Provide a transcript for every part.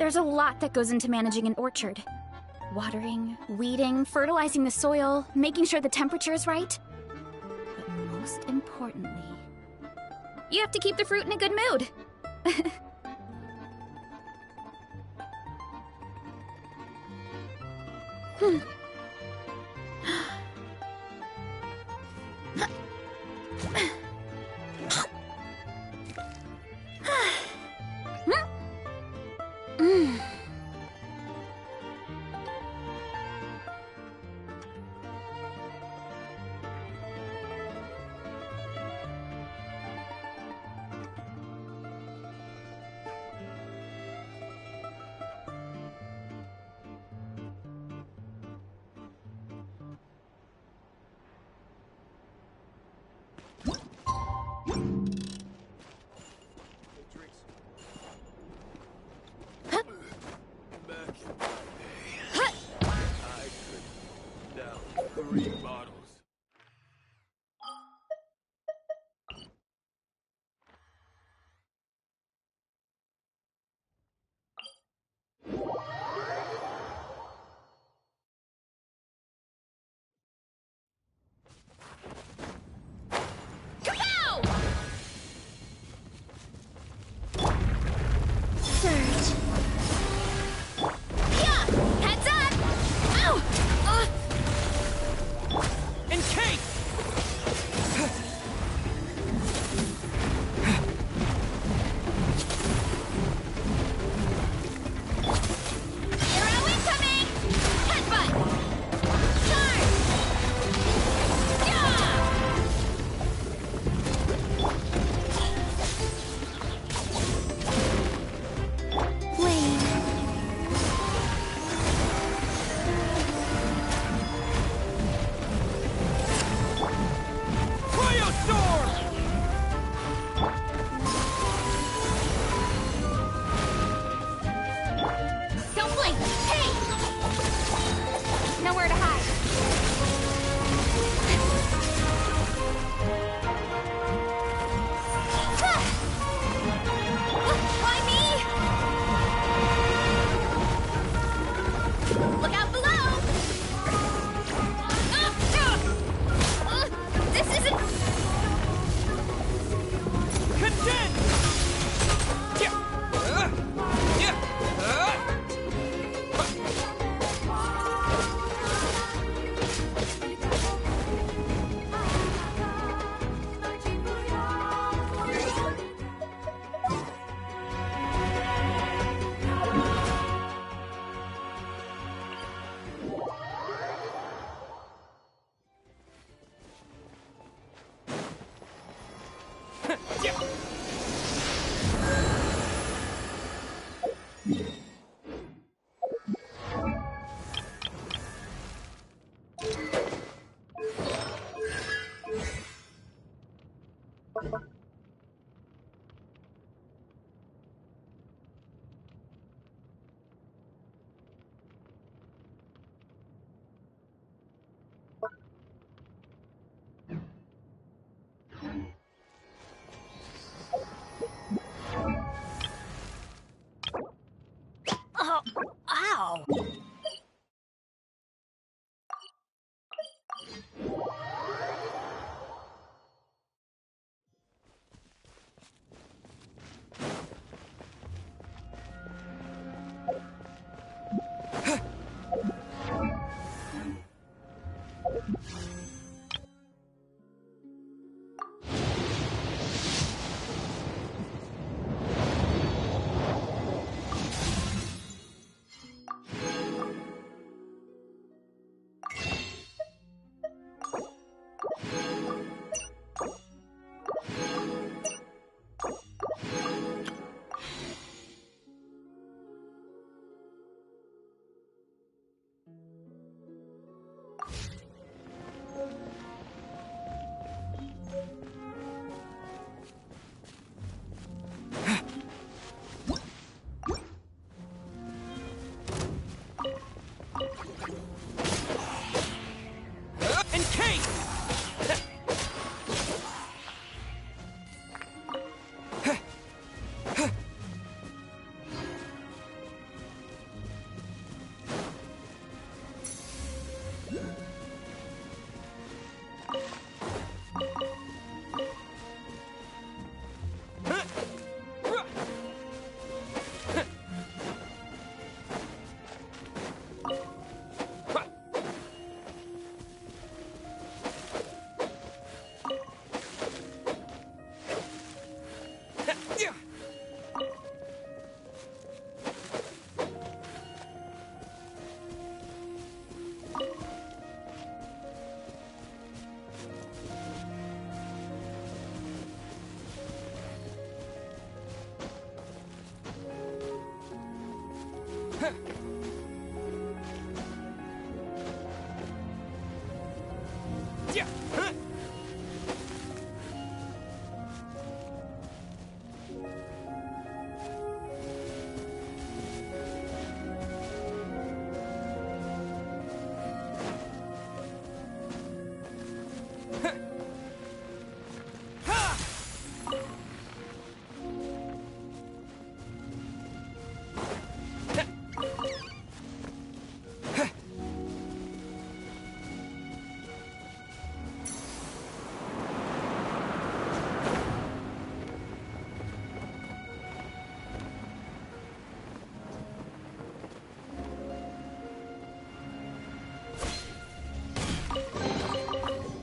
There's a lot that goes into managing an orchard. Watering, weeding, fertilizing the soil, making sure the temperature is right. But most importantly, you have to keep the fruit in a good mood.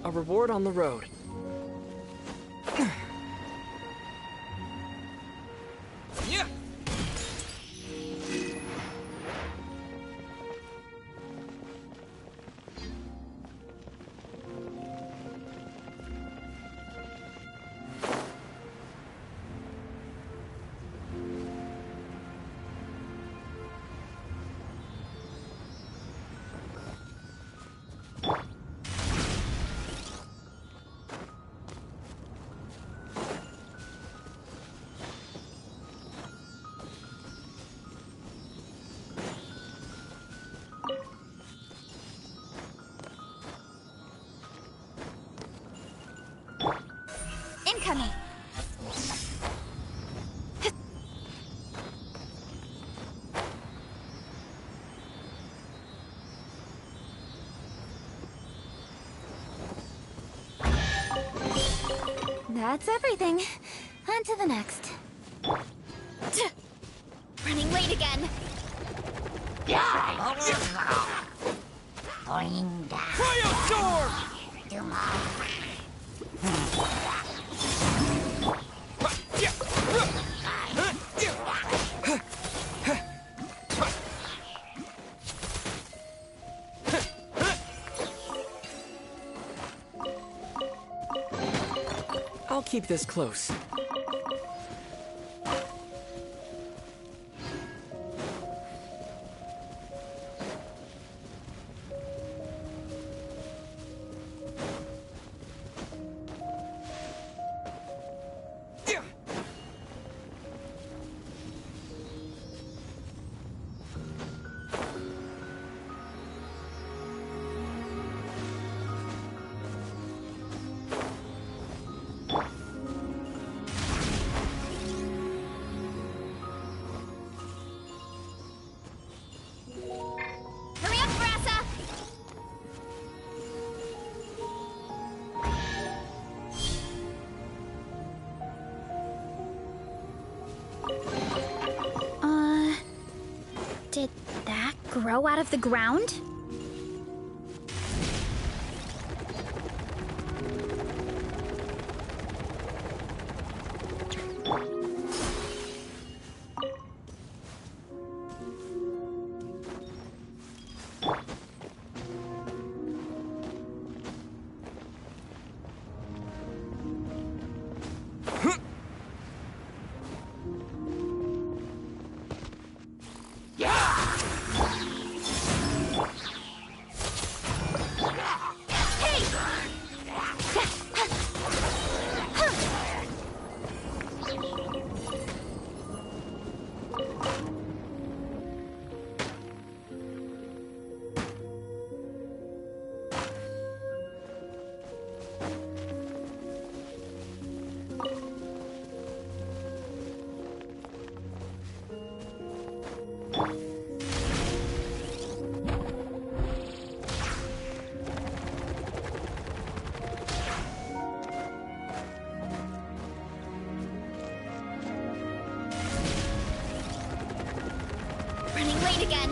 A reward on the road. Yeah. Incoming! That's everything. On to the next. Running late again. Cryo Storm! I'll keep this close. Hurry up, Brassa! Did that grow out of the ground? again!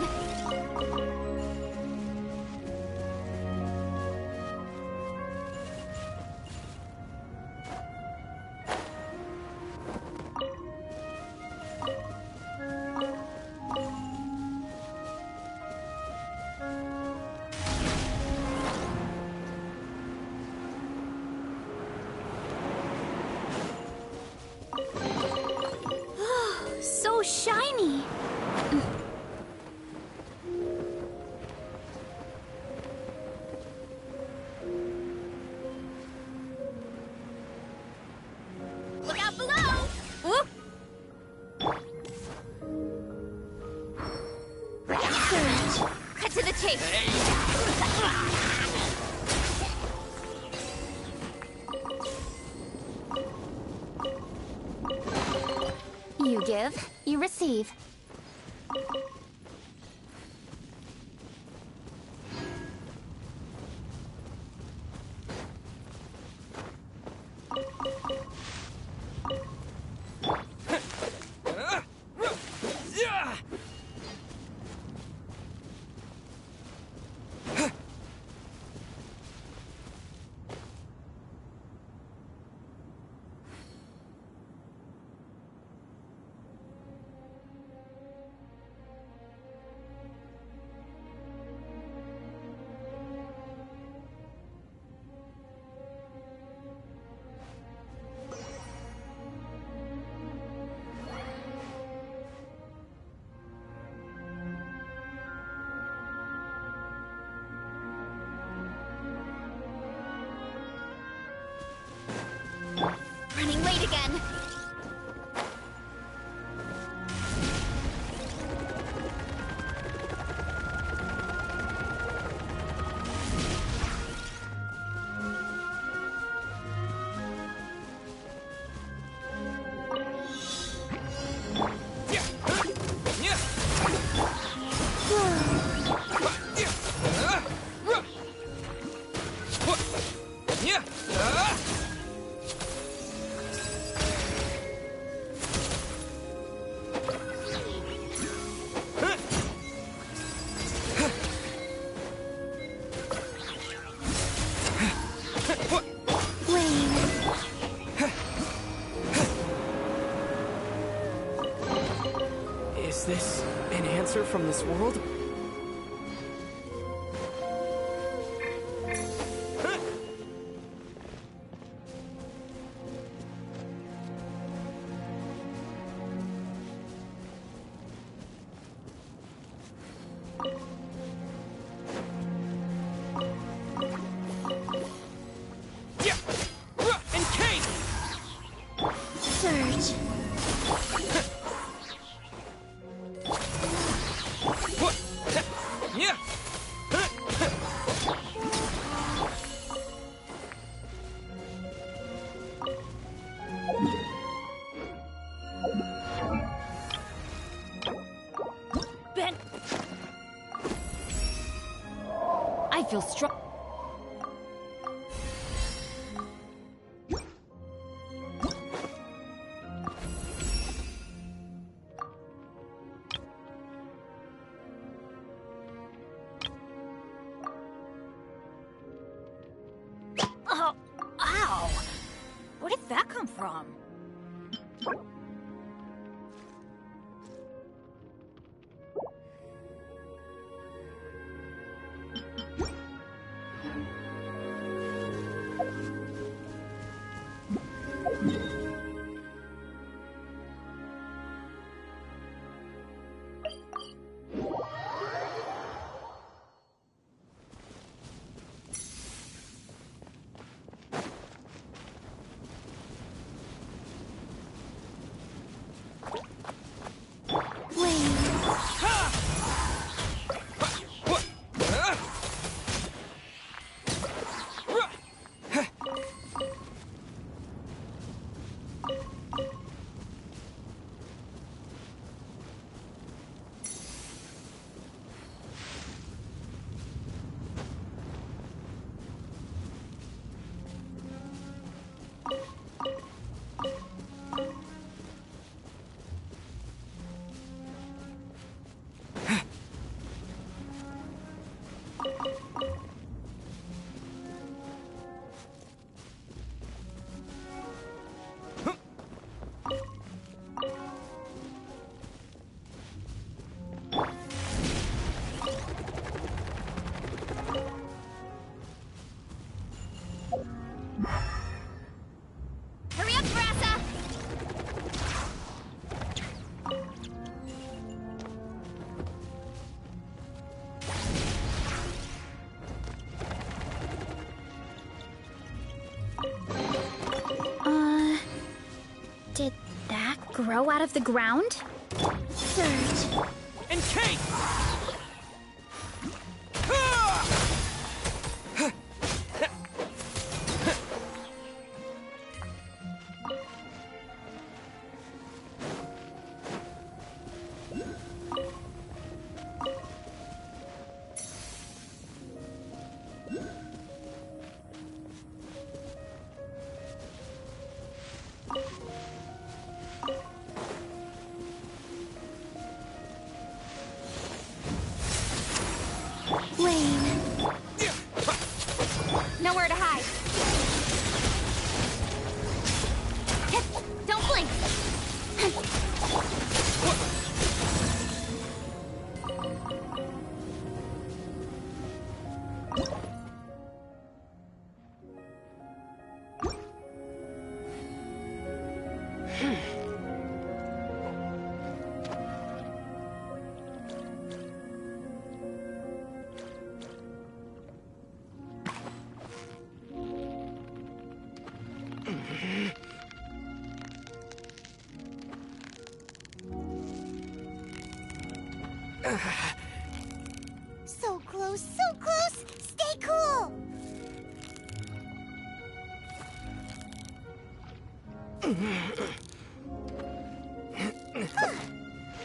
So shiny! Look out below! Whoop! Surge! Cut to the chase! You give, you receive. Running late again. Is this an answer from this world? Surge. Ben. I feel strong. Oh, ow! Where did that come from? Did that grow out of the ground? Surge. And Kate! Wayne. Nowhere to hide. Don't blink. So close, so close! Stay cool!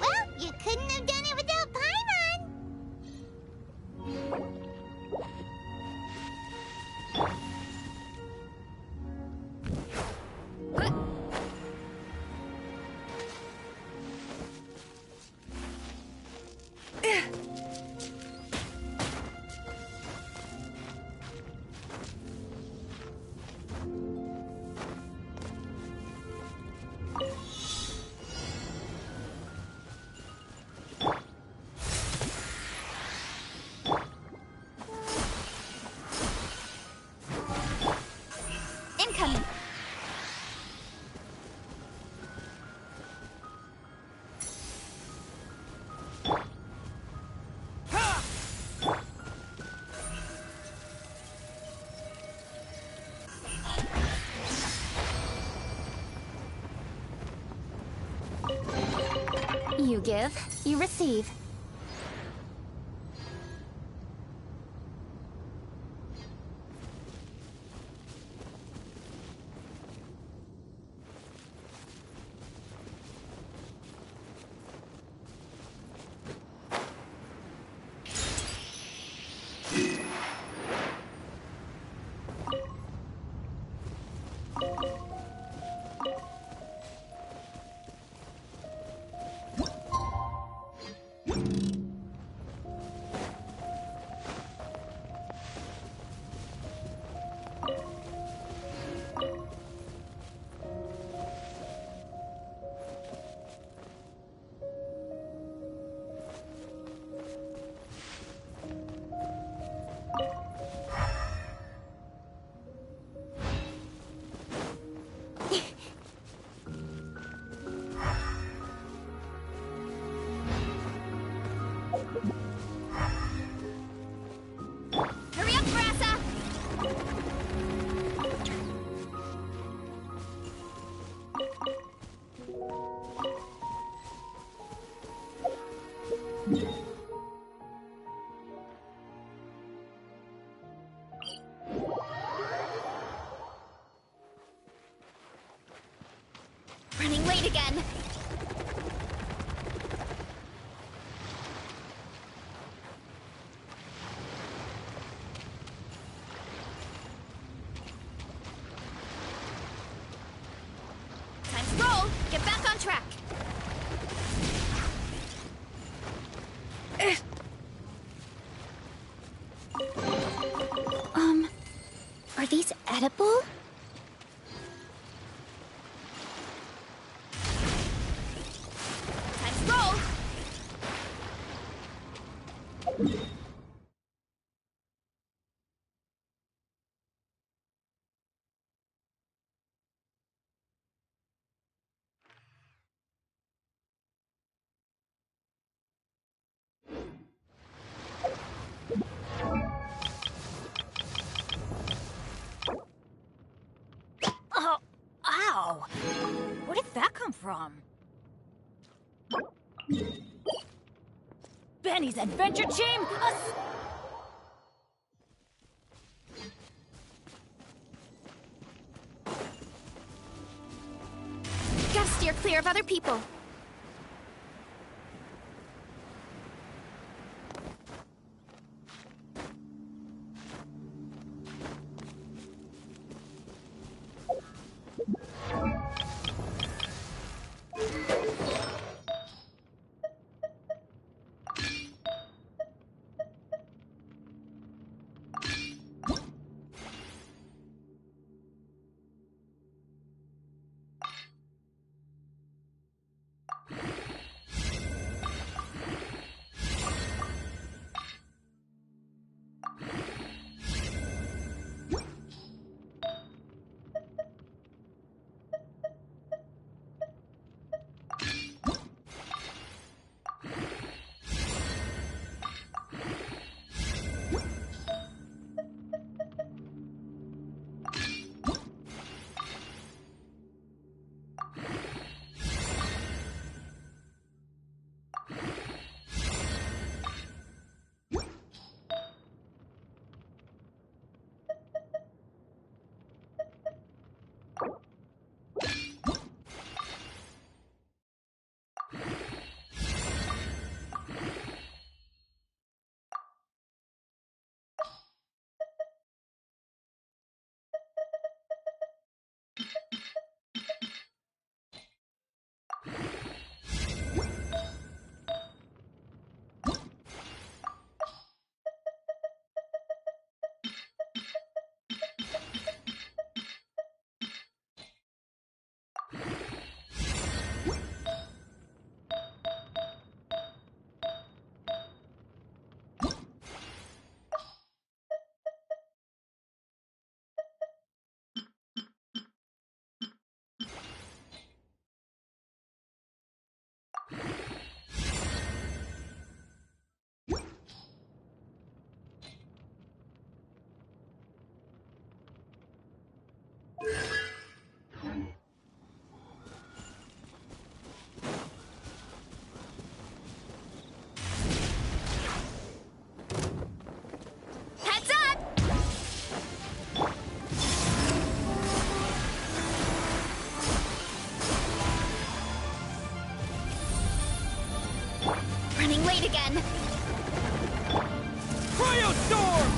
Well, you couldn't have done it without Paimon! Incoming. You give, you receive. Hurry up, Brassa! Running late again. Time to roll! Get back on track! Are these edible? Time to roll! Oh, ow! Where did that that come from? Benny's Adventure Team! Gotta steer clear of other people. Heads up! Running late again. Cryostorm!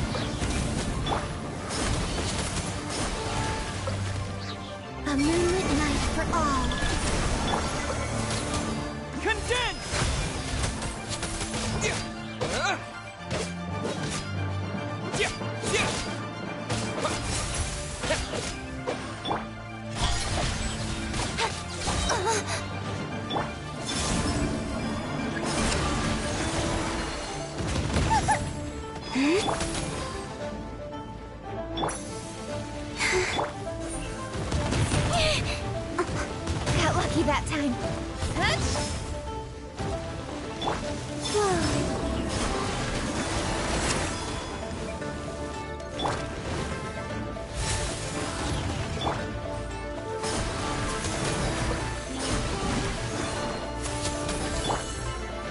A moonlit night for all. Condense! Got lucky that time.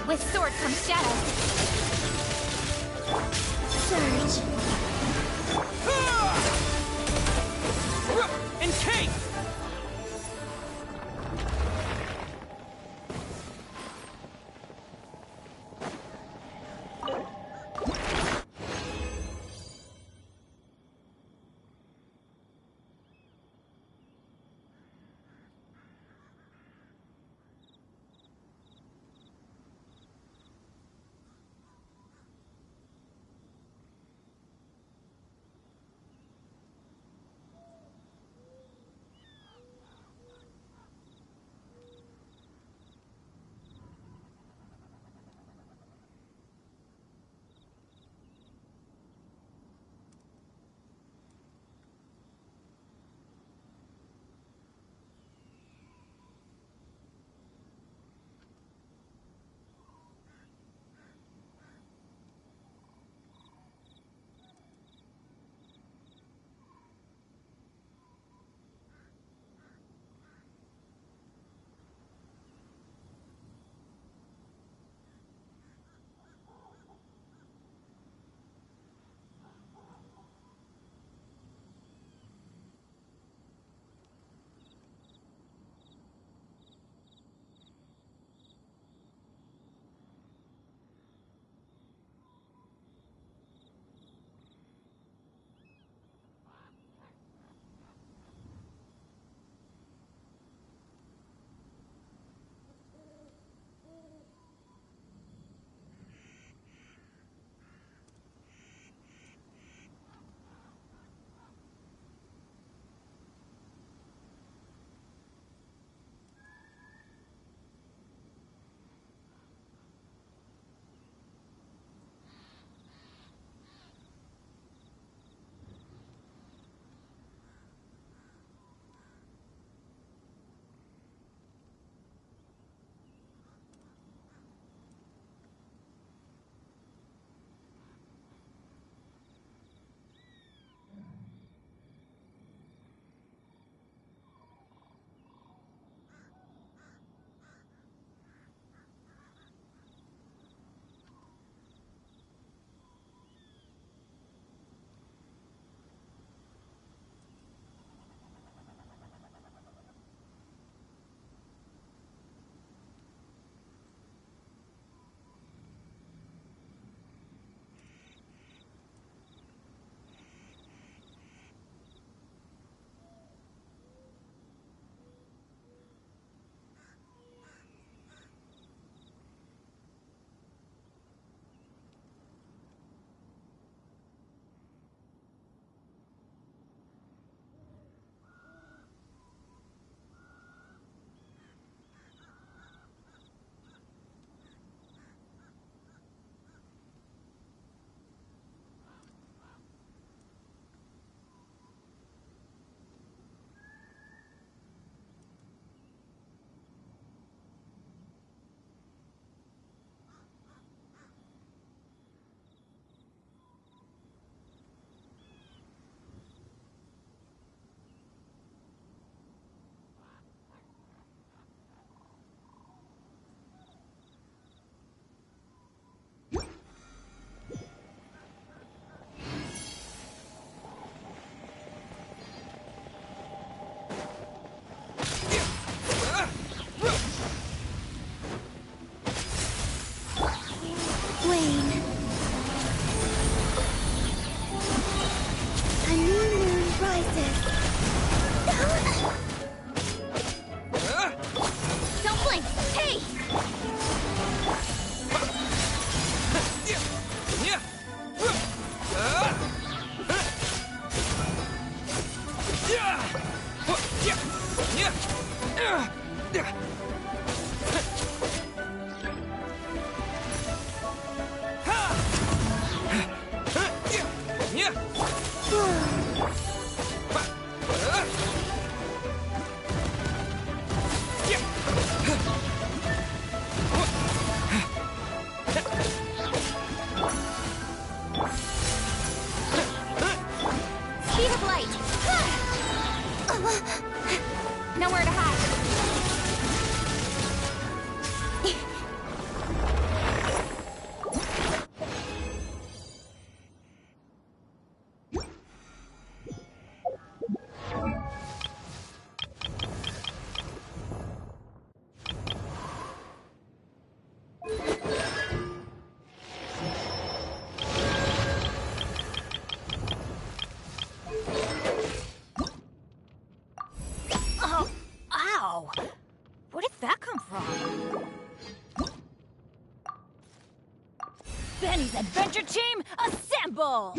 With sword comes shadow. Surge. Encase! problem. Benny's Adventure Team, assemble!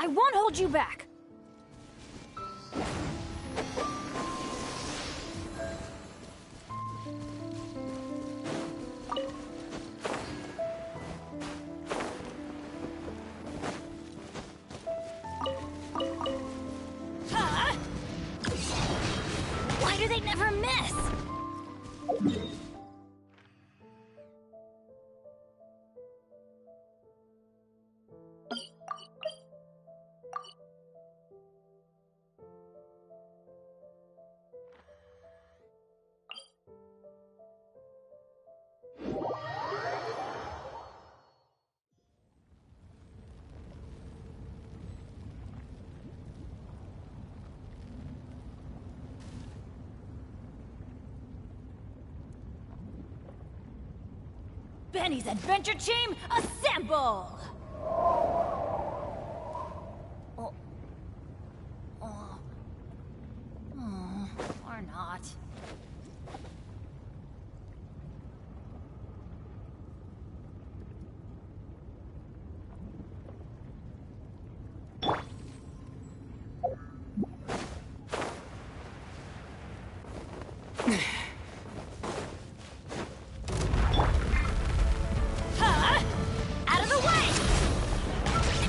I won't hold you back. Huh? Why do they never miss? Benny's Adventure Team, assemble! Oh. Oh. Oh. Or not.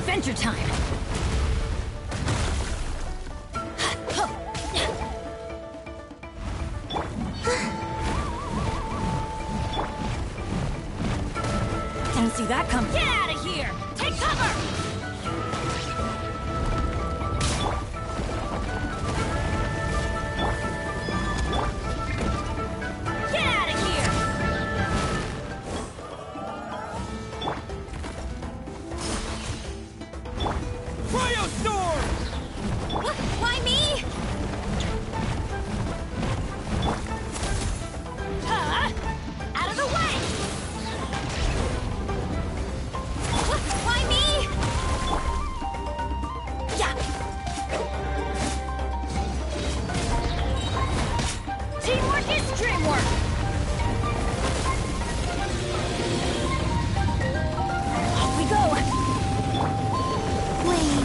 Adventure time! Didn't see that coming. Get out of here! Take cover! Get out of here! Why me? Huh? Out of the way! Why me? Yeah! Teamwork is dreamwork! Off we go! Wait.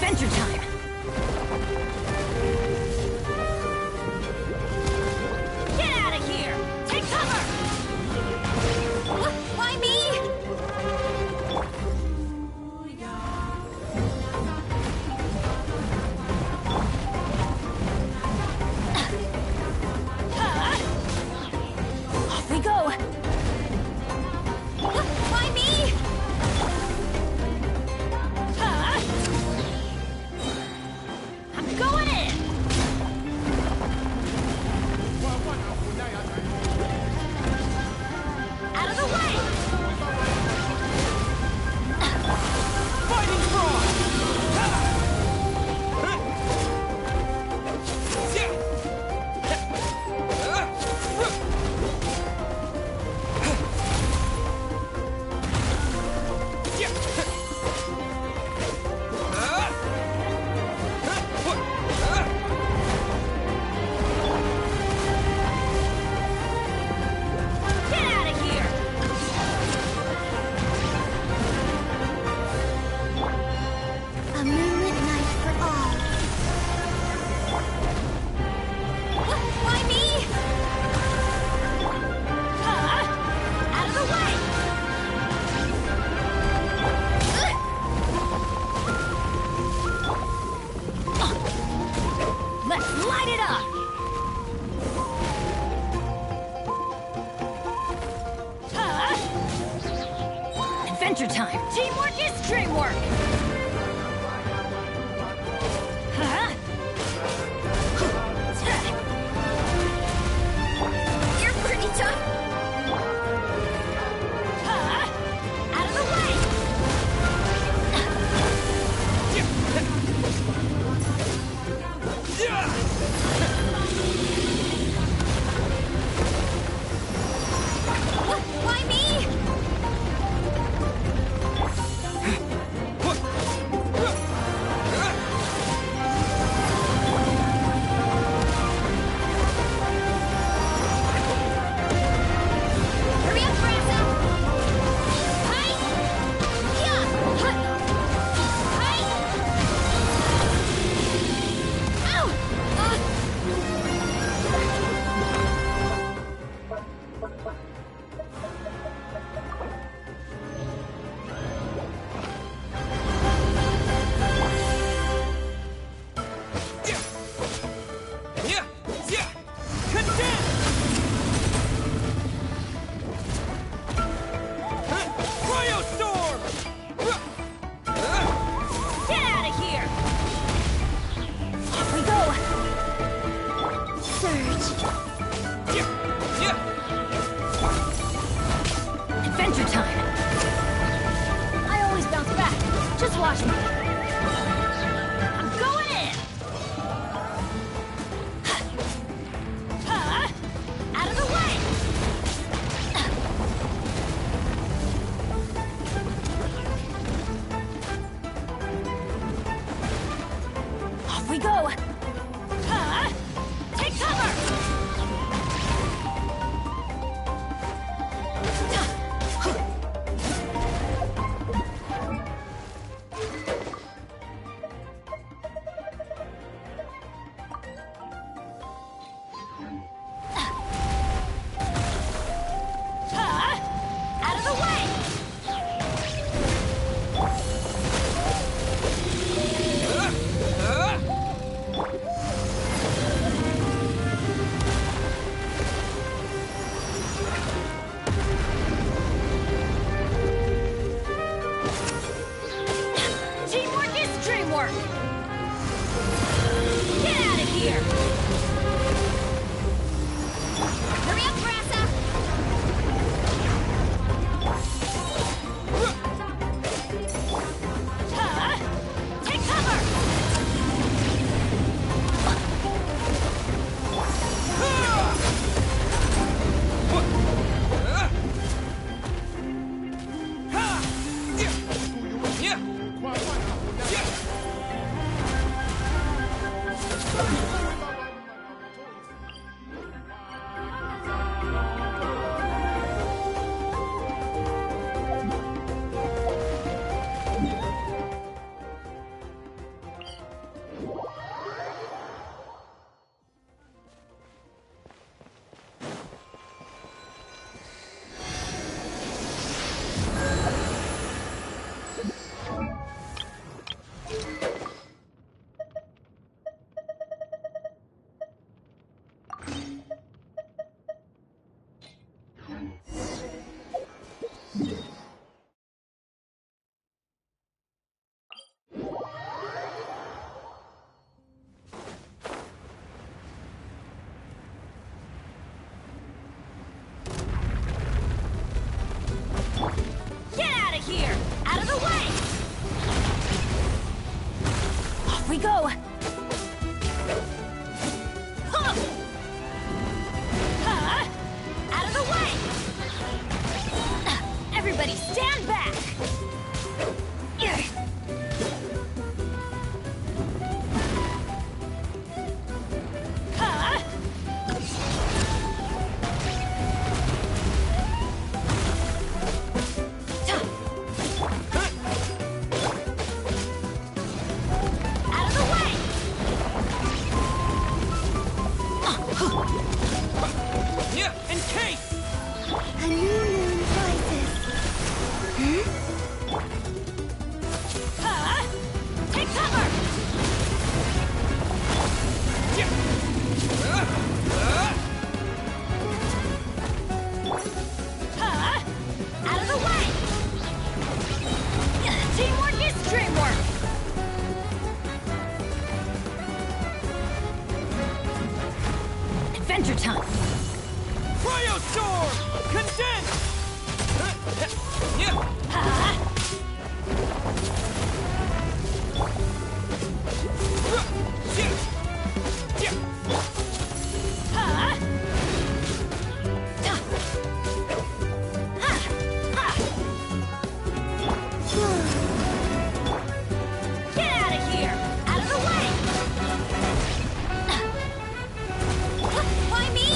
Adventure time! Get out of here! Take cover! Why me? Off we go! Why me? Teamwork is dreamwork! Huh? You're pretty tough! Huh? Out of the way! Why me? Hurry up, Brassa! Hi! Yeah! Hi! Hi! Ow! Condense! Cryostorm! Get out of here! Off we go! Surge! Adventure time! I always bounce back. Just watch me. I'm going in! Huh? Out of the way! Off we go! Huh? Take cover! Huh? Out of the way! Teamwork is dreamwork! Get out of here! Hurry up, Brassa! Huh? Take cover! Get out of here! Out of the way! Off we go! Huh? Huh? Out of the way! Everybody stand back! Huh? Out of the way! Encase! A new moon rises. Huh? Adventure time! Cryo storm! Condense! Yeah. Get out of here! Out of the way! Why me?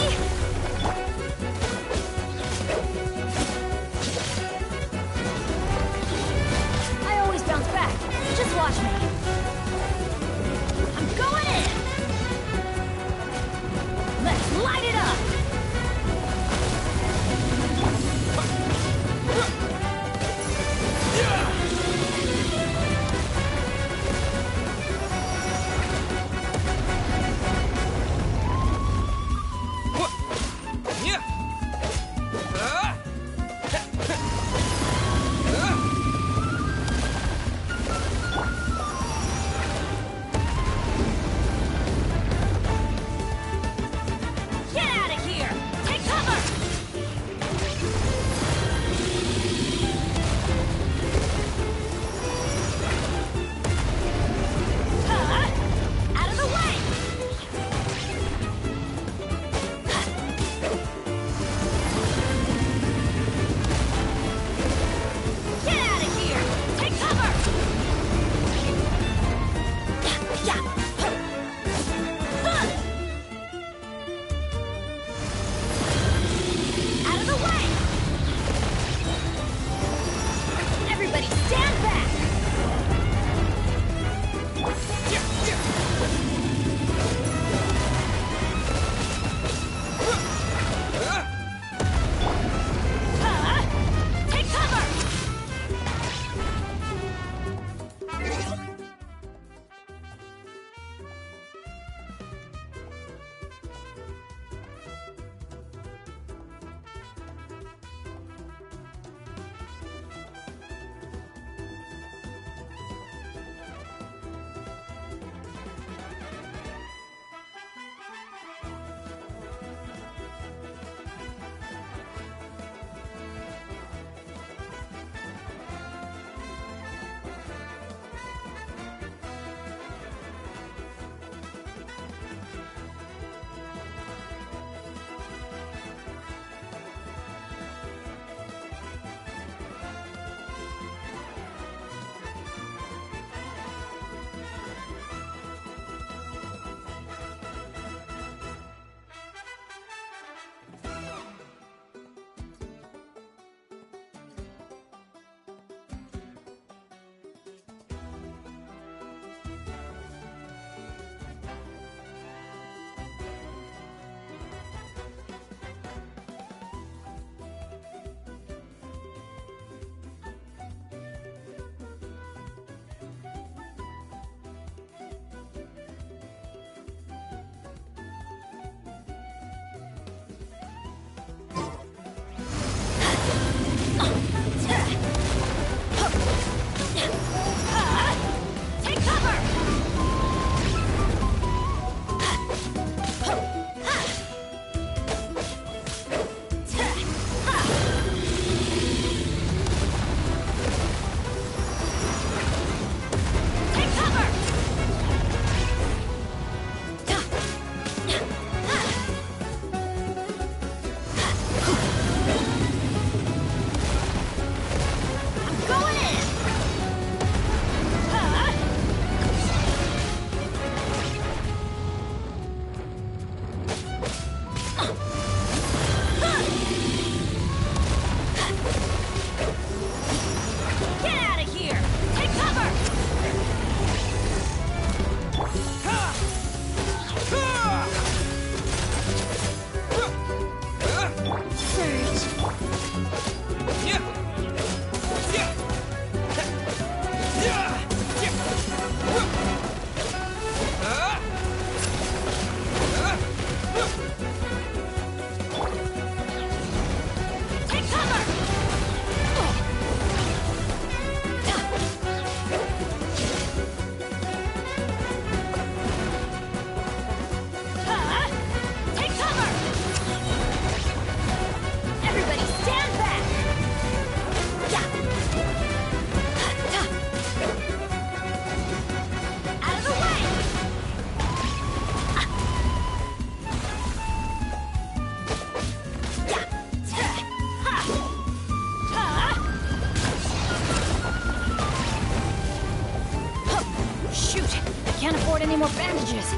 Can't afford any more bandages.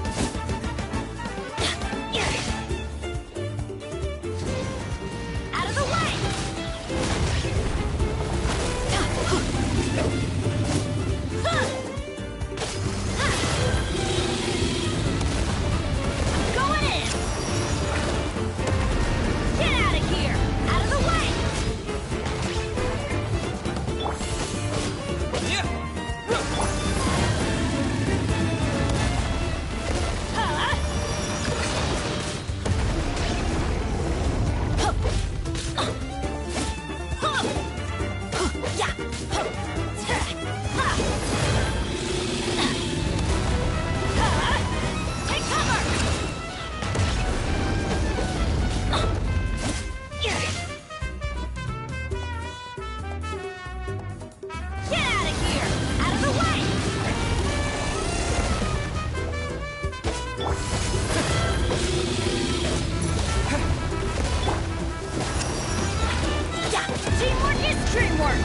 Out of the way! Going in! Get out of here! Out of the way! Teamwork is dreamwork!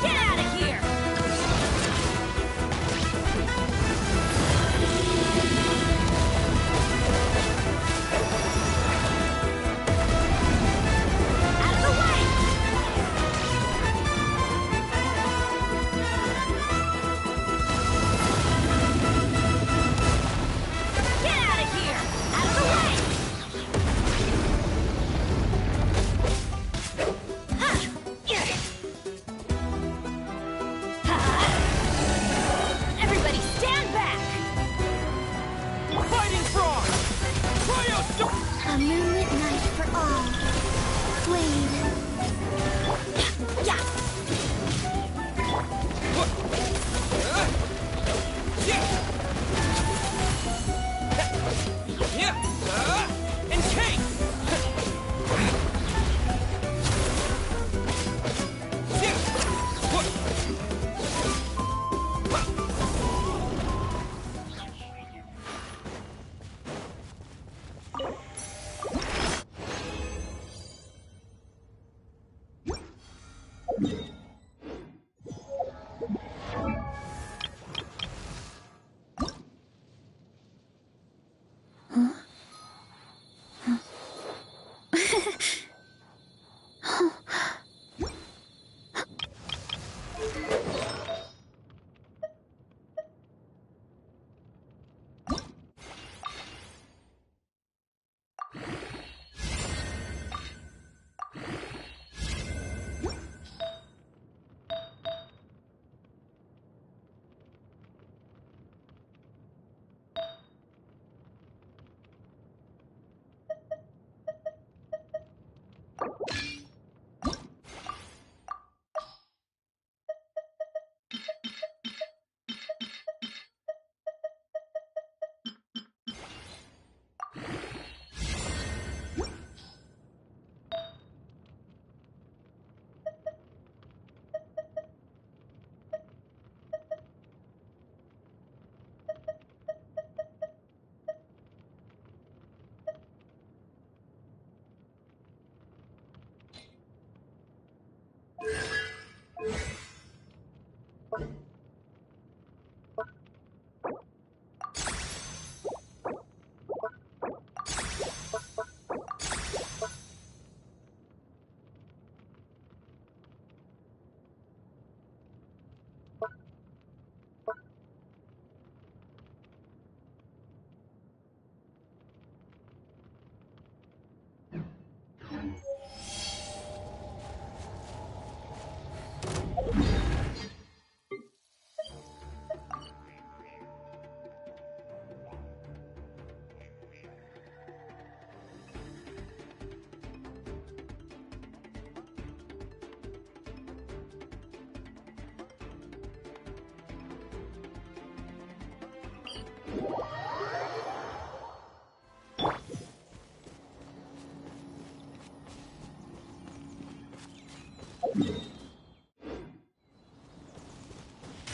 Get out of here! Out of the way! Get out of here! Out of the way! Everybody stand back! Fighting Frog! Cryo Storm! A moonlit night for all. Wade. Yeah! Encase!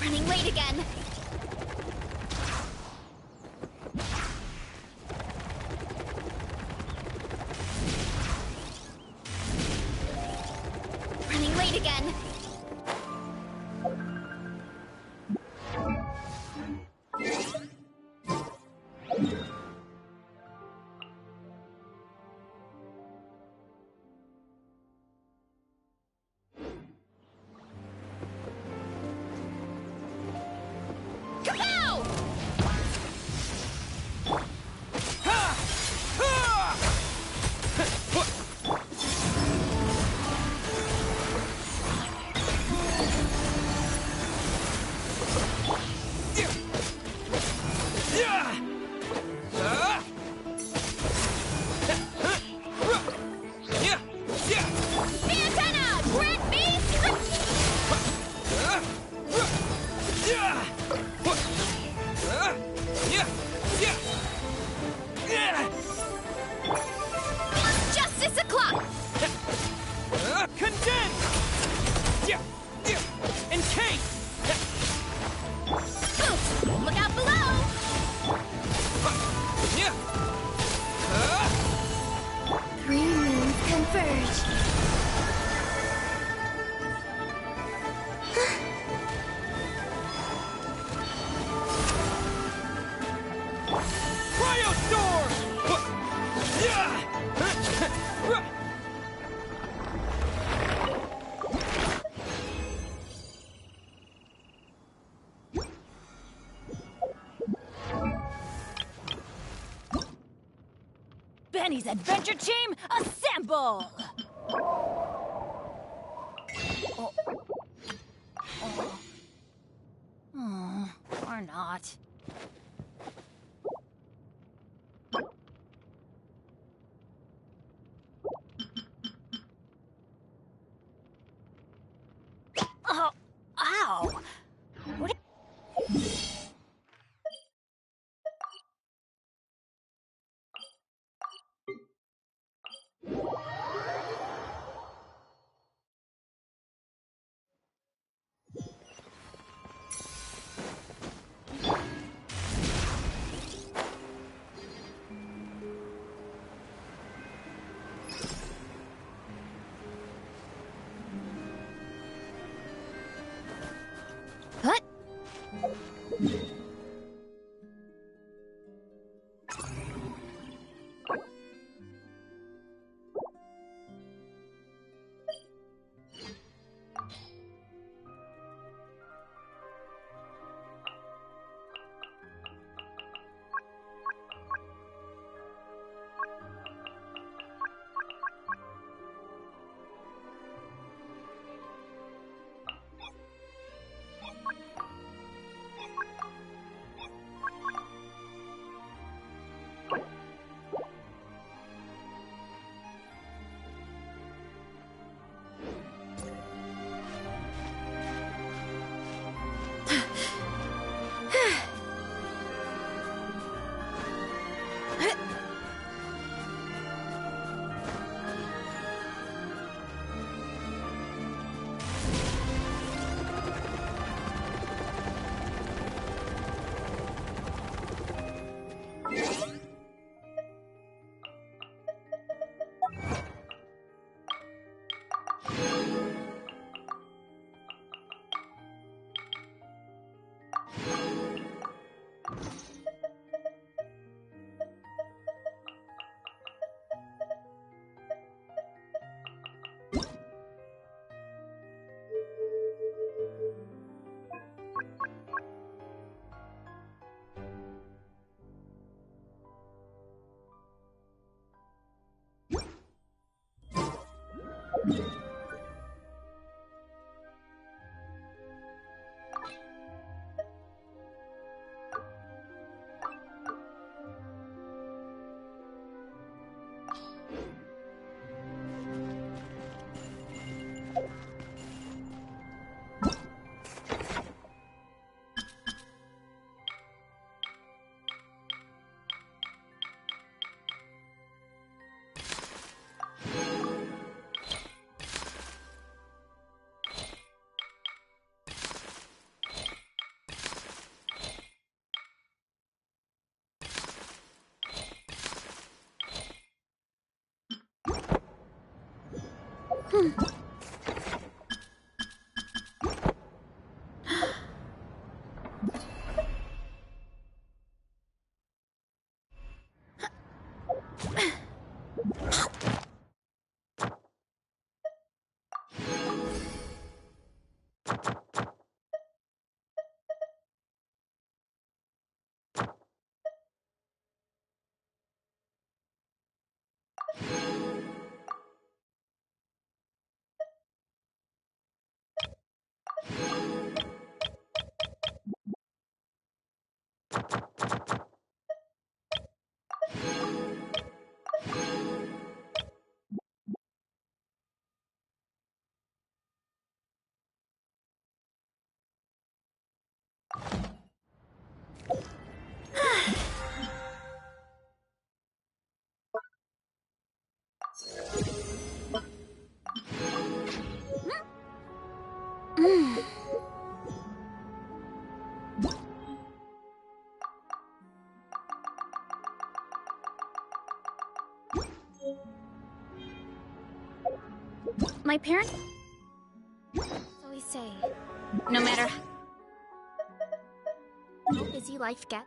Running late again. Annie's adventure team, assemble! Or not. Oh, ow! What? What? My parents always say, no matter how busy life gets,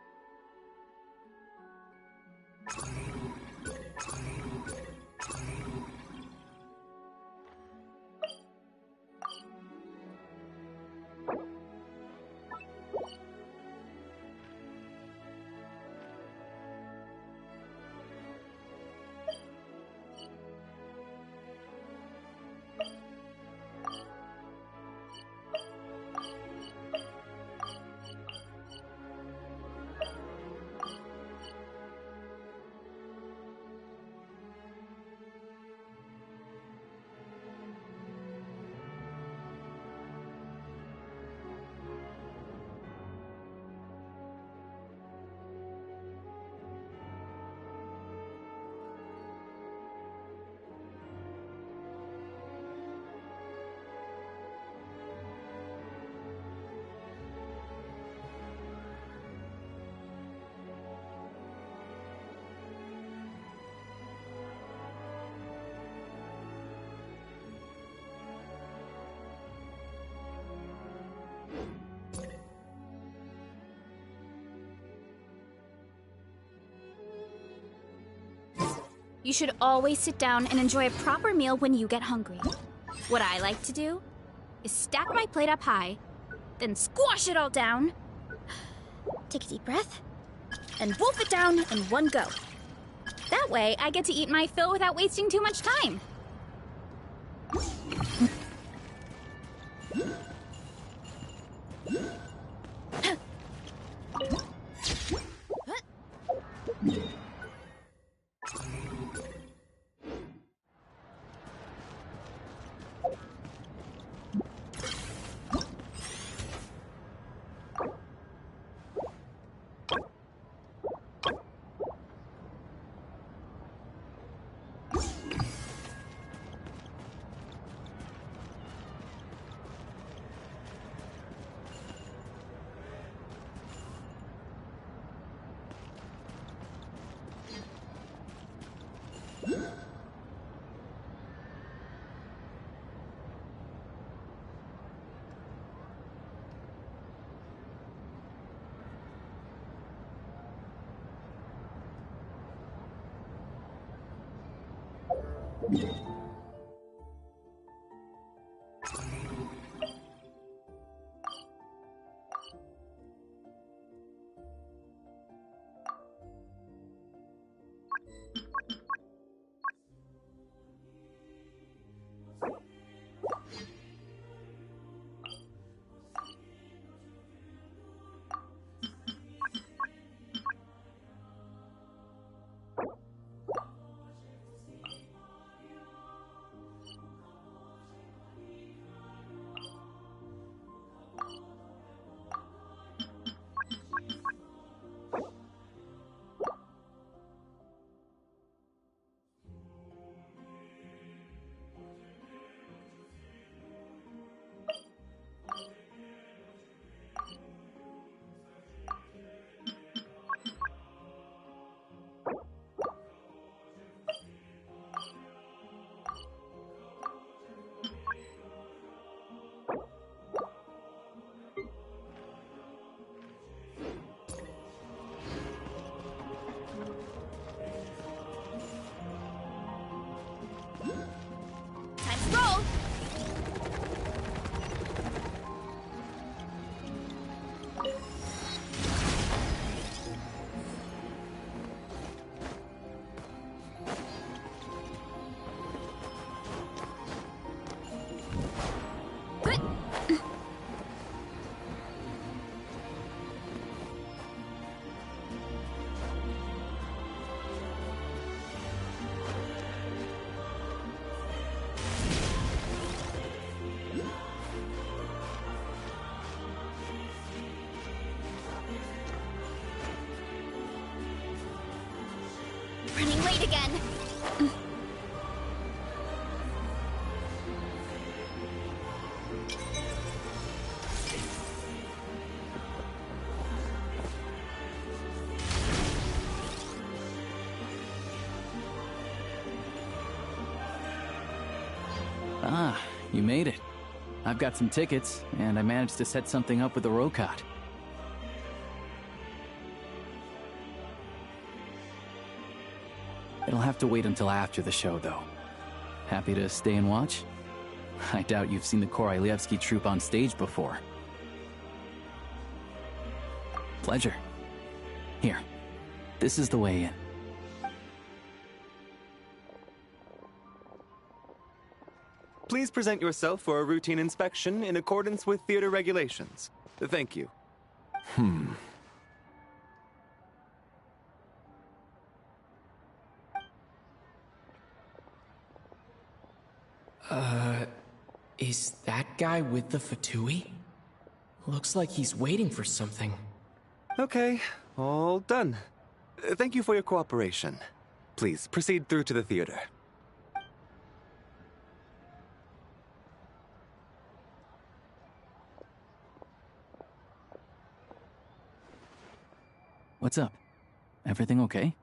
You should always sit down and enjoy a proper meal when you get hungry. What I like to do is stack my plate up high, then squash it all down. Take a deep breath, and wolf it down in one go. That way, I get to eat my fill without wasting too much time. Time to roll! Good. Running late again. Ah, you made it. I've got some tickets, and I managed to set something up with the Rocot. It'll have to wait until after the show, though. Happy to stay and watch? I doubt you've seen the Korolyevsky troupe on stage before. Pleasure. Here, this is the way in. Please present yourself for a routine inspection in accordance with theater regulations. Thank you. Is that guy with the Fatui? Looks like he's waiting for something. Okay, all done. Thank you for your cooperation. Please proceed through to the theater. What's up? Everything okay?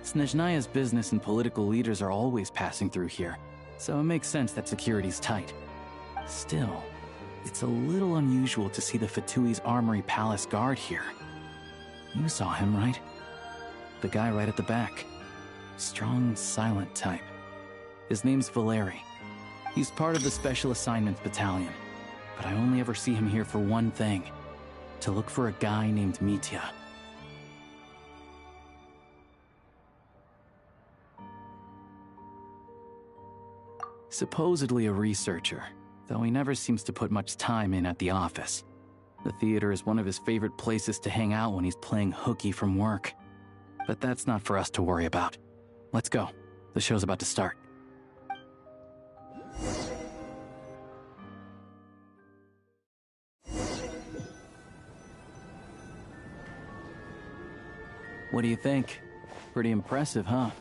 Snezhnaya's business and political leaders are always passing through here, so it makes sense that security's tight. Still, it's a little unusual to see the Fatui's Armory Palace guard here. You saw him, right? The guy right at the back. Strong, silent type. His name's Valeri. He's part of the Special Assignments Battalion, but I only ever see him here for one thing: to look for a guy named Mitya. Supposedly a researcher, though he never seems to put much time in at the office. The theater is one of his favorite places to hang out when he's playing hooky from work. But that's not for us to worry about. Let's go. The show's about to start. What do you think? Pretty impressive, huh?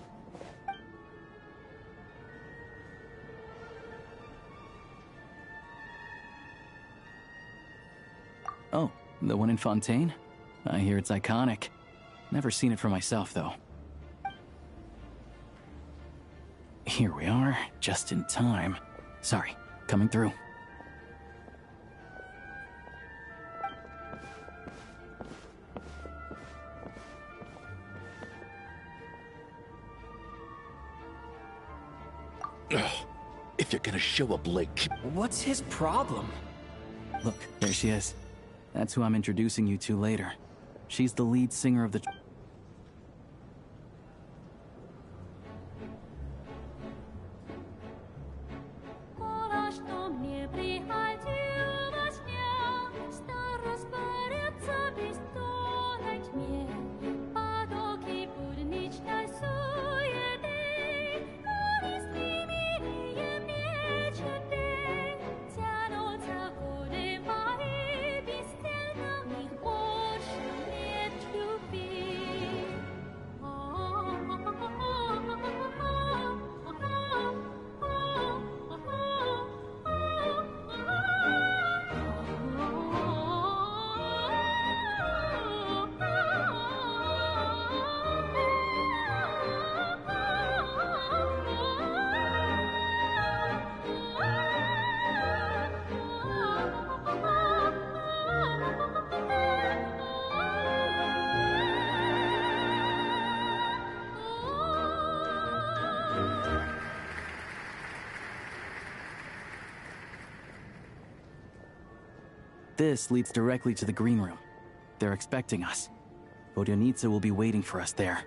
Oh, the one in Fontaine? I hear it's iconic. Never seen it for myself, though. Here we are, just in time. Sorry, coming through. If you're gonna show up late, What's his problem? Look, there she is. That's who I'm introducing you to later. She's the lead singer of the... This leads directly to the green room. They're expecting us. Vodyanitsa will be waiting for us there.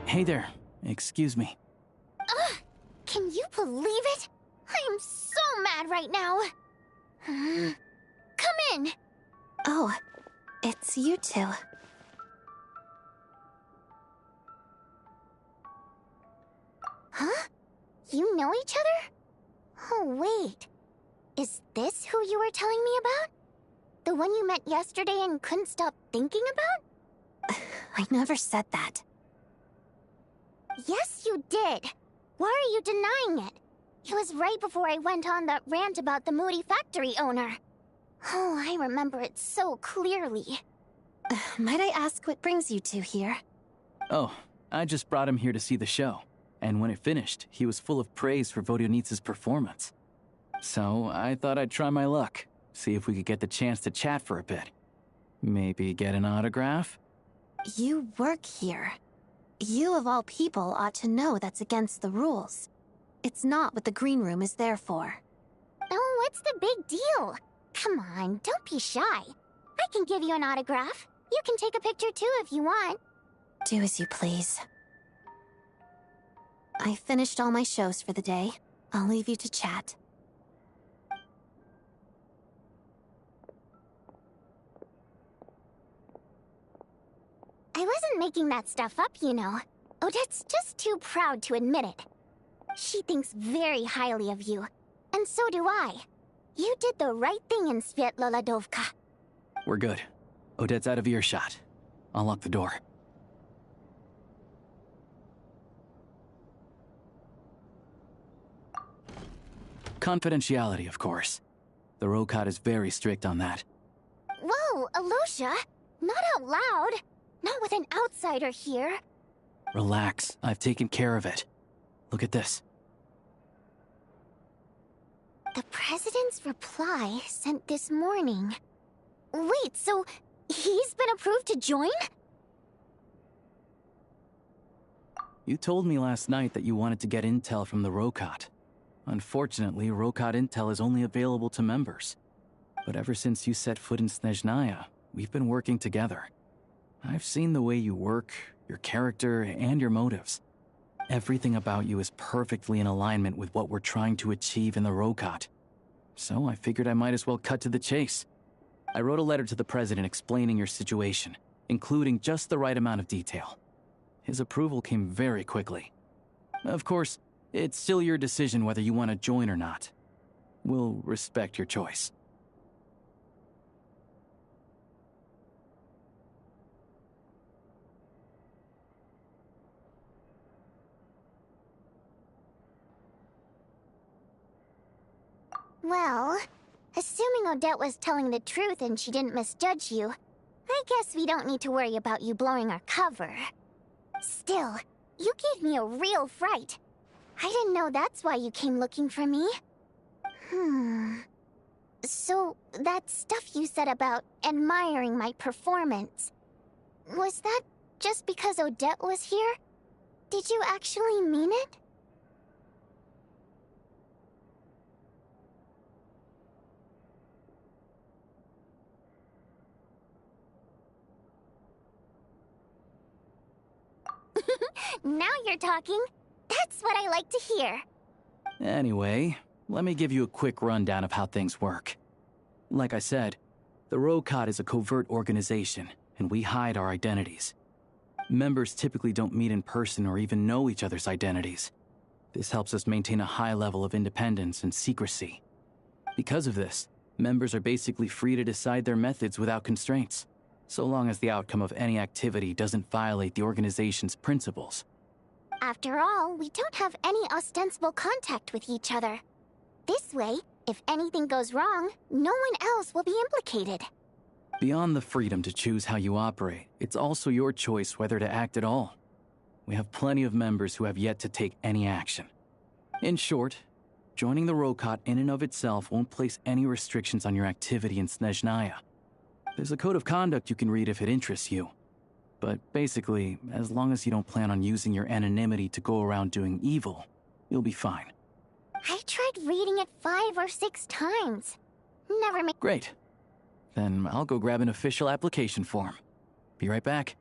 Hey there. Excuse me. Can you believe it? I'm so mad right now. Come in. Oh, it's you two. Huh? You know each other? Oh, wait. Is this who you were telling me about? The one you met yesterday and couldn't stop thinking about? I never said that. Yes, you did. Why are you denying it? It was right before I went on that rant about the moody factory owner. Oh, I remember it so clearly. Might I ask what brings you two here? Oh, I just brought him here to see the show. And when it finished, he was full of praise for Vodyanitsa's performance. So I thought I'd try my luck, see if we could get the chance to chat for a bit. Maybe get an autograph? You work here. You of all people ought to know that's against the rules. It's not what the green room is there for. Oh, what's the big deal? Come on, don't be shy. I can give you an autograph. You can take a picture too if you want. Do as you please. I finished all my shows for the day. I'll leave you to chat. I wasn't making that stuff up, you know. Odette's just too proud to admit it. She thinks very highly of you, and so do I. You did the right thing in Svietloladovka. We're good. Odette's out of earshot. I'll lock the door. Confidentiality, of course. The Rokot is very strict on that. Whoa, Alosha! Not out loud! Not with an outsider here! Relax, I've taken care of it. Look at this. The President's reply sent this morning. Wait, so he's been approved to join? You told me last night that you wanted to get intel from the Rokot. Unfortunately, Rokot intel is only available to members. But ever since you set foot in Snezhnaya, we've been working together. I've seen the way you work, your character, and your motives. Everything about you is perfectly in alignment with what we're trying to achieve in the Rokot. So I figured I might as well cut to the chase. I wrote a letter to the President explaining your situation, including just the right amount of detail. His approval came very quickly. Of course, it's still your decision whether you want to join or not. We'll respect your choice. Well, assuming Odette was telling the truth and she didn't misjudge you, I guess we don't need to worry about you blowing our cover. Still, you gave me a real fright. I didn't know that's why you came looking for me. So, that stuff you said about admiring my performance, was that just because Odette was here? Did you actually mean it? Now you're talking. That's what I like to hear. Anyway, let me give you a quick rundown of how things work. Like I said, the Rokot is a covert organization, and we hide our identities. Members typically don't meet in person or even know each other's identities. This helps us maintain a high level of independence and secrecy. Because of this, members are basically free to decide their methods without constraints, so long as the outcome of any activity doesn't violate the organization's principles. After all, we don't have any ostensible contact with each other. This way, if anything goes wrong, no one else will be implicated. Beyond the freedom to choose how you operate, it's also your choice whether to act at all. We have plenty of members who have yet to take any action. In short, joining the Rokot in and of itself won't place any restrictions on your activity in Snezhnaya. There's a code of conduct you can read if it interests you. But basically, as long as you don't plan on using your anonymity to go around doing evil, you'll be fine. I tried reading it 5 or 6 times. Never made— Great. Then I'll go grab an official application form. Be right back.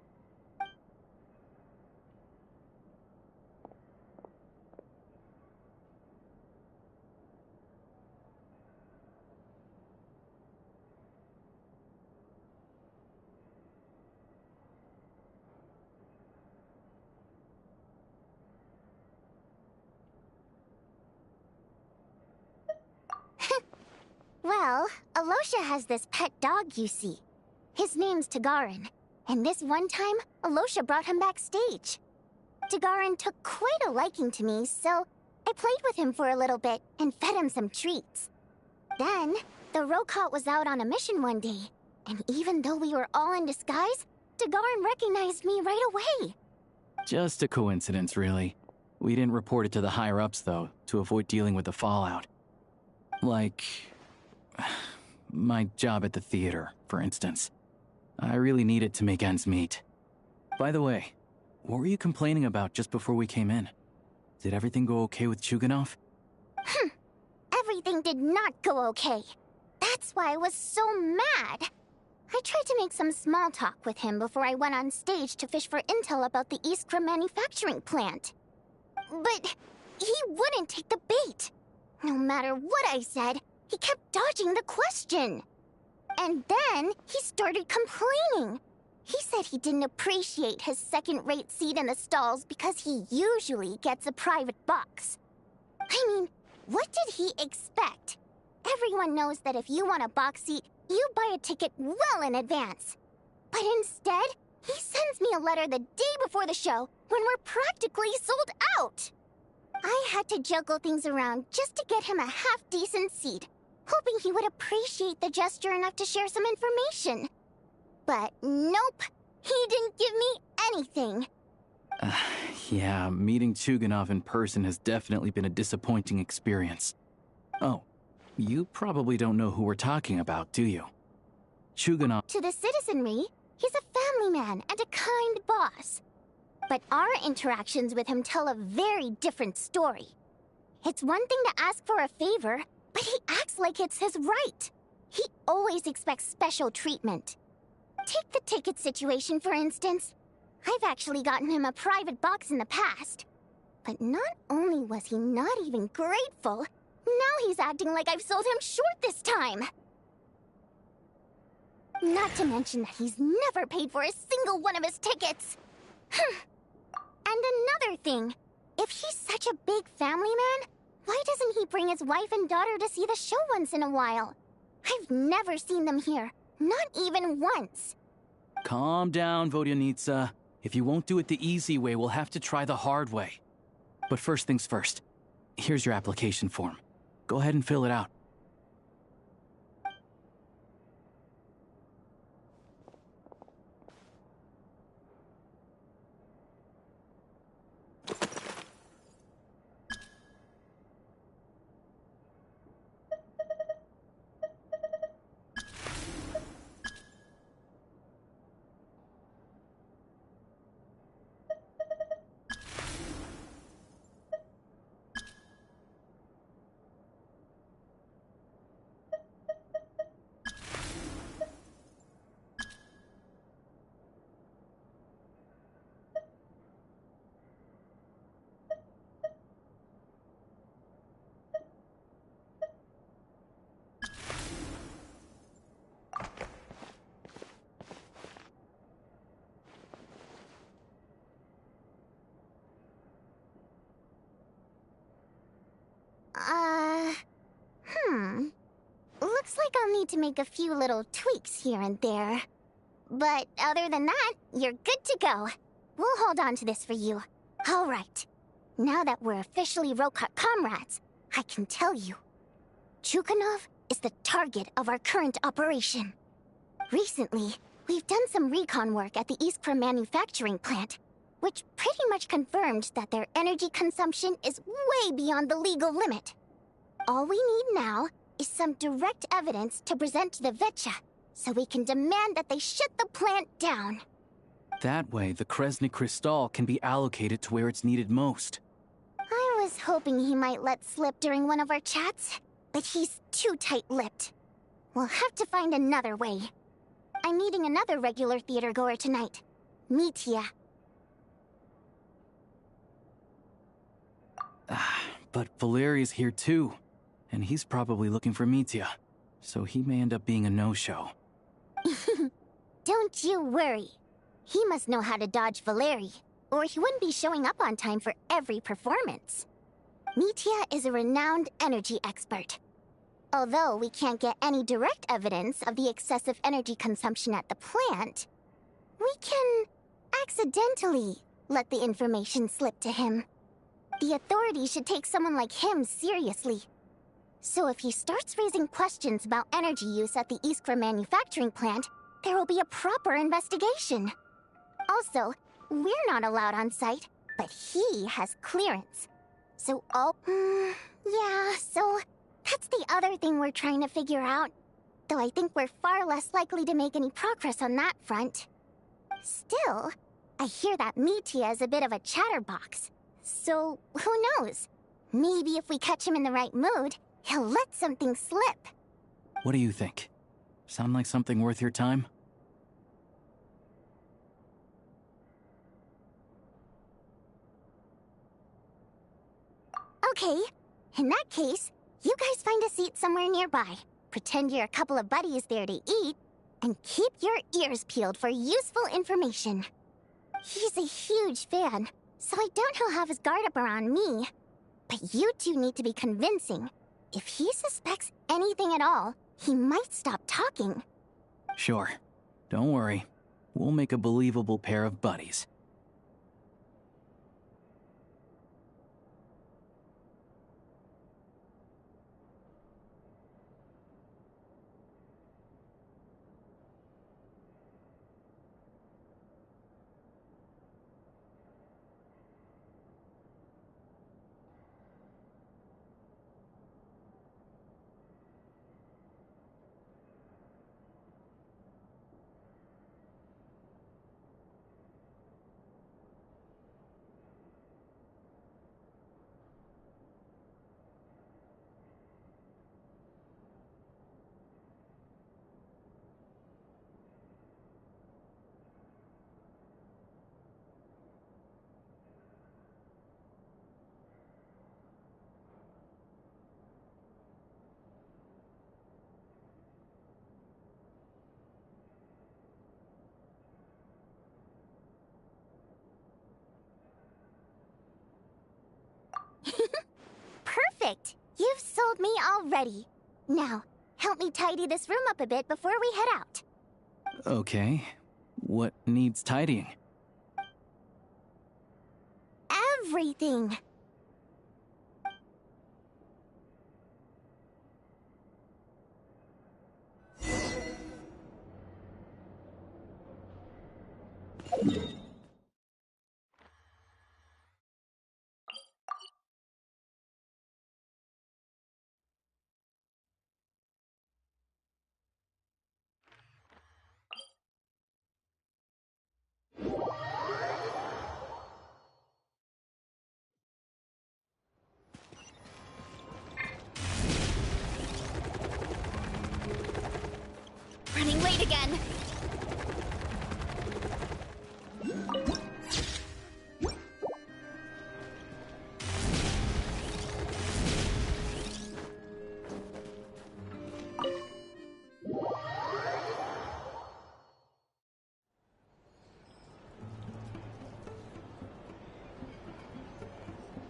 Well, Alosha has this pet dog, you see. His name's Tagarin, and this one time, Alosha brought him backstage. Tagarin took quite a liking to me, so I played with him for a little bit and fed him some treats. Then, the Rokot was out on a mission one day, and even though we were all in disguise, Tagarin recognized me right away. Just a coincidence, really. We didn't report it to the higher-ups, though, to avoid dealing with the fallout. Like my job at the theater, for instance. I really need it to make ends meet. By the way, what were you complaining about just before we came in? Did everything go okay with Chuganov? Everything did not go okay. That's why I was so mad. I tried to make some small talk with him before I went on stage to fish for intel about the Iskra manufacturing plant. But he wouldn't take the bait. No matter what I said, he kept dodging the question. And then he started complaining. He said he didn't appreciate his second-rate seat in the stalls because he usually gets a private box. I mean, what did he expect? Everyone knows that if you want a box seat, you buy a ticket well in advance. But instead, he sends me a letter the day before the show when we're practically sold out. I had to juggle things around just to get him a half-decent seat, hoping he would appreciate the gesture enough to share some information. But nope, he didn't give me anything. Yeah, meeting Chuganov in person has definitely been a disappointing experience. Oh, you probably don't know who we're talking about, do you? Chuganov... To the citizenry, he's a family man and a kind boss. But our interactions with him tell a very different story. It's one thing to ask for a favor, but he acts like it's his right. He always expects special treatment. Take the ticket situation, for instance. I've actually gotten him a private box in the past. But not only was he not even grateful, now he's acting like I've sold him short this time. Not to mention that he's never paid for a single one of his tickets. And another thing, if he's such a big family man, why doesn't he bring his wife and daughter to see the show once in a while? I've never seen them here, not even once. Calm down, Vodyanitsa. If you won't do it the easy way, we'll have to try the hard way. But first things first. Here's your application form. Go ahead and fill it out. Looks like I'll need to make a few little tweaks here and there. But other than that, you're good to go. We'll hold on to this for you. All right. Now that we're officially Rokot comrades, I can tell you. Chuganov is the target of our current operation. Recently, we've done some recon work at the Iskra manufacturing plant, which pretty much confirmed that their energy consumption is way beyond the legal limit. All we need now is some direct evidence to present to the Vetcha, so we can demand that they shut the plant down. That way, the Kresny Crystal can be allocated to where it's needed most. I was hoping he might let slip during one of our chats, but he's too tight-lipped. We'll have to find another way. I'm meeting another regular theater-goer tonight, Mitya. But Valeria's here too, and he's probably looking for Mitya, so he may end up being a no-show. Don't you worry. He must know how to dodge Valeri, or he wouldn't be showing up on time for every performance. Mitya is a renowned energy expert. Although we can't get any direct evidence of the excessive energy consumption at the plant, we can accidentally let the information slip to him. The authorities should take someone like him seriously. So if he starts raising questions about energy use at the Iskra manufacturing plant, there will be a proper investigation. Also, we're not allowed on site, but he has clearance. So so that's the other thing we're trying to figure out. Though I think we're far less likely to make any progress on that front. Still, I hear that Mitya is a bit of a chatterbox. So, who knows? Maybe if we catch him in the right mood, he'll let something slip. What do you think? Sound like something worth your time? Okay, in that case, you guys find a seat somewhere nearby. Pretend you're a couple of buddies there to eat, and keep your ears peeled for useful information. He's a huge fan, so I doubt he'll have his guard up around me. But you two need to be convincing. If he suspects anything at all, he might stop talking. Sure. Don't worry. We'll make a believable pair of buddies. Perfect! You've sold me already. Now, help me tidy this room up a bit before we head out. Okay. What needs tidying? Everything! Running late again.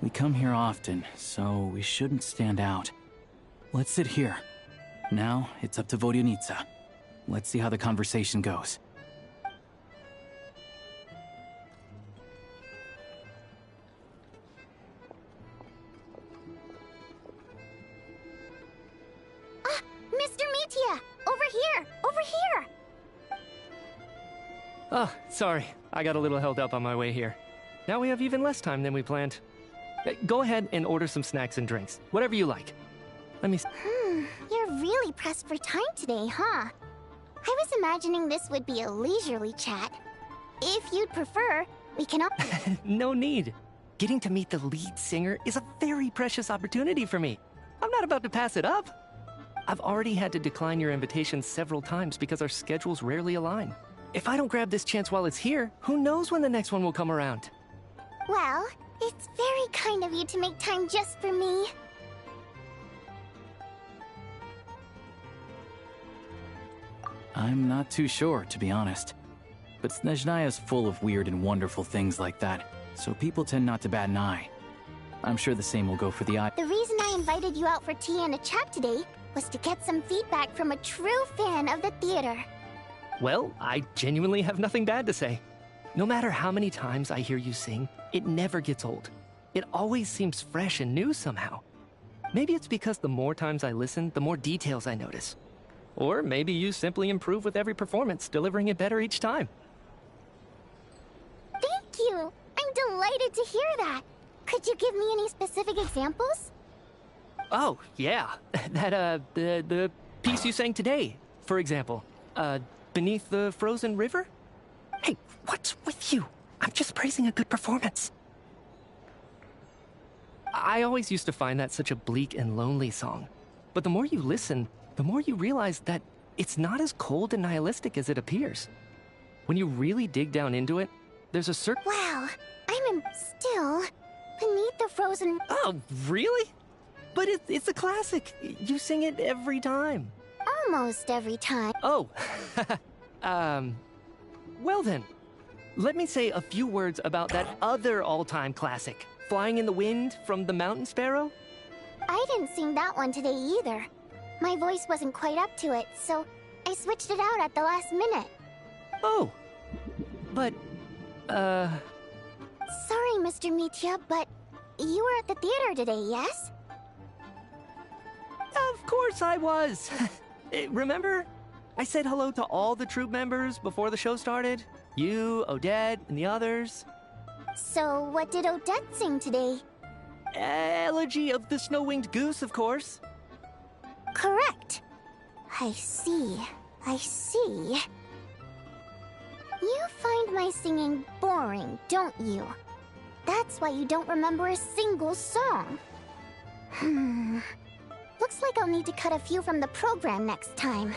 We come here often, so we shouldn't stand out. Let's sit here. Now, it's up to Vodyanica. Let's see how the conversation goes. Mr. Mitya! Over here! Over here! Oh, sorry. I got a little held up on my way here. Now we have even less time than we planned. Go ahead and order some snacks and drinks. Whatever you like. Let me... You're really pressed for time today, huh? I was imagining this would be a leisurely chat. If you'd prefer, we can all... No need. Getting to meet the lead singer is a very precious opportunity for me. I'm not about to pass it up. I've already had to decline your invitation several times because our schedules rarely align. If I don't grab this chance while it's here, who knows when the next one will come around? Well, it's very kind of you to make time just for me. I'm not too sure, to be honest. But Snezhnaya's full of weird and wonderful things like that, so people tend not to bat an eye. I'm sure the same will go for the eye. The reason I invited you out for tea and a chat today was to get some feedback from a true fan of the theater. Well, I genuinely have nothing bad to say. No matter how many times I hear you sing, it never gets old. It always seems fresh and new somehow. Maybe it's because the more times I listen, the more details I notice. Or maybe you simply improve with every performance, delivering it better each time. Thank you! I'm delighted to hear that! Could you give me any specific examples? Oh, yeah. The piece you sang today, for example. Beneath the Frozen River? Hey, what's with you? I'm just praising a good performance. I always used to find that such a bleak and lonely song. But the more you listen, the more you realize that it's not as cold and nihilistic as it appears. When you really dig down into it, there's a certain... Wow, still beneath the frozen... Oh, really? But it's a classic. You sing it every time. Almost every time. Oh, well then, let me say a few words about that other all-time classic, Flying in the Wind from the Mountain Sparrow. I didn't sing that one today either. My voice wasn't quite up to it, so I switched it out at the last minute. Oh, but, Sorry, Mr. Mitya, but you were at the theater today, yes? Of course I was. Remember? I said hello to all the troupe members before the show started. You, Odette, and the others. So what did Odette sing today? Elegy of the Snow-Winged Goose, of course. Correct. I see. You find my singing boring, don't you? That's why you don't remember a single song. Looks like I'll need to cut a few from the program next time.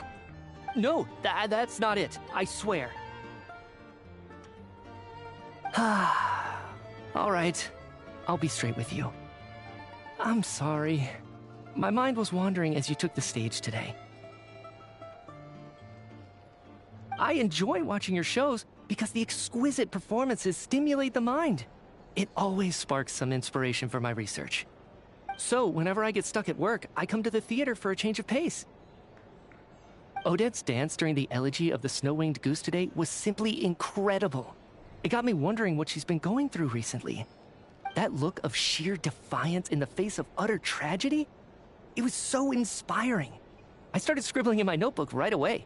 No, that's not it. I swear. All right. I'll be straight with you. I'm sorry. My mind was wandering as you took the stage today. I enjoy watching your shows because the exquisite performances stimulate the mind. It always sparks some inspiration for my research. So, whenever I get stuck at work, I come to the theater for a change of pace. Odette's dance during the Elegy of the Snow-Winged Goose today was simply incredible. It got me wondering what she's been going through recently. That look of sheer defiance in the face of utter tragedy? It was so inspiring. I started scribbling in my notebook right away.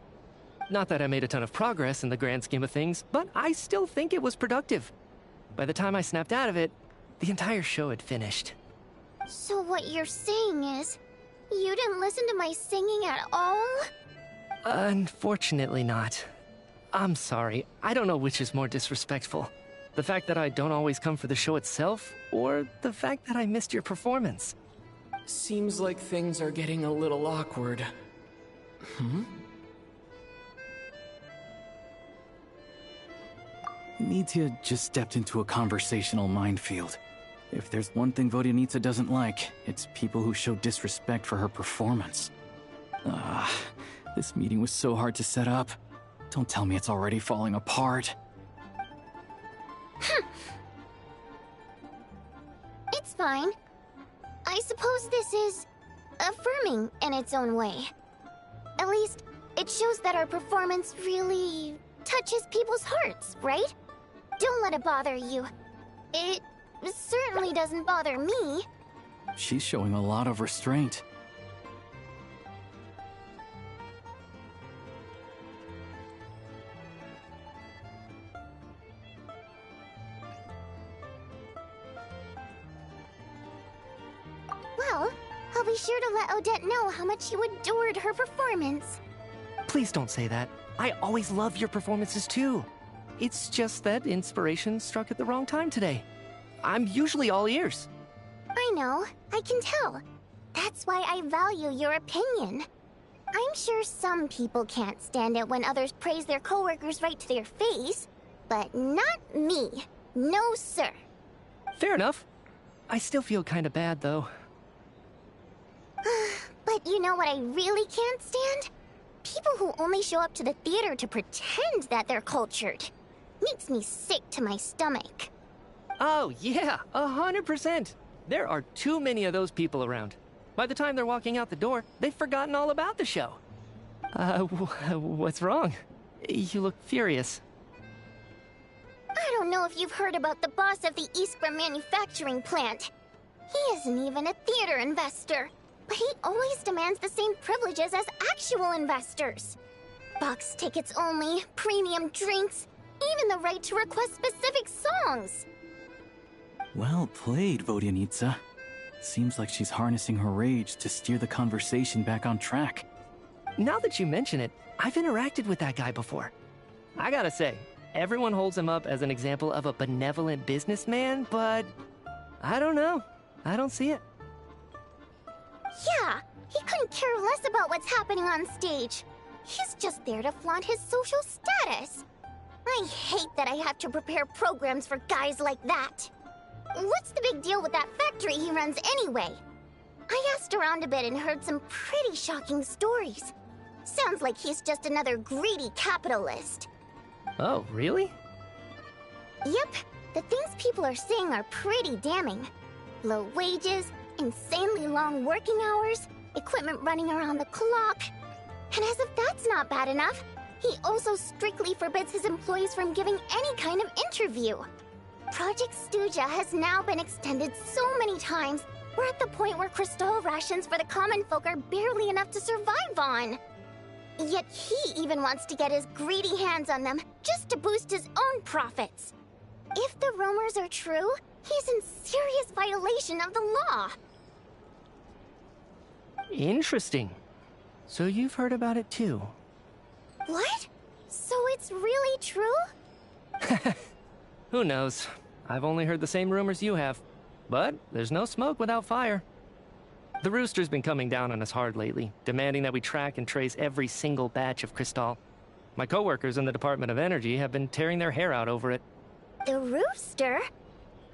Not that I made a ton of progress in the grand scheme of things, but I still think it was productive. By the time I snapped out of it, the entire show had finished. So what you're saying is, you didn't listen to my singing at all? Unfortunately not. I'm sorry, I don't know which is more disrespectful. The fact that I don't always come for the show itself, or the fact that I missed your performance. Seems like things are getting a little awkward. Mitya just stepped into a conversational minefield. If there's one thing Vodyanitsa doesn't like, it's people who show disrespect for her performance. This meeting was so hard to set up. Don't tell me it's already falling apart. It's fine. I suppose this is affirming in its own way. At least, it shows that our performance really touches people's hearts, right? Don't let it bother you. It certainly doesn't bother me. She's showing a lot of restraint. Well, I'll be sure to let Odette know how much you adored her performance. Please don't say that. I always love your performances too. It's just that inspiration struck at the wrong time today. I'm usually all ears. I know, I can tell. That's why I value your opinion. I'm sure some people can't stand it when others praise their coworkers right to their face, but not me. No, sir. Fair enough. I still feel kinda bad though. But you know what I really can't stand? People who only show up to the theater to pretend that they're cultured. Makes me sick to my stomach. Oh yeah, 100%. There are too many of those people around. By the time they're walking out the door, they've forgotten all about the show. What's wrong? You look furious. I don't know if you've heard about the boss of the Iskra manufacturing plant. He isn't even a theater investor, but he always demands the same privileges as actual investors. Box tickets only, premium drinks, even the right to request specific songs. Well played, Vodyanitsa. Seems like she's harnessing her rage to steer the conversation back on track. Now that you mention it, I've interacted with that guy before. I gotta say, everyone holds him up as an example of a benevolent businessman, but I don't know. I don't see it. Yeah, He couldn't care less about what's happening on stage. He's just there to flaunt his social status. I hate that I have to prepare programs for guys like that. What's the big deal with that factory he runs anyway? I asked around a bit and heard some pretty shocking stories. Sounds like he's just another greedy capitalist. Oh, really? Yep, the things people are saying are pretty damning. Low wages, insanely long working hours, equipment running around the clock. And as if that's not bad enough, he also strictly forbids his employees from giving any kind of interview. Project Stuja has now been extended so many times, we're at the point where crystal rations for the common folk are barely enough to survive on. Yet he even wants to get his greedy hands on them just to boost his own profits. If the rumors are true, he's in serious violation of the law. Interesting. So you've heard about it too? What? So it's really true? Who knows? I've only heard the same rumors you have. But there's no smoke without fire. The Rooster's been coming down on us hard lately, demanding that we track and trace every single batch of Crystal. My coworkers in the Department of Energy have been tearing their hair out over it. The Rooster?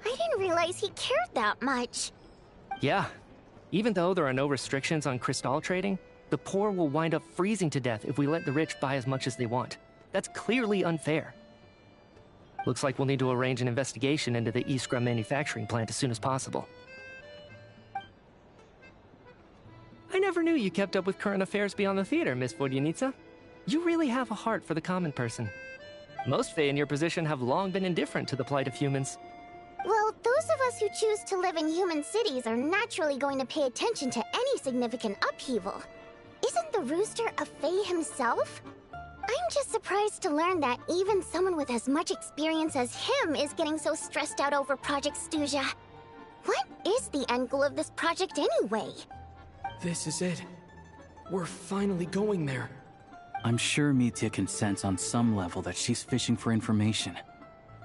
I didn't realize he cared that much. Yeah. Even though there are no restrictions on Crystal trading, the poor will wind up freezing to death if we let the rich buy as much as they want. That's clearly unfair. Looks like we'll need to arrange an investigation into the Iskra manufacturing plant as soon as possible. I never knew you kept up with current affairs beyond the theater, Miss Vodyanica. You really have a heart for the common person. Most Fae in your position have long been indifferent to the plight of humans. Well, those of us who choose to live in human cities are naturally going to pay attention to any significant upheaval. Isn't the Rooster a Fae himself? I'm just surprised to learn that even someone with as much experience as him is getting so stressed out over Project Stuja. What is the end goal of this project anyway? This is it. We're finally going there. I'm sure Mitya can sense on some level that she's fishing for information.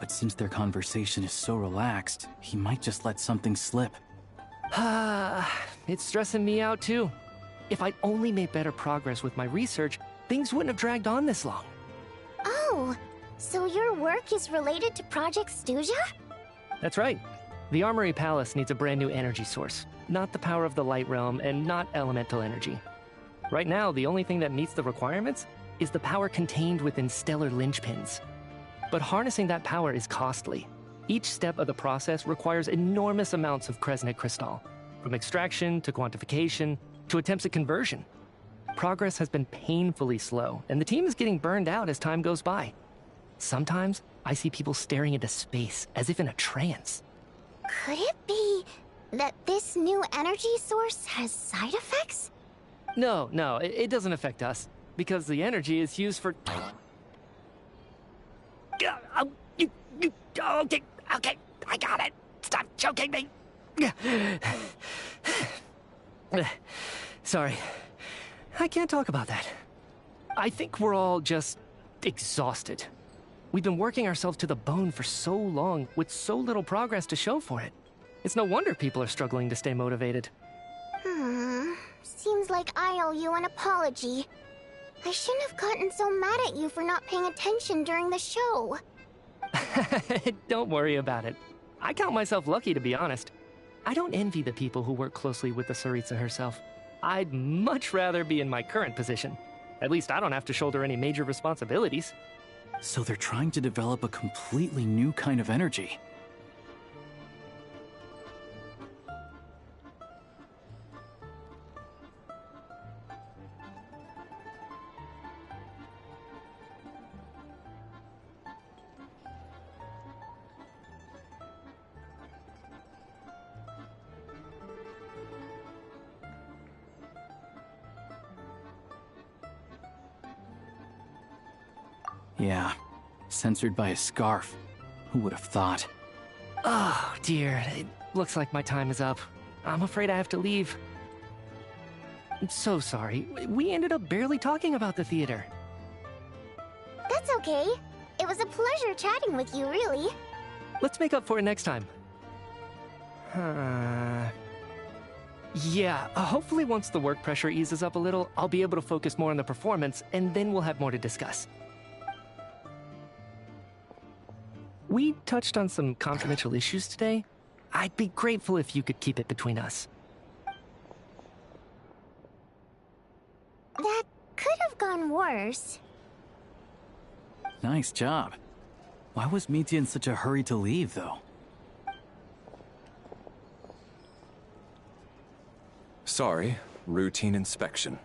But since their conversation is so relaxed, he might just let something slip. It's stressing me out too. If I'd only made better progress with my research, things wouldn't have dragged on this long. Oh, so your work is related to Project Stuja? That's right. The Armory Palace needs a brand new energy source. Not the power of the Light Realm and not elemental energy. Right now, the only thing that meets the requirements is the power contained within stellar linchpins. But harnessing that power is costly. Each step of the process requires enormous amounts of Kresnet crystal, from extraction to quantification to attempts at conversion. Progress has been painfully slow, and the team is getting burned out as time goes by. Sometimes, I see people staring into space as if in a trance. Could it be that this new energy source has side effects? No, it doesn't affect us, because the energy is used for... Okay, I got it. Stop choking me. Sorry, I can't talk about that. I think we're all just exhausted. We've been working ourselves to the bone for so long with so little progress to show for it. It's no wonder people are struggling to stay motivated. Seems like I owe you an apology. I shouldn't have gotten so mad at you for not paying attention during the show. Don't worry about it. I count myself lucky, to be honest. I don't envy the people who work closely with the Tsaritsa herself. I'd much rather be in my current position. At least I don't have to shoulder any major responsibilities. So they're trying to develop a completely new kind of energy. Yeah, censored by a scarf. Who would have thought? Oh, dear. It looks like my time is up. I'm afraid I have to leave. I'm so sorry. We ended up barely talking about the theater. That's okay. It was a pleasure chatting with you, really. Let's make up for it next time. Yeah, hopefully once the work pressure eases up a little, I'll be able to focus more on the performance, and then we'll have more to discuss. We touched on some confidential issues today. I'd be grateful if you could keep it between us. That could have gone worse. Nice job. Why was Mitya in such a hurry to leave, though? Sorry, routine inspection.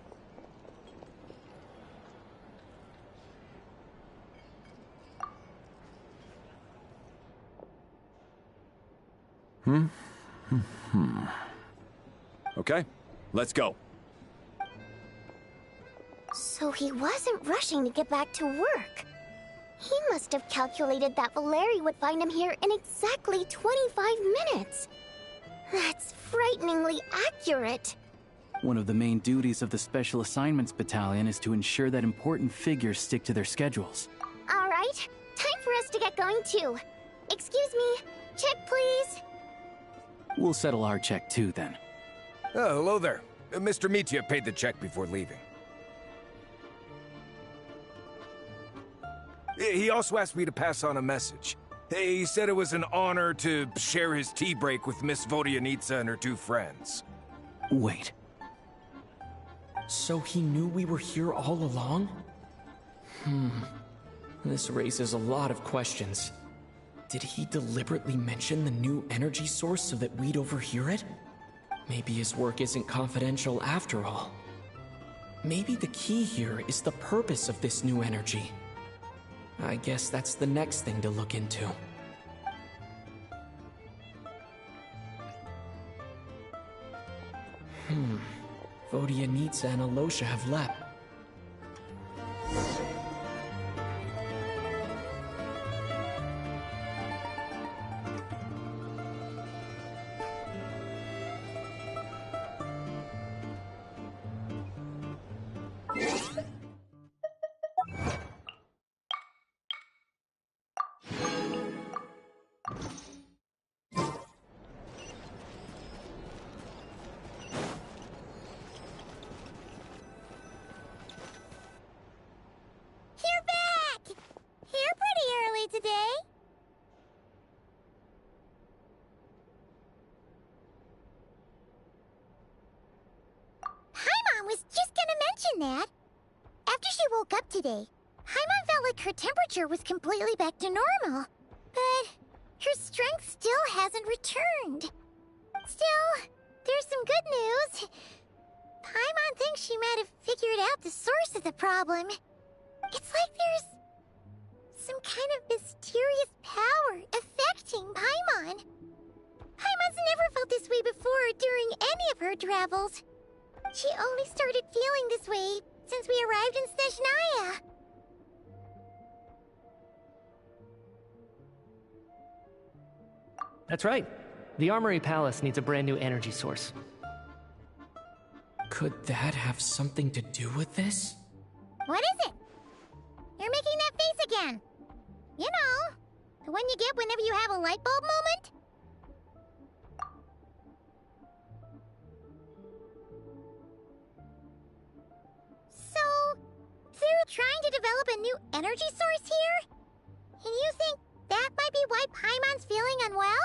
Okay, let's go. So he wasn't rushing to get back to work. He must have calculated that Valeri would find him here in exactly 25 minutes. That's frighteningly accurate. One of the main duties of the Special Assignments Battalion is to ensure that important figures stick to their schedules. All right, time for us to get going too. Excuse me, check please. We'll settle our check too, then. Oh, hello there. Mr. Mitya paid the check before leaving. He also asked me to pass on a message. He said it was an honor to share his tea break with Miss Vodyanitsa and her two friends. Wait. So he knew we were here all along? This raises a lot of questions. Did he deliberately mention the new energy source so that we'd overhear it? Maybe his work isn't confidential after all. Maybe the key here is the purpose of this new energy. I guess that's the next thing to look into. Vodyanitsa and Alosha have left. You're back! Here pretty early today. Paimon was just gonna mention that. After she woke up today, Paimon felt like her temperature was completely back to normal. But her strength still hasn't returned. Still, there's some good news. Paimon thinks she might have figured out the source of the problem. It's like there's some kind of mysterious power affecting Paimon. Paimon's never felt this way before during any of her travels. She only started feeling this way since we arrived in Snezhnaya. That's right. The Armory Palace needs a brand new energy source. Could that have something to do with this? What is it? You're making that face again. You know, the one you get whenever you have a light bulb moment? So, they're trying to develop a new energy source here? And you think that might be why Paimon's feeling unwell?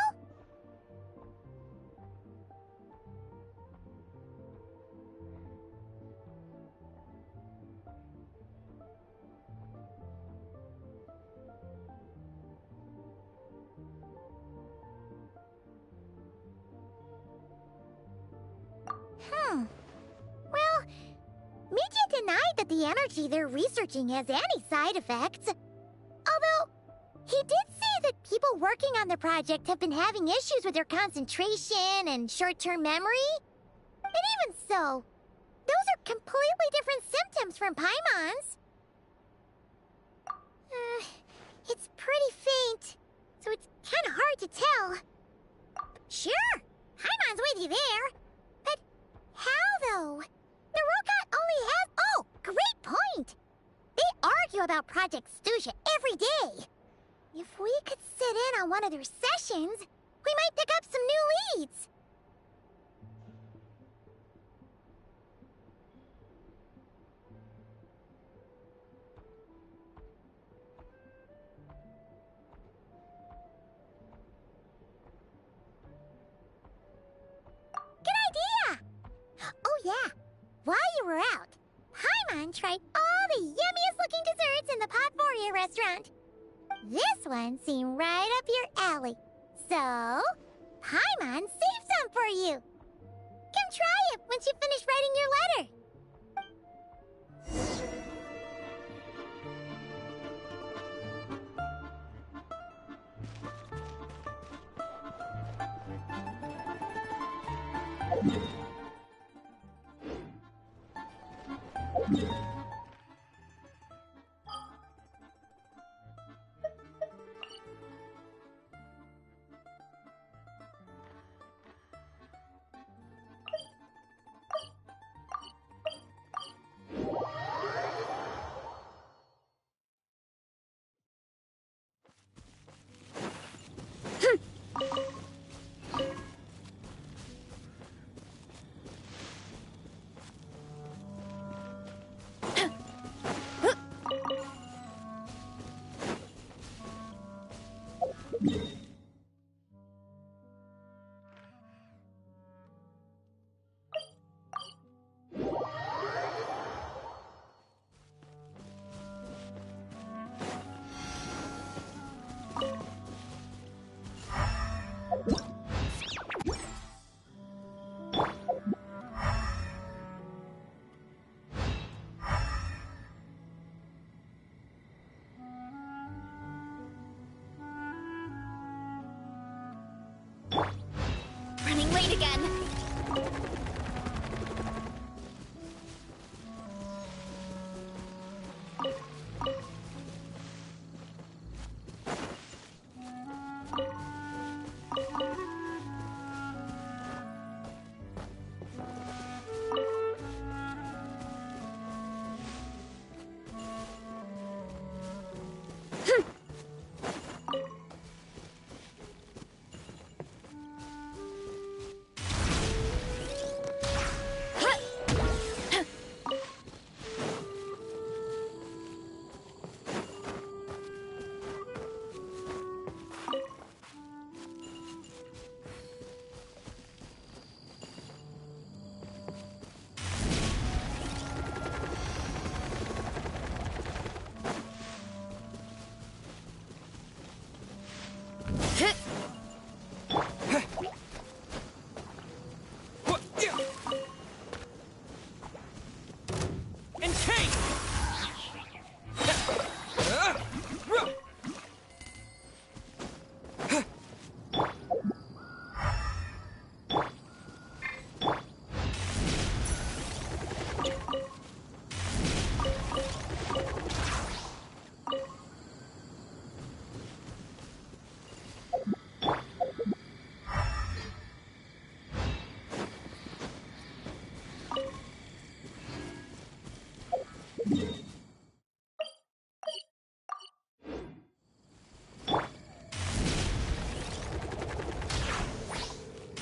Well, Mitya denied that the energy they're researching has any side effects. Although, he did say that people working on the project have been having issues with their concentration and short-term memory. And even so, those are completely different symptoms from Paimon's. It's pretty faint, so it's kind of hard to tell. Sure, Paimon's with you there. But how, though? The robot only has... Oh, great point! They argue about Project Stuja every day. If we could sit in on one of their sessions, we might pick up some new leads. all the yummiest looking desserts in the Potforia restaurant. This one seemed right up your alley. So, Paimon saved some for you. Come try it once you finish writing your letter. Running late again.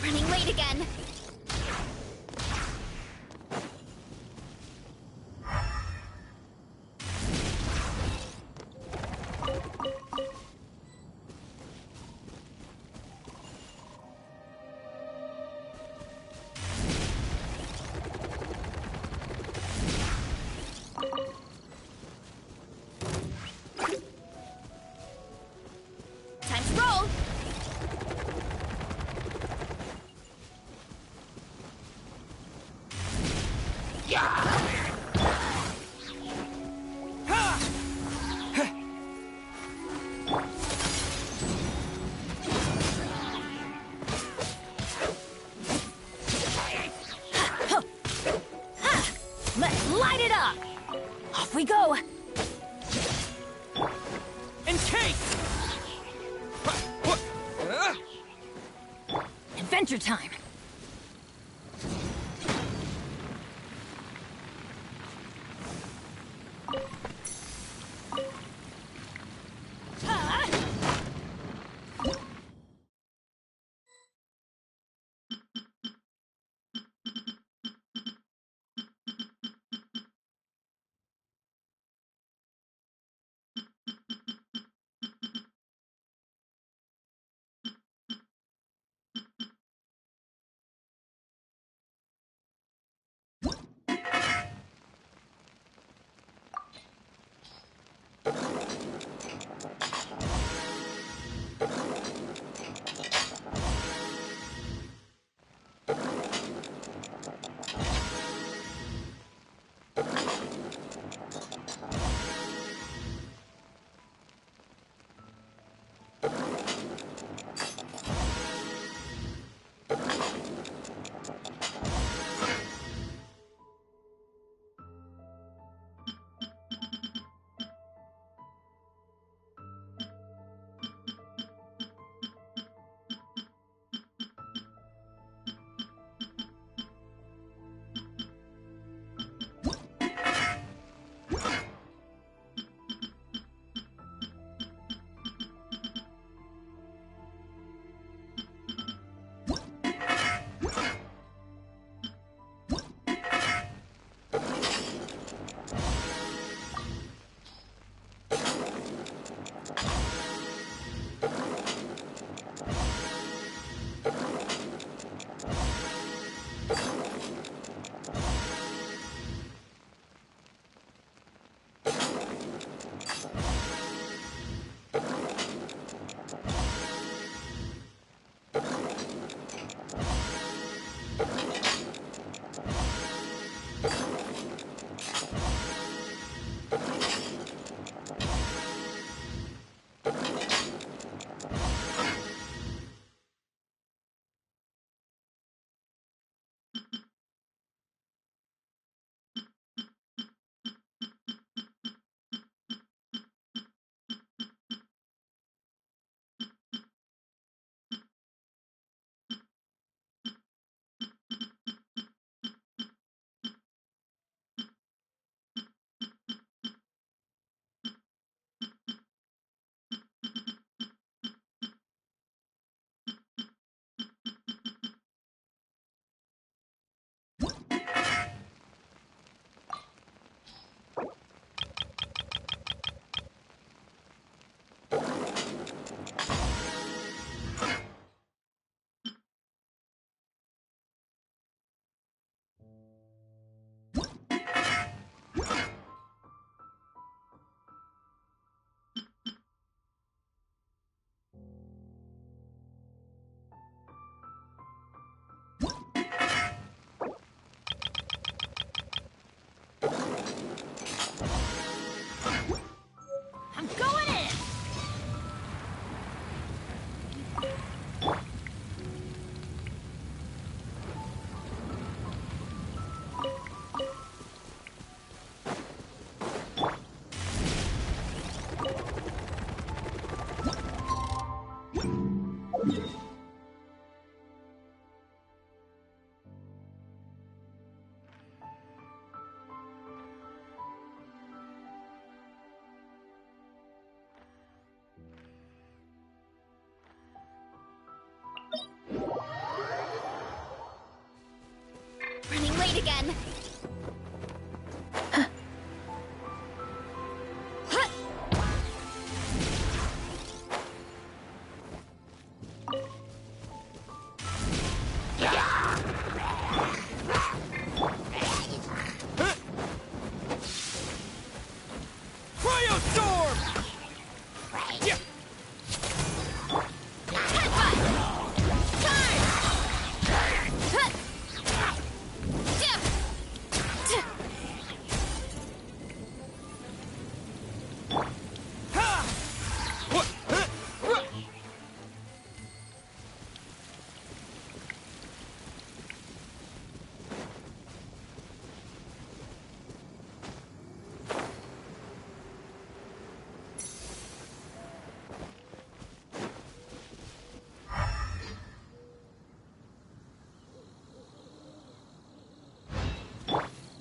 Running late again. Time to roll. Let's light it up! Off we go! And take! Adventure time! again!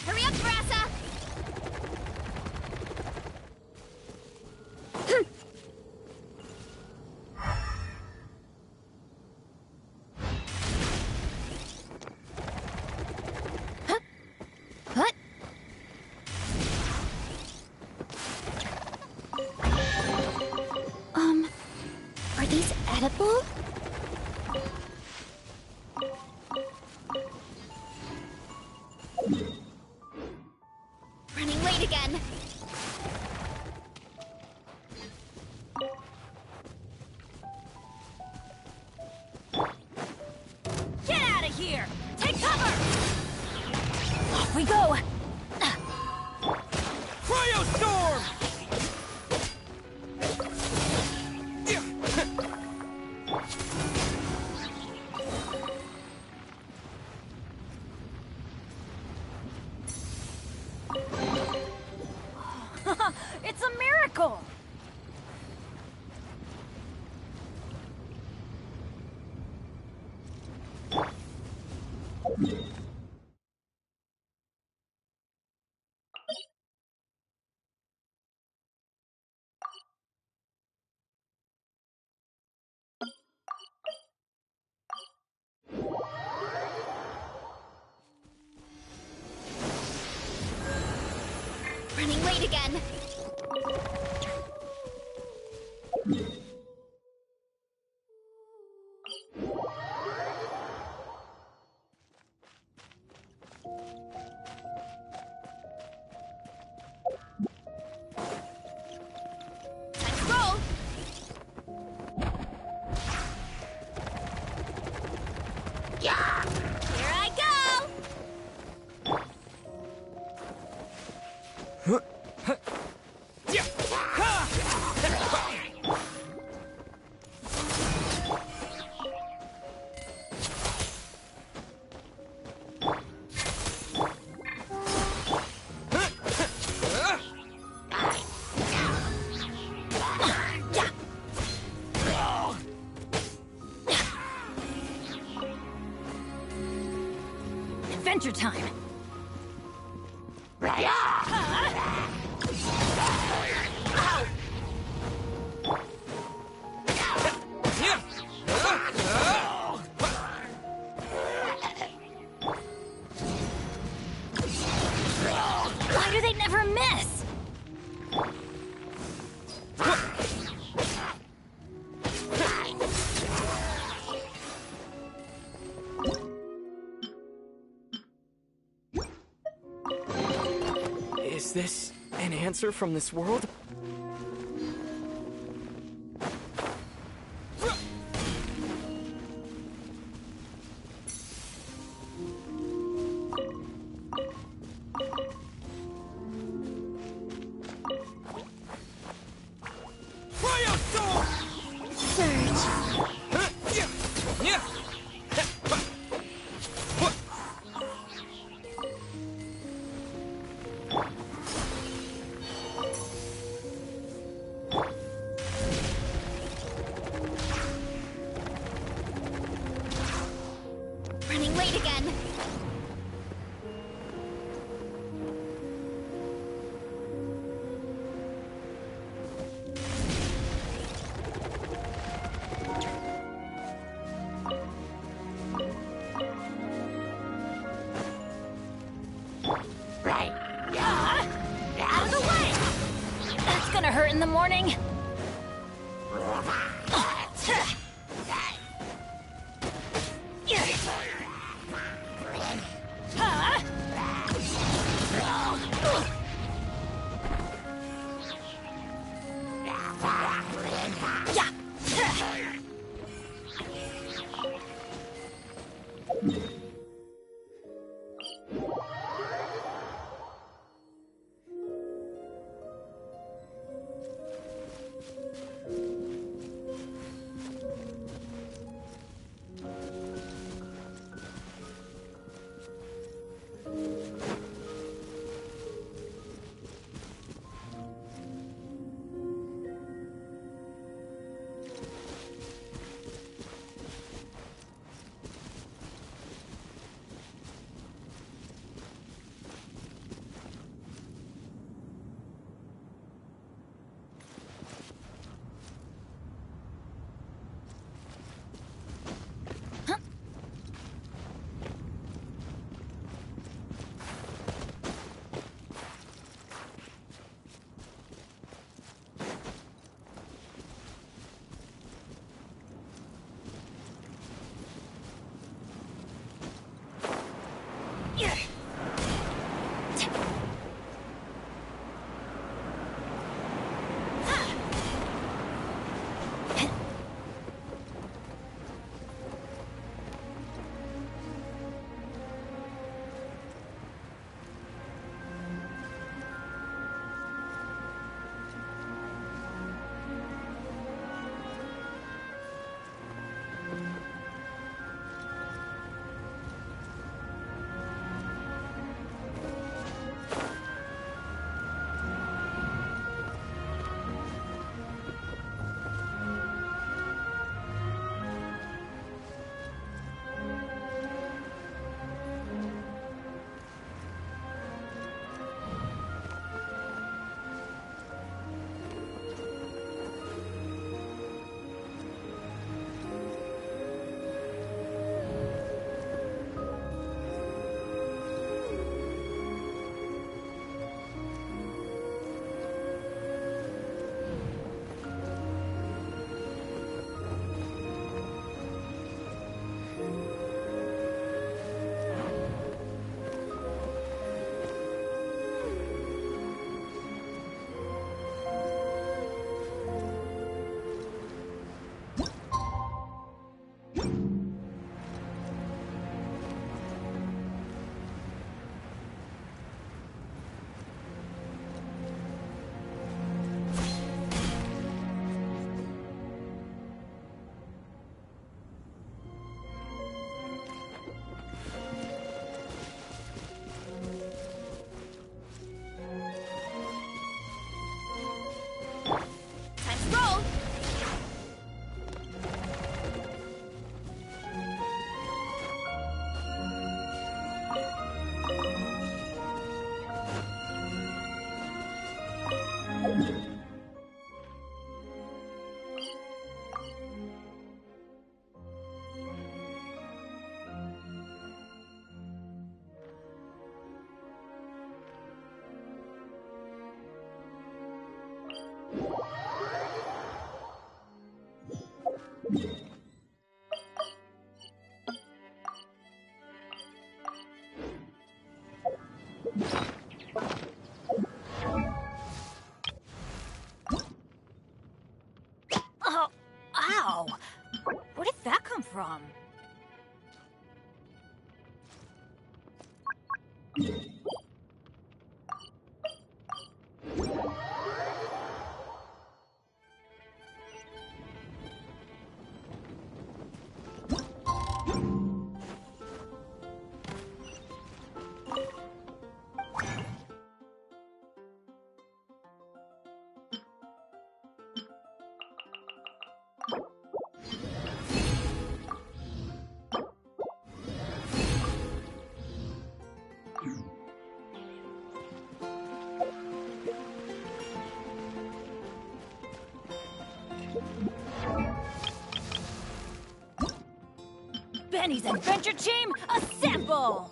Hurry up, Brassa! What? Are these edible? Running late again. Get out of here! Take cover! Off we go! Cryo Storm! It's a miracle! Running late again. Time to roll. Here I go. Adventure time! Why do they never miss? Is this an answer from this world? in the morning? Oh, ow! Where did that come from? Benny's Adventure Team, assemble!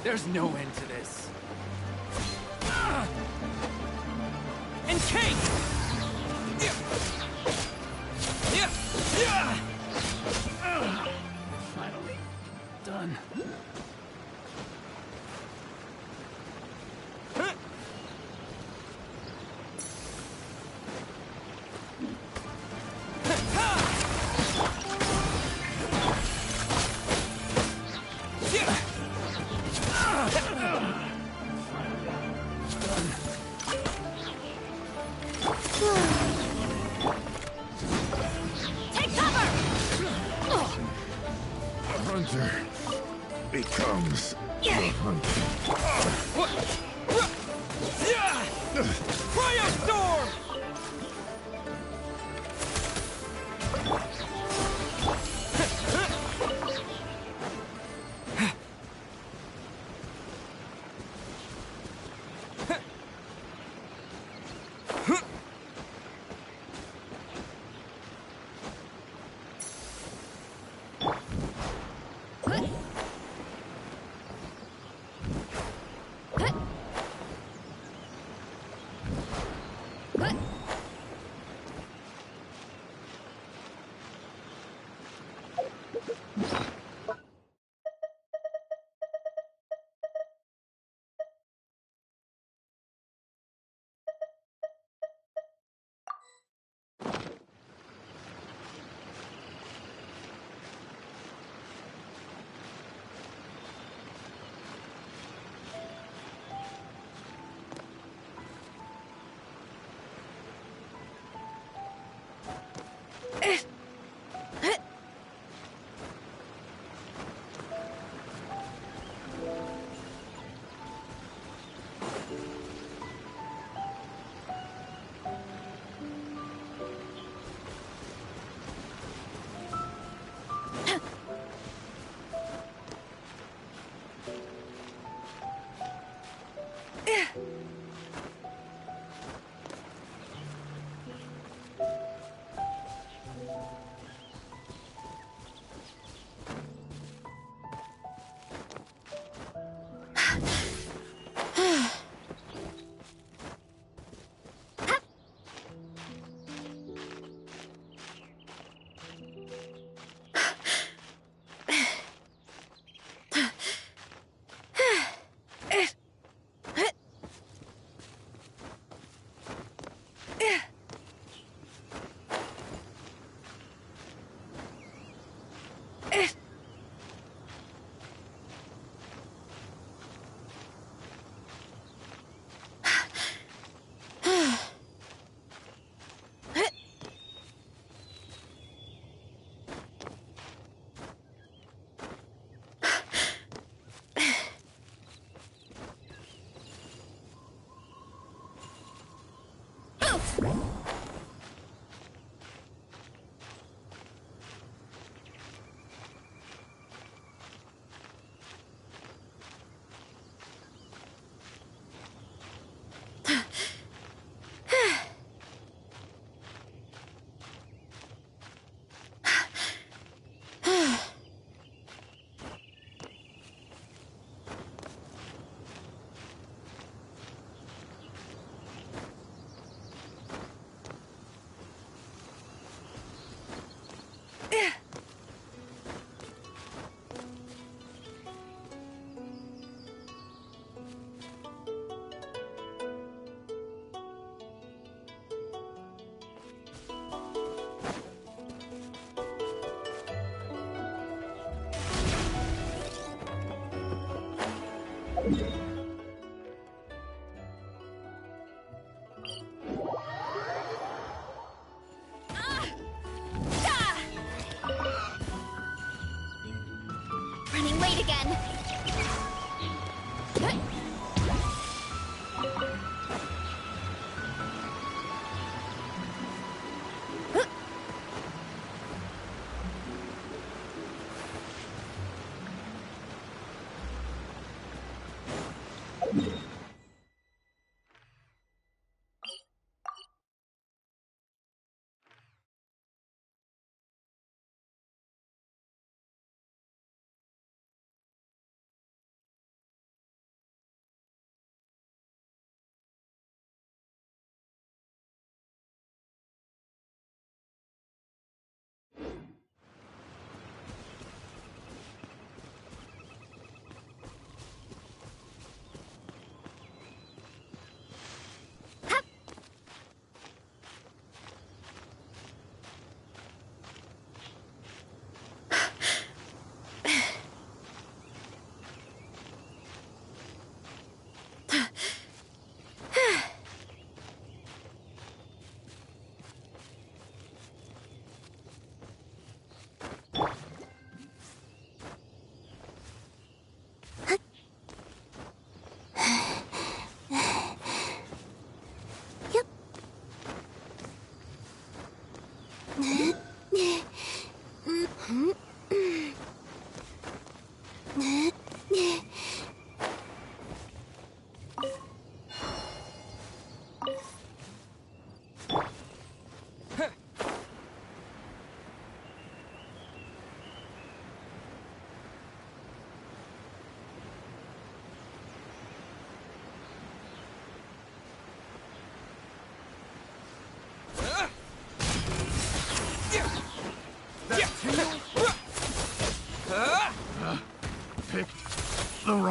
There's no end to this. And cake! Finally done. Take cover! The hunter becomes the hunter. Cryo storm! Running late again.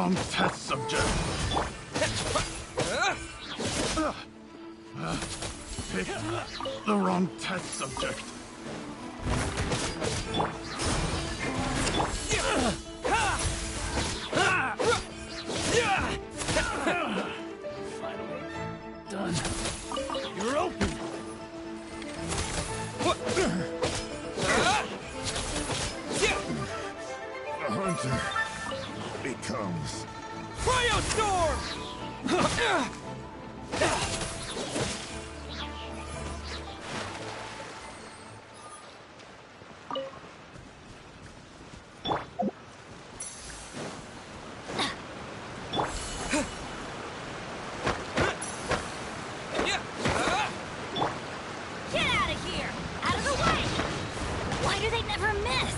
wrong test subject. Picked the wrong test subject. Finally done. You're open. The hunter becomes Cryostorm! Get out of here! Out of the way! Why do they never miss?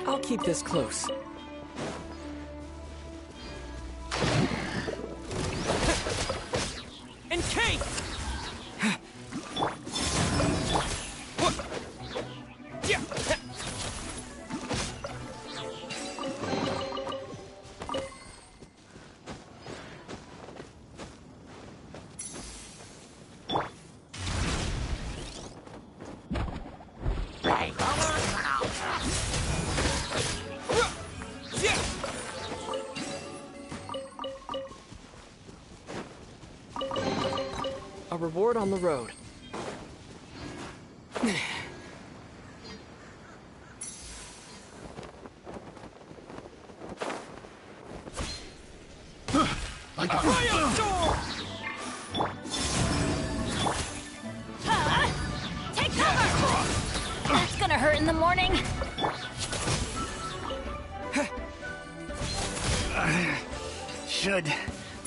I'll keep this close. Encase! A reward on the road. I got Cryostorm! Take cover! That's gonna hurt in the morning. Should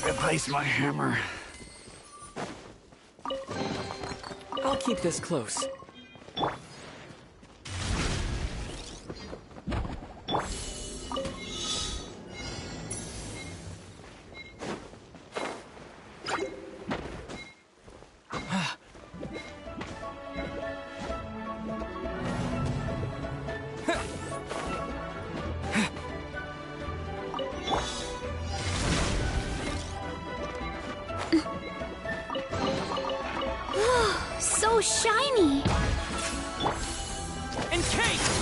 replace my hammer. I'll keep this close. So shiny! Encase!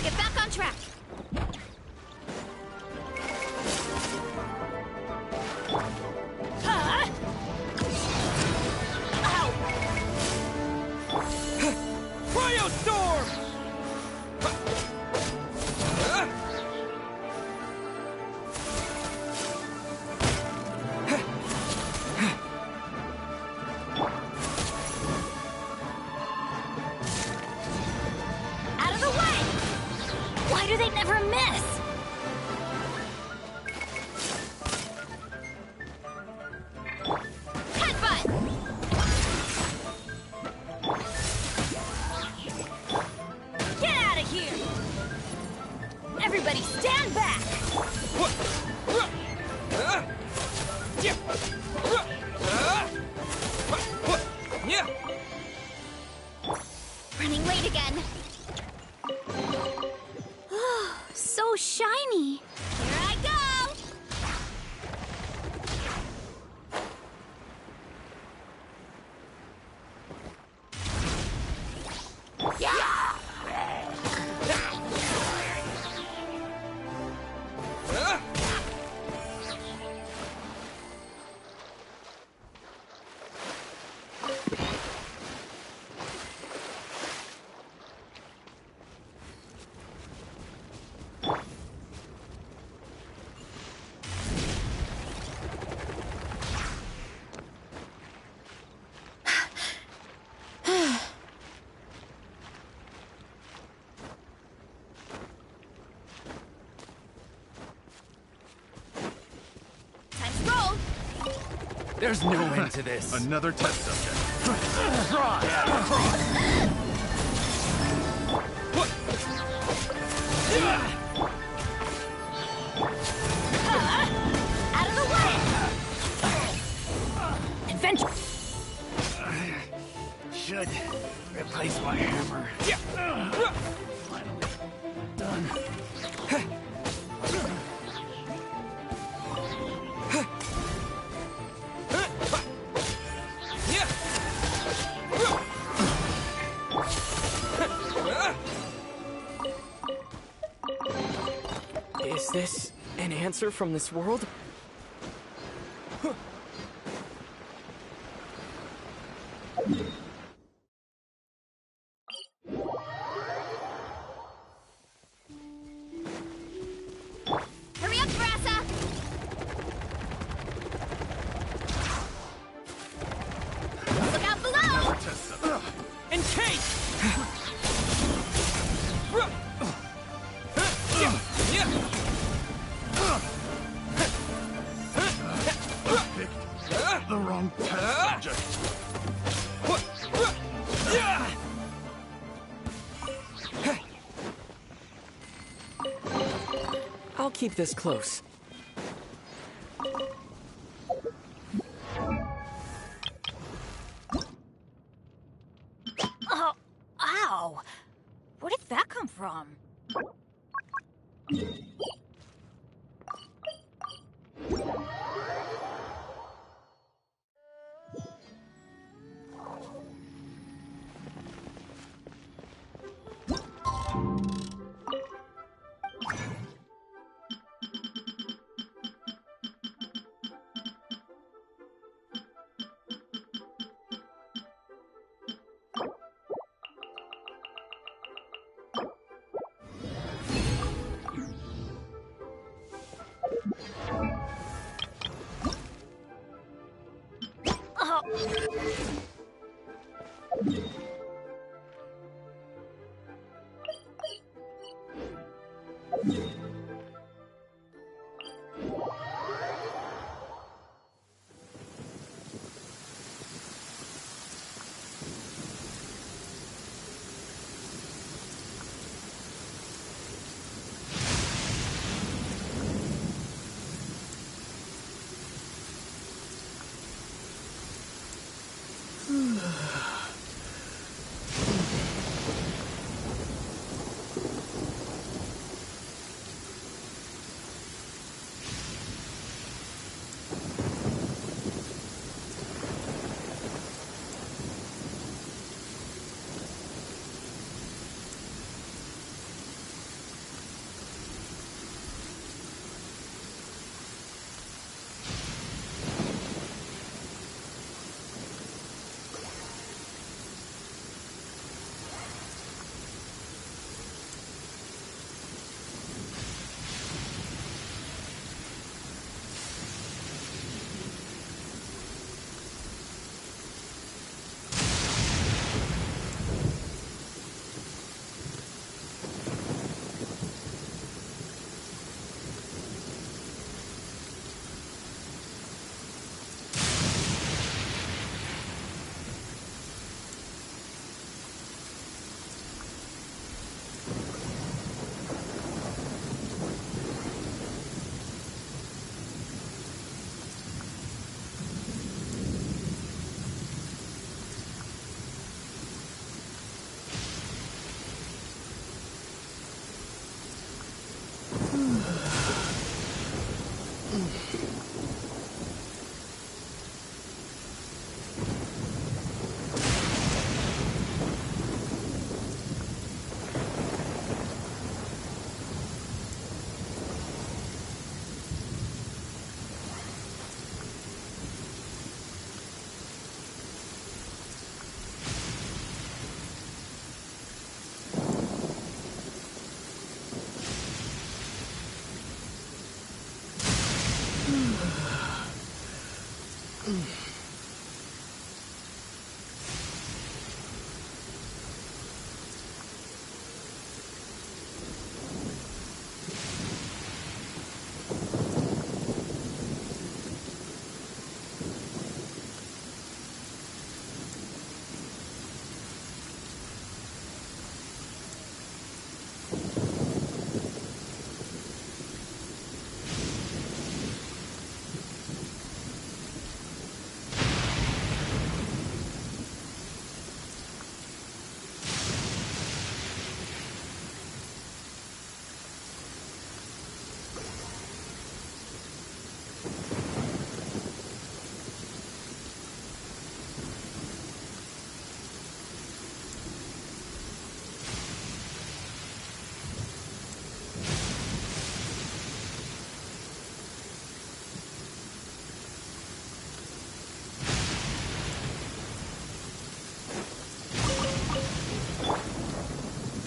Get back on track! Cryostorm! miss! Headbutt! Get out of here! Everybody stand back! Running late again. So shiny. Here I go! There's no end to this. Another test subject. Out of the way! Adventure! Should replace my hammer. Finally done. Is this an answer from this world? Hurry up, Brassa! Look out below! Test subject. Encase! Picked the wrong test subject. I'll keep this close. Oh, ow! Where did that come from?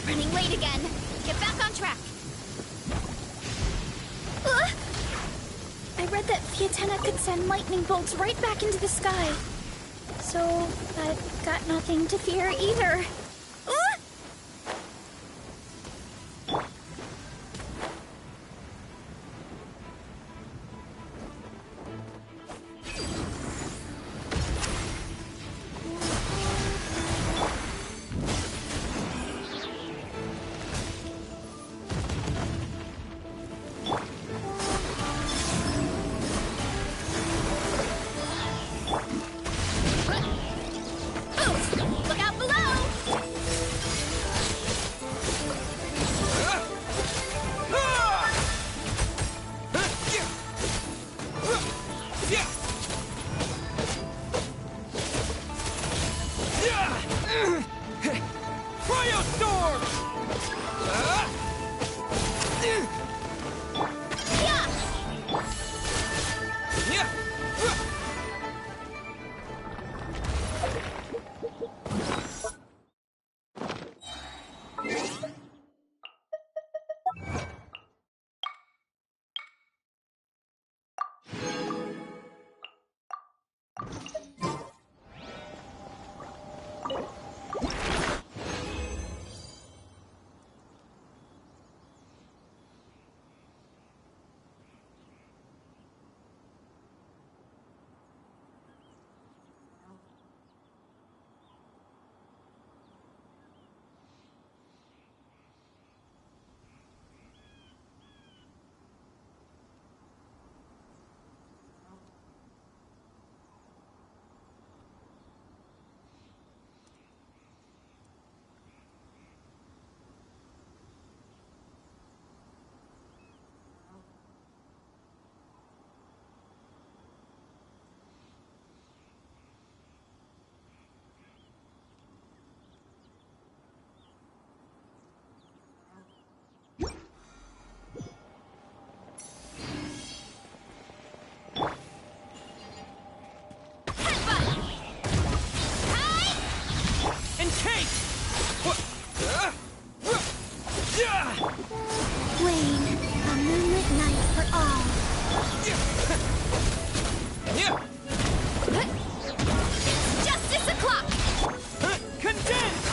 Running late again. Get back on track. I read that Fiatena could send lightning bolts right back into the sky. So, I've got nothing to fear either. Look out below! Cryo storm! Rain, a moonlit night for all. Justice o'clock! Condense!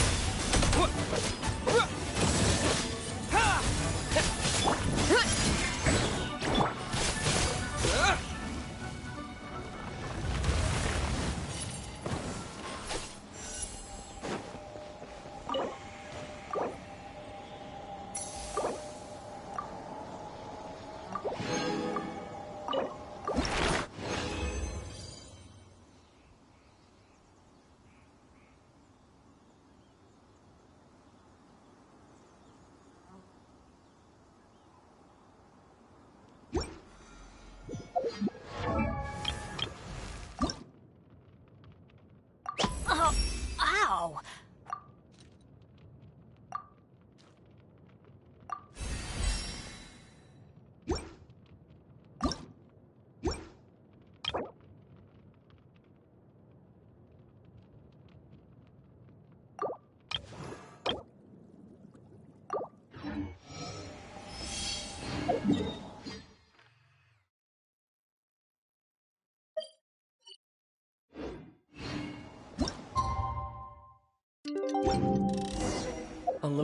Oh, ow!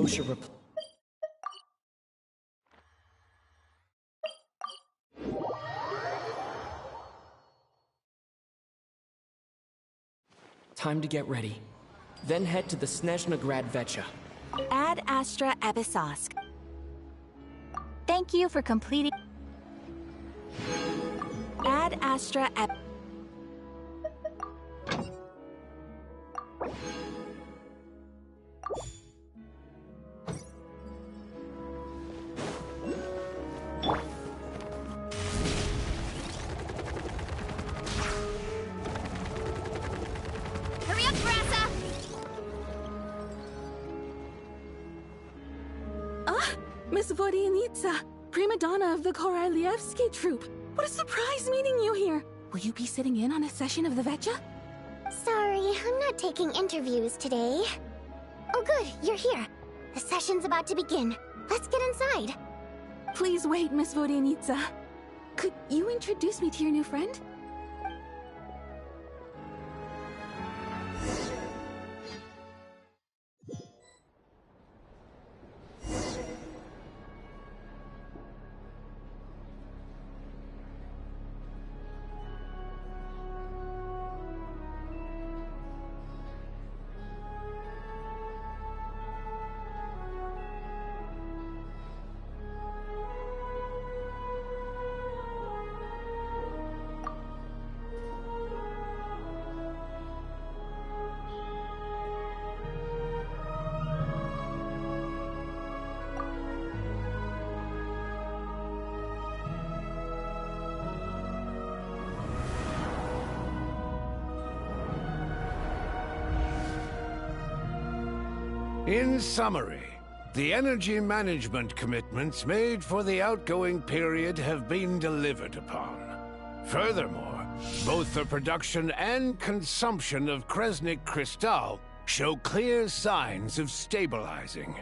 should reply. Time to get ready. Then head to the Snezhnograd Vecha. Ad Astra Ebisosk. Thank you for completing. Ad Astra Eb. Hurry up, Grassa! Miss Vodyanitsa, prima donna of the Korolievsky troupe. What a surprise meeting you here. Will you be sitting in on a session of the Vecha? Sorry, I'm not taking interviews today. Oh good, you're here. The session's about to begin. Let's get inside. Please wait, Miss Vodyanitsa. Could you introduce me to your new friend? In summary, the energy management commitments made for the outgoing period have been delivered upon. Furthermore, both the production and consumption of Kresnik Crystal show clear signs of stabilizing.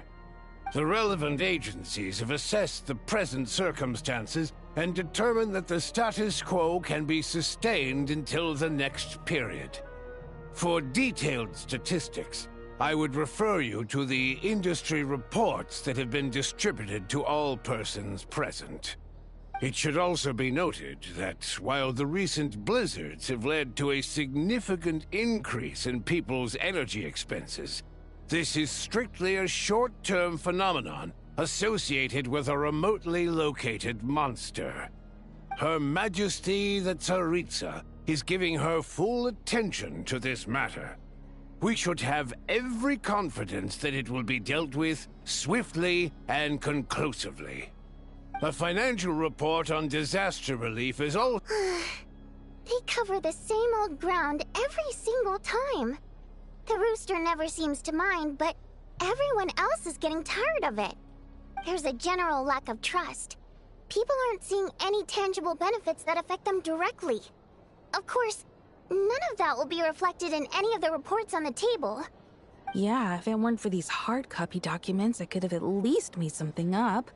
The relevant agencies have assessed the present circumstances and determined that the status quo can be sustained until the next period. For detailed statistics, I would refer you to the industry reports that have been distributed to all persons present. It should also be noted that while the recent blizzards have led to a significant increase in people's energy expenses, this is strictly a short-term phenomenon associated with a remotely located monster. Her Majesty the Tsaritsa is giving her full attention to this matter. We should have every confidence that it will be dealt with swiftly and conclusively. A financial report on disaster relief is all— They cover the same old ground every single time. The rooster never seems to mind, but everyone else is getting tired of it. There's a general lack of trust. People aren't seeing any tangible benefits that affect them directly. Of course, none of that will be reflected in any of the reports on the table. Yeah, if it weren't for these hard copy documents, I could have at least made something up.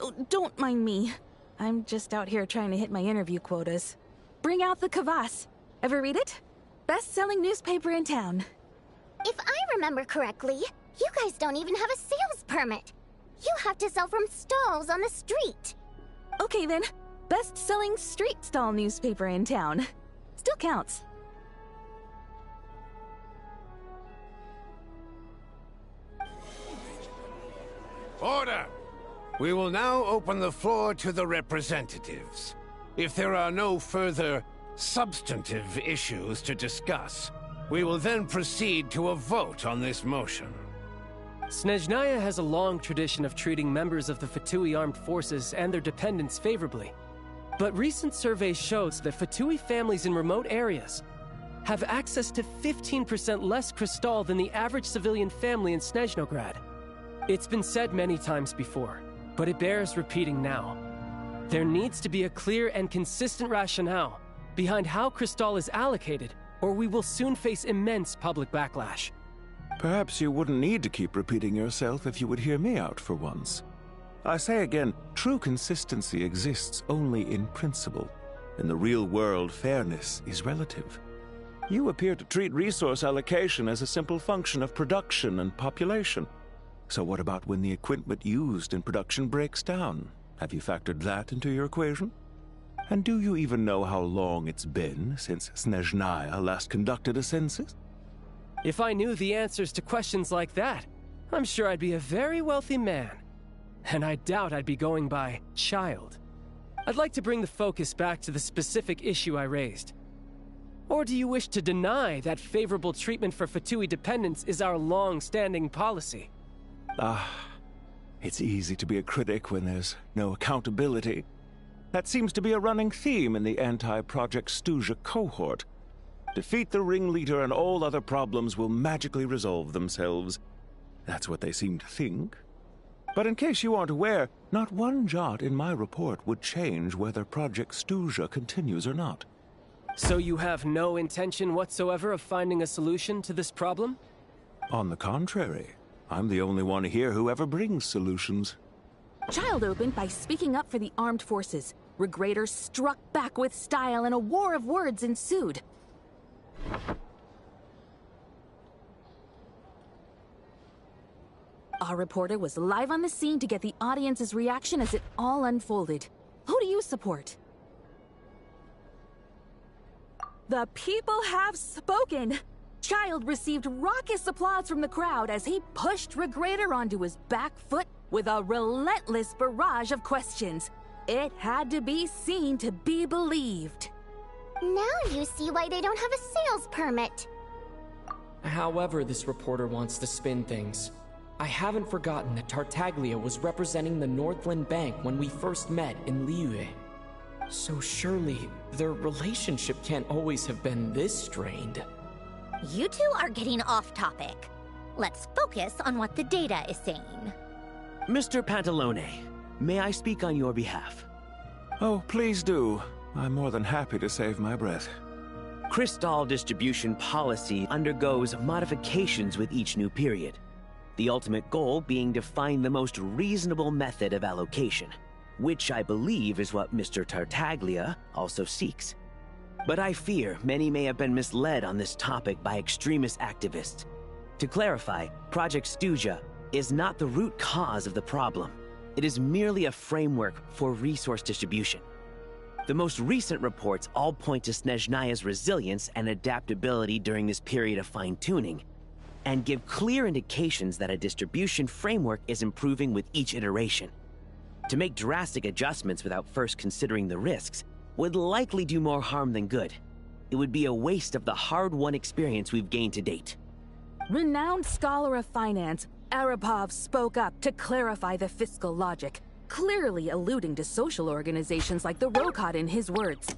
Oh, don't mind me. I'm just out here trying to hit my interview quotas. Bring out the Kvass. Ever read it? Best-selling newspaper in town. If I remember correctly, you guys don't even have a sales permit. You have to sell from stalls on the street. Okay then, best-selling street stall newspaper in town. Still counts. Order! We will now open the floor to the representatives. If there are no further substantive issues to discuss, we will then proceed to a vote on this motion. Snezhnaya has a long tradition of treating members of the Fatui armed forces and their dependents favorably. But recent surveys shows that Fatui families in remote areas have access to 15% less crystal than the average civilian family in Snezhnograd. It's been said many times before, but it bears repeating now. There needs to be a clear and consistent rationale behind how crystal is allocated, or we will soon face immense public backlash. Perhaps you wouldn't need to keep repeating yourself if you would hear me out for once. I say again, true consistency exists only in principle. In the real world, fairness is relative. You appear to treat resource allocation as a simple function of production and population. So what about when the equipment used in production breaks down? Have you factored that into your equation? And do you even know how long it's been since Snezhnaya last conducted a census? If I knew the answers to questions like that, I'm sure I'd be a very wealthy man. And I doubt I'd be going by child. I'd like to bring the focus back to the specific issue I raised. Or do you wish to deny that favorable treatment for Fatui dependents is our long-standing policy? It's easy to be a critic when there's no accountability. That seems to be a running theme in the anti-Project Stuja cohort. Defeat the ringleader and all other problems will magically resolve themselves. That's what they seem to think. But in case you aren't aware, not one jot in my report would change whether Project Stuja continues or not. So you have no intention whatsoever of finding a solution to this problem? On the contrary, I'm the only one here who ever brings solutions. Child opened by speaking up for the armed forces. Regrator struck back with style and a war of words ensued. Our reporter was live on the scene to get the audience's reaction as it all unfolded. Who do you support? The people have spoken! Child received raucous applause from the crowd as he pushed Regrator onto his back foot with a relentless barrage of questions. It had to be seen to be believed. Now you see why they don't have a sales permit. However this reporter wants to spin things, I haven't forgotten that Tartaglia was representing the Northland Bank when we first met in Liyue. So surely, their relationship can't always have been this strained. You two are getting off topic. Let's focus on what the data is saying. Mr. Pantalone, may I speak on your behalf? Oh, please do. I'm more than happy to save my breath. Crystal distribution policy undergoes modifications with each new period. The ultimate goal being to find the most reasonable method of allocation, which I believe is what Mr. Tartaglia also seeks. But I fear many may have been misled on this topic by extremist activists. To clarify, Project Stuja is not the root cause of the problem. It is merely a framework for resource distribution. The most recent reports all point to Snezhnaya's resilience and adaptability during this period of fine-tuning, and give clear indications that a distribution framework is improving with each iteration. To make drastic adjustments without first considering the risks would likely do more harm than good. It would be a waste of the hard-won experience we've gained to date. Renowned scholar of finance, Arapov spoke up to clarify the fiscal logic, clearly alluding to social organizations like the Rokot in his words.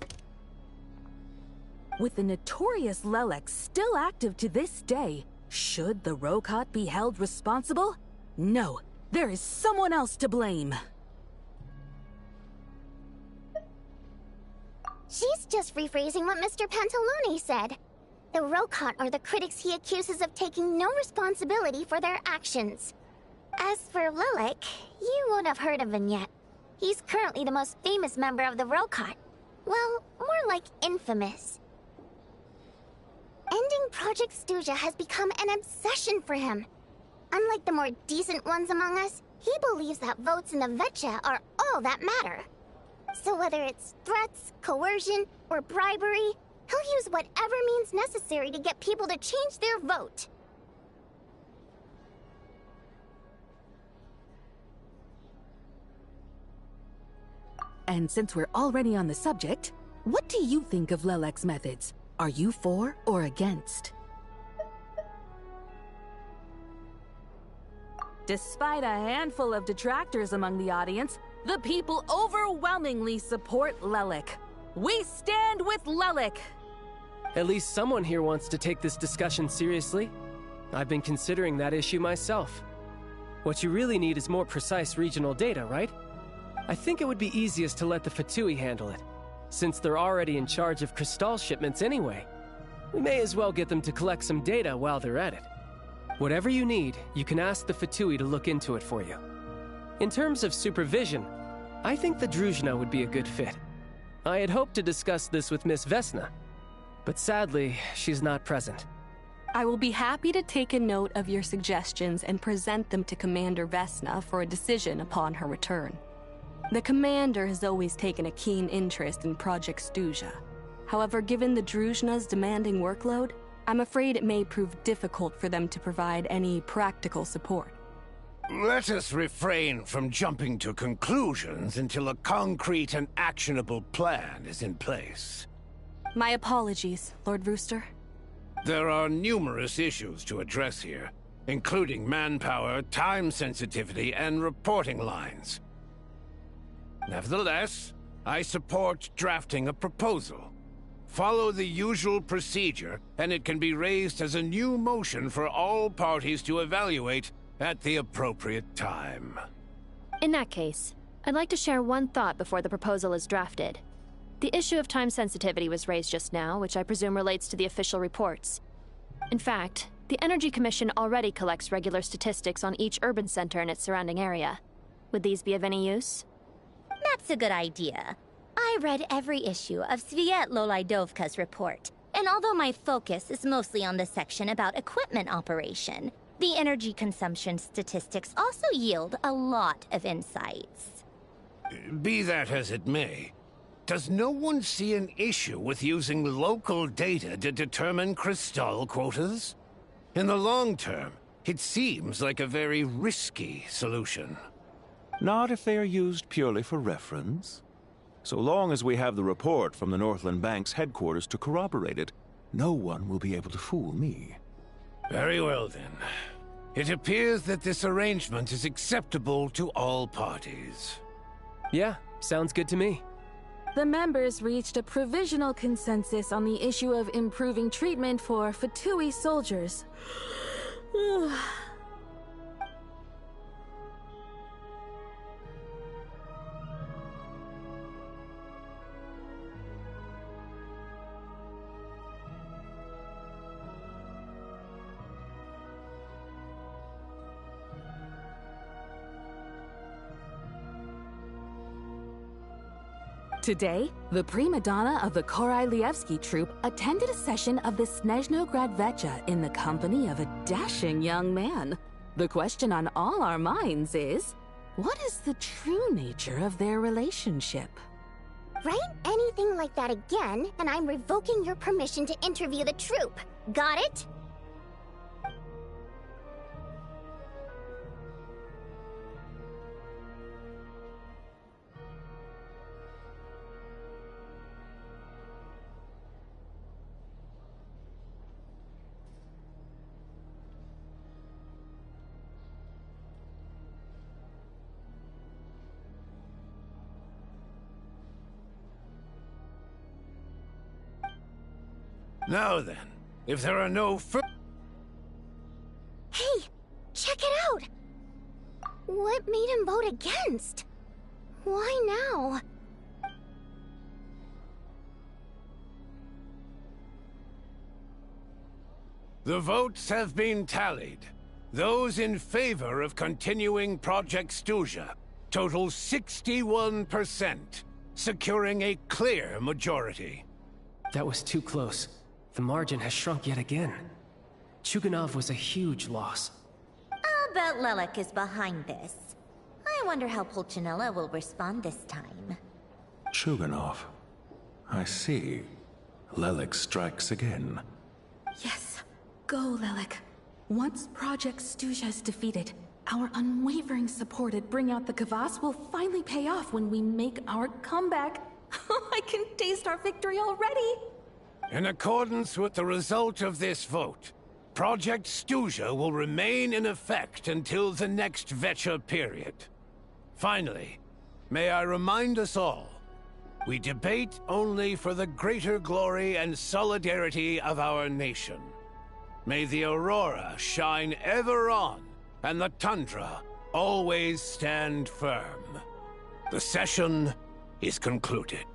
With the notorious Lelek still active to this day, should the Rokot be held responsible? No, there is someone else to blame. She's just rephrasing what Mr. Pantalone said. The Rokot are the critics he accuses of taking no responsibility for their actions. As for Lilik, you won't have heard of him yet. He's currently the most famous member of the Rokot. Well, more like infamous. Ending Project Stuja has become an obsession for him. Unlike the more decent ones among us, he believes that votes in the Vetcha are all that matter. So whether it's threats, coercion, or bribery, he'll use whatever means necessary to get people to change their vote. And since we're already on the subject, what do you think of Lelek's methods? Are you for or against? Despite a handful of detractors among the audience, the people overwhelmingly support Lelek. We stand with Lelek! At least someone here wants to take this discussion seriously. I've been considering that issue myself. What you really need is more precise regional data, right? I think it would be easiest to let the Fatui handle it, since they're already in charge of Crystal shipments anyway. We may as well get them to collect some data while they're at it. Whatever you need, you can ask the Fatui to look into it for you. In terms of supervision, I think the Druzhna would be a good fit. I had hoped to discuss this with Miss Vesna, but sadly, she's not present. I will be happy to take a note of your suggestions and present them to Commander Vesna for a decision upon her return. The Commander has always taken a keen interest in Project Stuja. However, given the Druzhna's demanding workload, I'm afraid it may prove difficult for them to provide any practical support. Let us refrain from jumping to conclusions until a concrete and actionable plan is in place. My apologies, Lord Rooster. There are numerous issues to address here, including manpower, time sensitivity, and reporting lines. Nevertheless, I support drafting a proposal. Follow the usual procedure, and it can be raised as a new motion for all parties to evaluate at the appropriate time. In that case, I'd like to share one thought before the proposal is drafted. The issue of time sensitivity was raised just now, which I presume relates to the official reports. In fact, the Energy Commission already collects regular statistics on each urban center and its surrounding area. Would these be of any use? That's a good idea. I read every issue of Sviet-Lolaidovka's report, and although my focus is mostly on the section about equipment operation, the energy consumption statistics also yield a lot of insights. Be that as it may, does no one see an issue with using local data to determine crystal quotas? In the long term, it seems like a very risky solution. Not if they are used purely for reference. So long as we have the report from the Northland Bank's headquarters to corroborate it, no one will be able to fool me. Very well, then. It appears that this arrangement is acceptable to all parties. Yeah, sounds good to me. The members reached a provisional consensus on the issue of improving treatment for Fatui soldiers. Today, the prima donna of the Korailievsky troupe attended a session of the Snezhnograd Vecha in the company of a dashing young man. The question on all our minds is, what is the true nature of their relationship? Write anything like that again, and I'm revoking your permission to interview the troupe. Got it? Now then, if there are no Hey, check it out! What made him vote against? Why now? The votes have been tallied. Those in favor of continuing Project Stuja total 61%, securing a clear majority. That was too close. The margin has shrunk yet again. Chuganov was a huge loss. I'll bet Lelik is behind this. I wonder how Pulcinella will respond this time. Chuganov. I see. Lelik strikes again. Yes. Go, Lelik. Once Project Stuja is defeated, our unwavering support at Bring Out the Kvass will finally pay off when we make our comeback. I can taste our victory already! In accordance with the result of this vote, Project Stuja will remain in effect until the next Vecha period. Finally, may I remind us all, we debate only for the greater glory and solidarity of our nation. May the aurora shine ever on, and the tundra always stand firm. The session is concluded.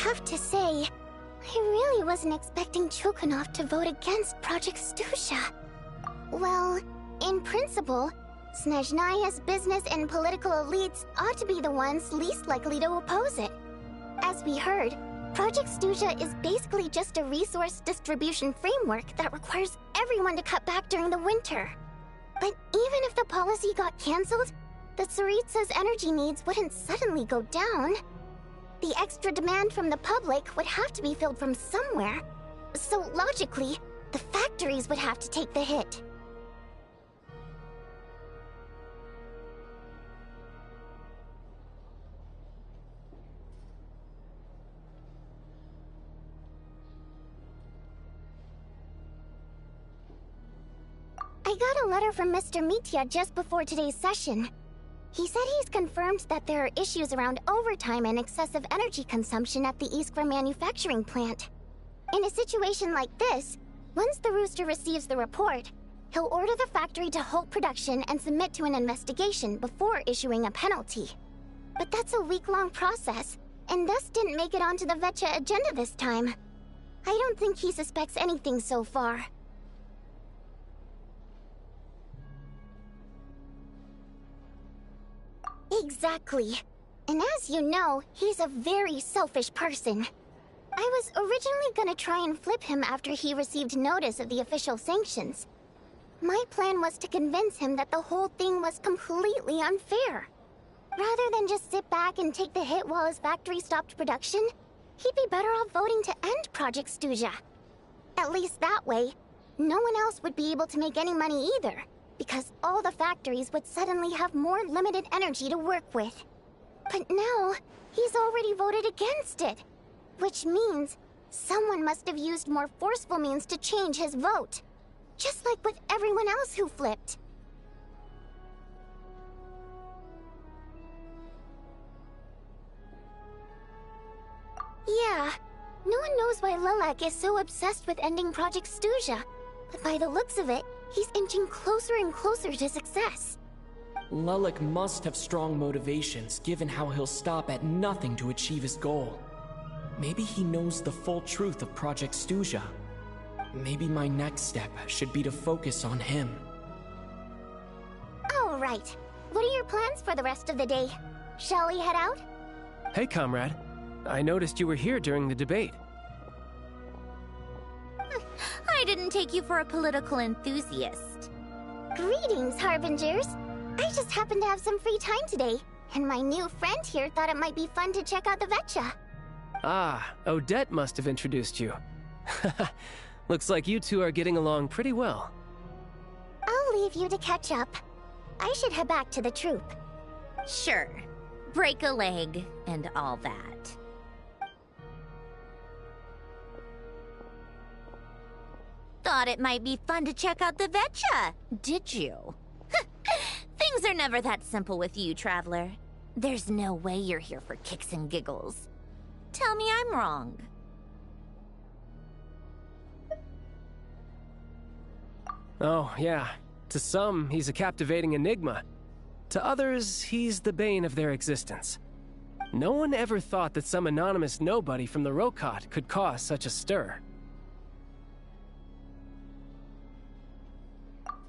have to say, I really wasn't expecting Chukhanov to vote against Project Stusha. Well, in principle, Snezhnaya's business and political elites ought to be the ones least likely to oppose it. As we heard, Project Stusha is basically just a resource distribution framework that requires everyone to cut back during the winter. But even if the policy got cancelled, the Tsaritsa's energy needs wouldn't suddenly go down. The extra demand from the public would have to be filled from somewhere. So logically, the factories would have to take the hit. I got a letter from Mr. Mitya just before today's session. He said he's confirmed that there are issues around overtime and excessive energy consumption at the Iskra manufacturing plant. In a situation like this, once the Rooster receives the report, he'll order the factory to halt production and submit to an investigation before issuing a penalty. But that's a week-long process, and thus didn't make it onto the Vetcha agenda this time. I don't think he suspects anything so far. Exactly. And as you know, he's a very selfish person. I was originally gonna try and flip him after he received notice of the official sanctions. My plan was to convince him that the whole thing was completely unfair. Rather than just sit back and take the hit while his factory stopped production, he'd be better off voting to end Project Stusha. At least that way, no one else would be able to make any money either, because all the factories would suddenly have more limited energy to work with. But now, he's already voted against it, which means someone must have used more forceful means to change his vote, just like with everyone else who flipped. Yeah, no one knows why Lilac is so obsessed with ending Project Stusha, but by the looks of it, he's inching closer and closer to success. Lelik must have strong motivations, given how he'll stop at nothing to achieve his goal. Maybe he knows the full truth of Project Stusha. Maybe my next step should be to focus on him. All right. What are your plans for the rest of the day? Shall we head out? Hey, comrade. I noticed you were here during the debate. I didn't take you for a political enthusiast. Greetings, Harbingers. I just happened to have some free time today, and my new friend here thought it might be fun to check out the Vetcha. Ah, Odette must have introduced you. Looks like you two are getting along pretty well. I'll leave you to catch up. I should head back to the troop. Sure. Break a leg and all that. Thought it might be fun to check out the Vetcha, did you? Things are never that simple with you, Traveler. There's no way you're here for kicks and giggles. Tell me I'm wrong. Oh, yeah. To some, he's a captivating enigma. To others, he's the bane of their existence. No one ever thought that some anonymous nobody from the Rokot could cause such a stir.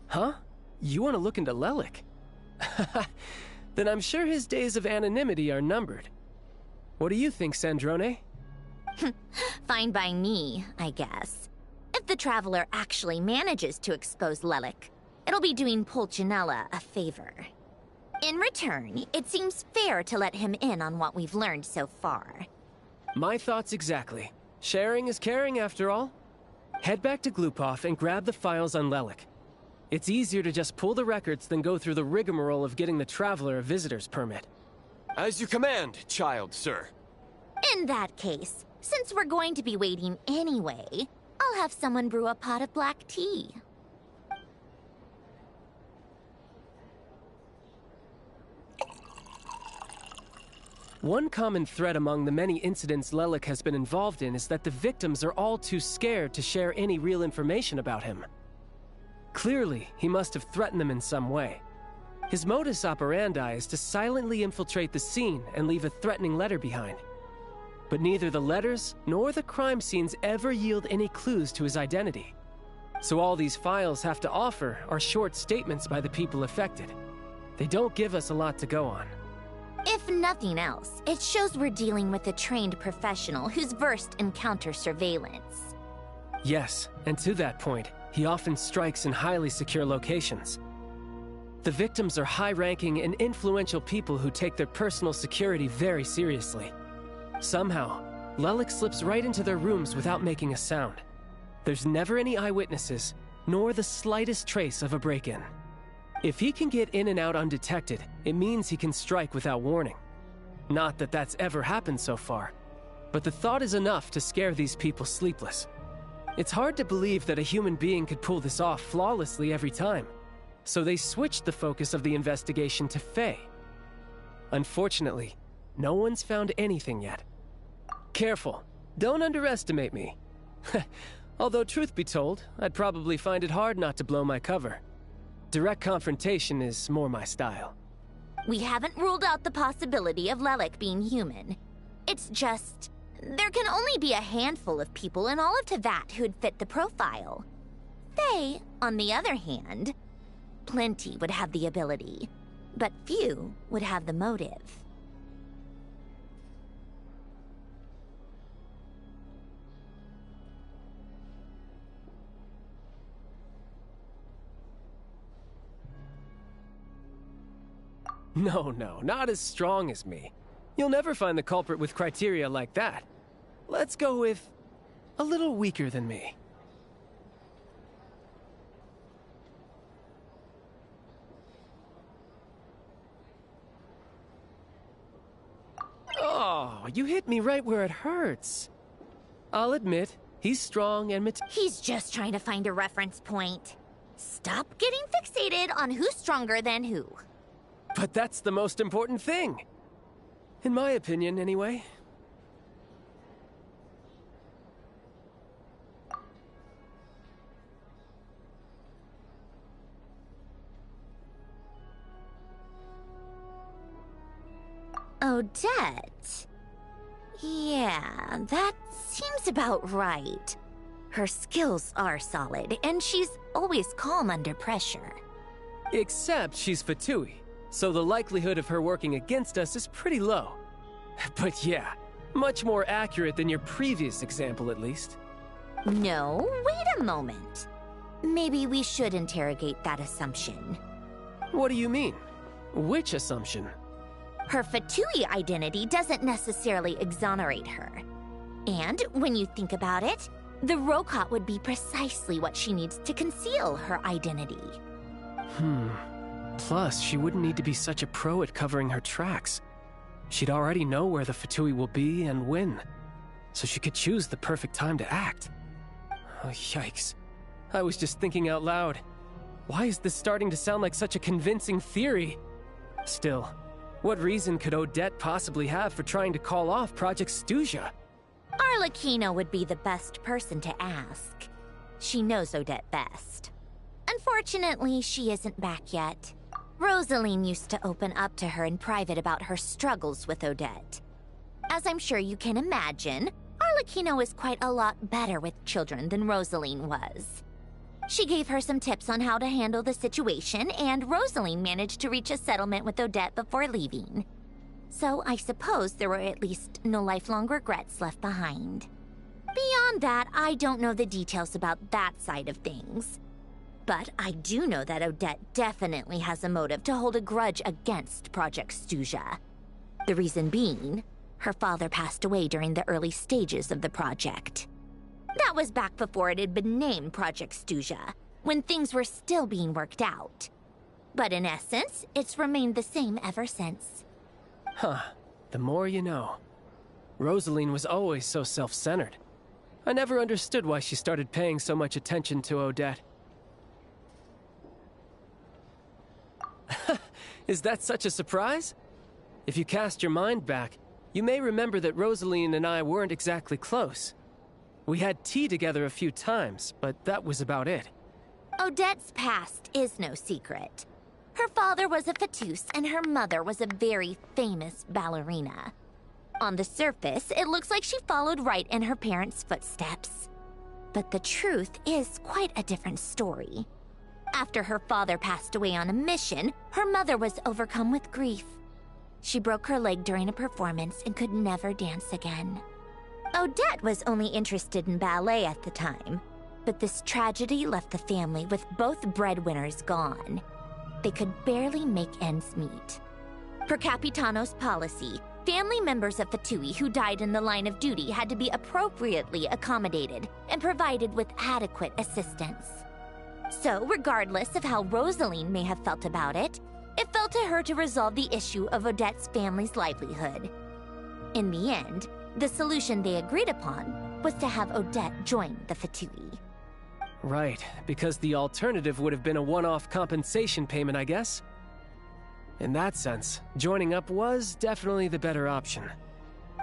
Huh? You want to look into Lelik? Then I'm sure his days of anonymity are numbered. What do you think, Sandrone? Fine by me, I guess. If the Traveler actually manages to expose Lelik, it'll be doing Pulcinella a favor. In return, it seems fair to let him in on what we've learned so far. My thoughts exactly. Sharing is caring, after all. Head back to Glupov and grab the files on Lelik. It's easier to just pull the records than go through the rigmarole of getting the Traveler a visitor's permit. As you command, child, sir. In that case, since we're going to be waiting anyway, I'll have someone brew a pot of black tea. One common thread among the many incidents Lelik has been involved in is that the victims are all too scared to share any real information about him. Clearly, he must have threatened them in some way. His modus operandi is to silently infiltrate the scene and leave a threatening letter behind. but neither the letters nor the crime scenes ever yield any clues to his identity. So all these files have to offer are short statements by the people affected. They don't give us a lot to go on. If nothing else, it shows we're dealing with a trained professional who's versed in counter-surveillance. Yes, and to that point, he often strikes in highly secure locations. The victims are high-ranking and influential people who take their personal security very seriously. Somehow, Lelik slips right into their rooms without making a sound. There's never any eyewitnesses, nor the slightest trace of a break-in. If he can get in and out undetected, it means he can strike without warning. Not that that's ever happened so far, but the thought is enough to scare these people sleepless. It's hard to believe that a human being could pull this off flawlessly every time, so they switched the focus of the investigation to Faye. Unfortunately, no one's found anything yet. Careful, don't underestimate me. Although truth be told, I'd probably find it hard not to blow my cover. Direct confrontation is more my style. We haven't ruled out the possibility of Lelik being human. It's just, there can only be a handful of people in all of Teyvat who'd fit the profile. Faye, on the other hand, plenty would have the ability, but few would have the motive. No, not as strong as me. You'll never find the culprit with criteria like that. Let's go with a little weaker than me. Oh, you hit me right where it hurts. I'll admit, he's strong and He's just trying to find a reference point. Stop getting fixated on who's stronger than who. But that's the most important thing. In my opinion, anyway. Odette? Yeah, that seems about right. Her skills are solid, and she's always calm under pressure. Except she's Fatui, so the likelihood of her working against us is pretty low. But yeah, much more accurate than your previous example, at least. No, wait a moment. Maybe we should interrogate that assumption. What do you mean? Which assumption? Her Fatui identity doesn't necessarily exonerate her. And when you think about it, the Rokot would be precisely what she needs to conceal her identity. Plus, she wouldn't need to be such a pro at covering her tracks. She'd already know where the Fatui will be and when, so she could choose the perfect time to act. Oh, yikes. I was just thinking out loud. Why is this starting to sound like such a convincing theory? Still, what reason could Odette possibly have for trying to call off Project Stuja? Arlecchino would be the best person to ask. She knows Odette best. Unfortunately, she isn't back yet. Rosaline used to open up to her in private about her struggles with Odette. As I'm sure you can imagine, Arlecchino is quite a lot better with children than Rosaline was. She gave her some tips on how to handle the situation, and Rosaline managed to reach a settlement with Odette before leaving. So I suppose there were at least no lifelong regrets left behind. Beyond that, I don't know the details about that side of things. But I do know that Odette definitely has a motive to hold a grudge against Project Stuja. The reason being, her father passed away during the early stages of the project. That was back before it had been named Project Stuja, when things were still being worked out. But in essence, it's remained the same ever since. Huh. The more you know. Rosaline was always so self-centered. I never understood why she started paying so much attention to Odette. Is that such a surprise? If you cast your mind back, you may remember that Rosaline and I weren't exactly close. We had tea together a few times, but that was about it. Odette's past is no secret. Her father was a Fatus and her mother was a very famous ballerina. On the surface, it looks like she followed right in her parents' footsteps. But the truth is quite a different story. After her father passed away on a mission, her mother was overcome with grief. She broke her leg during a performance and could never dance again. Odette was only interested in ballet at the time, but this tragedy left the family with both breadwinners gone. They could barely make ends meet. Per Capitano's policy, family members of Fatui who died in the line of duty had to be appropriately accommodated and provided with adequate assistance. So, regardless of how Rosaline may have felt about it, it fell to her to resolve the issue of Odette's family's livelihood. In the end, the solution they agreed upon was to have Odette join the Fatui. Right, because the alternative would have been a one-off compensation payment, I guess. In that sense, joining up was definitely the better option.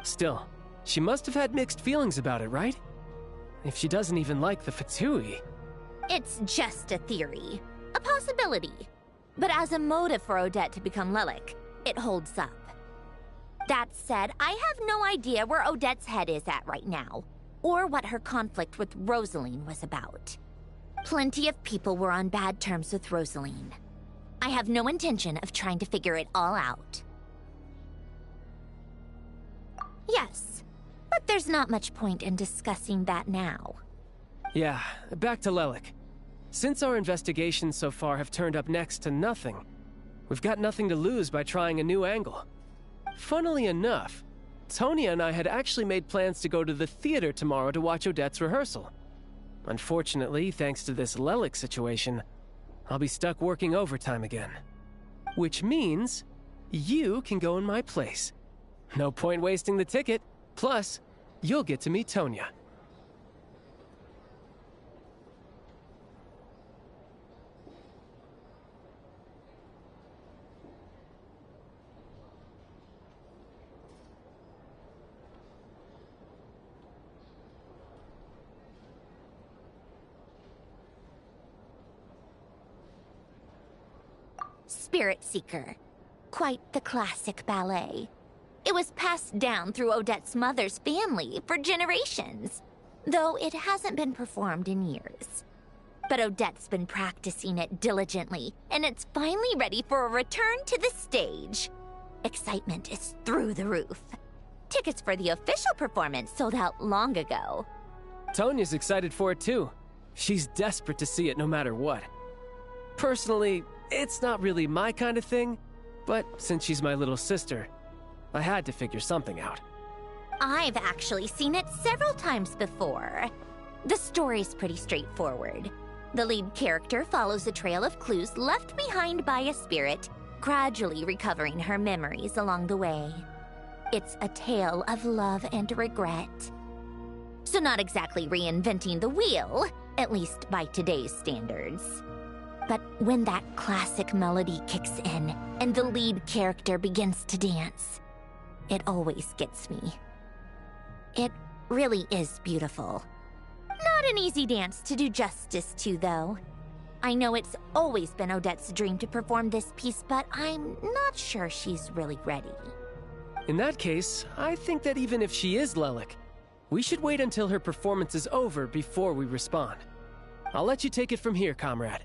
Still, she must have had mixed feelings about it, right? If she doesn't even like the Fatui. It's just a theory, a possibility. But as a motive for Odette to become Lelik, it holds up. That said, I have no idea where Odette's head is at right now, or what her conflict with Rosaline was about. Plenty of people were on bad terms with Rosaline. I have no intention of trying to figure it all out. Yes, but there's not much point in discussing that now. Yeah, back to Lelik. Since our investigations so far have turned up next to nothing, we've got nothing to lose by trying a new angle. Funnily enough, Tonya and I had actually made plans to go to the theater tomorrow to watch Odette's rehearsal. Unfortunately, thanks to this Lelik situation, I'll be stuck working overtime again. Which means you can go in my place. No point wasting the ticket. Plus, you'll get to meet Tonya. Spirit Seeker. Quite the classic ballet. It was passed down through Odette's mother's family for generations, though it hasn't been performed in years. But Odette's been practicing it diligently, and it's finally ready for a return to the stage. Excitement is through the roof. Tickets for the official performance sold out long ago. Tonya's excited for it too. She's desperate to see it no matter what. Personally, it's not really my kind of thing, but since she's my little sister, I had to figure something out. I've actually seen it several times before. The story's pretty straightforward. The lead character follows a trail of clues left behind by a spirit, gradually recovering her memories along the way. It's a tale of love and regret. So not exactly reinventing the wheel, at least by today's standards. But when that classic melody kicks in and the lead character begins to dance, it always gets me. It really is beautiful. Not an easy dance to do justice to, though. I know it's always been Odette's dream to perform this piece, but I'm not sure she's really ready. In that case, I think that even if she is Lelik, we should wait until her performance is over before we respond. I'll let you take it from here, comrade.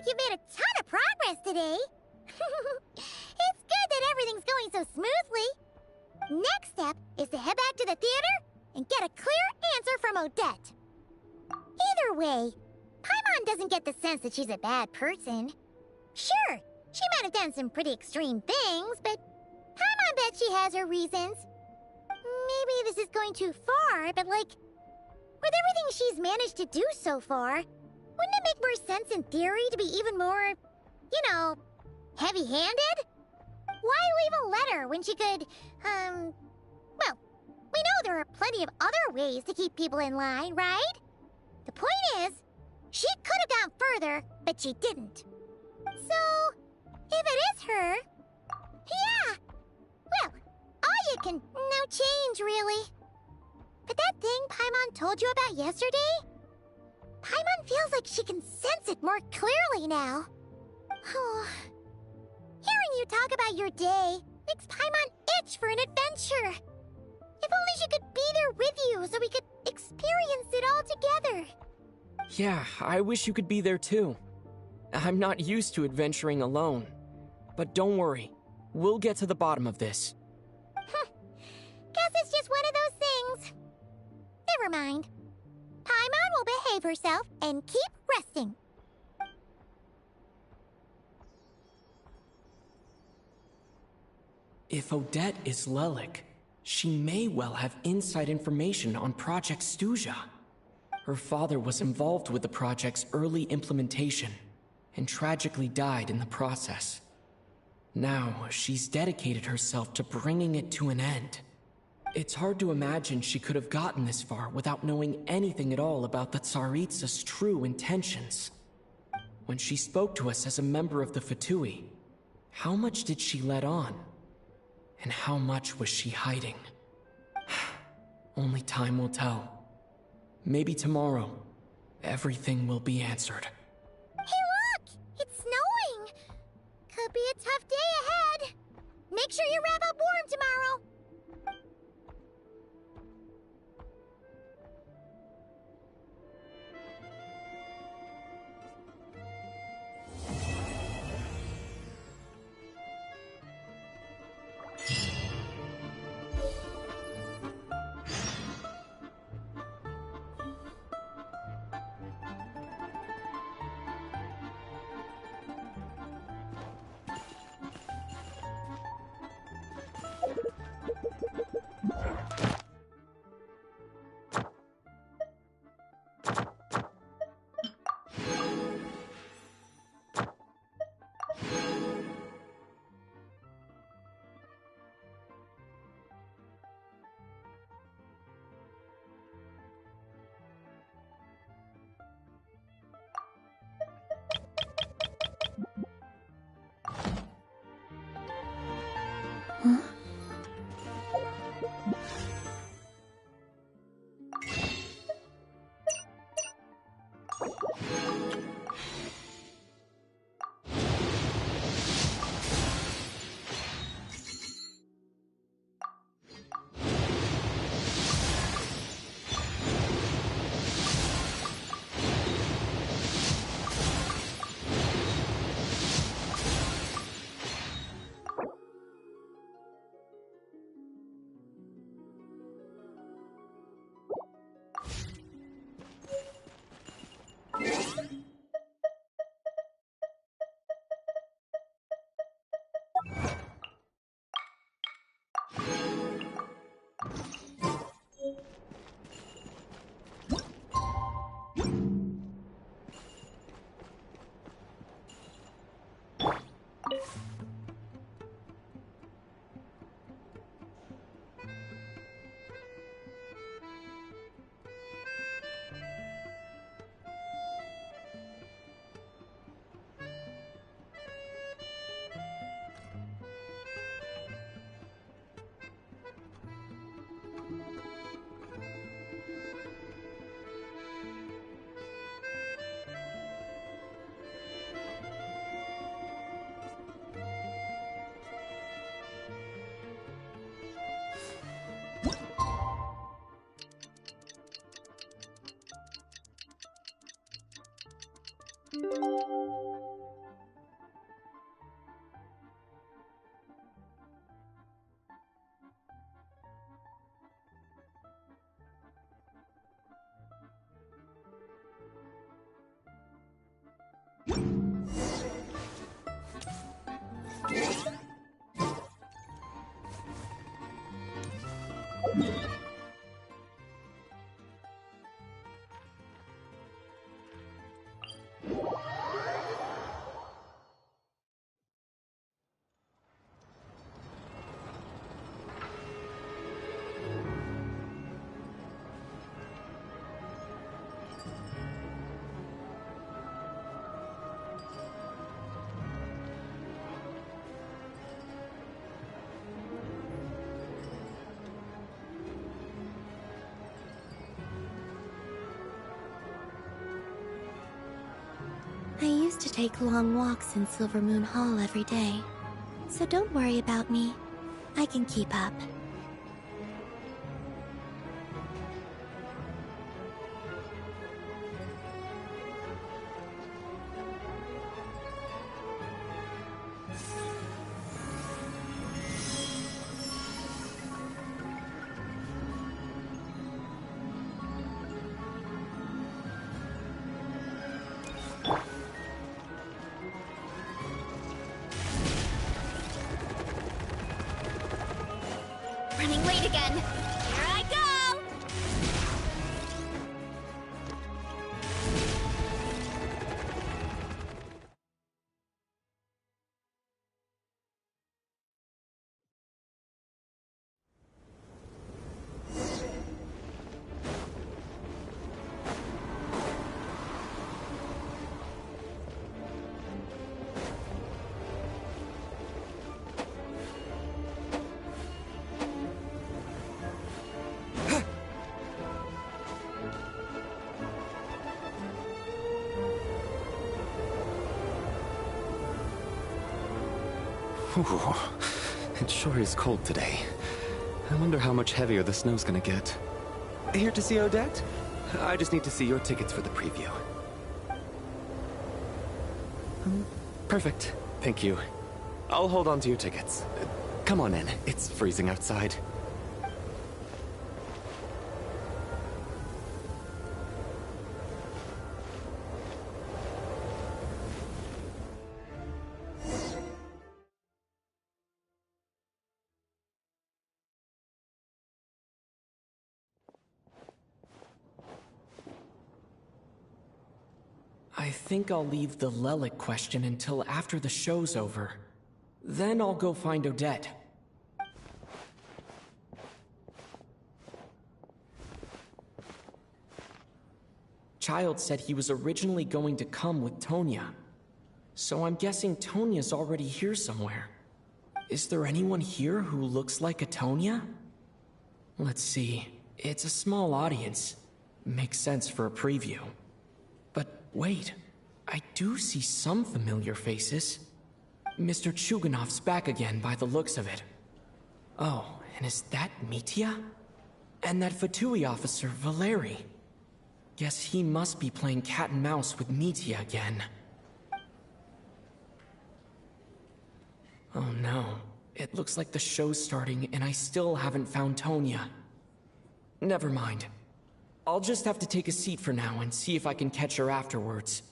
You made a ton of progress today. It's good that everything's going so smoothly. Next step is to head back to the theater and get a clear answer from Odette. Either way, Paimon doesn't get the sense that she's a bad person. Sure, she might have done some pretty extreme things, but Paimon bet she has her reasons. Maybe this is going too far, but like, with everything she's managed to do so far, wouldn't it make more sense in theory to be even more, you know, heavy-handed? Why leave a letter when she could, well, we know there are plenty of other ways to keep people in line, right? The point is, she could have gone further, but she didn't. So, if it is her, yeah, well, Aya can no change, really. But that thing Paimon told you about yesterday? Paimon feels like she can sense it more clearly now. Oh, hearing you talk about your day makes Paimon itch for an adventure. If only she could be there with you so we could experience it all together. Yeah, I wish you could be there too. I'm not used to adventuring alone. But don't worry, we'll get to the bottom of this. Guess it's just one of those things. Never mind. Paimon will behave herself and keep resting. If Odette is Lelik, she may well have inside information on Project Stuja. Her father was involved with the project's early implementation and tragically died in the process. Now, she's dedicated herself to bringing it to an end. It's hard to imagine she could have gotten this far without knowing anything at all about the Tsaritsa's true intentions. When she spoke to us as a member of the Fatui, how much did she let on? And how much was she hiding? Only time will tell. Maybe tomorrow, everything will be answered. Hey look! It's snowing! Could be a tough day ahead. Make sure you wrap up warm tomorrow. I used to take long walks in Silver Moon Hall every day. So don't worry about me. I can keep up. Running late again. Here I go! Whew. It sure is cold today. I wonder how much heavier the snow's gonna get. Here to see Odette? I just need to see your tickets for the preview. Perfect. Thank you. I'll hold on to your tickets. Come on in. It's freezing outside. I think I'll leave the Lelic question until after the show's over. Then I'll go find Odette. Child said he was originally going to come with Tonya. So I'm guessing Tonya's already here somewhere. Is there anyone here who looks like a Tonya? Let's see. It's a small audience. Makes sense for a preview. But wait, I do see some familiar faces. Mr. Chuganov's back again by the looks of it. Oh, and is that Mitya? And that Fatui officer, Valeri. Guess he must be playing cat and mouse with Mitya again. Oh no, it looks like the show's starting and I still haven't found Tonya. Never mind. I'll just have to take a seat for now and see if I can catch her afterwards.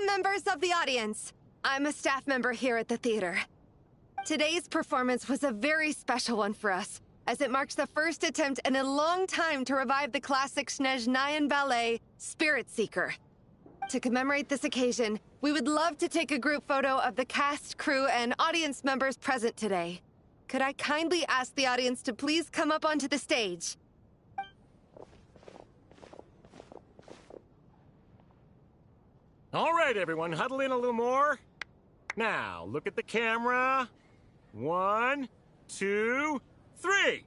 Members of the audience, I'm a staff member here at the theater. Today's performance was a very special one for us, as it marks the first attempt in a long time to revive the classic Snezhnayan ballet, Spirit Seeker. To commemorate this occasion, we would love to take a group photo of the cast, crew, and audience members present today. Could I kindly ask the audience to please come up onto the stage? All right, everyone, huddle in a little more. Now, look at the camera. 1, 2, 3.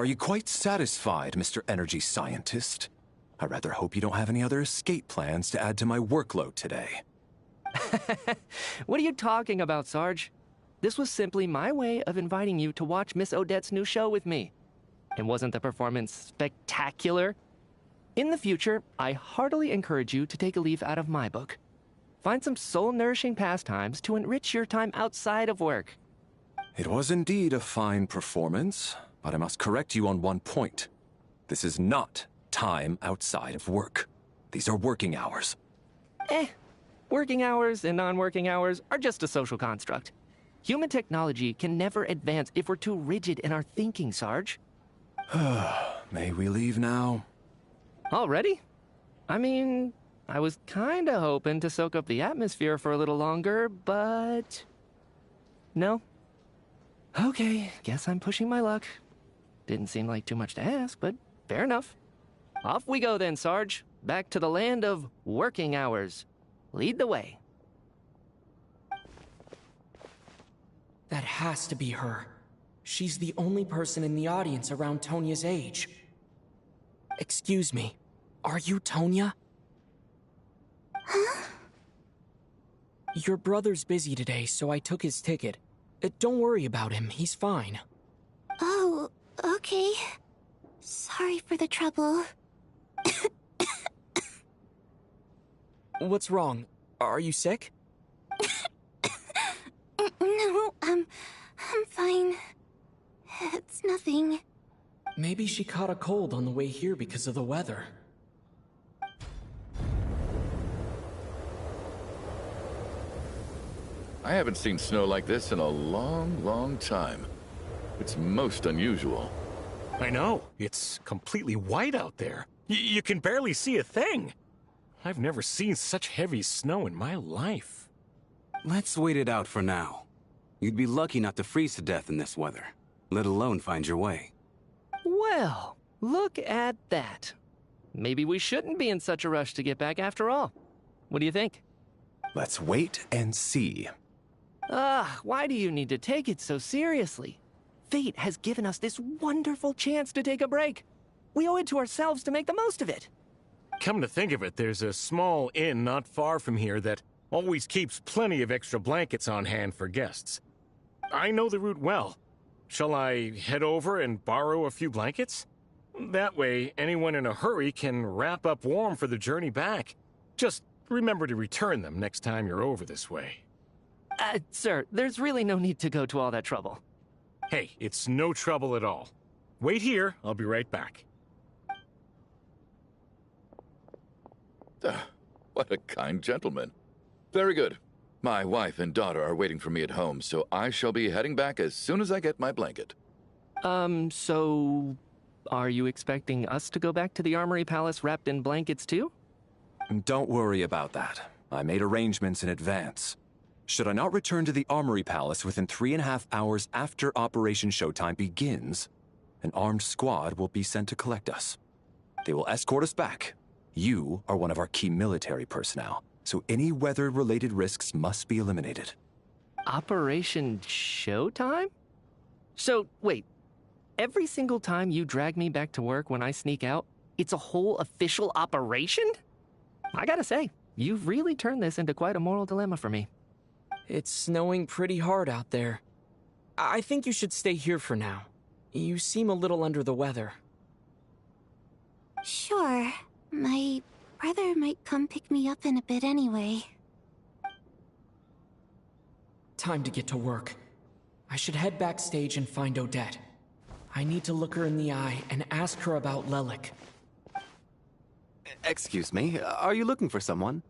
Are you quite satisfied, Mr. Energy Scientist? I rather hope you don't have any other escape plans to add to my workload today. What are you talking about, Sarge? This was simply my way of inviting you to watch Miss Odette's new show with me. And wasn't the performance spectacular? In the future, I heartily encourage you to take a leaf out of my book. Find some soul-nourishing pastimes to enrich your time outside of work. It was indeed a fine performance, but I must correct you on one point. This is not time outside of work. These are working hours. Working hours and non-working hours are just a social construct. Human technology can never advance if we're too rigid in our thinking, Sarge. May we leave now? Already? I mean, I was kinda hoping to soak up the atmosphere for a little longer, but... No? Okay, guess I'm pushing my luck. Didn't seem like too much to ask, but fair enough. Off we go then, Sarge. Back to the land of working hours. Lead the way. That has to be her. She's the only person in the audience around Tonya's age. Excuse me, are you Tonya? Huh? Your brother's busy today, so I took his ticket. Don't worry about him, he's fine. Oh, okay. Sorry for the trouble. What's wrong? Are you sick? No, I'm fine. It's nothing. Maybe she caught a cold on the way here because of the weather. I haven't seen snow like this in a long, long time. It's most unusual. I know. It's completely white out there. You can barely see a thing. I've never seen such heavy snow in my life. Let's wait it out for now. You'd be lucky not to freeze to death in this weather, let alone find your way. Well, look at that. Maybe we shouldn't be in such a rush to get back after all. What do you think? Let's wait and see. Why do you need to take it so seriously? Fate has given us this wonderful chance to take a break. We owe it to ourselves to make the most of it. Come to think of it, there's a small inn not far from here that always keeps plenty of extra blankets on hand for guests. I know the route well. Shall I head over and borrow a few blankets? That way, anyone in a hurry can wrap up warm for the journey back. Just remember to return them next time you're over this way. Sir, there's really no need to go to all that trouble. Hey, it's no trouble at all. Wait here, I'll be right back. What a kind gentleman. Very good. My wife and daughter are waiting for me at home, so I shall be heading back as soon as I get my blanket. So... Are you expecting us to go back to the Armory Palace wrapped in blankets too? Don't worry about that. I made arrangements in advance. Should I not return to the Armory Palace within 3.5 hours after Operation Showtime begins, an armed squad will be sent to collect us. They will escort us back. You are one of our key military personnel, so any weather-related risks must be eliminated. Operation Showtime? So, wait. Every single time you drag me back to work when I sneak out, it's a whole official operation? I gotta say, you've really turned this into quite a moral dilemma for me. It's snowing pretty hard out there. I think you should stay here for now. You seem a little under the weather. Sure. My brother might come pick me up in a bit anyway. Time to get to work. I should head backstage and find Odette. I need to look her in the eye and ask her about Lelik. Excuse me, are you looking for someone?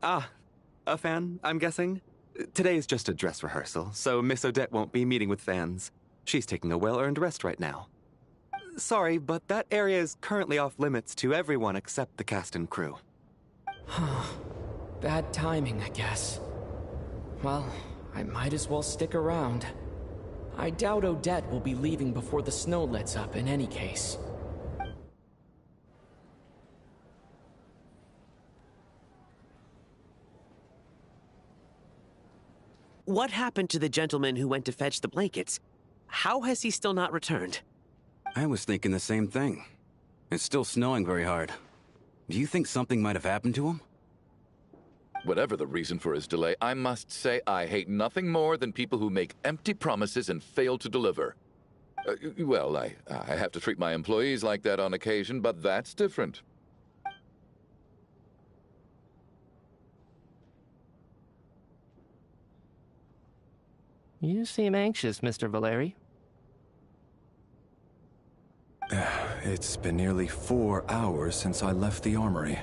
Ah, a fan, I'm guessing? Today is just a dress rehearsal, so Miss Odette won't be meeting with fans. She's taking a well-earned rest right now. Sorry, but that area is currently off limits to everyone except the cast and crew. Bad timing, I guess. Well, I might as well stick around. I doubt Odette will be leaving before the snow lets up in any case. What happened to the gentleman who went to fetch the blankets? How has he still not returned? I was thinking the same thing. It's still snowing very hard. Do you think something might have happened to him? Whatever the reason for his delay, I must say I hate nothing more than people who make empty promises and fail to deliver. Well, I have to treat my employees like that on occasion, but that's different. You seem anxious, Mr. Valeri. It's been nearly 4 hours since I left the armory.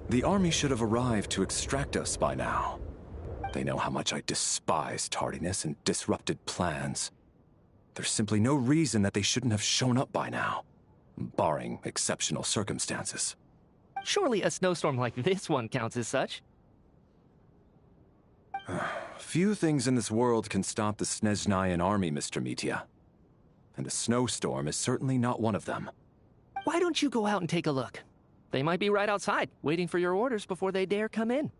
The army should have arrived to extract us by now. They know how much I despise tardiness and disrupted plans. There's simply no reason that they shouldn't have shown up by now, barring exceptional circumstances. Surely a snowstorm like this one counts as such. Few things in this world can stop the Snezhnayan army, Mr. Mitya. And a snowstorm is certainly not one of them. Why don't you go out and take a look? They might be right outside, waiting for your orders before they dare come in.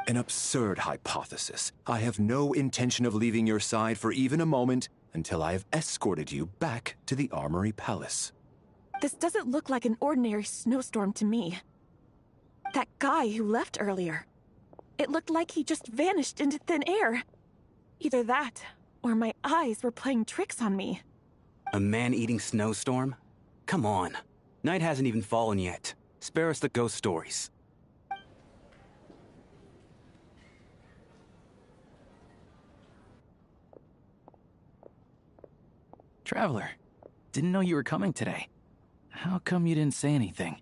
An absurd hypothesis. I have no intention of leaving your side for even a moment until I have escorted you back to the Armory Palace. This doesn't look like an ordinary snowstorm to me. That guy who left earlier. It looked like he just vanished into thin air. Either that, or my eyes were playing tricks on me. A man-eating snowstorm? Come on. Night hasn't even fallen yet. Spare us the ghost stories. Traveler, didn't know you were coming today. How come you didn't say anything?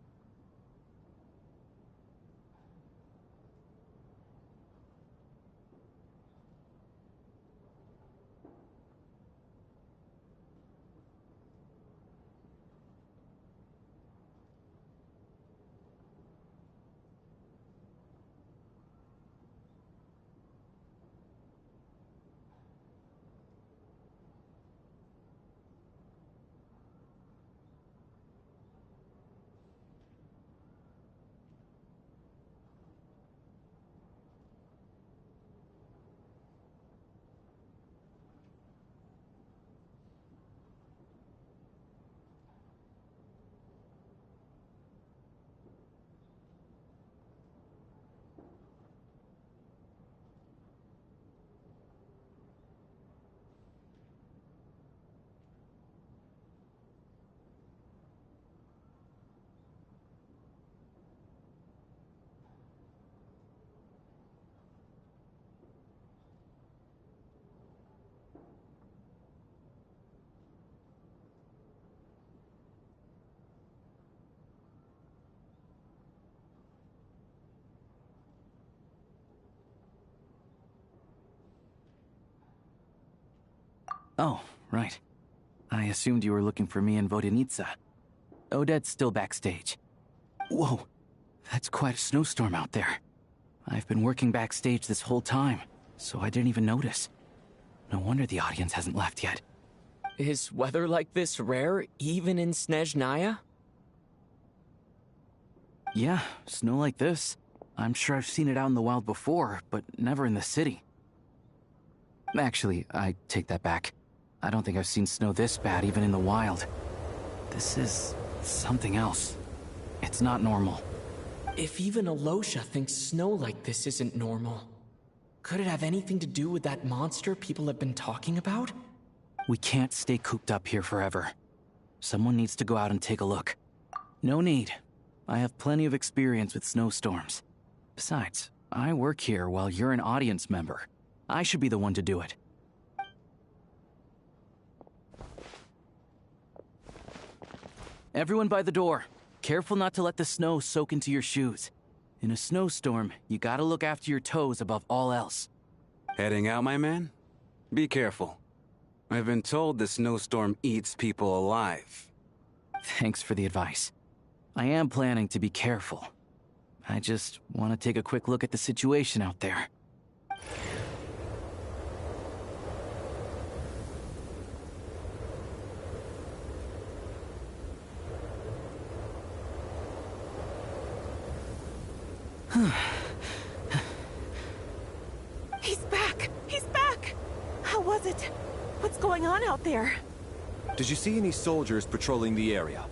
Oh, right. I assumed you were looking for me in Vodenitsa. Odette's still backstage. Whoa, that's quite a snowstorm out there. I've been working backstage this whole time, so I didn't even notice. No wonder the audience hasn't left yet. Is weather like this rare, even in Snezhnaya? Yeah, snow like this. I'm sure I've seen it out in the wild before, but never in the city. Actually, I take that back. I don't think I've seen snow this bad even in the wild. This is something else. It's not normal. If even Alosha thinks snow like this isn't normal, could it have anything to do with that monster people have been talking about? We can't stay cooped up here forever. Someone needs to go out and take a look. No need. I have plenty of experience with snowstorms. Besides, I work here while you're an audience member. I should be the one to do it. Everyone by the door. Careful not to let the snow soak into your shoes. In a snowstorm, you gotta look after your toes above all else. Heading out, my man? Be careful. I've been told the snowstorm eats people alive. Thanks for the advice. I am planning to be careful. I just want to take a quick look at the situation out there. He's back! He's back! How was it? What's going on out there? Did you see any soldiers patrolling the area?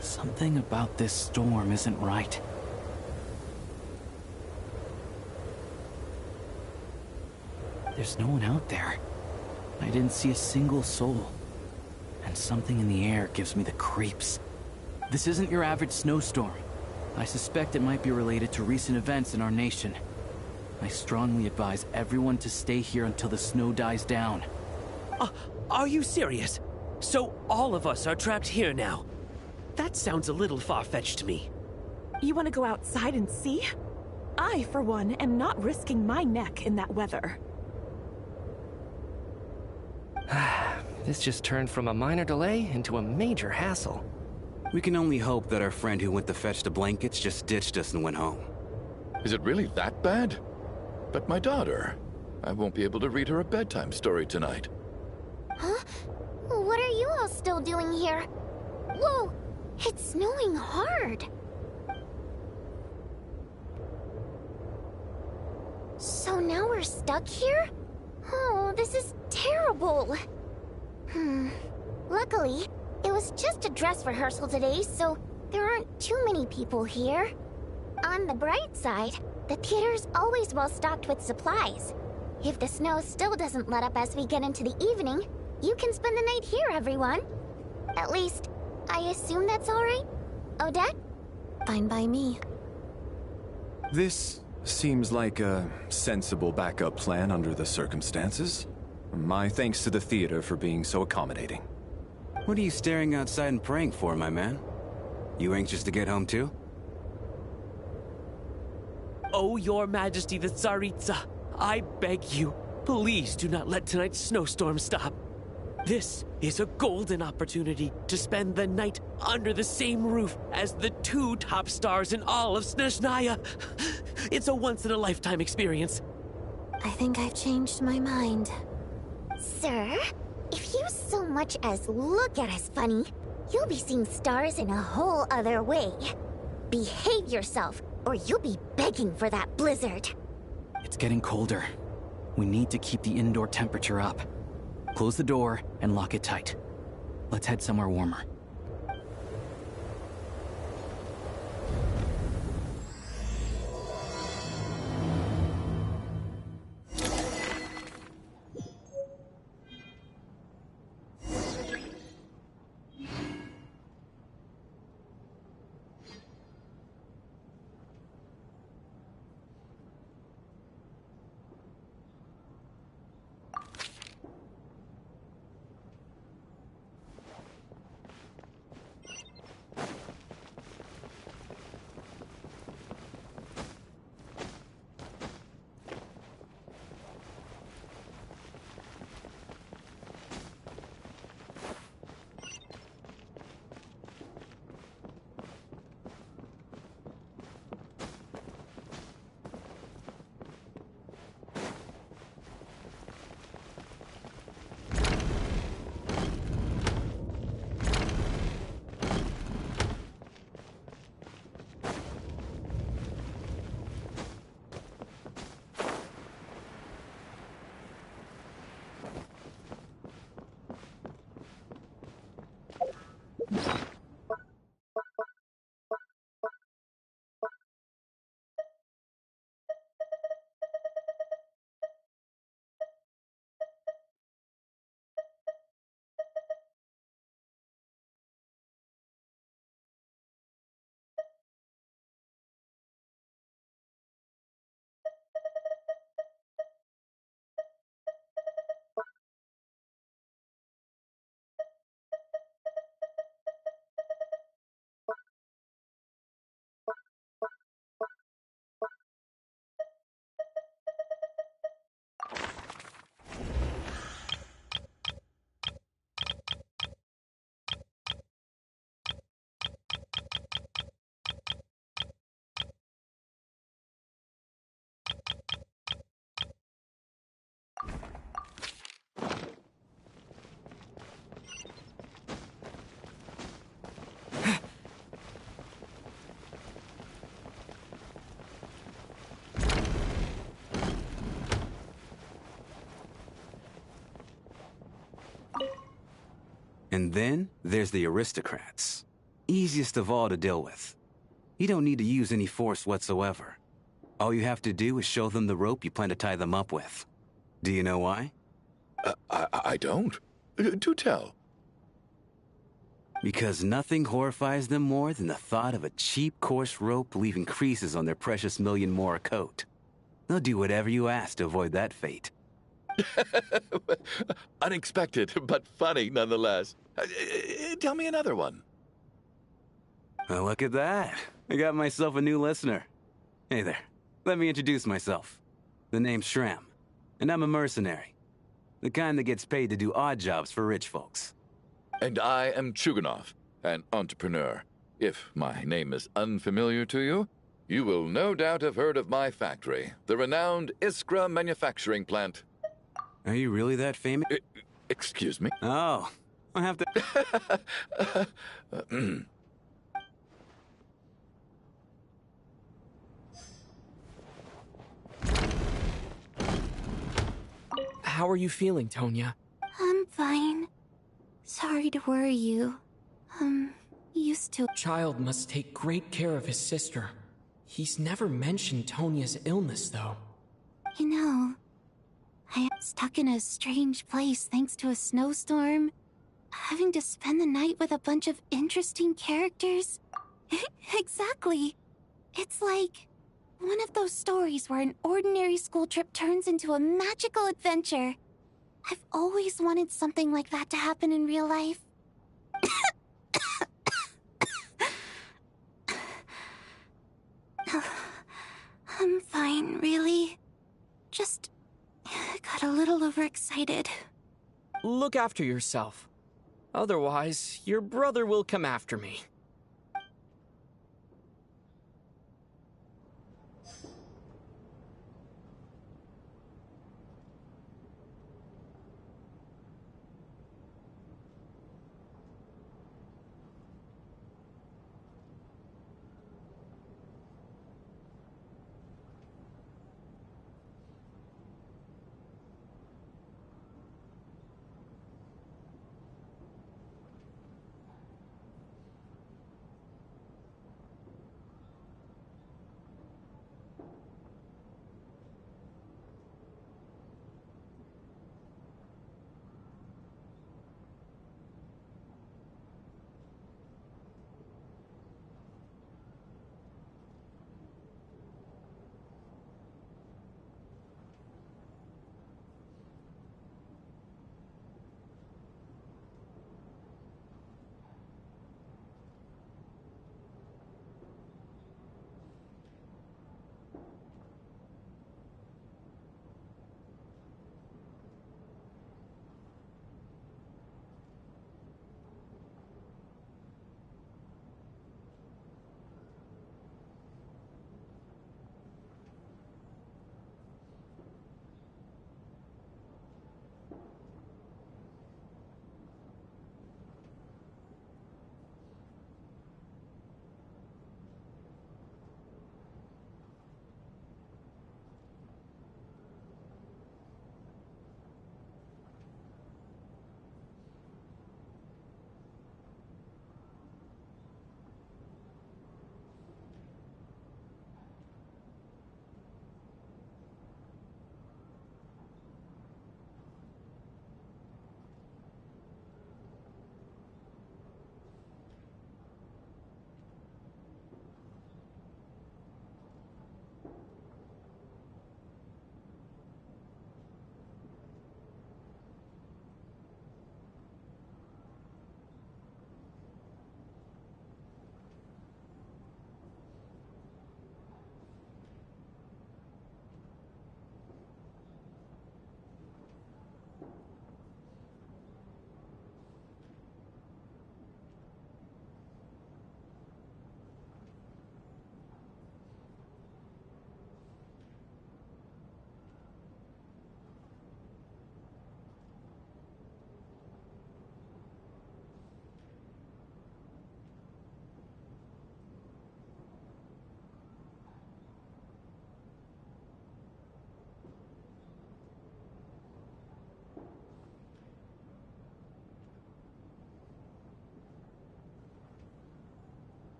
Something about this storm isn't right. There's no one out there. I didn't see a single soul. And something in the air gives me the creeps. This isn't your average snowstorm. I suspect it might be related to recent events in our nation. I strongly advise everyone to stay here until the snow dies down. Are you serious? So all of us are trapped here now? That sounds a little far-fetched to me. You want to go outside and see? I, for one, am not risking my neck in that weather. This just turned from a minor delay into a major hassle. We can only hope that our friend who went to fetch the blankets just ditched us and went home. Is it really that bad? But my daughter, I won't be able to read her a bedtime story tonight. Huh? What are you all still doing here? Whoa! It's snowing hard! So now we're stuck here? Oh, this is terrible! Luckily, it was just a dress rehearsal today, so there aren't too many people here. On the bright side, the theater's always well stocked with supplies. If the snow still doesn't let up as we get into the evening, you can spend the night here, everyone. At least, I assume that's alright? Odette? Fine by me. This seems like a sensible backup plan under the circumstances. My thanks to the theater for being so accommodating. What are you staring outside and praying for, my man? You anxious to get home too? Oh, your majesty the Tsaritsa, I beg you, please do not let tonight's snowstorm stop. This is a golden opportunity to spend the night under the same roof as the two top stars in all of Snezhnaya. It's a once-in-a-lifetime experience. I think I've changed my mind. Sir, if you so much as look at us funny, you'll be seeing stars in a whole other way. Behave yourself, or you'll be begging for that blizzard. It's getting colder. We need to keep the indoor temperature up. Close the door and lock it tight. Let's head somewhere warmer. And then there's the aristocrats. Easiest of all to deal with. You don't need to use any force whatsoever. All you have to do is show them the rope you plan to tie them up with. Do you know why? I don't. Do tell. Because nothing horrifies them more than the thought of a cheap, coarse rope leaving creases on their precious million more coat. They'll do whatever you ask to avoid that fate. Unexpected, but funny nonetheless. Tell me another one. Well, look at that. I got myself a new listener. Hey there. Let me introduce myself. The name's Shram, and I'm a mercenary. The kind that gets paid to do odd jobs for rich folks. And I am Chuganov, an entrepreneur. If my name is unfamiliar to you, you will no doubt have heard of my factory, the renowned Iskra manufacturing plant. Are you really that famous? Excuse me? Oh, I have to... How are you feeling, Tonya? I'm fine. Sorry to worry you. Used to... Child must take great care of his sister. He's never mentioned Tonya's illness, though. You know, I am stuck in a strange place thanks to a snowstorm. Having to spend the night with a bunch of interesting characters. Exactly. It's like one of those stories where an ordinary school trip turns into a magical adventure. I've always wanted something like that to happen in real life. I'm fine, really. Just got a little overexcited. Look after yourself. Otherwise, your brother will come after me.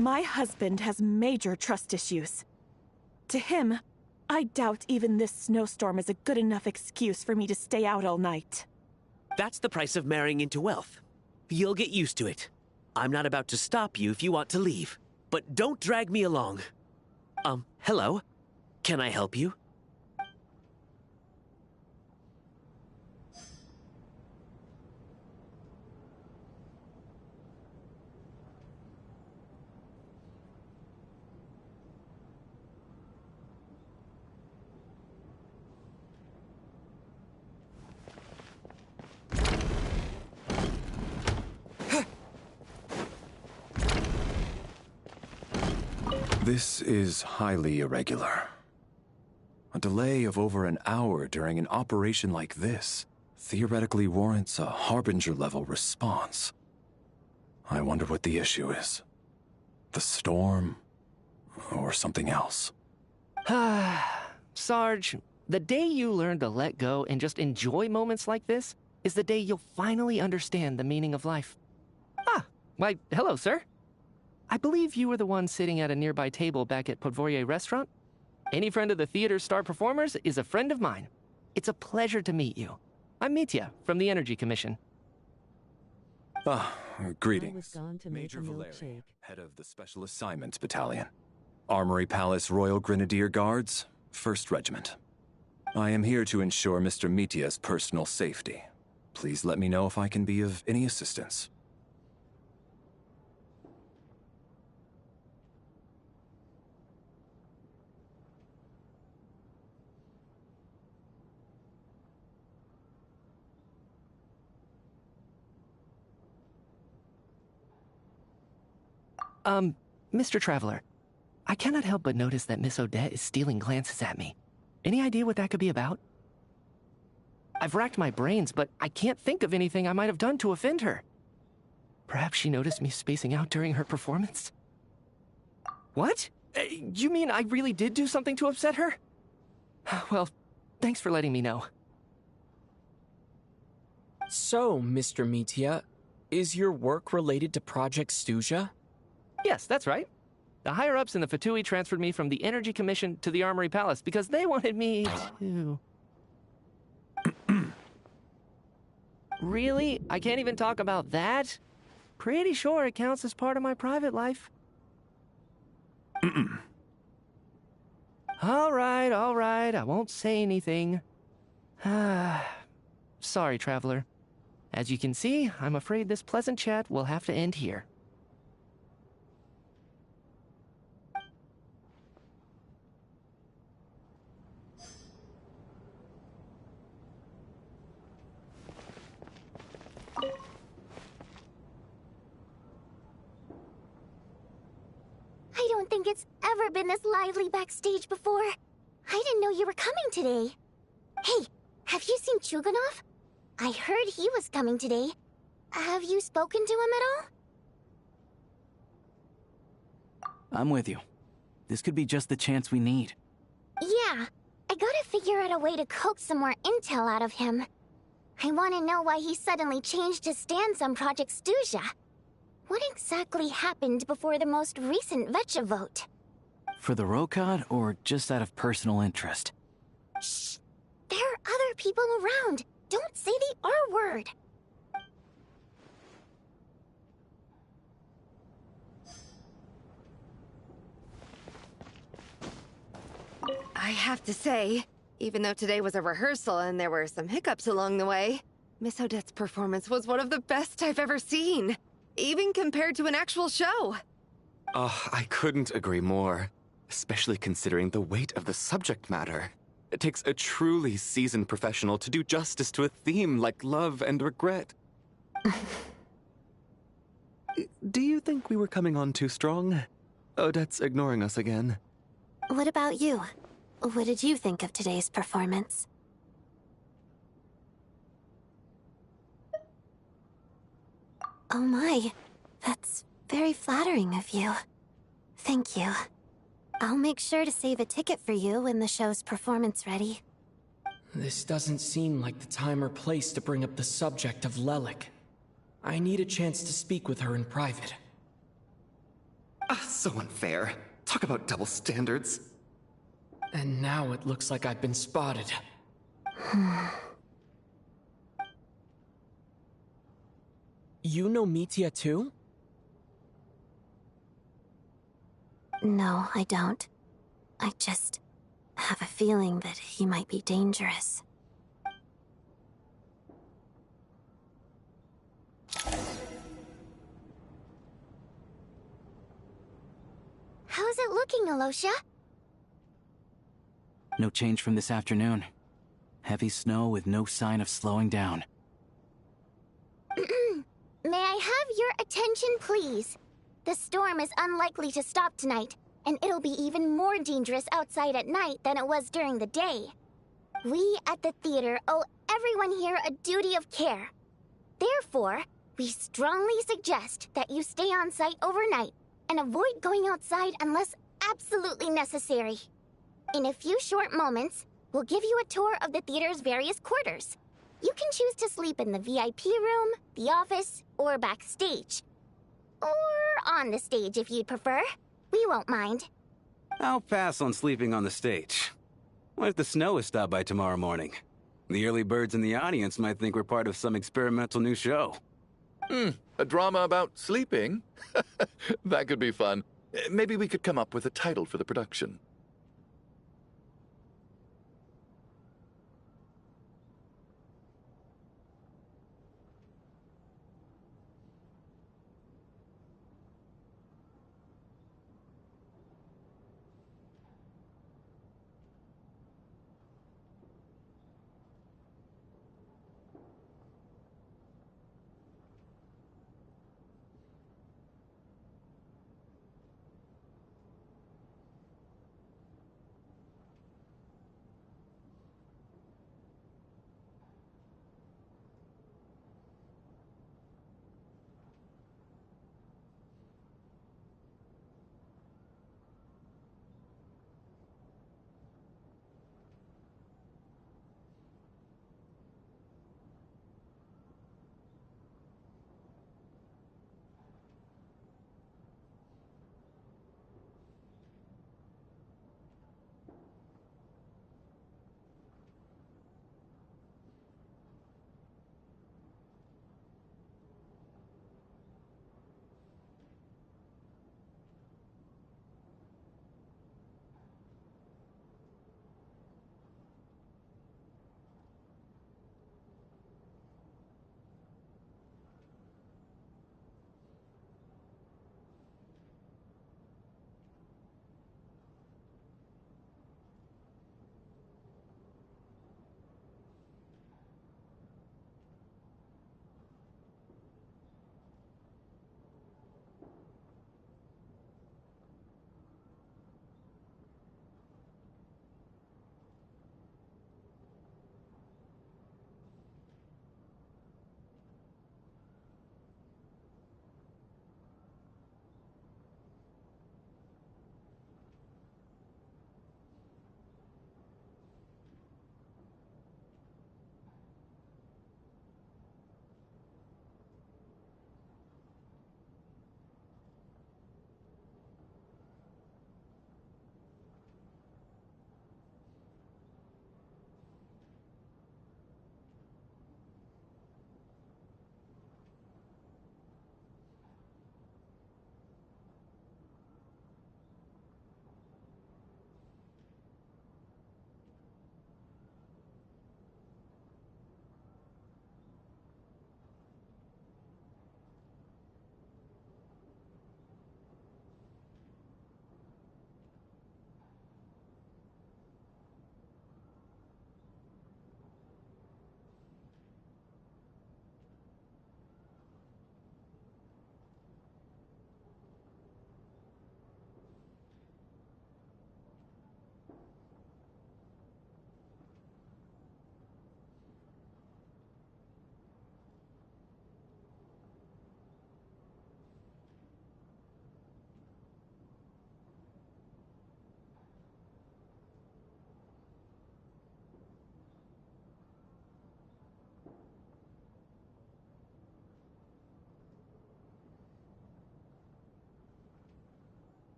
My husband has major trust issues. To him, I doubt even this snowstorm is a good enough excuse for me to stay out all night. That's the price of marrying into wealth. You'll get used to it. I'm not about to stop you if you want to leave, but don't drag me along. Hello? Can I help you? This is highly irregular. A delay of over an hour during an operation like this theoretically warrants a Harbinger-level response. I wonder what the issue is. The storm, or something else. Sarge, the day you learn to let go and just enjoy moments like this is the day you'll finally understand the meaning of life. Why, hello, sir. I believe you were the one sitting at a nearby table back at Podvorye Restaurant. Any friend of the theater's star performers is a friend of mine. It's a pleasure to meet you. I'm Mitya from the Energy Commission. Greetings. Major Valeri, head of the Special Assignments Battalion. Armory Palace Royal Grenadier Guards, 1st Regiment. I am here to ensure Mr. Mitya's personal safety. Please let me know if I can be of any assistance. Mr. Traveler, I cannot help but notice that Miss Odette is stealing glances at me. Any idea what that could be about? I've racked my brains, but I can't think of anything I might have done to offend her. Perhaps she noticed me spacing out during her performance? What? You mean I really did do something to upset her? Well, thanks for letting me know. So, Mr. Mitya, is your work related to Project Stuja? Yes, that's right. The higher-ups in the Fatui transferred me from the Energy Commission to the Armory Palace because they wanted me to... Really? I can't even talk about that? Pretty sure it counts as part of my private life. All right, I won't say anything. Sorry, Traveler. As you can see, I'm afraid this pleasant chat will have to end here. I don't think it's ever been this lively backstage before. I didn't know you were coming today. Hey, have you seen Chuganov? I heard he was coming today. Have you spoken to him at all? I'm with you. This could be just the chance we need. Yeah, I gotta figure out a way to coax some more intel out of him. I want to know why he suddenly changed his stance on Project Stuja. What exactly happened before the most recent Vetcha vote? For the Rokad, or just out of personal interest? Shh! There are other people around. Don't say the R word. I have to say, even though today was a rehearsal and there were some hiccups along the way, Miss Odette's performance was one of the best I've ever seen. Even compared to an actual show. Oh, I couldn't agree more. Especially considering the weight of the subject matter. It takes a truly seasoned professional to do justice to a theme like love and regret. Do you think we were coming on too strong? Odette's ignoring us again. What about you? What did you think of today's performance? Oh my, that's very flattering of you. Thank you. I'll make sure to save a ticket for you when the show's performance ready. This doesn't seem like the time or place to bring up the subject of Lelik. I need a chance to speak with her in private. So unfair. Talk about double standards. And now it looks like I've been spotted. You know Mitya too? No, I don't. I just have a feeling that he might be dangerous. How's it looking, Alosha? No change from this afternoon. Heavy snow with no sign of slowing down. May I have your attention, please? The storm is unlikely to stop tonight, and it'll be even more dangerous outside at night than it was during the day. We at the theater owe everyone here a duty of care. Therefore, we strongly suggest that you stay on site overnight and avoid going outside unless absolutely necessary. In a few short moments, we'll give you a tour of the theater's various quarters. You can choose to sleep in the VIP room, the office, or backstage. Or on the stage if you'd prefer. We won't mind. I'll pass on sleeping on the stage. What if the snow is stopped by tomorrow morning? The early birds in the audience might think we're part of some experimental new show. A drama about sleeping? That could be fun. Maybe we could come up with a title for the production.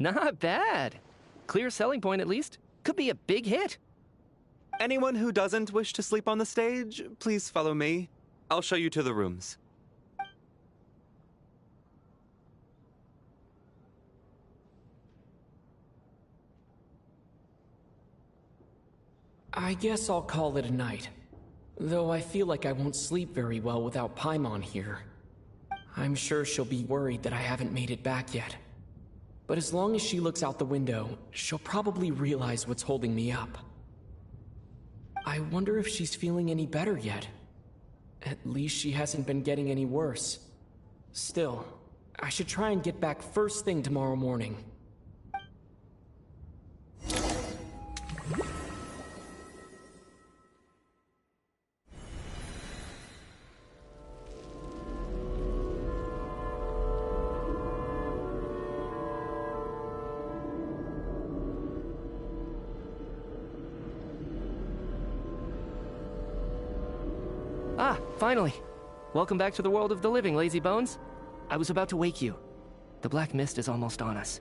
Not bad. Clear selling point, at least. Could be a big hit. Anyone who doesn't wish to sleep on the stage, please follow me. I'll show you to the rooms. I guess I'll call it a night. Though I feel like I won't sleep very well without Paimon here. I'm sure she'll be worried that I haven't made it back yet. But as long as she looks out the window, she'll probably realize what's holding me up. I wonder if she's feeling any better yet. At least she hasn't been getting any worse. Still, I should try and get back first thing tomorrow morning. Ah, finally. Welcome back to the world of the living, lazy bones. I was about to wake you. The black mist is almost on us.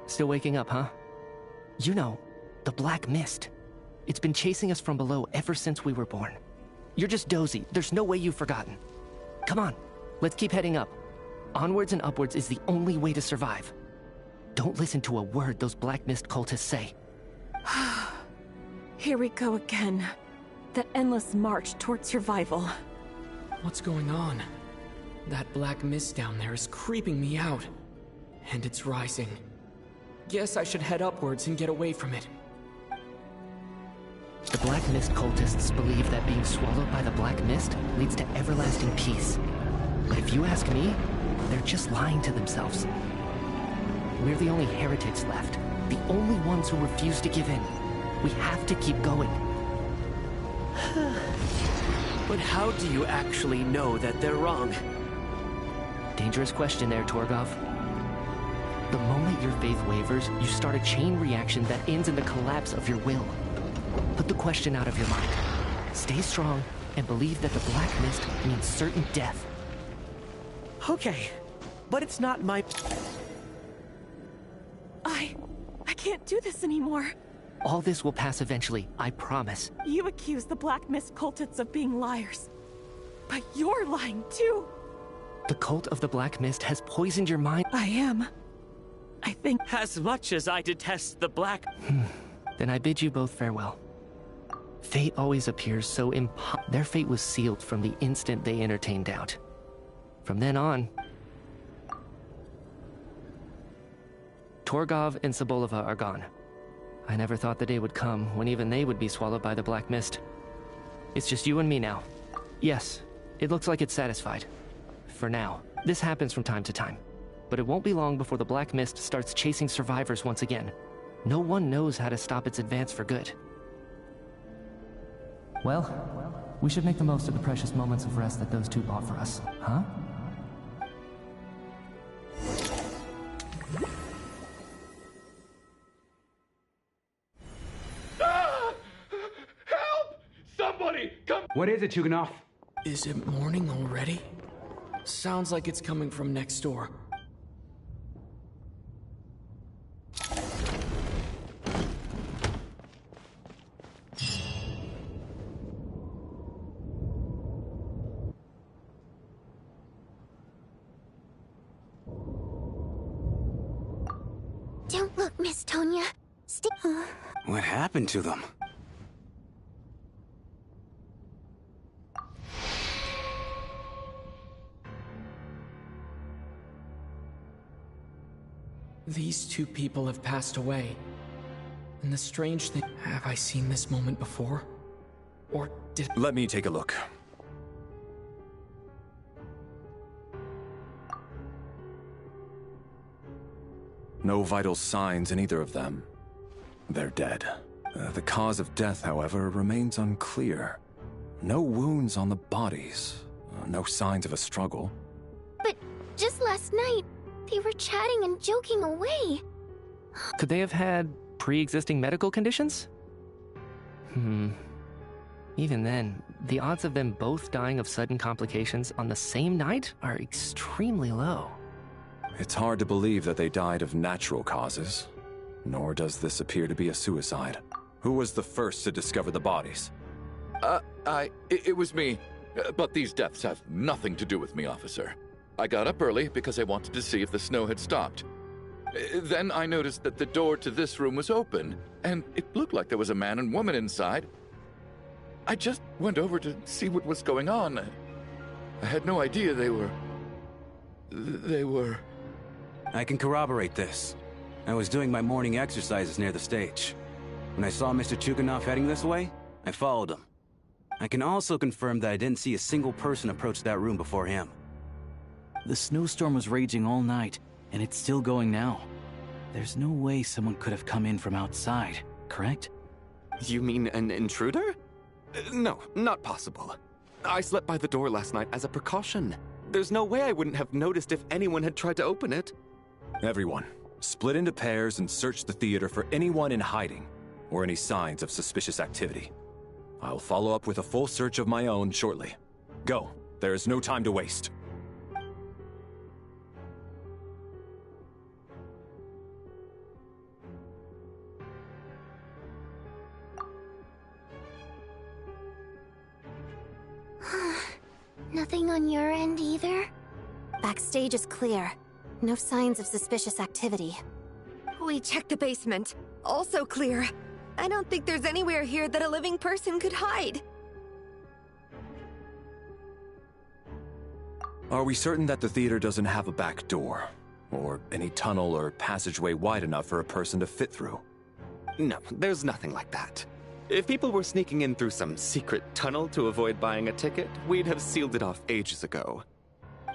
Still waking up, huh? You know, the black mist. It's been chasing us from below ever since we were born. You're just dozy. There's no way you've forgotten. Come on, let's keep heading up. Onwards and upwards is the only way to survive. Don't listen to a word those black mist cultists say. Here we go again. The endless march toward survival. What's going on? That black mist down there is creeping me out. And it's rising. Guess I should head upwards and get away from it. The Black Mist cultists believe that being swallowed by the Black Mist leads to everlasting peace. But if you ask me, they're just lying to themselves. We're the only heretics left. The only ones who refuse to give in. We have to keep going. But how do you actually know that they're wrong? Dangerous question there, Torgov. The moment your faith wavers, you start a chain reaction that ends in the collapse of your will. Put the question out of your mind. Stay strong and believe that the Black Mist means certain death. Okay, but it's not my... I can't do this anymore. All this will pass eventually, I promise. You accuse the Black Mist cultists of being liars. But you're lying too. The cult of the Black Mist has poisoned your mind. I am. I think... As much as I detest the Black... Then I bid you both farewell. Fate always appears so Their fate was sealed from the instant they entertained doubt. From then on... Torgov and Sobolova are gone. I never thought the day would come when even they would be swallowed by the black mist. It's just you and me now. Yes, it looks like it's satisfied. For now. This happens from time to time. But it won't be long before the black mist starts chasing survivors once again. No one knows how to stop its advance for good. Well, we should make the most of the precious moments of rest that those two bought for us, huh? Help! Somebody, come! What is it, Chuganov? Is it morning already? Sounds like it's coming from next door. Don't look, Miss Tonya. What happened to them? These two people have passed away. And the strange thing... Have I seen this moment before? Or did... Let me take a look. No vital signs in either of them. They're dead. The cause of death, however, remains unclear. No wounds on the bodies. No signs of a struggle. But just last night, they were chatting and joking away. Could they have had pre-existing medical conditions? Even then, the odds of them both dying of sudden complications on the same night are extremely low. It's hard to believe that they died of natural causes. Nor does this appear to be a suicide. Who was the first to discover the bodies? It was me. But these deaths have nothing to do with me, officer. I got up early because I wanted to see if the snow had stopped. Then I noticed that the door to this room was open, and it looked like there was a man and woman inside. I just went over to see what was going on. I had no idea they were... I can corroborate this. I was doing my morning exercises near the stage. When I saw Mr. Chuganov heading this way, I followed him. I can also confirm that I didn't see a single person approach that room before him. The snowstorm was raging all night, and it's still going now. There's no way someone could have come in from outside, correct? You mean an intruder? No, not possible. I slept by the door last night as a precaution. There's no way I wouldn't have noticed if anyone had tried to open it. Everyone, split into pairs and search the theater for anyone in hiding, or any signs of suspicious activity. I'll follow up with a full search of my own shortly. Go. There is no time to waste. Nothing on your end either? Backstage is clear. No signs of suspicious activity. We checked the basement. Also clear. I don't think there's anywhere here that a living person could hide. Are we certain that the theater doesn't have a back door? Or any tunnel or passageway wide enough for a person to fit through? No, there's nothing like that. If people were sneaking in through some secret tunnel to avoid buying a ticket, we'd have sealed it off ages ago.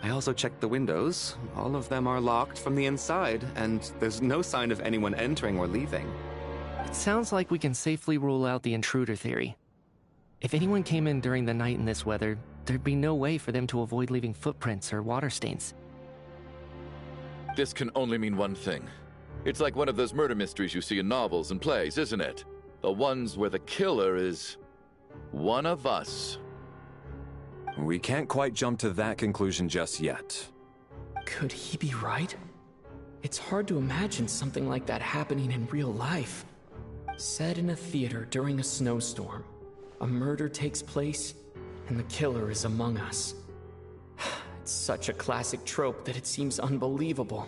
I also checked the windows. All of them are locked from the inside, and there's no sign of anyone entering or leaving. It sounds like we can safely rule out the intruder theory. If anyone came in during the night in this weather, there'd be no way for them to avoid leaving footprints or water stains. This can only mean one thing. It's like one of those murder mysteries you see in novels and plays, isn't it? The ones where the killer is one of us. We can't quite jump to that conclusion just yet. Could he be right? It's hard to imagine something like that happening in real life. Set in a theater during a snowstorm, a murder takes place, and the killer is among us. It's such a classic trope that it seems unbelievable.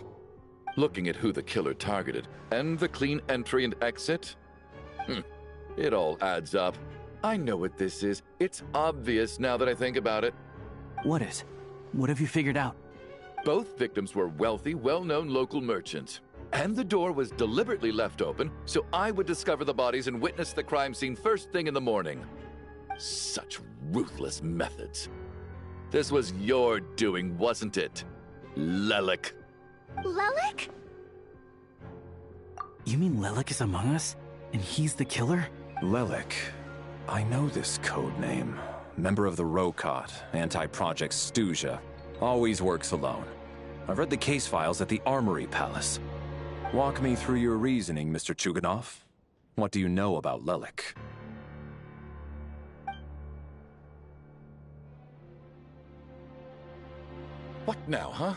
Looking at who the killer targeted, and the clean entry and exit, it all adds up. I know what this is. It's obvious now that I think about it. What is? What have you figured out? Both victims were wealthy, well-known local merchants. And the door was deliberately left open so I would discover the bodies and witness the crime scene first thing in the morning. Such ruthless methods. This was your doing, wasn't it, Lelik? Lelik? You mean Lelik is among us? And he's the killer? Lelik. I know this code name. Member of the Rokot, anti-Project Stuja. Always works alone. I've read the case files at the Armory Palace. Walk me through your reasoning, Mr. Chuganov. What do you know about Lelik? What now, huh?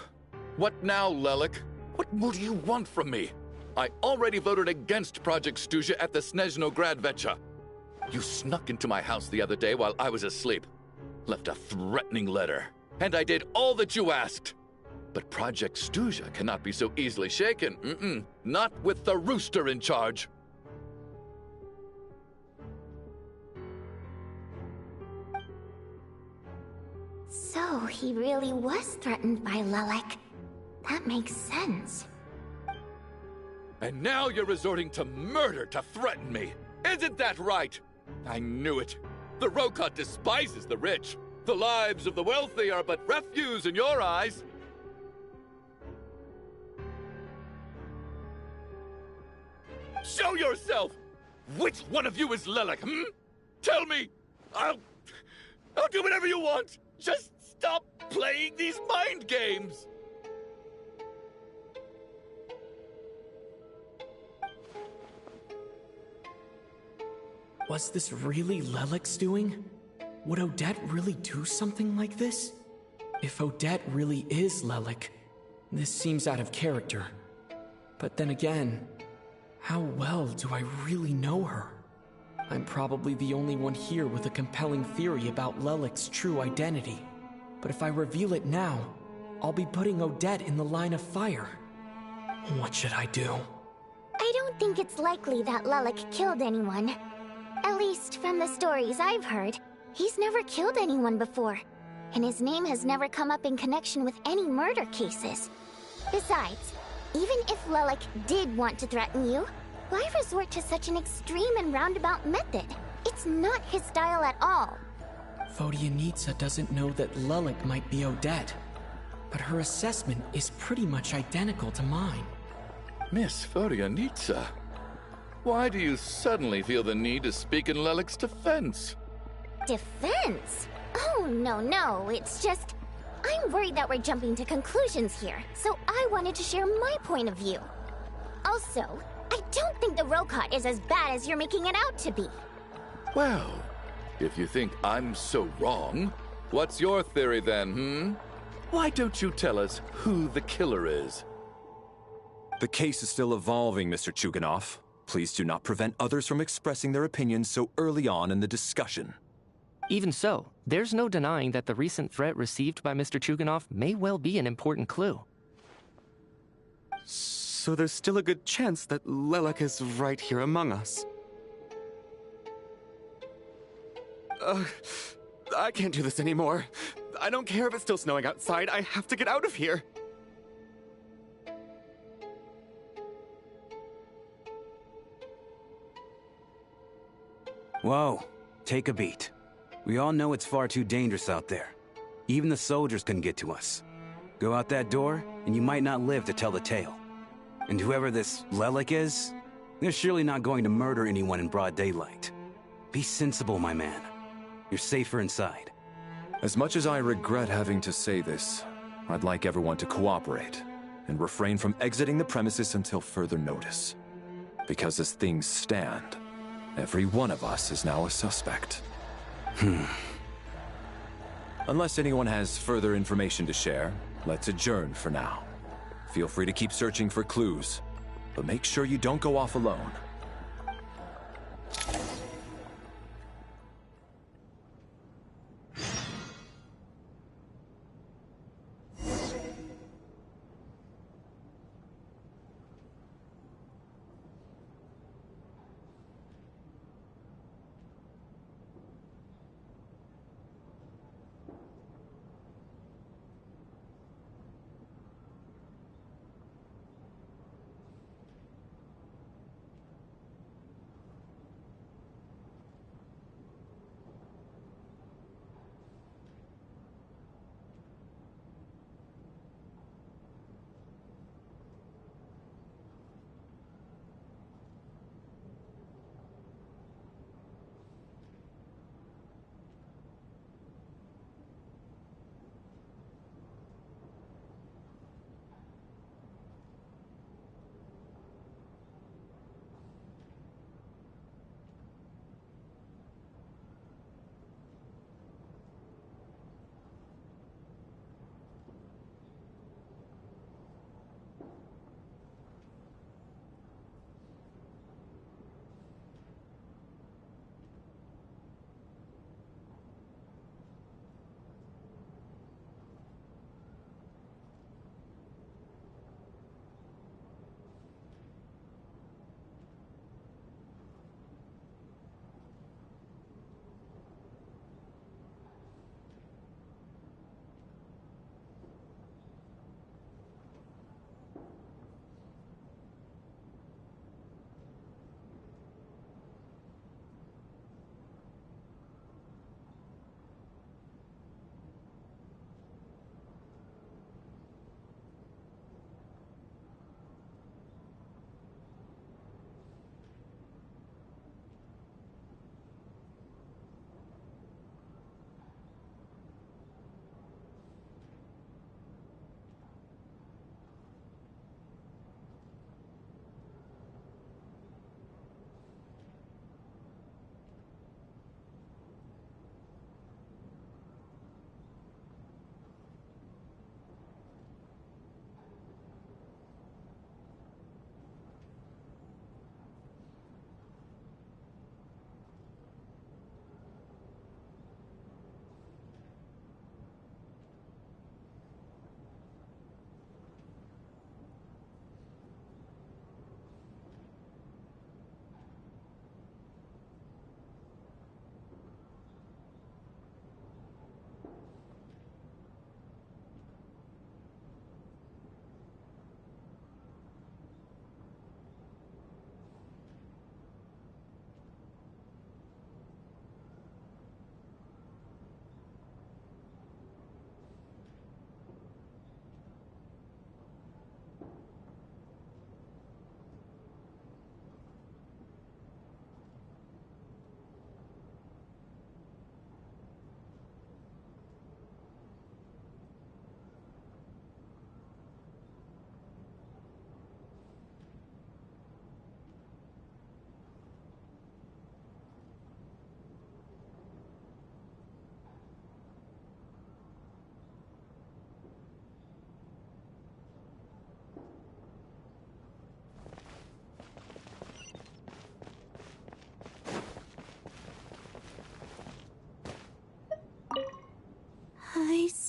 What now, Lelik? What more do you want from me? I already voted against Project Stuja at the Snezhnograd Vecha. You snuck into my house the other day while I was asleep. Left a threatening letter. And I did all that you asked. But Project Stuja cannot be so easily shaken. Not with the rooster in charge. So he really was threatened by Lelik. That makes sense. And now you're resorting to murder to threaten me. Isn't that right? I knew it. The Rokot despises the rich. The lives of the wealthy are but refuse in your eyes. Show yourself! Which one of you is Lelik, Tell me! I'll do whatever you want! Just stop playing these mind games! Was this really Lelik's doing? Would Odette really do something like this? If Odette really is Lelik, this seems out of character. But then again, how well do I really know her? I'm probably the only one here with a compelling theory about Lelik's true identity. But if I reveal it now, I'll be putting Odette in the line of fire. What should I do? I don't think it's likely that Lelik killed anyone. At least from the stories I've heard, he's never killed anyone before. And his name has never come up in connection with any murder cases. Besides, even if Lelik did want to threaten you, why resort to such an extreme and roundabout method? It's not his style at all. Vodyanitsa doesn't know that Lelik might be Odette, but her assessment is pretty much identical to mine. Miss Vodyanitsa, why do you suddenly feel the need to speak in Lelik's defense? Defense? Oh, no, it's just... I'm worried that we're jumping to conclusions here, so I wanted to share my point of view. Also, I don't think the Rokot is as bad as you're making it out to be. Well, if you think I'm so wrong, what's your theory then, Why don't you tell us who the killer is? The case is still evolving, Mr. Chuganov. Please do not prevent others from expressing their opinions so early on in the discussion. Even so, there's no denying that the recent threat received by Mr. Chuganov may well be an important clue. So there's still a good chance that Lelik is right here among us. I can't do this anymore. I don't care if it's still snowing outside. I have to get out of here. Whoa, take a beat. We all know it's far too dangerous out there. Even the soldiers couldn't get to us. Go out that door, and you might not live to tell the tale. And whoever this Lelik is, they're surely not going to murder anyone in broad daylight. Be sensible, my man. You're safer inside. As much as I regret having to say this, I'd like everyone to cooperate and refrain from exiting the premises until further notice. Because as things stand, every one of us is now a suspect. Unless anyone has further information to share, let's adjourn for now. Feel free to keep searching for clues, but make sure you don't go off alone.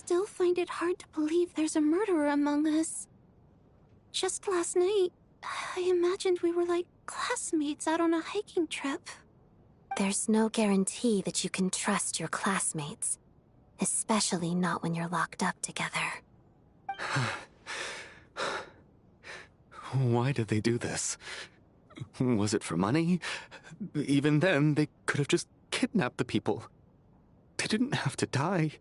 still find it hard to believe there's a murderer among us. Just last night, I imagined we were like classmates out on a hiking trip. There's no guarantee that you can trust your classmates. Especially not when you're locked up together. Why did they do this? Was it for money? Even then, they could have just kidnapped the people. They didn't have to die.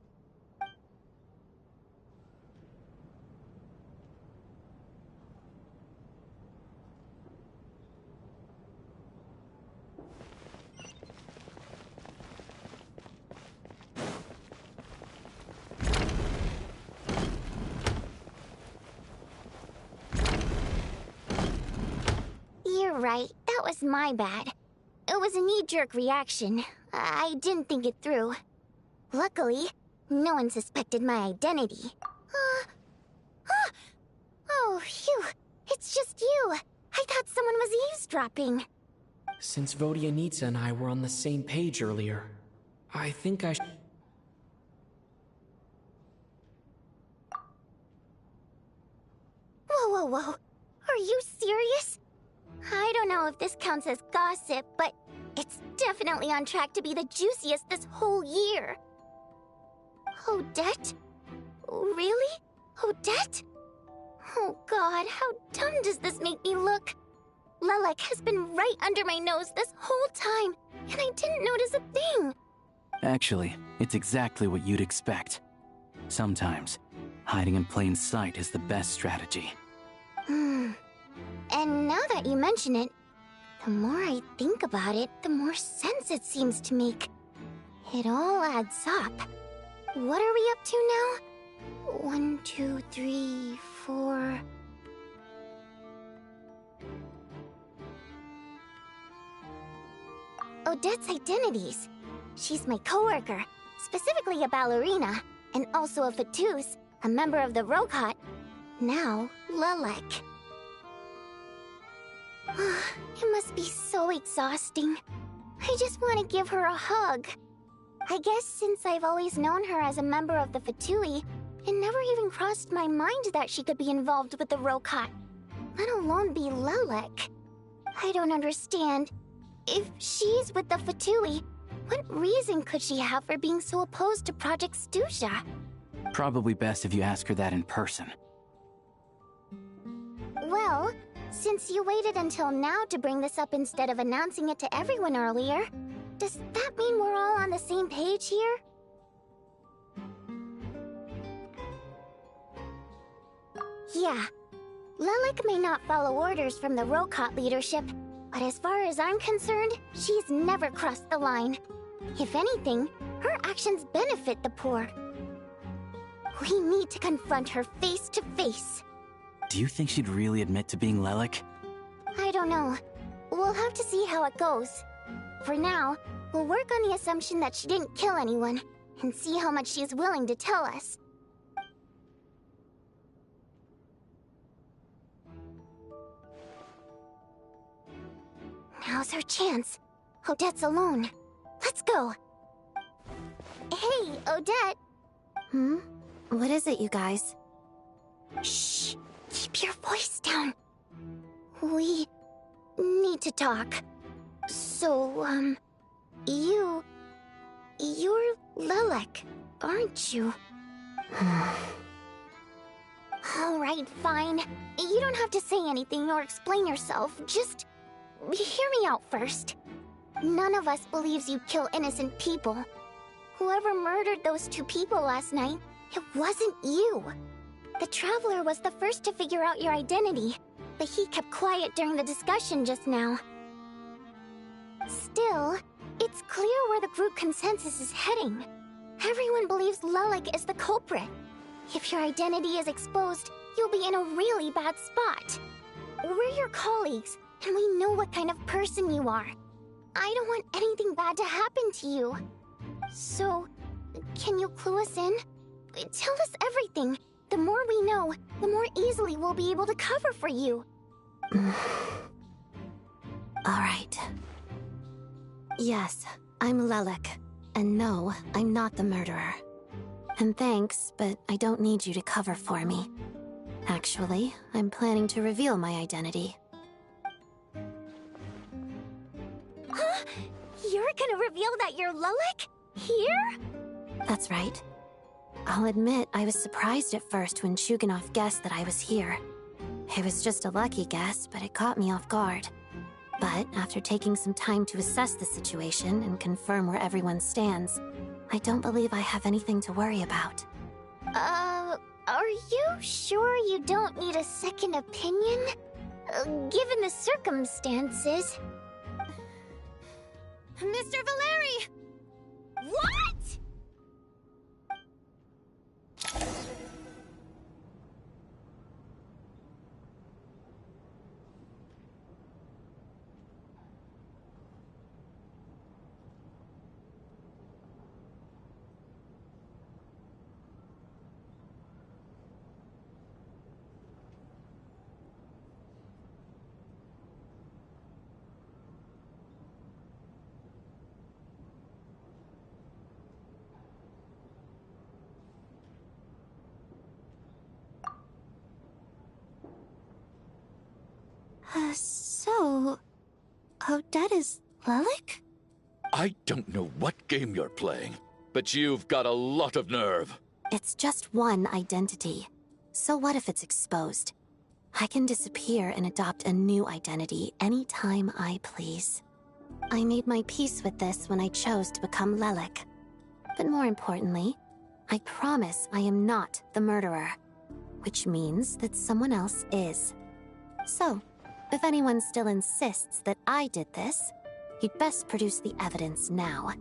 You're right. That was my bad. It was a knee-jerk reaction. I didn't think it through. Luckily, no one suspected my identity. Oh, phew. It's just you. I thought someone was eavesdropping. Since Vodyanitsa and I were on the same page earlier, I think I should... Whoa. Are you serious? I don't know if this counts as gossip, but it's definitely on track to be the juiciest this whole year. Odette? Really? Odette? Oh god, how dumb does this make me look? Lelek has been right under my nose this whole time, and I didn't notice a thing. Actually, it's exactly what you'd expect. Sometimes, hiding in plain sight is the best strategy. And now that you mention it, the more I think about it, the more sense it seems to make. It all adds up. What are we up to now? 1, 2, 3, 4... Odette's identities. She's my coworker, specifically a ballerina, and also a Fatous, a member of the Rokot. Now, Lelek. It must be so exhausting. I just want to give her a hug. I guess since I've always known her as a member of the Fatui, it never even crossed my mind that she could be involved with the Rokot, let alone be Lelek. I don't understand. If she's with the Fatui, what reason could she have for being so opposed to Project Stusha? Probably best if you ask her that in person. Well, since you waited until now to bring this up instead of announcing it to everyone earlier, does that mean we're all on the same page here? Yeah. Lelek may not follow orders from the Rokot leadership, but as far as I'm concerned, she's never crossed the line. If anything, her actions benefit the poor. We need to confront her face to face. Do you think she'd really admit to being Lelek? I don't know. We'll have to see how it goes. For now, we'll work on the assumption that she didn't kill anyone, and see how much she's willing to tell us. Now's her chance. Odette's alone. Let's go. Hey, Odette. What is it, you guys? Shh. Keep your voice down. We need to talk. So, you're Lelek, aren't you? Alright, fine. You don't have to say anything or explain yourself. Just hear me out first. None of us believes you kill innocent people. Whoever murdered those 2 people last night, it wasn't you. The Traveler was the first to figure out your identity, but he kept quiet during the discussion just now. Still, it's clear where the group consensus is heading. Everyone believes Lelek is the culprit. If your identity is exposed, you'll be in a really bad spot. We're your colleagues, and we know what kind of person you are. I don't want anything bad to happen to you. So, can you clue us in? Tell us everything. The more we know, the more easily we'll be able to cover for you. Alright. Yes, I'm Lelek. And no, I'm not the murderer. And thanks, but I don't need you to cover for me. Actually, I'm planning to reveal my identity. Huh? You're gonna reveal that you're Lelek? Here? That's right. I'll admit I was surprised at first when Chuganov guessed that I was here. It was just a lucky guess, but it caught me off guard. But after taking some time to assess the situation and confirm where everyone stands, I don't believe I have anything to worry about. Are you sure you don't need a second opinion? Given the circumstances. Mr. Valeri! What?! So... Odette is Lelek? I don't know what game you're playing, but you've got a lot of nerve. It's just one identity. So what if it's exposed? I can disappear and adopt a new identity anytime I please. I made my peace with this when I chose to become Lelek. But more importantly, I promise I am not the murderer, which means that someone else is. So, if anyone still insists that I did this, you'd best produce the evidence now.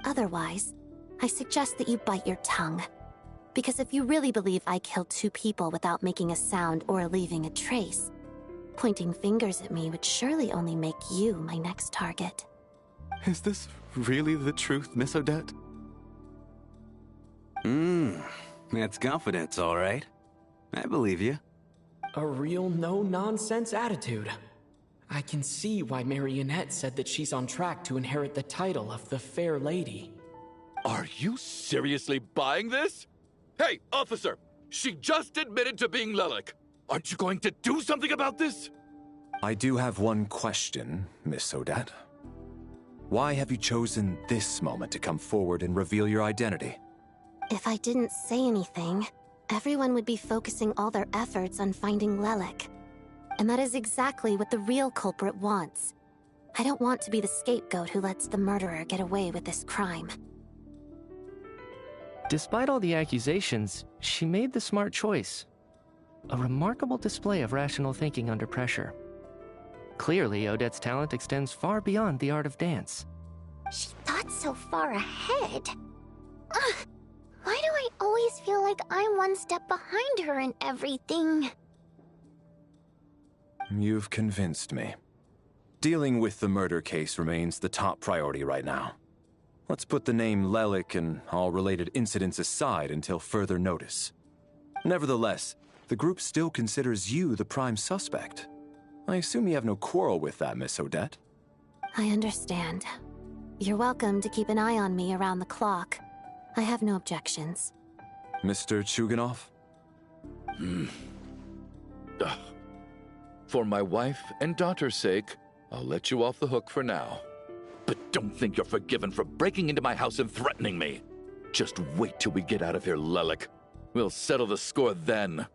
Otherwise, I suggest that you bite your tongue. Because if you really believe I killed 2 people without making a sound or leaving a trace, pointing fingers at me would surely only make you my next target. Is this really the truth, Miss Odette? That's confidence, all right. I believe you. A real no-nonsense attitude. I can see why Marionette said that she's on track to inherit the title of the Fair Lady. Are you seriously buying this? Hey, officer! She just admitted to being Lelek. Aren't you going to do something about this? I do have one question, Miss Odette. Why have you chosen this moment to come forward and reveal your identity? If I didn't say anything, everyone would be focusing all their efforts on finding Lelek. And that is exactly what the real culprit wants. I don't want to be the scapegoat who lets the murderer get away with this crime. Despite all the accusations, she made the smart choice. A remarkable display of rational thinking under pressure. Clearly, Odette's talent extends far beyond the art of dance. She thought so far ahead. Ugh. Why do I always feel like I'm one step behind her in everything? You've convinced me. Dealing with the murder case remains the top priority right now. Let's put the name Lelek and all related incidents aside until further notice. Nevertheless, the group still considers you the prime suspect. I assume you have no quarrel with that, Miss Odette? I understand. You're welcome to keep an eye on me around the clock. I have no objections. Mr. Chuganov? For my wife and daughter's sake, I'll let you off the hook for now. But don't think you're forgiven for breaking into my house and threatening me. Just wait till we get out of here, Lelek. We'll settle the score then.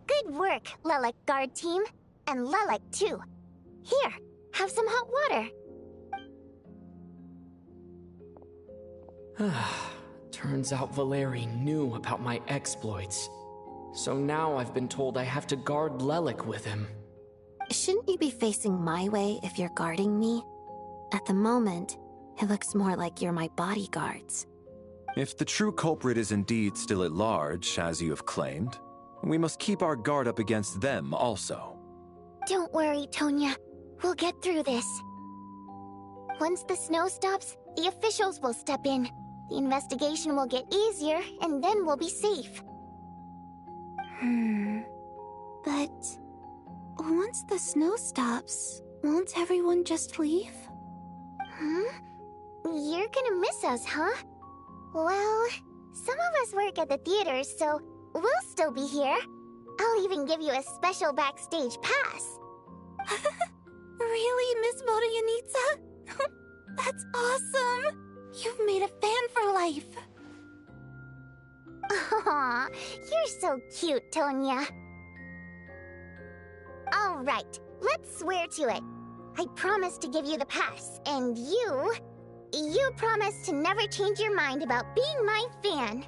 Good work, Lelek guard team. And Lelek too. Here, have some hot water. Turns out Valeri knew about my exploits. So now I've been told I have to guard Lelek with him. Shouldn't you be facing my way if you're guarding me? At the moment, it looks more like you're my bodyguards. If the true culprit is indeed still at large, as you have claimed, we must keep our guard up against them also. Don't worry, Tonya. We'll get through this. Once the snow stops, the officials will step in. The investigation will get easier, and then we'll be safe. But once the snow stops, won't everyone just leave? You're gonna miss us, huh? Well, some of us work at the theaters, so we'll still be here. I'll even give you a special backstage pass. Really, Miss Vodyanitsa? That's awesome! You've made a fan for life. Aw, you're so cute, Tonya. All right, let's swear to it. I promise to give you the pass, and you promise to never change your mind about being my fan.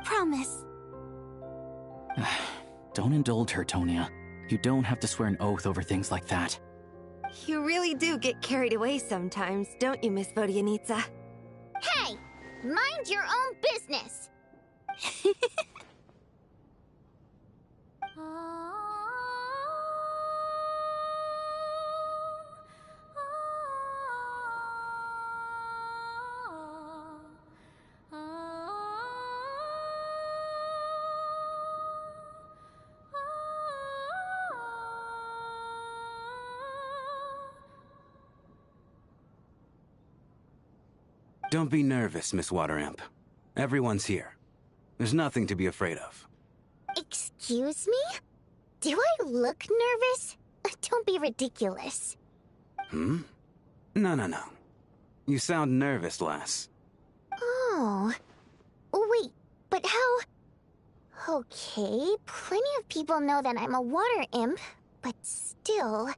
Promise. Don't indulge her, Tonya. You don't have to swear an oath over things like that. You really do get carried away sometimes, don't you, Miss Vodyanitsa? Hey! Mind your own business! Don't be nervous, Miss Water Imp. Everyone's here. There's nothing to be afraid of. Excuse me? Do I look nervous? Don't be ridiculous. No. You sound nervous, lass. Oh. Wait, but how... Okay, plenty of people know that I'm a water imp, but still...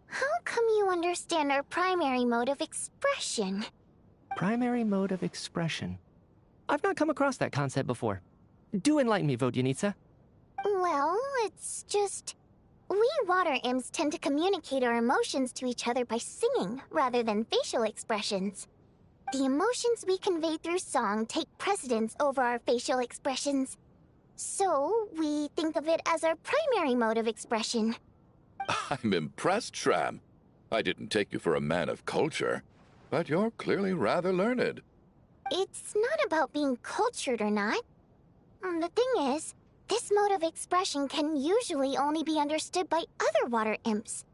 How come you understand our primary mode of expression? Primary mode of expression. I've not come across that concept before. Do enlighten me, Vodyanitsa. Well, it's just... We water imps tend to communicate our emotions to each other by singing, rather than facial expressions. The emotions we convey through song take precedence over our facial expressions. So, we think of it as our primary mode of expression. I'm impressed, Shram. I didn't take you for a man of culture, but you're clearly rather learned. It's not about being cultured or not. The thing is, this mode of expression can usually only be understood by other water imps.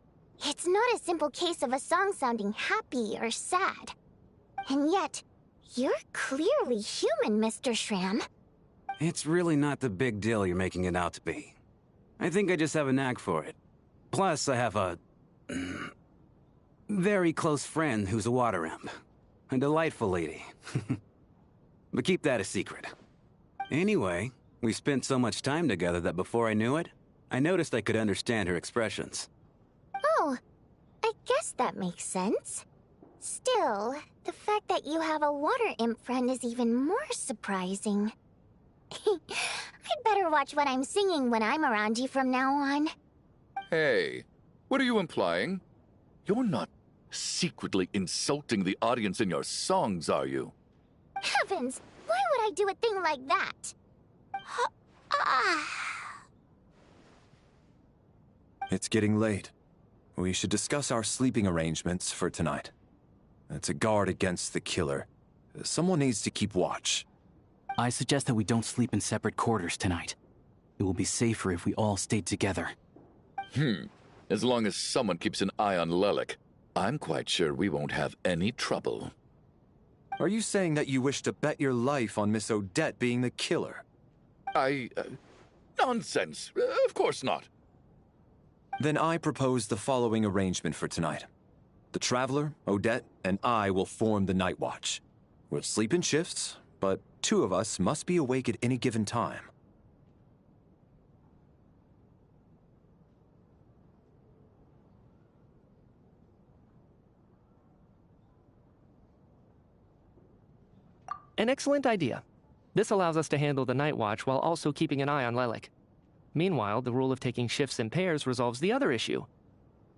It's not a simple case of a song sounding happy or sad. And yet, you're clearly human, Mr. Shram. It's really not the big deal you're making it out to be. I think I just have a knack for it. Plus, I have a... very close friend who's a water imp. A delightful lady. But keep that a secret. Anyway, we spent so much time together that before I knew it, I noticed I could understand her expressions. Oh, I guess that makes sense. Still, the fact that you have a water imp friend is even more surprising. I'd better watch what I'm singing when I'm around you from now on. Hey, what are you implying? You're not secretly insulting the audience in your songs, are you? Heavens! Why would I do a thing like that? It's getting late. We should discuss our sleeping arrangements for tonight. To guard against the killer, someone needs to keep watch. I suggest that we don't sleep in separate quarters tonight. It will be safer if we all stayed together. As long as someone keeps an eye on Lelik, I'm quite sure we won't have any trouble. Are you saying that you wish to bet your life on Miss Odette being the killer? Nonsense. Of course not. Then I propose the following arrangement for tonight. The Traveler, Odette, and I will form the Night Watch. We'll sleep in shifts, but 2 of us must be awake at any given time. An excellent idea. This allows us to handle the Night Watch while also keeping an eye on Lelik. Meanwhile, the rule of taking shifts in pairs resolves the other issue.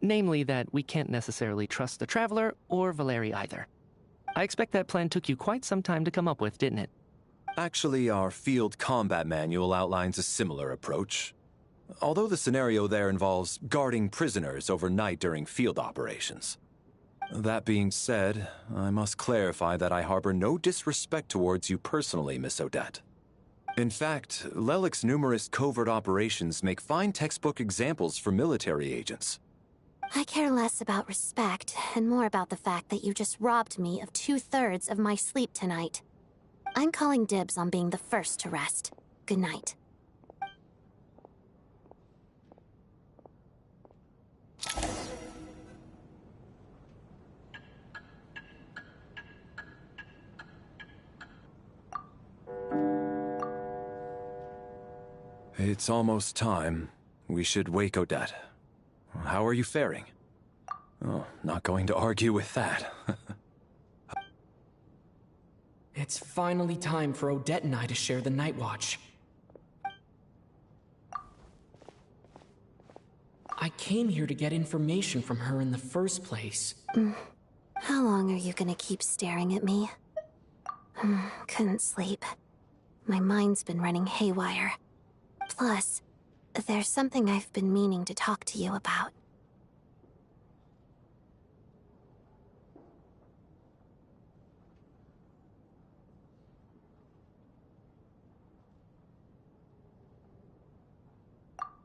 Namely that we can't necessarily trust the Traveler or Valeri either. I expect that plan took you quite some time to come up with, didn't it? Actually, our field combat manual outlines a similar approach. Although the scenario there involves guarding prisoners overnight during field operations. That being said, I must clarify that I harbor no disrespect towards you personally, Miss Odette. In fact, Lelik's numerous covert operations make fine textbook examples for military agents. I care less about respect and more about the fact that you just robbed me of 2/3 of my sleep tonight. I'm calling dibs on being the first to rest. Good night. It's almost time. We should wake Odette. How are you faring? Oh, not going to argue with that. It's finally time for Odette and I to share the night watch. I came here to get information from her in the first place. How long are you gonna keep staring at me? Couldn't sleep. My mind's been running haywire. Plus, there's something I've been meaning to talk to you about.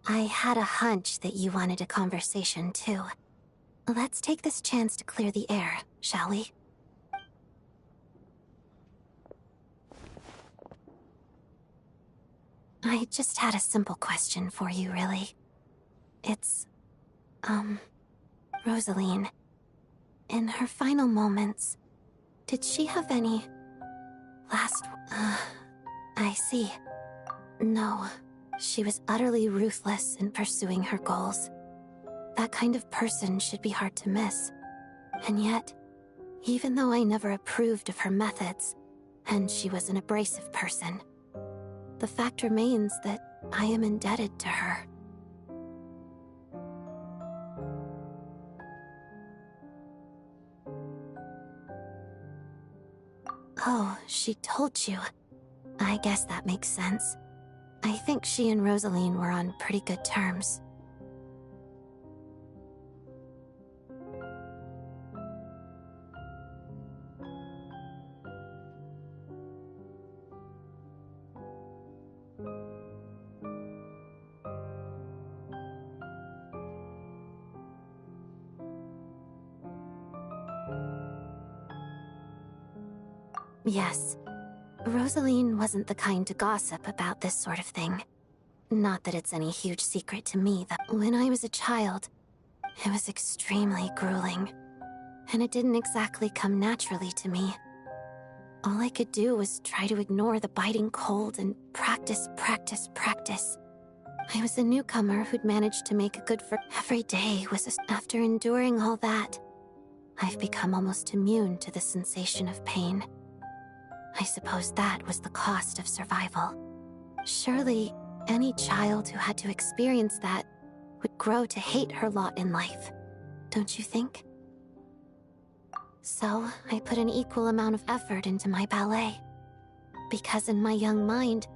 I had a hunch that you wanted a conversation, too. Let's take this chance to clear the air, shall we? I just had a simple question for you, really. It's, Rosaline. In her final moments, did she have any I see. No, she was utterly ruthless in pursuing her goals. That kind of person should be hard to miss. And yet, even though I never approved of her methods, and she was an abrasive person, the fact remains that I am indebted to her. Oh, she told you. I guess that makes sense. I think she and Rosaline were on pretty good terms. Yes. Rosaline wasn't the kind to gossip about this sort of thing. Not that it's any huge secret to me that when I was a child, it was extremely grueling. And it didn't exactly come naturally to me. All I could do was try to ignore the biting cold and practice. I was a newcomer who'd managed to make a good for every day after enduring all that, I've become almost immune to the sensation of pain. I suppose that was the cost of survival. Surely, any child who had to experience that would grow to hate her lot in life, don't you think? So, I put an equal amount of effort into my ballet. Because in my young mind,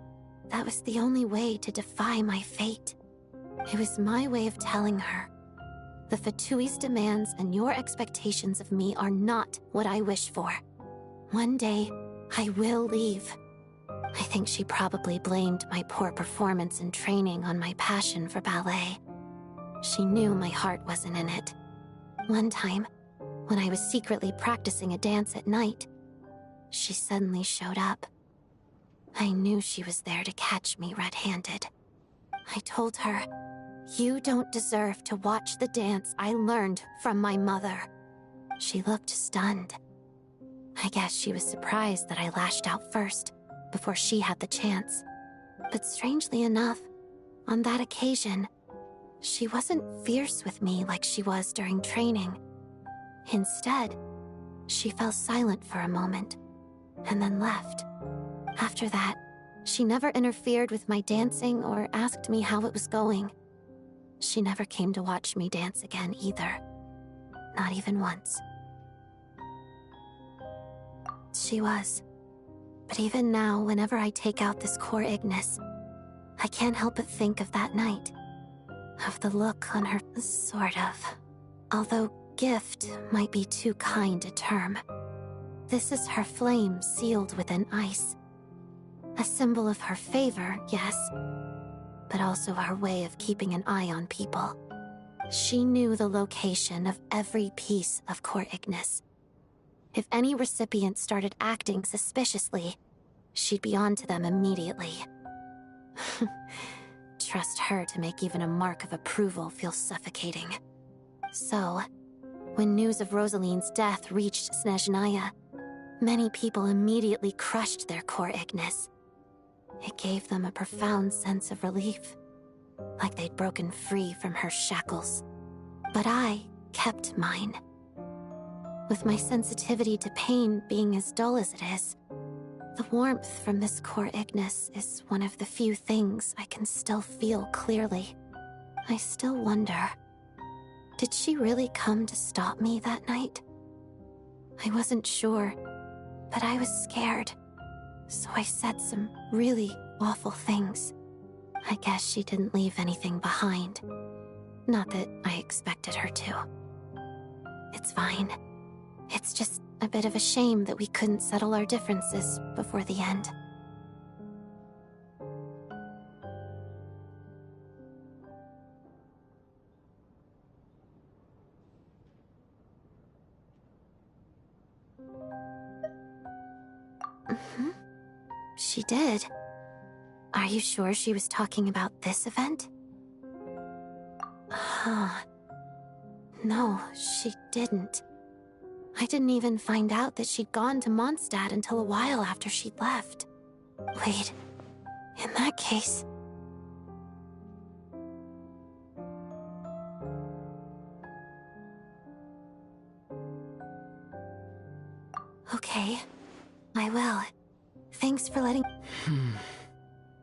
that was the only way to defy my fate. It was my way of telling her, the Fatui's demands and your expectations of me are not what I wish for. One day, I will leave. I think she probably blamed my poor performance in training on my passion for ballet. She knew my heart wasn't in it. One time, when I was secretly practicing a dance at night, she suddenly showed up. I knew she was there to catch me red-handed. I told her, "You don't deserve to watch the dance I learned from my mother." She looked stunned. I guess she was surprised that I lashed out first, before she had the chance. But strangely enough, on that occasion, she wasn't fierce with me like she was during training. Instead, she fell silent for a moment, and then left. After that, she never interfered with my dancing or asked me how it was going. She never came to watch me dance again either. Not even once. She was. But even now, whenever I take out this core Ignis, I can't help but think of that night. Of the look on her, sort of. Although, gift might be too kind a term. This is her flame sealed within ice. A symbol of her favor, yes, but also her way of keeping an eye on people. She knew the location of every piece of Core Ignis. If any recipient started acting suspiciously, she'd be onto them immediately. Trust her to make even a mark of approval feel suffocating. So, when news of Rosaline's death reached Snezhnaya, many people immediately crushed their Core Ignis. It gave them a profound sense of relief, like they'd broken free from her shackles. But I kept mine. With my sensitivity to pain being as dull as it is, the warmth from this Core Ignis is one of the few things I can still feel clearly. I still wonder, did she really come to stop me that night? I wasn't sure, but I was scared, so I said some really awful things. I guess she didn't leave anything behind. Not that I expected her to. It's fine. It's just a bit of a shame that we couldn't settle our differences before the end. She did. Are you sure she was talking about this event? No, she didn't. I didn't even find out that she'd gone to Mondstadt until a while after she'd left. Wait, in that case... Okay, I will. Thanks for letting...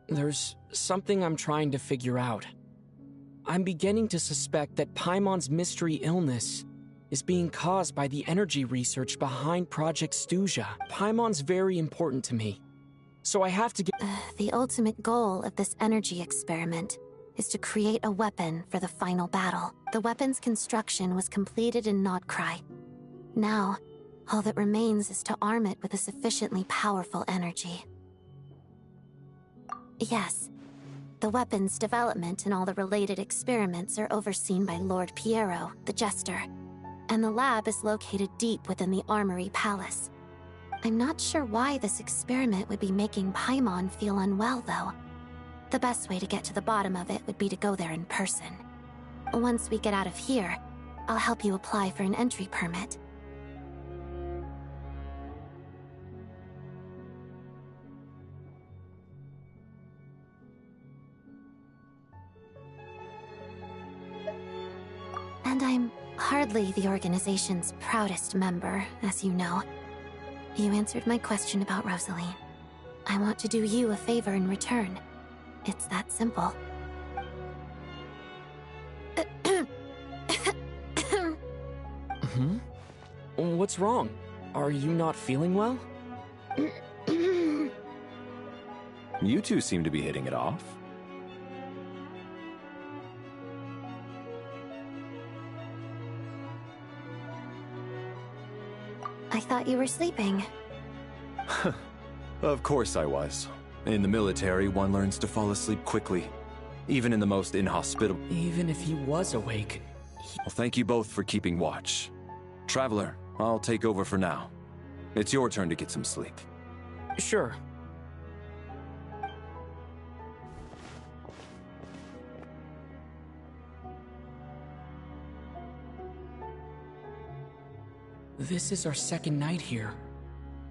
There's something I'm trying to figure out. I'm beginning to suspect that Paimon's mystery illness is being caused by the energy research behind Project Stuja. Paimon's very important to me, so I have to get... The ultimate goal of this energy experiment is to create a weapon for the final battle. The weapon's construction was completed in Nodcry. Now, all that remains is to arm it with a sufficiently powerful energy. Yes, the weapon's development and all the related experiments are overseen by Lord Piero, the Jester, and the lab is located deep within the Armory Palace. I'm not sure why this experiment would be making Paimon feel unwell, though. The best way to get to the bottom of it would be to go there in person. Once we get out of here, I'll help you apply for an entry permit. And I'm hardly the organization's proudest member, as you know. You answered my question about Rosaline. I want to do you a favor in return. It's that simple. What's wrong? Are you not feeling well? You two seem to be hitting it off. I thought you were sleeping. Of course I was. In the military, one learns to fall asleep quickly, even in the most inhospitable... Even if he was awake... Well, thank you both for keeping watch. Traveler, I'll take over for now. It's your turn to get some sleep. Sure. This is our second night here,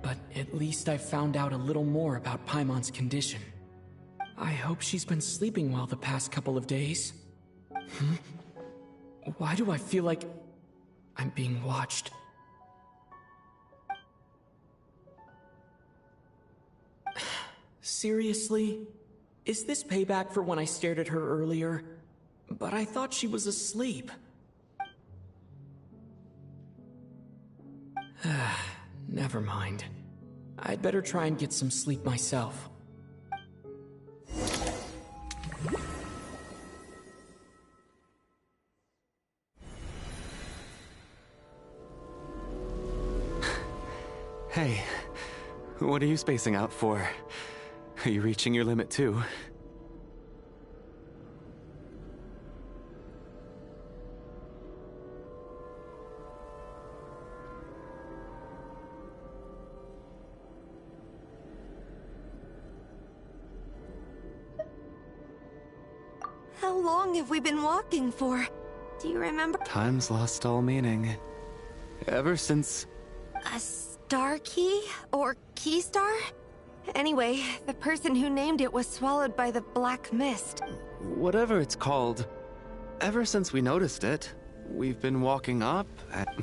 but at least I've found out a little more about Paimon's condition. I hope she's been sleeping well the past couple of days. Why do I feel like I'm being watched? Seriously? Is this payback for when I stared at her earlier? But I thought she was asleep. Never mind. I'd better try and get some sleep myself. Hey, what are you spacing out for? Are you reaching your limit too? How long have we been walking for? Do you remember? Time's lost all meaning. Ever since... A star key? Or key star? Anyway, the person who named it was swallowed by the black mist. Whatever it's called. Ever since we noticed it, we've been walking up,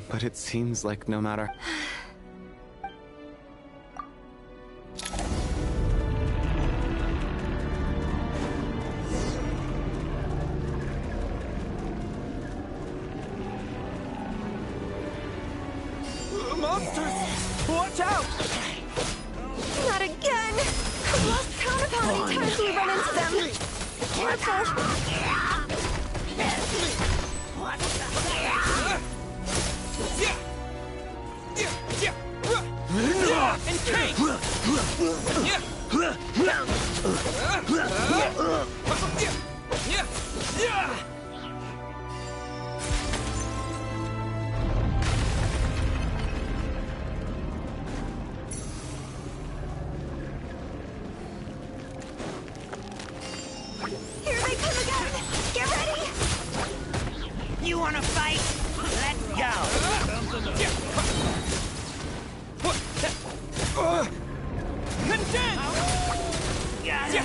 but it seems like no matter... Monsters! Watch out! Not again! I've lost count of how many times we run into them. Careful! Here they come again! Get ready! You wanna fight? Let's go! Condense! Got it!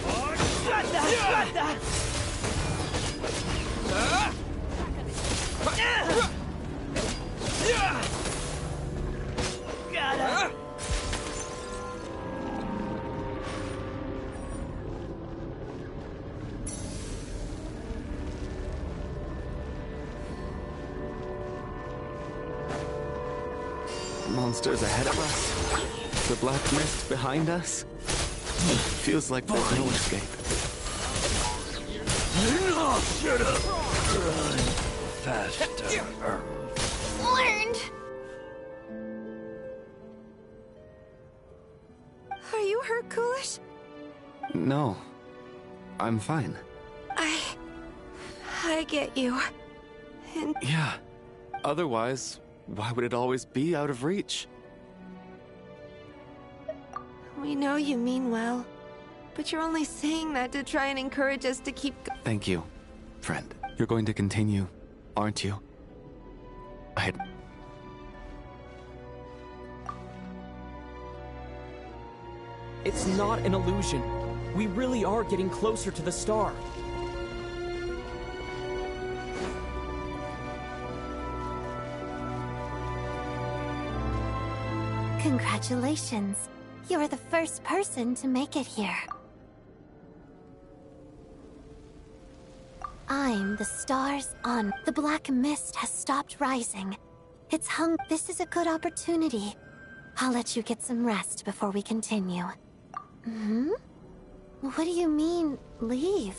What the? Got it! Monsters ahead of us. The black mist behind us. Feels like there's no escape. Shut up! Run faster. Learned! Are you hurt, Coolish? No. I'm fine. I get you. And Yeah. Otherwise, why would it always be out of reach? we know you mean well, but you're only saying that to try and encourage us to keep Thank you, friend. You're going to continue, aren't you? It's not an illusion. We really are getting closer to the star. Congratulations. You're the first person to make it here. I'm the stars on. The black mist has stopped rising. It's hung. This is a good opportunity. I'll let you get some rest before we continue. What do you mean, leave?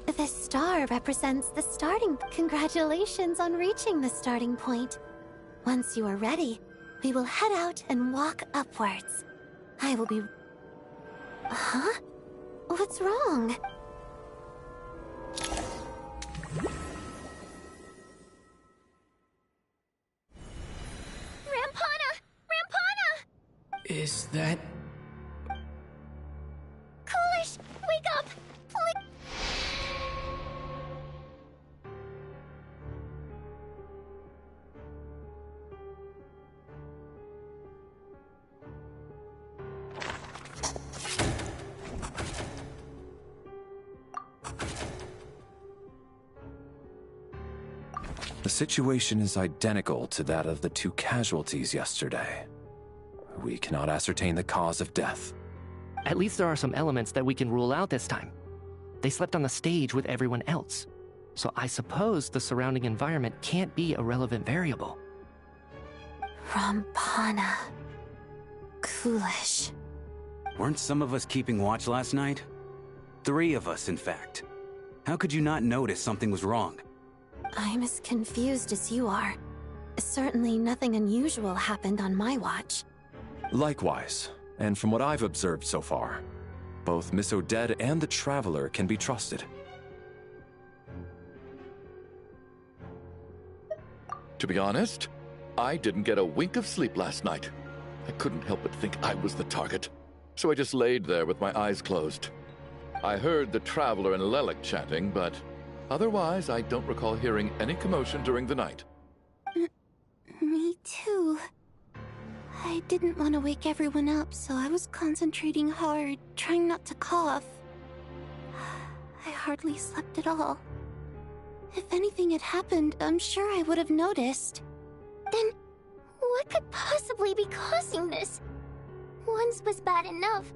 The star represents the starting. Congratulations on reaching the starting point. Once you are ready, we will head out and walk upwards. I will be... Huh? What's wrong? Rampana! Rampana! Is that... Coolish, wake up! Please! The situation is identical to that of the 2 casualties yesterday. We cannot ascertain the cause of death. At least there are some elements that we can rule out this time. They slept on the stage with everyone else, so I suppose the surrounding environment can't be a relevant variable. Rampana. Coolish. Weren't some of us keeping watch last night? 3 of us, in fact. How could you not notice something was wrong? I'm as confused as you are. Certainly nothing unusual happened on my watch. Likewise, and from what I've observed so far, both Miss Odette and the Traveler can be trusted. To be honest, I didn't get a wink of sleep last night. I couldn't help but think I was the target, so I just laid there with my eyes closed. I heard the Traveler and Lelik chatting, but otherwise I don't recall hearing any commotion during the night. Me too. I didn't want to wake everyone up, so I was concentrating hard, trying not to cough. I hardly slept at all. If anything had happened, I'm sure I would have noticed. Then, what could possibly be causing this? Once was bad enough.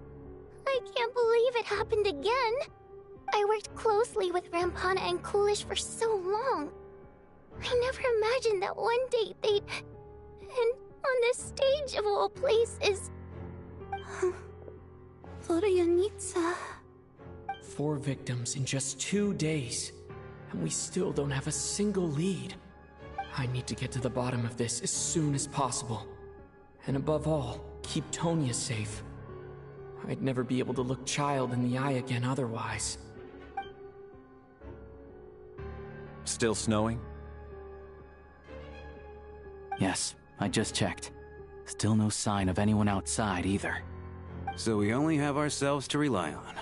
I can't believe it happened again. I worked closely with Rampana and Coolish for so long. I never imagined that one day they'd... And on the stage of all places... Vodianitsa... 4 victims in just 2 days, and we still don't have a single lead. I need to get to the bottom of this as soon as possible. And above all, keep Tonya safe. I'd never be able to look Child in the eye again otherwise. Still snowing? Yes, I just checked. Still no sign of anyone outside either. So we only have ourselves to rely on.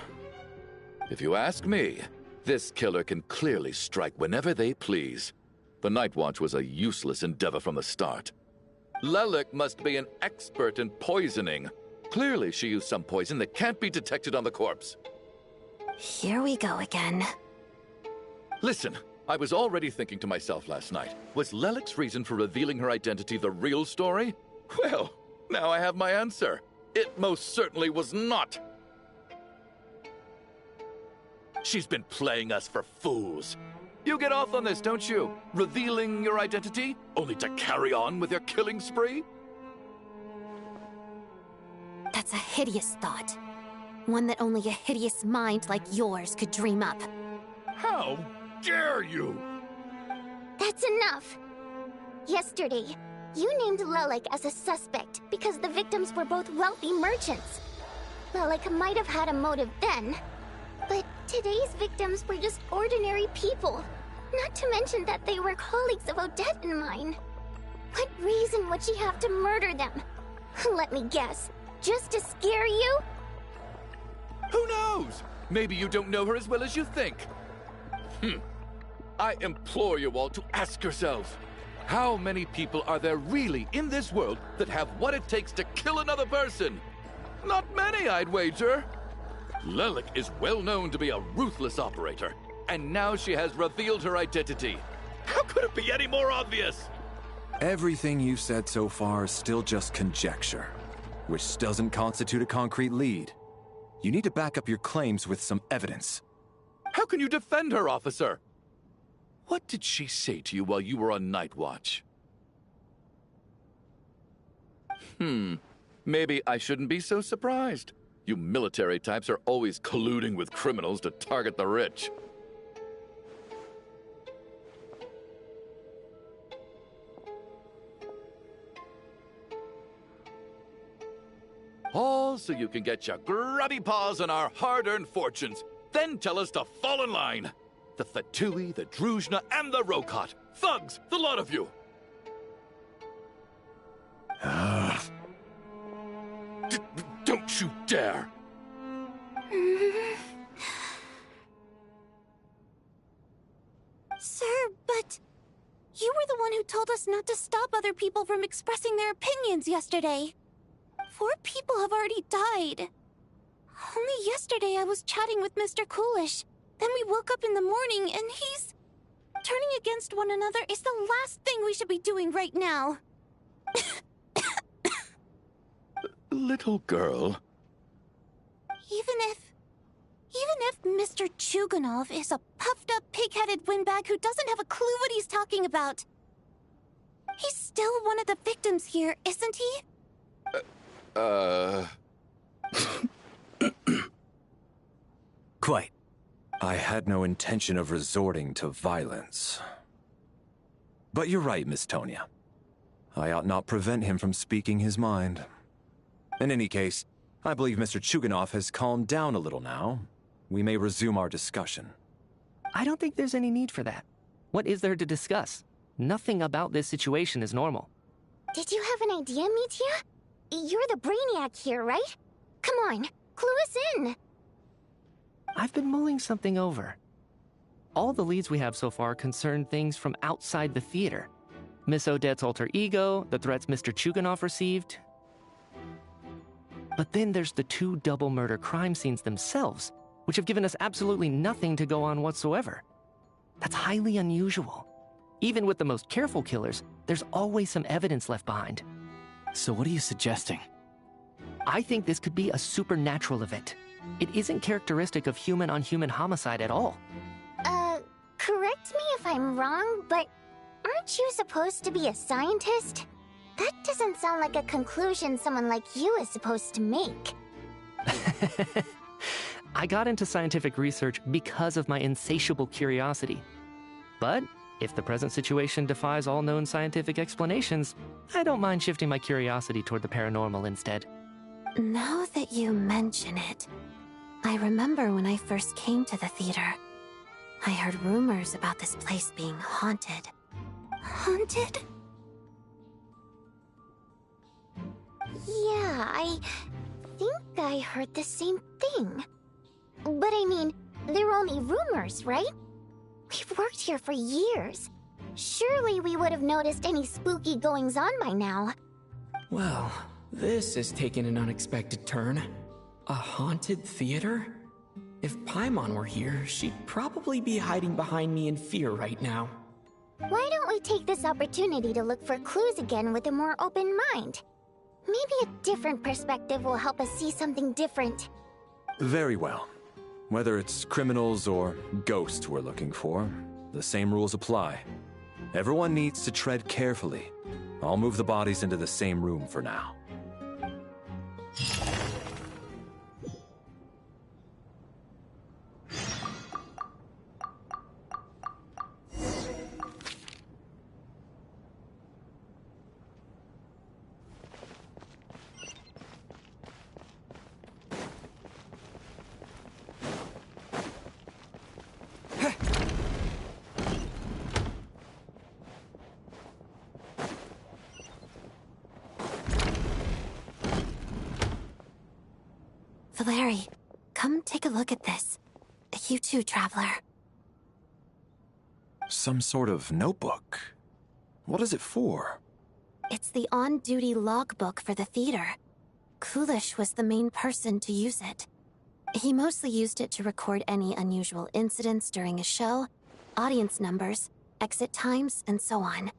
If you ask me, this killer can clearly strike whenever they please. The Night Watch was a useless endeavor from the start. Lelik must be an expert in poisoning. Clearly she used some poison that can't be detected on the corpse. Here we go again. Listen, I was already thinking to myself last night, was Lelik's reason for revealing her identity the real story? Well, now I have my answer. It most certainly was not. She's been playing us for fools. You get off on this, don't you? Revealing your identity, only to carry on with your killing spree? That's a hideous thought. One that only a hideous mind like yours could dream up. How dare you? That's enough! Yesterday, you named Lelik as a suspect because the victims were both wealthy merchants. Lelik might have had a motive then, but today's victims were just ordinary people. Not to mention that they were colleagues of Odette and mine. What reason would she have to murder them? Let me guess. Just to scare you? Who knows? Maybe you don't know her as well as you think. I implore you all to ask yourselves, how many people are there really in this world that have what it takes to kill another person? Not many, I'd wager. Lelik is well known to be a ruthless operator, and now she has revealed her identity. How could it be any more obvious? Everything you've said so far is still just conjecture, which doesn't constitute a concrete lead. You need to back up your claims with some evidence. How can you defend her, officer? What did she say to you while you were on Night Watch? Maybe I shouldn't be so surprised. You military types are always colluding with criminals to target the rich. All so you can get your grubby paws on our hard-earned fortunes, then tell us to fall in line. The Fatui, the Druzhna, and the Rokot. Thugs, the lot of you. Don't you dare! Sir, but... You were the one who told us not to stop other people from expressing their opinions yesterday. 4 people have already died. Only yesterday I was chatting with Mr. Coolish. Then we woke up in the morning and he's... Turning against one another is the last thing we should be doing right now. Little girl. Even if Mr. Chuganov is a puffed-up, pig-headed windbag who doesn't have a clue what he's talking about, he's still one of the victims here, isn't he? Quite. I had no intention of resorting to violence. But you're right, Miss Tonya. I ought not prevent him from speaking his mind. In any case, I believe Mr. Chuganov has calmed down a little now. We may resume our discussion. I don't think there's any need for that. What is there to discuss? Nothing about this situation is normal. Did you have an idea, Mitya? You're the brainiac here, right? Come on, clue us in! I've been mulling something over. All the leads we have so far concern things from outside the theater. Miss Odette's alter ego, the threats Mr. Chuganov received. But then there's the 2 double murder crime scenes themselves, which have given us absolutely nothing to go on whatsoever. That's highly unusual. Even with the most careful killers, there's always some evidence left behind. So what are you suggesting? I think this could be a supernatural event. It isn't characteristic of human-on-human homicide at all. Correct me if I'm wrong, but aren't you supposed to be a scientist? That doesn't sound like a conclusion someone like you is supposed to make. I got into scientific research because of my insatiable curiosity. But if the present situation defies all known scientific explanations, I don't mind shifting my curiosity toward the paranormal instead. Now that you mention it, I remember when I first came to the theater. I heard rumors about this place being haunted. Haunted? Yeah, I think I heard the same thing. But I mean, they're only rumors, right? We've worked here for years. Surely we would have noticed any spooky goings-on by now. Well, this has taken an unexpected turn. A haunted theater? If Paimon were here, she'd probably be hiding behind me in fear right now. Why don't we take this opportunity to look for clues again with a more open mind? Maybe a different perspective will help us see something different. Very well. Whether it's criminals or ghosts we're looking for, the same rules apply. Everyone needs to tread carefully. I'll move the bodies into the same room for now. Valeri, come take a look at this. You too, Traveler. Some sort of notebook. What is it for? It's the on-duty logbook for the theater. Kulish was the main person to use it. He mostly used it to record any unusual incidents during a show, audience numbers, exit times, and so on.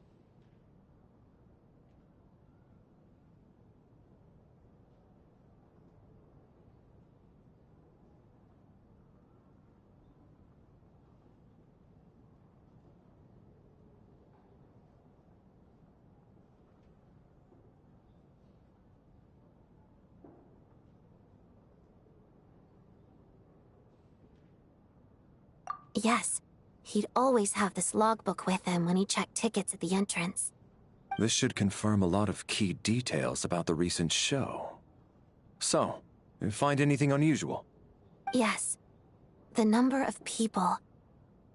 Yes, he'd always have this logbook with him when he checked tickets at the entrance. This should confirm a lot of key details about the recent show. So, you find anything unusual? Yes. The number of people.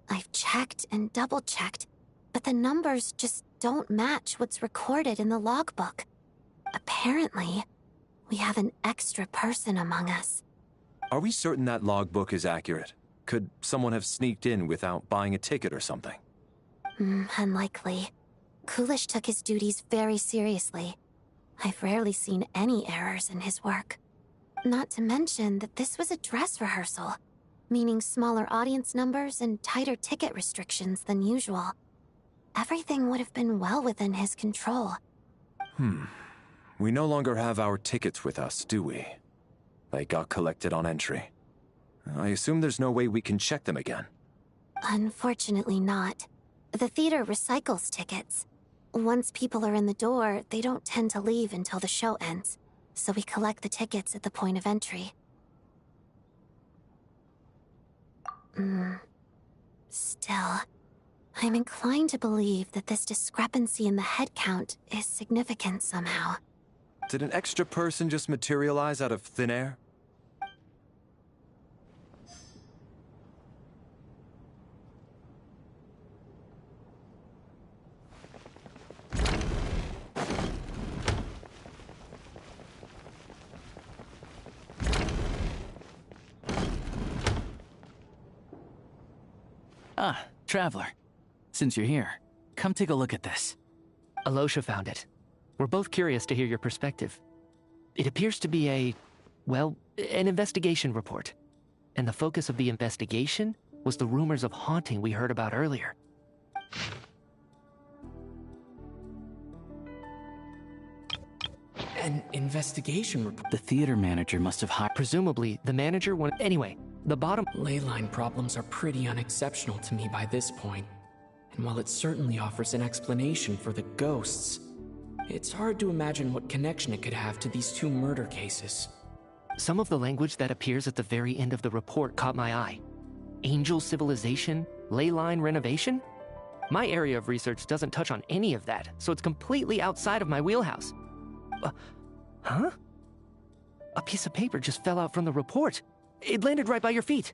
I've checked and double-checked, but the numbers just don't match what's recorded in the logbook. Apparently, we have an extra person among us. Are we certain that logbook is accurate? Could someone have sneaked in without buying a ticket or something? Unlikely. Kulish took his duties very seriously. I've rarely seen any errors in his work. Not to mention that this was a dress rehearsal, meaning smaller audience numbers and tighter ticket restrictions than usual. Everything would have been well within his control. We no longer have our tickets with us, do we? They got collected on entry. I assume there's no way we can check them again. Unfortunately not. The theater recycles tickets. Once people are in the door, they don't tend to leave until the show ends, so we collect the tickets at the point of entry. Still, I'm inclined to believe that this discrepancy in the head count is significant somehow. Did an extra person just materialize out of thin air? Ah, Traveler. Since you're here, come take a look at this. Alosha found it. We're both curious to hear your perspective. It appears to be an investigation report. And the focus of the investigation was the rumors of haunting we heard about earlier. An investigation report? The theater manager must have hired... Presumably, the manager wanted... Anyway, the bottom... Leyline problems are pretty unexceptional to me by this point. And while it certainly offers an explanation for the ghosts, it's hard to imagine what connection it could have to these two murder cases. Some of the language that appears at the very end of the report caught my eye. Angel civilization, leyline renovation? My area of research doesn't touch on any of that, so it's completely outside of my wheelhouse. Huh? A piece of paper just fell out from the report. It landed right by your feet.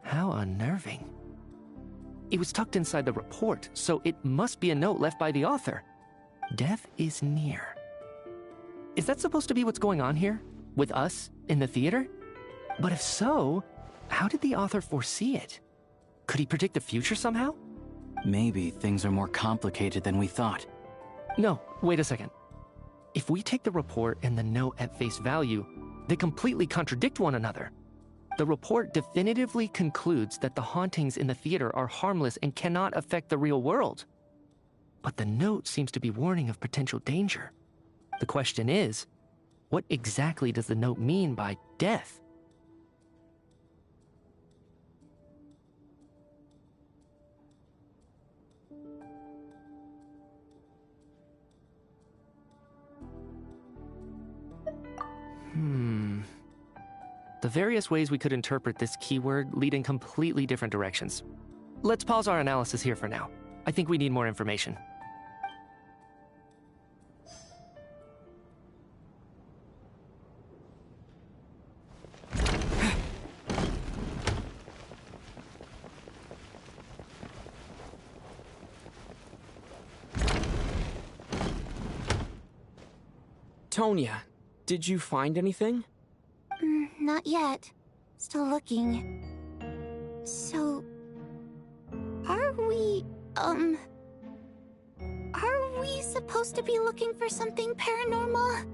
How unnerving. It was tucked inside the report, so it must be a note left by the author. Death is near. Is that supposed to be what's going on here? With us, in the theater? But if so, how did the author foresee it? Could he predict the future somehow? Maybe things are more complicated than we thought. No, wait a second. If we take the report and the note at face value, they completely contradict one another. The report definitively concludes that the hauntings in the theater are harmless and cannot affect the real world. But the note seems to be warning of potential danger. The question is, what exactly does the note mean by death? The various ways we could interpret this keyword lead in completely different directions. Let's pause our analysis here for now. I think we need more information. Tonya, did you find anything? Not yet. Still looking. So... Are we supposed to be looking for something paranormal?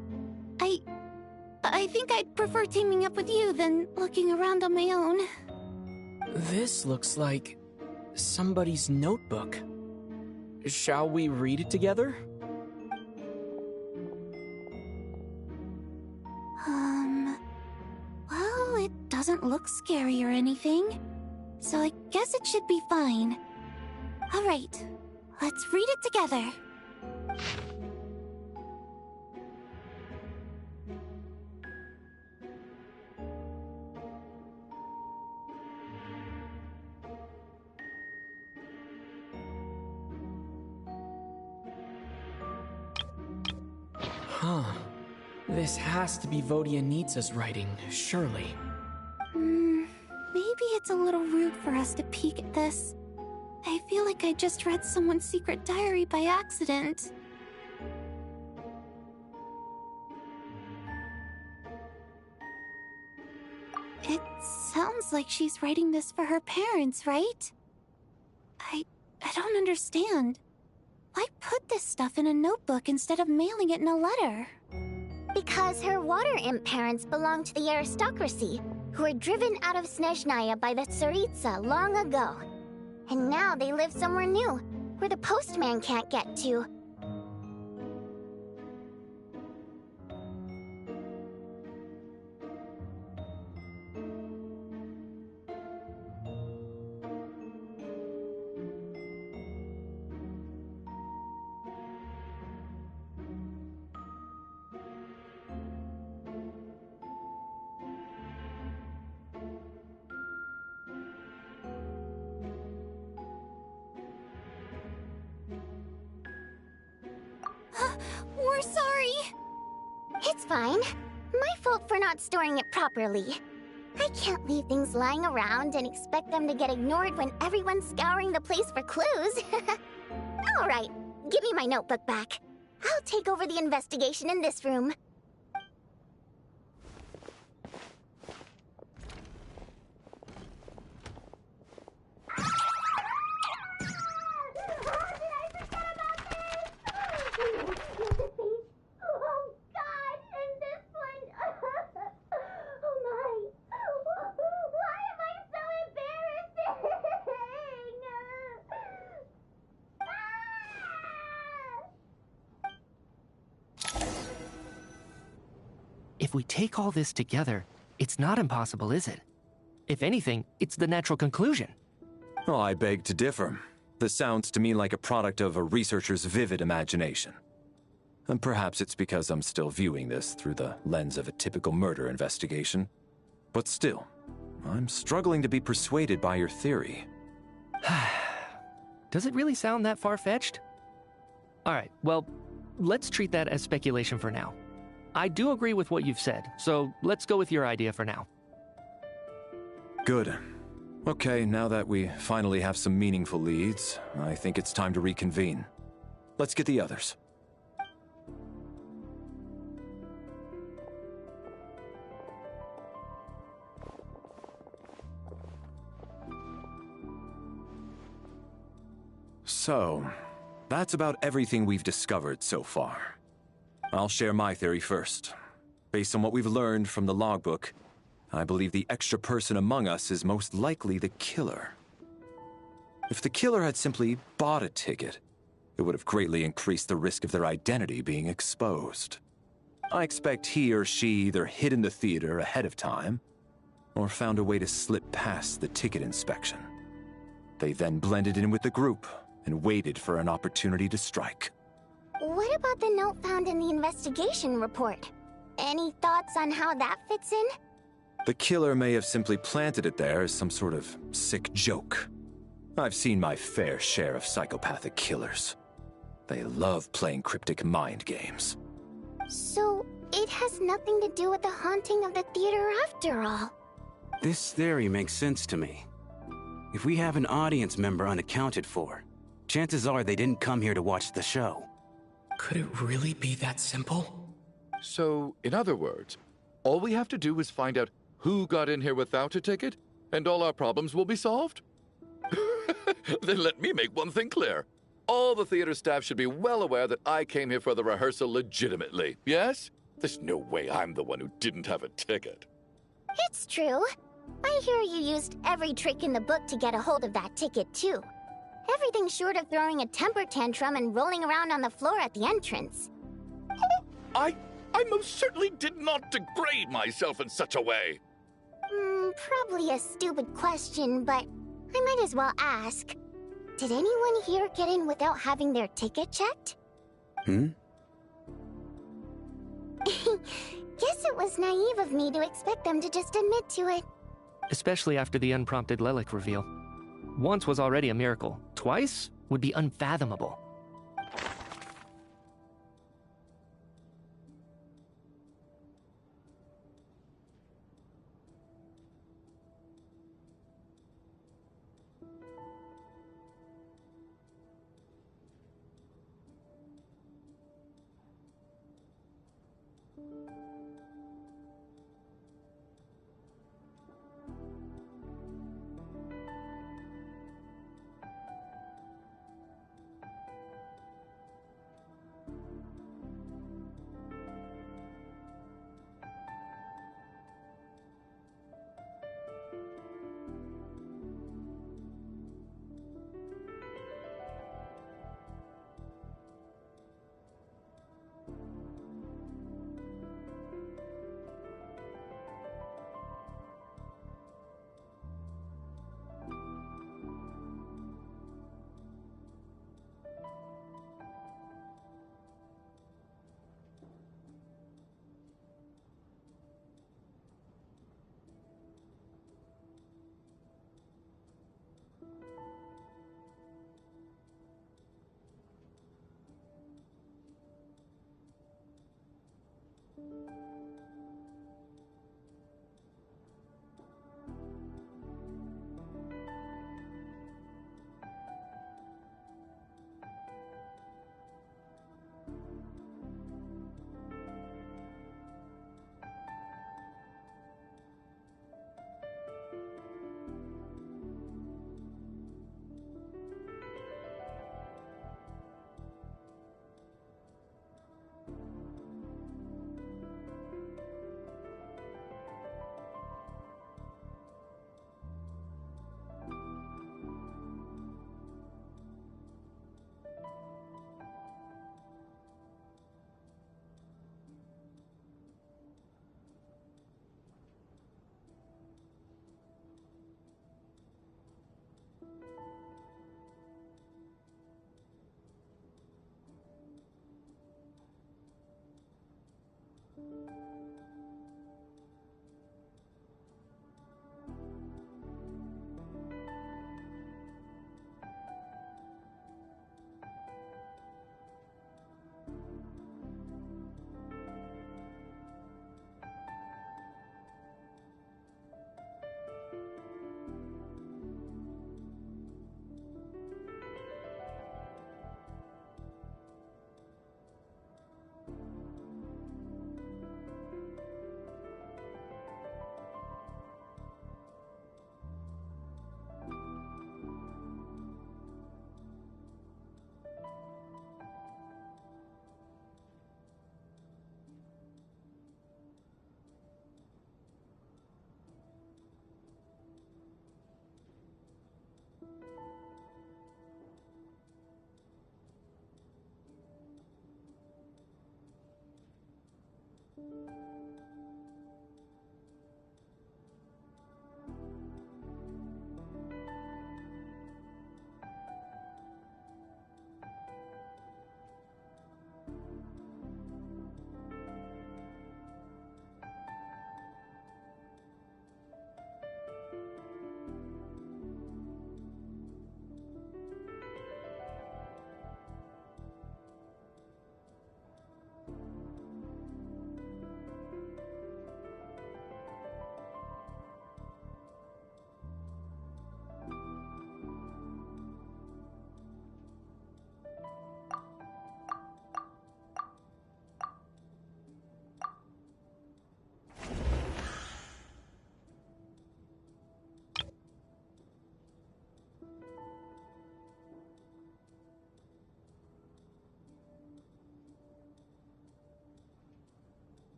I think I'd prefer teaming up with you than looking around on my own. This looks like... somebody's notebook. Shall we read it together? Well, it doesn't look scary or anything, so I guess it should be fine. Alright, let's read it together. Huh. This has to be Vodianitsa's writing, surely. Maybe it's a little rude for us to peek at this. I feel like I just read someone's secret diary by accident. It sounds like she's writing this for her parents, right? I don't understand. Why put this stuff in a notebook instead of mailing it in a letter? Because her water imp parents belong to the aristocracy, who were driven out of Snezhnaya by the Tsaritsa long ago. And now they live somewhere new, where the postman can't get to. We're sorry. It's fine. My fault for not storing it properly. I can't leave things lying around and expect them to get ignored when everyone's scouring the place for clues. Alright, give me my notebook back. I'll take over the investigation in this room. If we take all this together, it's not impossible, is it? If anything, it's the natural conclusion. Oh, I beg to differ. This sounds to me like a product of a researcher's vivid imagination. And perhaps it's because I'm still viewing this through the lens of a typical murder investigation. But still, I'm struggling to be persuaded by your theory. Does it really sound that far-fetched? Alright, well, let's treat that as speculation for now. I do agree with what you've said, so let's go with your idea for now. Good. Okay, now that we finally have some meaningful leads, I think it's time to reconvene. Let's get the others. So, that's about everything we've discovered so far. I'll share my theory first. Based on what we've learned from the logbook, I believe the extra person among us is most likely the killer. If the killer had simply bought a ticket, it would have greatly increased the risk of their identity being exposed. I expect he or she either hid in the theater ahead of time, or found a way to slip past the ticket inspection. They then blended in with the group and waited for an opportunity to strike. What about the note found in the investigation report? Any thoughts on how that fits in? The killer may have simply planted it there as some sort of sick joke. I've seen my fair share of psychopathic killers. They love playing cryptic mind games. So, it has nothing to do with the haunting of the theater after all. This theory makes sense to me. If we have an audience member unaccounted for, chances are they didn't come here to watch the show. Could it really be that simple? So, in other words, all we have to do is find out who got in here without a ticket, and all our problems will be solved? Then let me make one thing clear. All the theater staff should be well aware that I came here for the rehearsal legitimately, yes? There's no way I'm the one who didn't have a ticket. It's true. I hear you used every trick in the book to get a hold of that ticket, too. Everything short of throwing a temper tantrum and rolling around on the floor at the entrance. I most certainly did not degrade myself in such a way. Probably a stupid question, but I might as well ask. Did anyone here get in without having their ticket checked? Hmm? Guess it was naive of me to expect them to just admit to it. Especially after the unprompted Lelik reveal. Once was already a miracle. Twice would be unfathomable.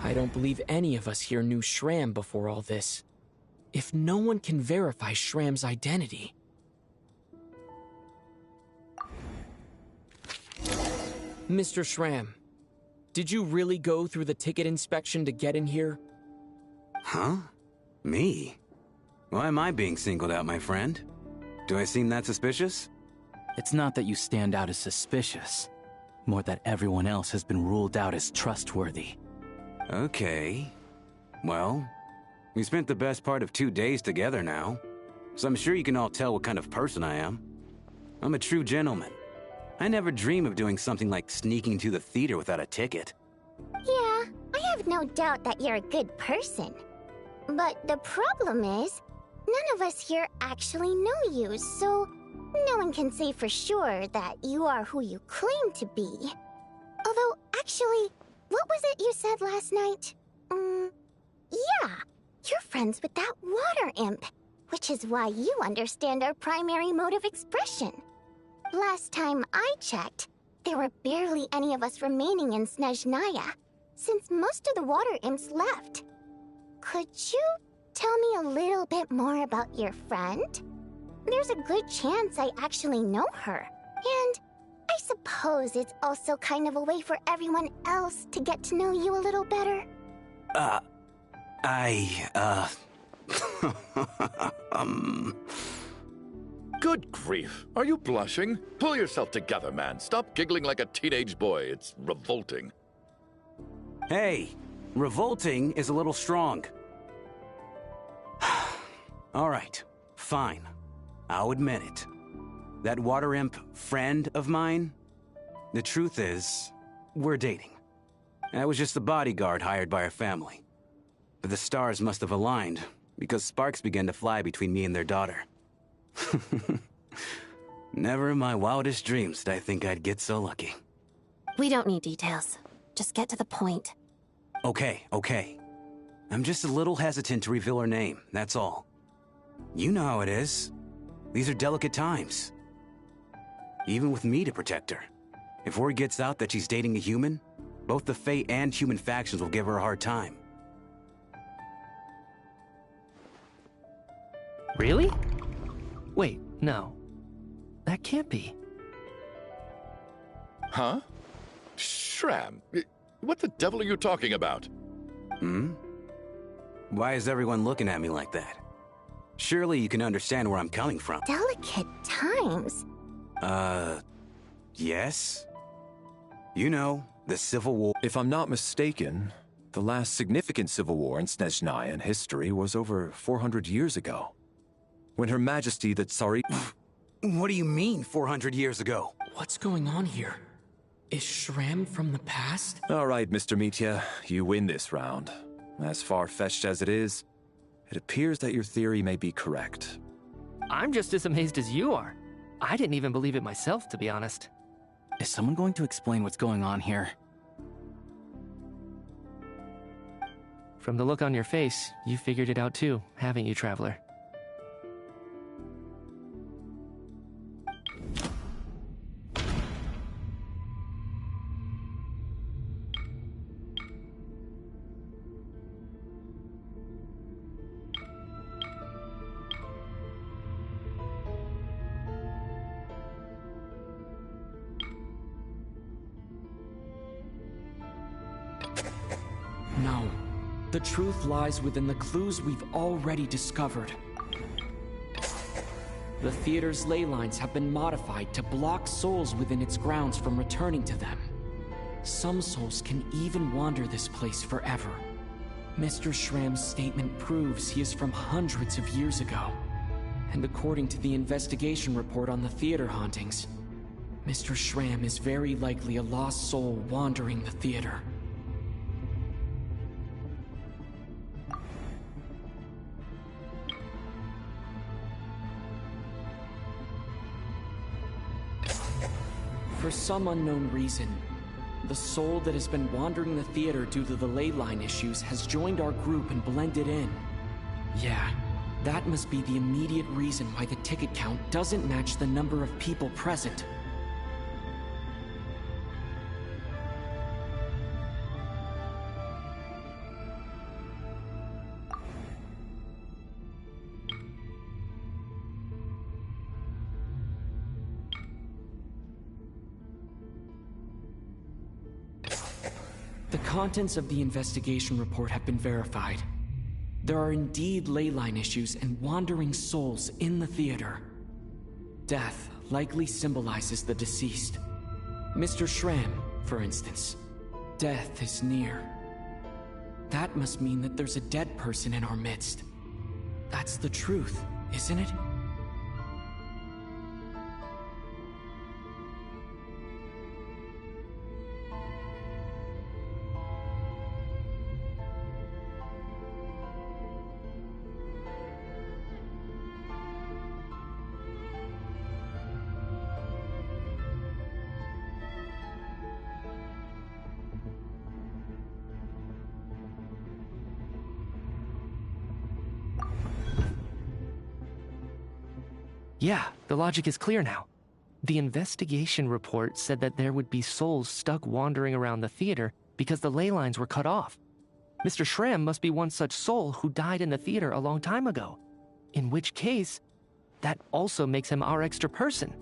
I don't believe any of us here knew Shram before all this. If no one can verify Shram's identity... Mr. Shram, did you really go through the ticket inspection to get in here? Huh? Me? Why am I being singled out, my friend? Do I seem that suspicious? It's not that you stand out as suspicious, more that everyone else has been ruled out as trustworthy. Okay. Well, we spent the best part of 2 days together now, so I'm sure you can all tell what kind of person I am. I'm a true gentleman. I never dream of doing something like sneaking to the theater without a ticket. Yeah, I have no doubt that you're a good person. But the problem is, none of us here actually know you, so no one can say for sure that you are who you claim to be. Although, actually, what was it you said last night? Yeah, you're friends with that water imp, which is why you understand our primary mode of expression. Last time I checked, there were barely any of us remaining in Snezhnaya, since most of the water imps left. Could you tell me a little bit more about your friend? There's a good chance I actually know her, and I suppose it's also kind of a way for everyone else to get to know you a little better. Good grief. Are you blushing? Pull yourself together, man. Stop giggling like a teenage boy. It's revolting. Hey, revolting is a little strong. All right, fine. I'll admit it. That water imp friend of mine, the truth is, we're dating. I was just the bodyguard hired by our family. But the stars must have aligned, because sparks began to fly between me and their daughter. Never in my wildest dreams did I think I'd get so lucky. We don't need details. Just get to the point. Okay. I'm just a little hesitant to reveal her name, that's all. You know how it is. These are delicate times. Even with me to protect her. If word gets out that she's dating a human, both the Fae and human factions will give her a hard time. Really? Wait, no. That can't be. Huh? Shram, what the devil are you talking about? Why is everyone looking at me like that? Surely you can understand where I'm coming from. Delicate times? Yes? You know, the Civil War. If I'm not mistaken, the last significant civil war in Snezhnayan history was over 400 years ago. When Her Majesty the Tsari... What do you mean, 400 years ago? What's going on here? Is Shram from the past? All right, Mr. Mitya, you win this round. As far-fetched as it is, it appears that your theory may be correct. I'm just as amazed as you are. I didn't even believe it myself, to be honest. Is someone going to explain what's going on here? From the look on your face, you figured it out too, haven't you, Traveler? No. The truth lies within the clues we've already discovered. The theater's ley lines have been modified to block souls within its grounds from returning to them. Some souls can even wander this place forever. Mr. Shram's statement proves he is from hundreds of years ago. And according to the investigation report on the theater hauntings, Mr. Shram is very likely a lost soul wandering the theater. For some unknown reason, the soul that has been wandering the theater due to the ley line issues has joined our group and blended in. Yeah, that must be the immediate reason why the ticket count doesn't match the number of people present. The contents of the investigation report have been verified. There are indeed ley line issues and wandering souls in the theater. Death likely symbolizes the deceased. Mr. Shram, for instance. Death is near. That must mean that there's a dead person in our midst. That's the truth, isn't it? Yeah, the logic is clear now. The investigation report said that there would be souls stuck wandering around the theater because the ley lines were cut off. Mr. Shram must be one such soul who died in the theater a long time ago. In which case, that also makes him our extra person.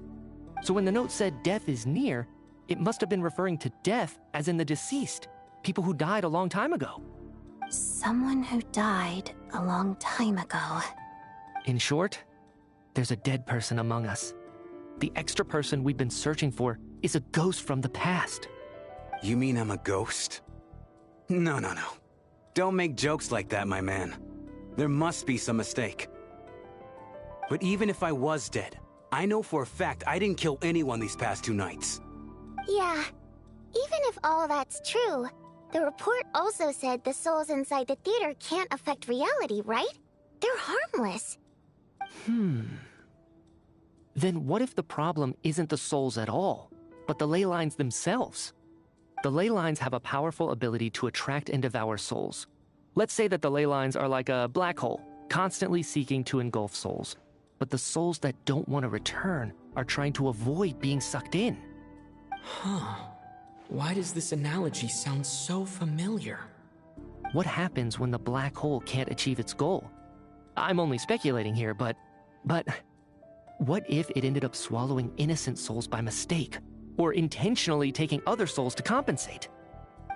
So when the note said death is near, it must have been referring to death as in the deceased, people who died a long time ago. Someone who died a long time ago. In short, there's a dead person among us. The extra person we've been searching for is a ghost from the past. You mean I'm a ghost? No. Don't make jokes like that, my man. There must be some mistake. But even if I was dead, I know for a fact I didn't kill anyone these past 2 nights. Yeah, even if all that's true, the report also said the souls inside the theater can't affect reality, right? They're harmless. Then what if the problem isn't the souls at all, but the ley lines themselves? The ley lines have a powerful ability to attract and devour souls. Let's say that the ley lines are like a black hole, constantly seeking to engulf souls. But the souls that don't want to return are trying to avoid being sucked in. Huh. Why does this analogy sound so familiar? What happens when the black hole can't achieve its goal? I'm only speculating here, but what if it ended up swallowing innocent souls by mistake, or intentionally taking other souls to compensate?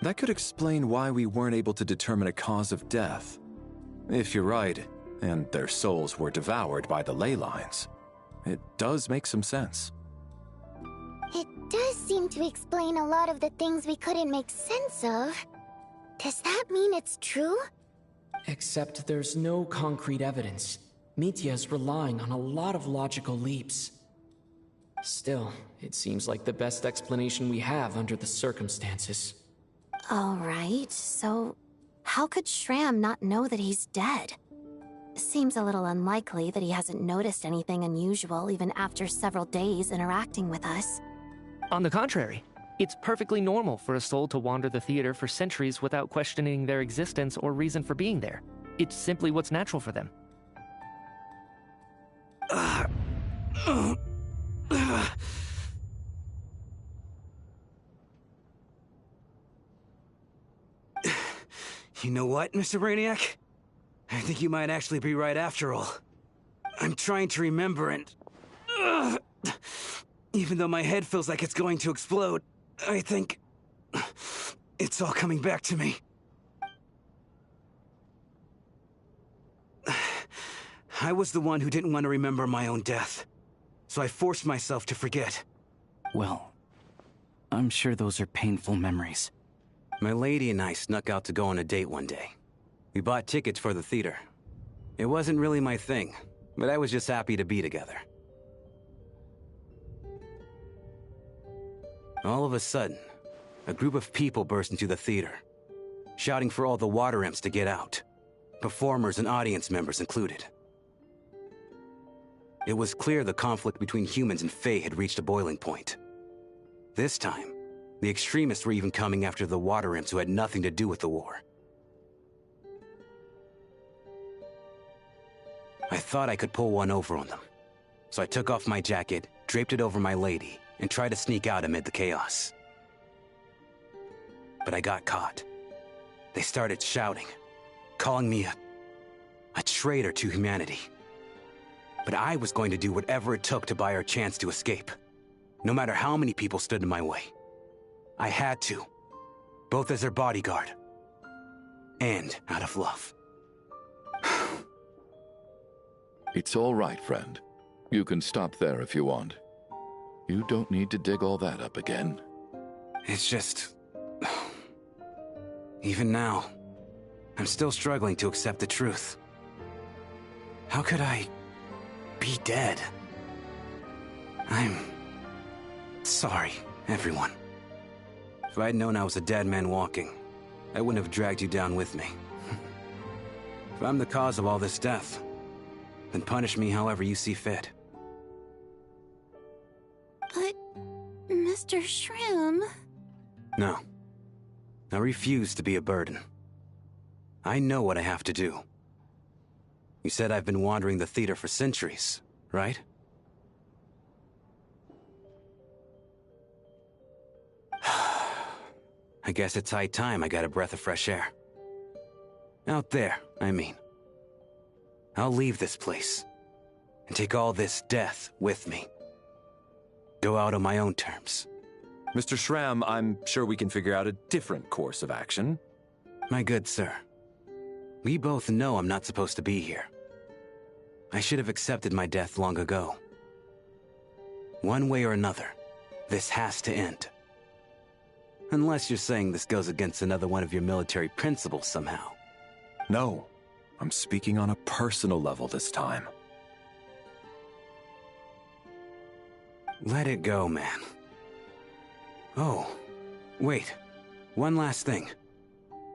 That could explain why we weren't able to determine a cause of death. If you're right, and their souls were devoured by the ley lines, it does make some sense. It does seem to explain a lot of the things we couldn't make sense of. Does that mean it's true? Except there's no concrete evidence. Mitya is relying on a lot of logical leaps. Still, it seems like the best explanation we have under the circumstances. Alright, so how could Shram not know that he's dead? Seems a little unlikely that he hasn't noticed anything unusual even after several days interacting with us. On the contrary, it's perfectly normal for a soul to wander the theater for centuries without questioning their existence or reason for being there. It's simply what's natural for them. You know what, Mr. Brainiac? I think you might actually be right after all. I'm trying to remember and... even though my head feels like it's going to explode, I think... it's all coming back to me. I was the one who didn't want to remember my own death, so I forced myself to forget. Well, I'm sure those are painful memories. My lady and I snuck out to go on a date one day. We bought tickets for the theater. It wasn't really my thing, but I was just happy to be together. All of a sudden, a group of people burst into the theater, shouting for all the water imps to get out, performers and audience members included. It was clear the conflict between humans and Fae had reached a boiling point. This time, the extremists were even coming after the water imps who had nothing to do with the war. I thought I could pull one over on them, so I took off my jacket, draped it over my lady, and tried to sneak out amid the chaos. But I got caught. They started shouting, calling me a traitor to humanity. But I was going to do whatever it took to buy her a chance to escape, no matter how many people stood in my way. I had to, both as their bodyguard and out of love. It's all right, friend. You can stop there if you want. You don't need to dig all that up again. It's just... even now, I'm still struggling to accept the truth. How could I be dead? I'm sorry, everyone. If I'd known I was a dead man walking, I wouldn't have dragged you down with me. If I'm the cause of all this death, then punish me however you see fit. But, Mr. Shram... No. I refuse to be a burden. I know what I have to do. You said I've been wandering the theater for centuries, right? I guess it's high time I got a breath of fresh air. Out there, I mean. I'll leave this place, and take all this death with me. Go out on my own terms. Mr. Shram, I'm sure we can figure out a different course of action. My good sir, we both know I'm not supposed to be here. I should have accepted my death long ago. One way or another, this has to end. Unless you're saying this goes against another one of your military principles somehow. No, I'm speaking on a personal level this time. Let it go, man. Oh, wait. One last thing.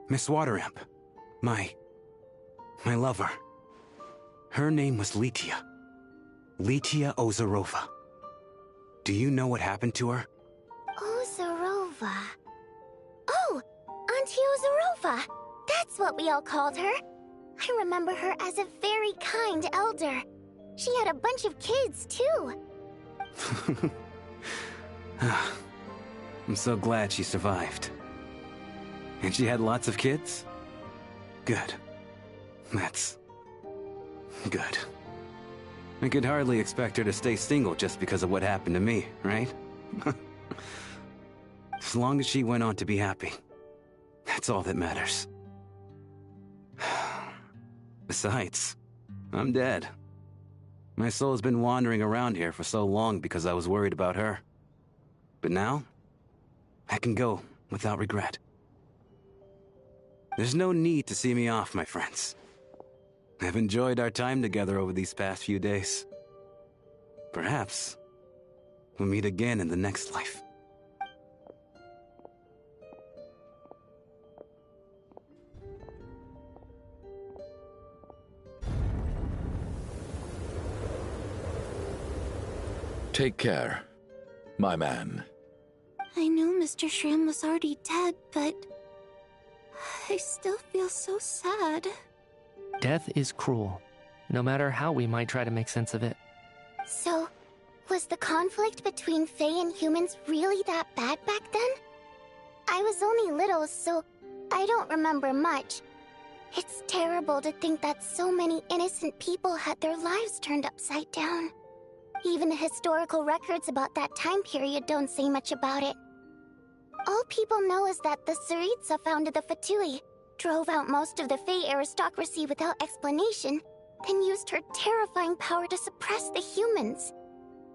Miss Waterimp. My lover. Her name was Litia. Litia Ozarova. Do you know what happened to her? Ozarova. Oh, Auntie Ozarova. That's what we all called her. I remember her as a very kind elder. She had a bunch of kids, too. I'm so glad she survived. And she had lots of kids? Good. That's... good. I could hardly expect her to stay single just because of what happened to me, right? As long as she went on to be happy. That's all that matters. Besides, I'm dead. My soul has been wandering around here for so long because I was worried about her. But now, I can go without regret. There's no need to see me off, my friends. I've enjoyed our time together over these past few days. Perhaps We'll meet again in the next life. Take care, my man. I knew Mr. Shrim was already dead, but I still feel so sad. Death is cruel, no matter how we might try to make sense of it. So, was the conflict between Fae and humans really that bad back then? I was only little, so I don't remember much. It's terrible to think that so many innocent people had their lives turned upside down. Even the historical records about that time period don't say much about it. All people know is that the Tsaritsa founded the Fatui, drove out most of the Fae aristocracy without explanation, then used her terrifying power to suppress the humans.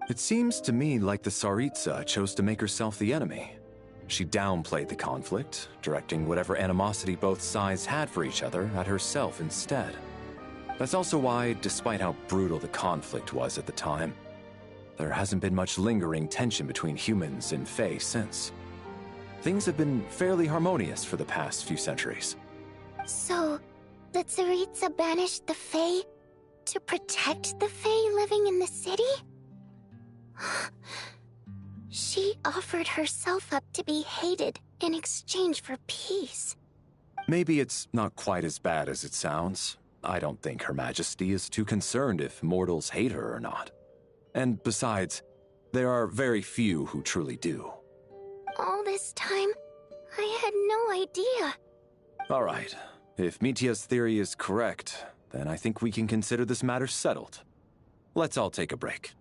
It seems to me like the Tsaritsa chose to make herself the enemy. She downplayed the conflict, directing whatever animosity both sides had for each other at herself instead. That's also why, despite how brutal the conflict was at the time, there hasn't been much lingering tension between humans and Fae since. Things have been fairly harmonious for the past few centuries. So, the Tsaritsa banished the Fae to protect the Fae living in the city? She offered herself up to be hated in exchange for peace. Maybe it's not quite as bad as it sounds. I don't think Her Majesty is too concerned if mortals hate her or not. And besides, there are very few who truly do. All this time, I had no idea. All right. If Mitia's theory is correct, then I think we can consider this matter settled. Let's all take a break.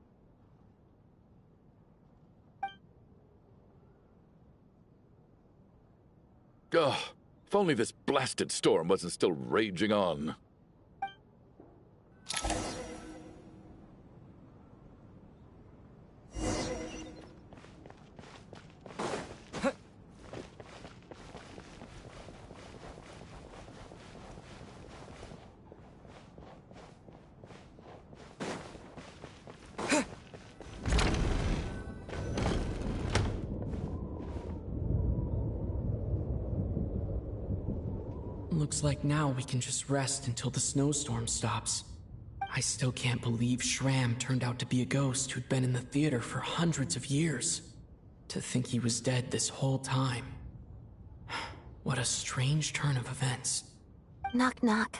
Ugh, if only this blasted storm wasn't still raging on. Looks like now we can just rest until the snowstorm stops. I still can't believe Shram turned out to be a ghost who'd been in the theater for hundreds of years. To think he was dead this whole time. What a strange turn of events. Knock knock.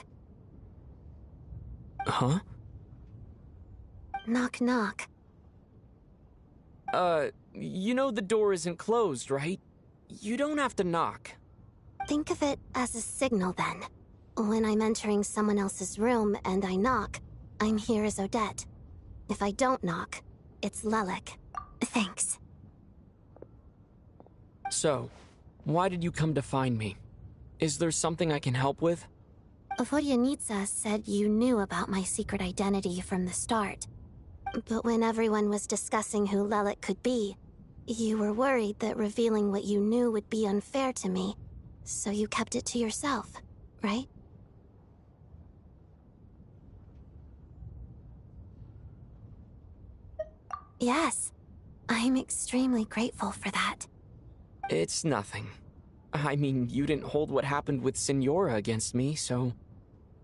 Huh? Knock knock. You know the door isn't closed, right? You don't have to knock. Think of it as a signal then. When I'm entering someone else's room and I knock, I'm here as Odette. If I don't knock, it's Lelik. Thanks. So, why did you come to find me? Is there something I can help with? Vodyanitsa said you knew about my secret identity from the start. But when everyone was discussing who Lelik could be, you were worried that revealing what you knew would be unfair to me. So you kept it to yourself, right? Yes. I'm extremely grateful for that. It's nothing. I mean, you didn't hold what happened with Signora against me, so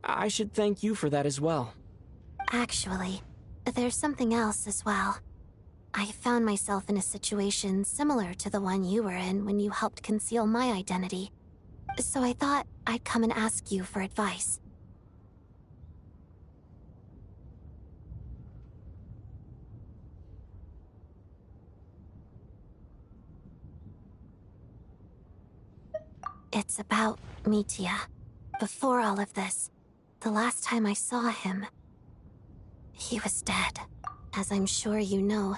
I should thank you for that as well. Actually, there's something else as well. I found myself in a situation similar to the one you were in when you helped conceal my identity. So I thought I'd come and ask you for advice. It's about Mitia. Before all of this, the last time I saw him, he was dead. As I'm sure you know,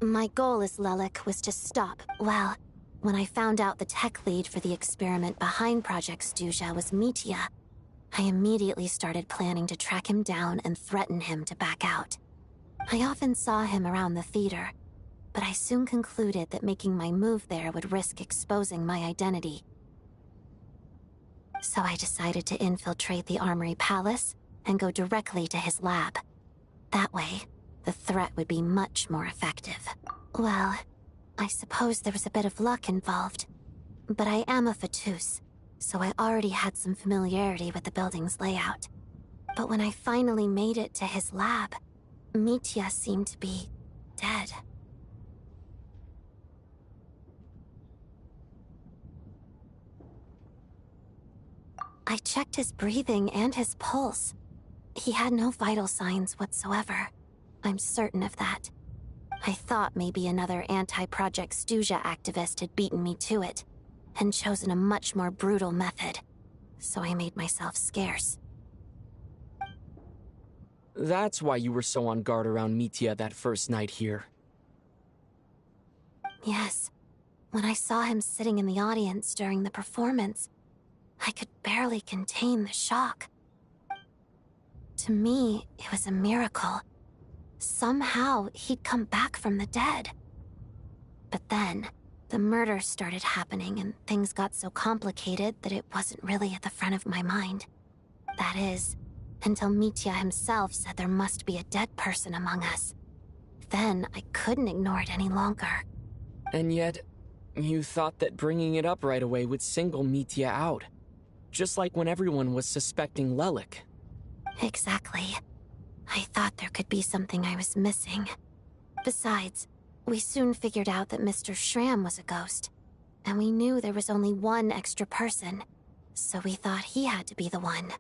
my goal as Lelik was to stop, well, when I found out the tech lead for the experiment behind Project Stuja was Mitia, I immediately started planning to track him down and threaten him to back out. I often saw him around the theater, but I soon concluded that making my move there would risk exposing my identity. So I decided to infiltrate the Armory Palace and go directly to his lab. That way, the threat would be much more effective. Well, I suppose there was a bit of luck involved. But I am a Fatus, so I already had some familiarity with the building's layout. But when I finally made it to his lab, Mitya seemed to be dead. I checked his breathing and his pulse. He had no vital signs whatsoever. I'm certain of that. I thought maybe another anti-Project Stuja activist had beaten me to it, and chosen a much more brutal method. So I made myself scarce. That's why you were so on guard around Mitya that first night here. Yes. When I saw him sitting in the audience during the performance, I could barely contain the shock. To me, it was a miracle. Somehow, he'd come back from the dead. But then, the murder started happening and things got so complicated that it wasn't really at the front of my mind. That is, until Mitya himself said there must be a dead person among us. Then, I couldn't ignore it any longer. And yet, you thought that bringing it up right away would single Mitya out. Just like when everyone was suspecting Lelik. Exactly. I thought there could be something I was missing. Besides, we soon figured out that Mr. Schramm was a ghost. And we knew there was only one extra person. So we thought he had to be the one.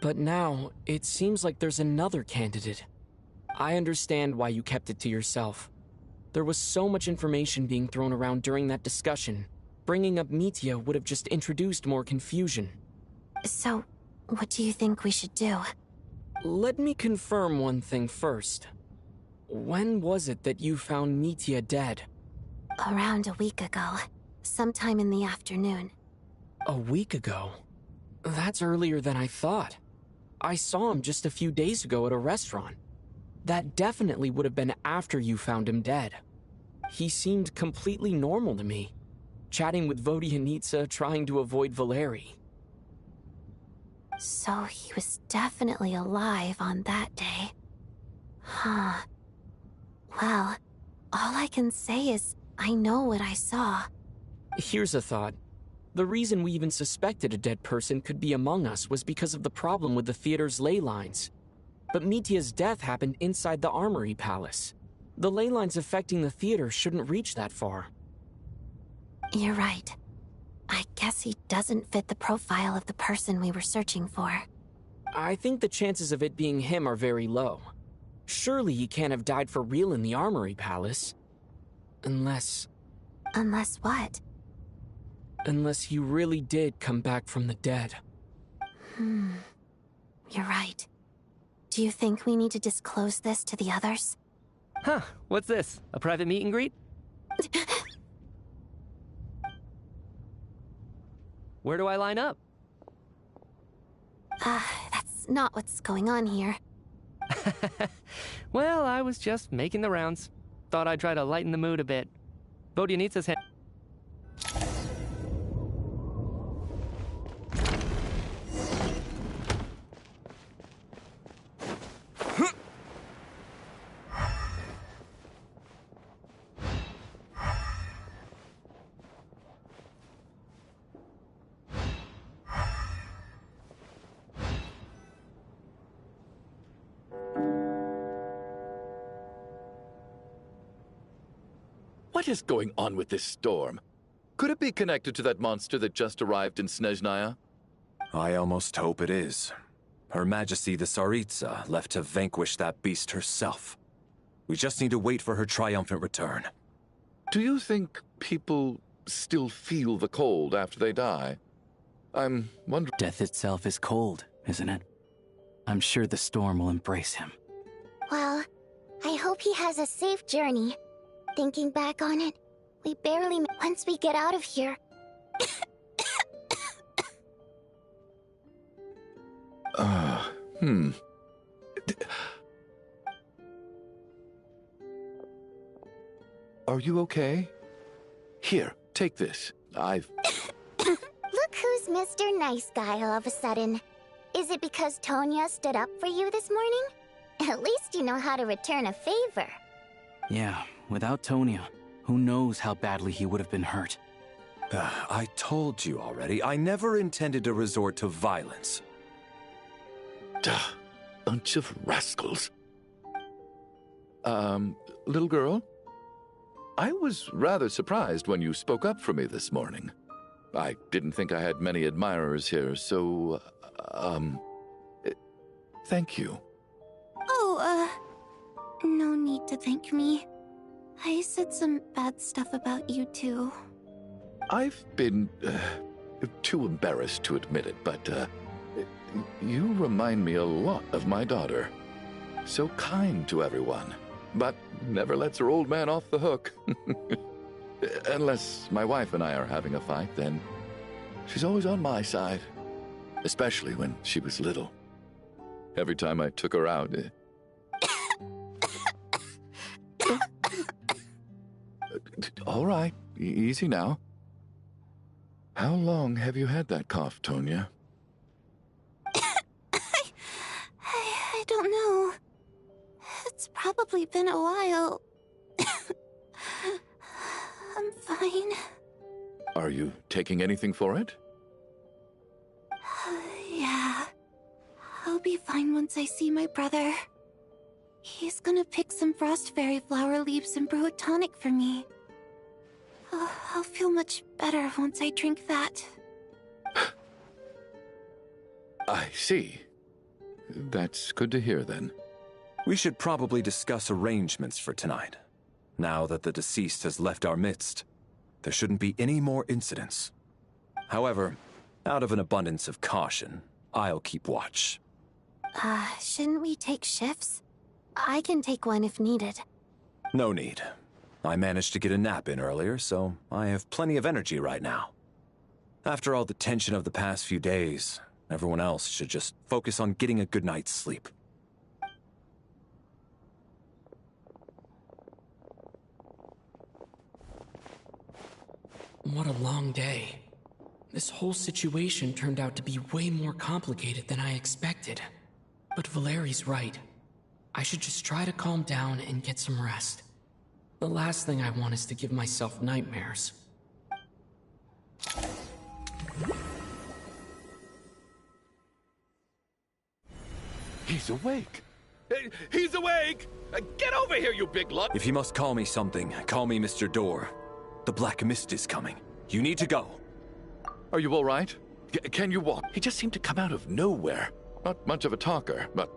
But now, it seems like there's another candidate. I understand why you kept it to yourself. There was so much information being thrown around during that discussion. Bringing up Mitya would have just introduced more confusion. So, what do you think we should do? Let me confirm one thing first. When was it that you found Mitya dead? Around a week ago. Sometime in the afternoon. A week ago? That's earlier than I thought. I saw him just a few days ago at a restaurant. That definitely would have been after you found him dead. He seemed completely normal to me. Chatting with Vodyanitsa, trying to avoid Valeri. So he was definitely alive on that day. Huh. Well, all I can say is I know what I saw. Here's a thought. The reason we even suspected a dead person could be among us was because of the problem with the theater's ley lines. But Mitya's death happened inside the Armory Palace. The ley lines affecting the theater shouldn't reach that far. You're right. I guess he doesn't fit the profile of the person we were searching for. I think the chances of it being him are very low. Surely he can't have died for real in the Armory Palace. Unless... Unless what? Unless he really did come back from the dead. You're right. Do you think we need to disclose this to the others? Huh, what's this? A private meet and greet? Where do I line up? That's not what's going on here. Well, I was just making the rounds. Thought I'd try to lighten the mood a bit. Vodyanitsa's hand. What is going on with this storm? Could it be connected to that monster that just arrived in Snezhnaya? I almost hope it is. Her Majesty the Tsaritsa left to vanquish that beast herself. We just need to wait for her triumphant return. Do you think people still feel the cold after they die? I'm wondering... Death itself is cold, isn't it? I'm sure the storm will embrace him. Well, I hope he has a safe journey. Thinking back on it, we barely... Once we get out of here... Are you okay? Here, take this. Look who's Mr. Nice Guy all of a sudden. Is it because Tonya stood up for you this morning? At least you know how to return a favor. Yeah, Without Tonya, who knows how badly he would have been hurt. I told you already, I never intended to resort to violence. Duh, bunch of rascals. Little girl? I was rather surprised when you spoke up for me this morning. I didn't think I had many admirers here, so, thank you. Oh, no need to thank me. I said some bad stuff about you, too. I've been, too embarrassed to admit it, but, you remind me a lot of my daughter. So kind to everyone, but never lets her old man off the hook. Unless my wife and I are having a fight, then she's always on my side. Especially when she was little. Every time I took her out... All right, easy now. How long have you had that cough, Tonya? I don't know. It's probably been a while. I'm fine. Are you taking anything for it? Yeah. I'll be fine once I see my brother. He's gonna pick some frost fairy flower leaves and brew a tonic for me. I'll feel much better once I drink that. I see. That's good to hear, then. We should probably discuss arrangements for tonight. Now that the deceased has left our midst, there shouldn't be any more incidents. However, out of an abundance of caution, I'll keep watch. Shouldn't we take shifts? I can take one if needed. No need. I managed to get a nap in earlier, so I have plenty of energy right now. After all the tension of the past few days, everyone else should just focus on getting a good night's sleep. What a long day. This whole situation turned out to be way more complicated than I expected. But Valeri's right. I should just try to calm down and get some rest. The last thing I want is to give myself nightmares. He's awake! He's awake! Get over here, you big lot! If you must call me something, call me Mr. Door. The Black Mist is coming. You need to go. Are you all right? Can you walk? He just seemed to come out of nowhere. Not much of a talker, but...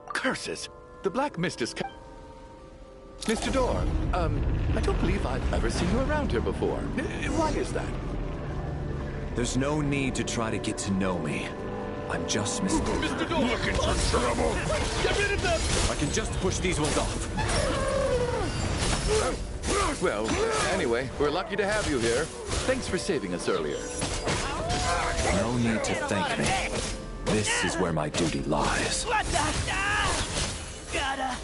Curses! The Black Mist is... Mr. Door, I don't believe I've ever seen you around here before. Why is that? There's no need to try to get to know me. I'm just Mr. Mr. Door! Looking for trouble! Get rid of them! I can just push these ones off. Well, anyway, we're lucky to have you here. Thanks for saving us earlier. No need to thank me. This is where my duty lies. What the? Gotta.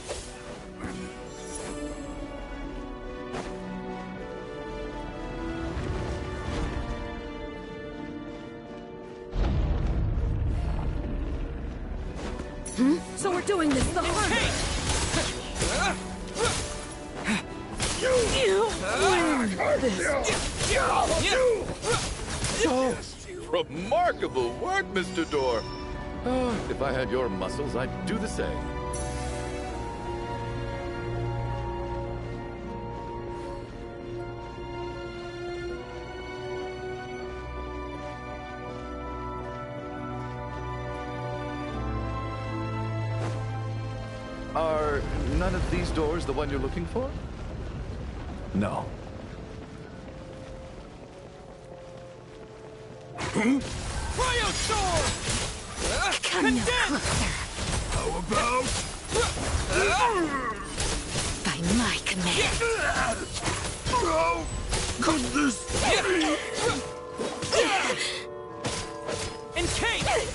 So we're doing this the hard way. Oh, remarkable work, Mr. Door. Oh, if I had your muscles, I'd do the same. Are none of these doors the one you're looking for? No. Cryo Sword! Come no closer. How about? By my command. How could this be? Encase!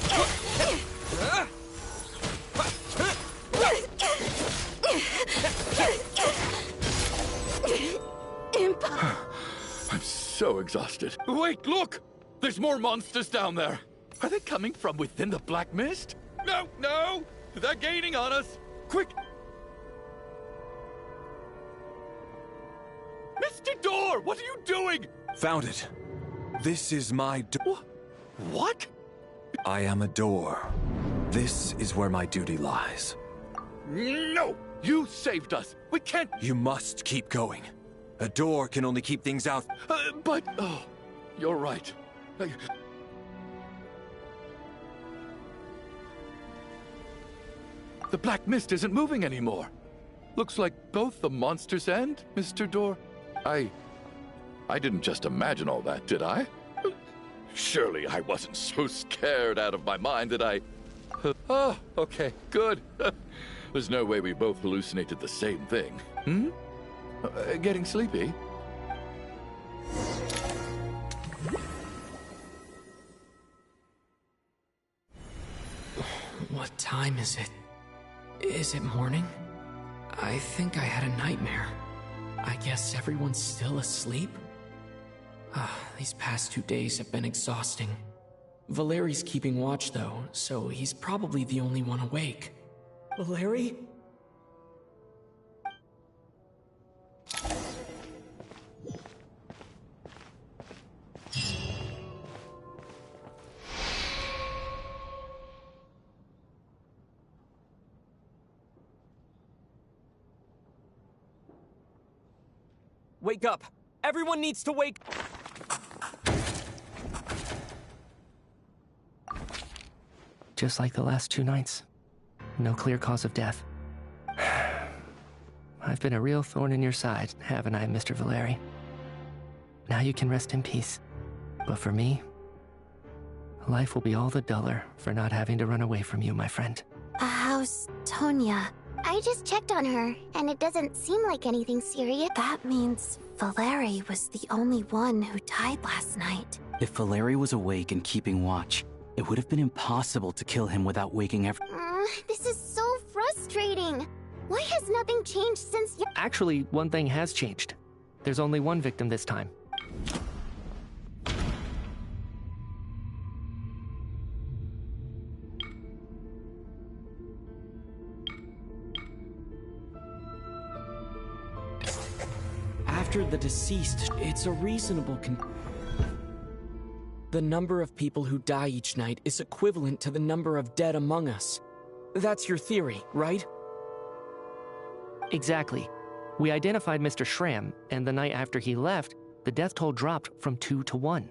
I'm so exhausted. Wait, look! There's more monsters down there. Are they coming from within the Black Mist? No, no! They're gaining on us! Quick! door! What are you doing? Found it. This is my door. What? I am a door. This is where my duty lies. No! You saved us! We can't... You must keep going. A door can only keep things out. But... Oh, you're right. The black mist isn't moving anymore. Looks like both the monsters and Mr. Door... I didn't just imagine all that, did I? Surely I wasn't so scared out of my mind that I... Oh, okay, good. There's no way we both hallucinated the same thing. Hmm? Getting sleepy? What time is it? Is it morning? I think I had a nightmare. I guess everyone's still asleep? These past 2 days have been exhausting. Valeri's keeping watch though, so he's probably the only one awake. Valeri? Wake up! Everyone needs to wake... Just like the last 2 nights. No clear cause of death. I've been a real thorn in your side, haven't I, Mr. Valeri? Now you can rest in peace. But for me, life will be all the duller for not having to run away from you, my friend. How's Tonya? I just checked on her, and it doesn't seem like anything serious. That means Valeri was the only one who died last night. If Valeri was awake and keeping watch, it would have been impossible to kill him without waking This is so frustrating. Why has nothing changed since Actually, one thing has changed. There's only one victim this time. After the deceased, it's a reasonable The number of people who die each night is equivalent to the number of dead among us. That's your theory, right? Exactly. We identified Mr. Schramm, and the night after he left, the death toll dropped from 2 to 1.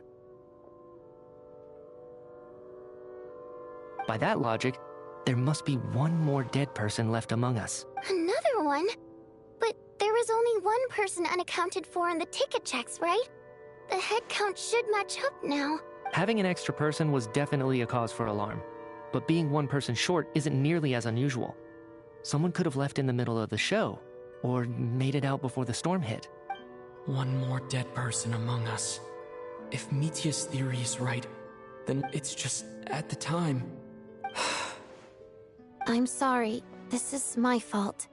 By that logic, there must be one more dead person left among us. Another one? But there was only one person unaccounted for in the ticket checks, right? The head count should match up now. Having an extra person was definitely a cause for alarm, but being one person short isn't nearly as unusual. Someone could have left in the middle of the show, or made it out before the storm hit. One more dead person among us. If Mitya's theory is right, then it's just at the time. I'm sorry. This is my fault.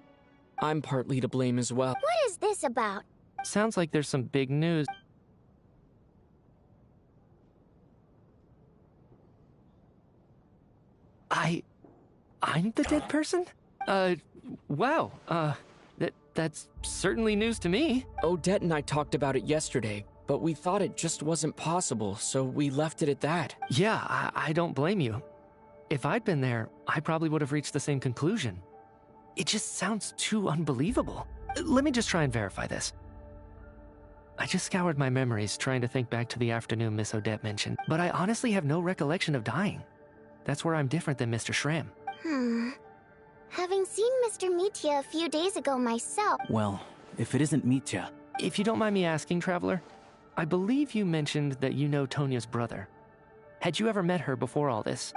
I'm partly to blame as well. What is this about? Sounds like there's some big news. I'm the dead person? Wow, that's certainly news to me. Odette and I talked about it yesterday, but we thought it just wasn't possible, so we left it at that. Yeah, I don't blame you. If I'd been there, I probably would have reached the same conclusion. It just sounds too unbelievable. Let me just try and verify this. I just scoured my memories trying to think back to the afternoon Miss Odette mentioned, but I honestly have no recollection of dying. That's where I'm different than Mr. Schramm. Having seen Mr. Mitya a few days ago myself... Well, if it isn't Mitya... If you don't mind me asking, Traveler, I believe you mentioned that you know Tonya's brother. Had you ever met her before all this?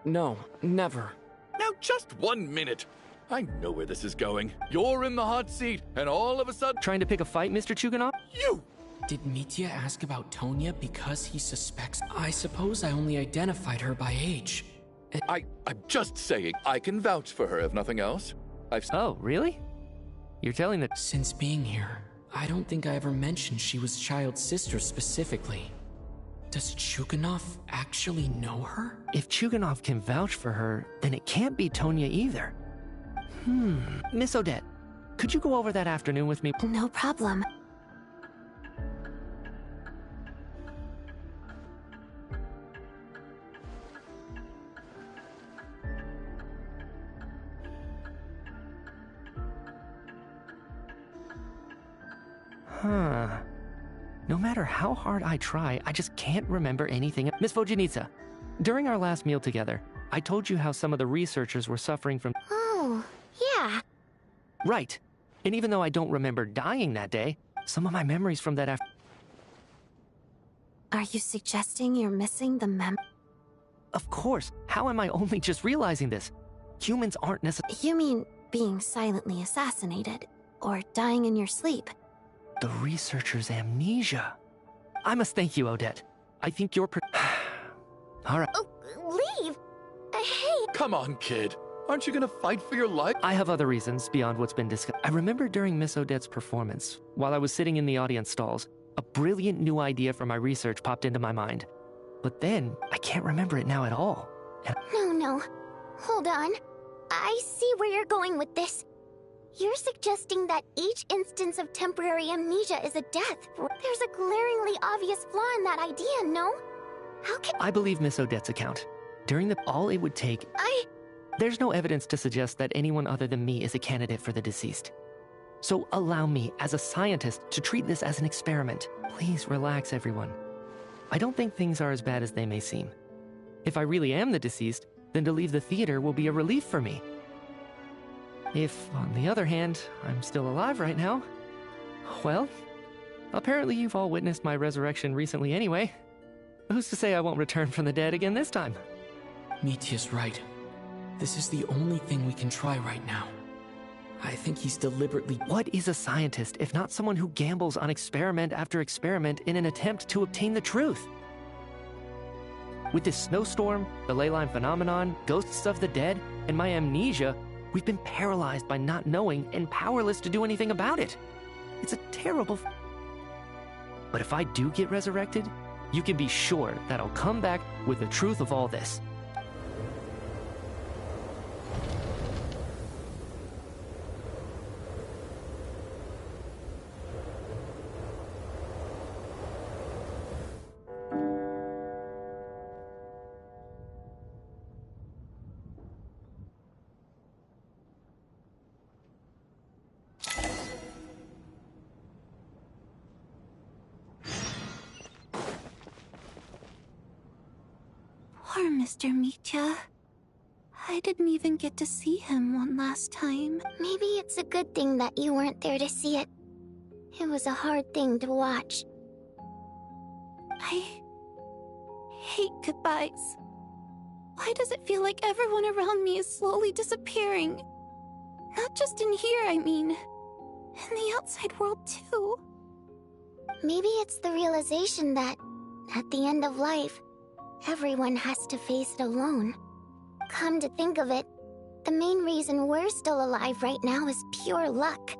No, never. Now just 1 minute. I know where this is going. You're in the hot seat, and all of a sudden... Trying to pick a fight, Mr. Chuganov? You! Did Mitya ask about Tonya because he suspects? I suppose I only identified her by age. I'm just saying, I can vouch for her if nothing else. Oh, really? You're telling that... Since being here, I don't think I ever mentioned she was Child's sister specifically. Does Chuganov actually know her? If Chuganov can vouch for her, then it can't be Tonya either. Miss Odette, could you go over that afternoon with me? No problem. Huh. No matter how hard I try, I just can't remember anything. Miss Vojanitsa, during our last meal together, I told you how some of the researchers were suffering from... Oh, yeah. Right. And even though I don't remember dying that day, some of my memories from that after... Are you suggesting you're missing the Of course. How am I only just realizing this? Humans aren't necessarily... You mean being silently assassinated, or dying in your sleep? The researcher's amnesia. I must thank you, Odette. I think you're All right. Oh, leave! Hey! Come on, kid. Aren't you gonna fight for your life? I have other reasons beyond what's been discussed. I remember during Miss Odette's performance, while I was sitting in the audience stalls, a brilliant new idea for my research popped into my mind. But then, I can't remember it now at all. No. Hold on. I see where you're going with this. You're suggesting that each instance of temporary amnesia is a death. There's a glaringly obvious flaw in that idea, no? How can... I believe Miss Odette's account. During all it would take... There's no evidence to suggest that anyone other than me is a candidate for the deceased. So allow me, as a scientist, to treat this as an experiment. Please relax, everyone. I don't think things are as bad as they may seem. If I really am the deceased, then to leave the theater will be a relief for me. If, on the other hand, I'm still alive right now, well, apparently you've all witnessed my resurrection recently anyway. Who's to say I won't return from the dead again this time? Mitya's right. This is the only thing we can try right now. I think he's deliberately... What is a scientist if not someone who gambles on experiment after experiment in an attempt to obtain the truth? With this snowstorm, the ley line phenomenon, ghosts of the dead, and my amnesia, we've been paralyzed by not knowing and powerless to do anything about it. It's a terrible... But if I do get resurrected, you can be sure that I'll come back with the truth of all this. Poor Mr. Mitya. I didn't even get to see him one last time. Maybe it's a good thing that you weren't there to see it. It was a hard thing to watch. I hate goodbyes. Why does it feel like everyone around me is slowly disappearing? Not just in here, I mean. In the outside world, too. Maybe it's the realization that, at the end of life, everyone has to face it alone. Come to think of it, the main reason we're still alive right now is pure luck.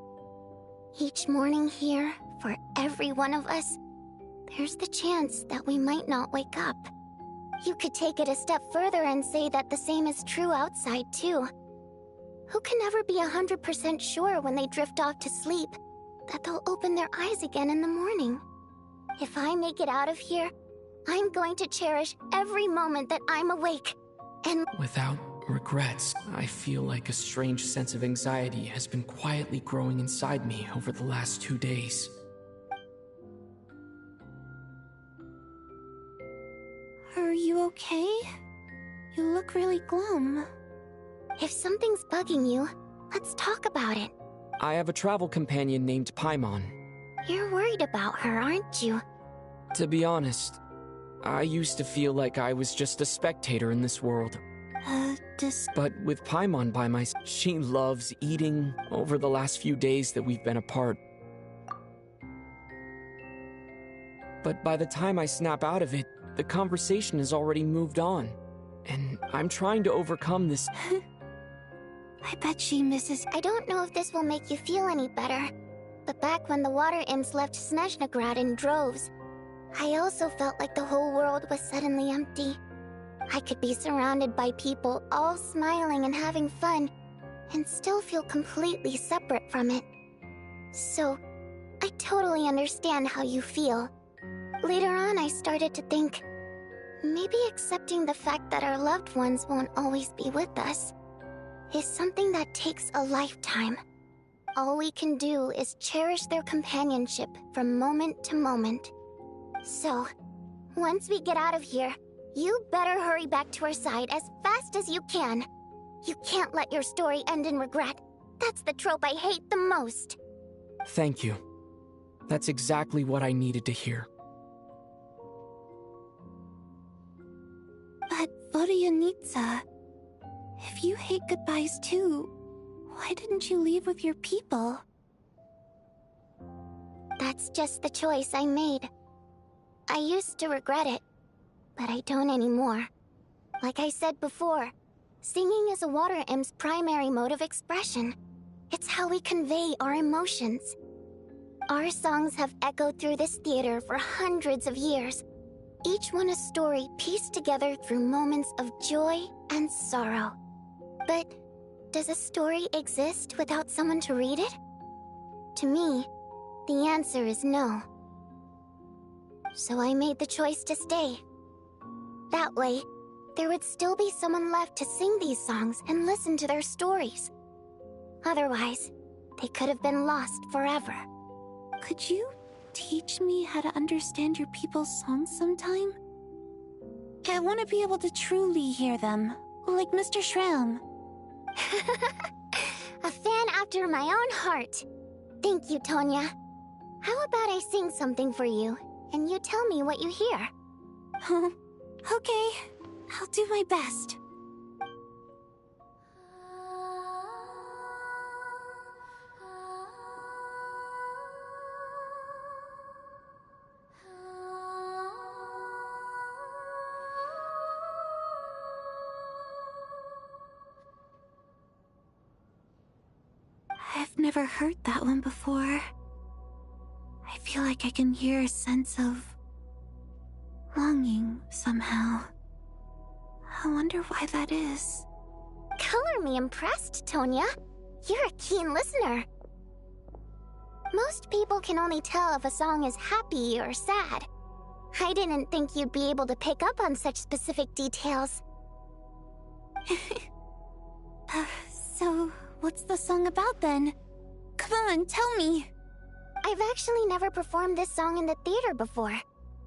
Each morning here, for every one of us, there's the chance that we might not wake up. You could take it a step further and say that the same is true outside, too. Who can never be 100% sure when they drift off to sleep that they'll open their eyes again in the morning? If I make it out of here, I'm going to cherish every moment that I'm awake, and... Without regrets, I feel like a strange sense of anxiety has been quietly growing inside me over the last 2 days. Are you okay? You look really glum. If something's bugging you, let's talk about it. I have a travel companion named Paimon. You're worried about her, aren't you? To be honest, I used to feel like I was just a spectator in this world. But with Paimon by my side, she loves eating over the last few days that we've been apart. But by the time I snap out of it, the conversation has already moved on. And I'm trying to overcome this. I bet she misses... I don't know if this will make you feel any better, but back when the water imps left Snezhnograd in droves, I also felt like the whole world was suddenly empty. I could be surrounded by people all smiling and having fun, and still feel completely separate from it. So, I totally understand how you feel. Later on, I started to think, maybe accepting the fact that our loved ones won't always be with us is something that takes a lifetime. All we can do is cherish their companionship from moment to moment. So, once we get out of here, you better hurry back to our side as fast as you can. You can't let your story end in regret. That's the trope I hate the most. Thank you. That's exactly what I needed to hear. But Vodyanitsa, if you hate goodbyes too, why didn't you leave with your people? That's just the choice I made. I used to regret it, but I don't anymore. Like I said before, singing is a water imp's primary mode of expression. It's how we convey our emotions. Our songs have echoed through this theater for hundreds of years, each one a story pieced together through moments of joy and sorrow. But does a story exist without someone to read it? To me, the answer is no. So I made the choice to stay. That way, there would still be someone left to sing these songs and listen to their stories. Otherwise, they could have been lost forever. Could you teach me how to understand your people's songs sometime? I want to be able to truly hear them, like Mr. Shram. A fan after my own heart. Thank you, Tonya. How about I sing something for you, and you tell me what you hear? Okay, I'll do my best. I've never heard that one before. I feel like I can hear a sense of longing somehow. I wonder why that is. Color me impressed, Tonya. You're a keen listener. Most people can only tell if a song is happy or sad. I didn't think you'd be able to pick up on such specific details. So, what's the song about then? Come on, tell me! I've actually never performed this song in the theater before,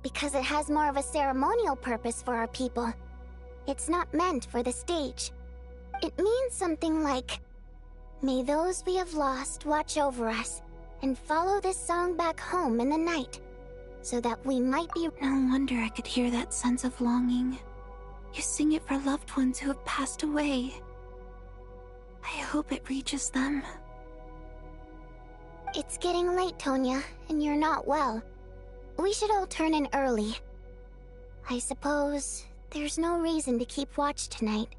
because it has more of a ceremonial purpose for our people. It's not meant for the stage. It means something like, "May those we have lost watch over us, and follow this song back home in the night, so that we might be..." No wonder I could hear that sense of longing. You sing it for loved ones who have passed away. I hope it reaches them. It's getting late, Tonya, and you're not well. We should all turn in early. I suppose there's no reason to keep watch tonight.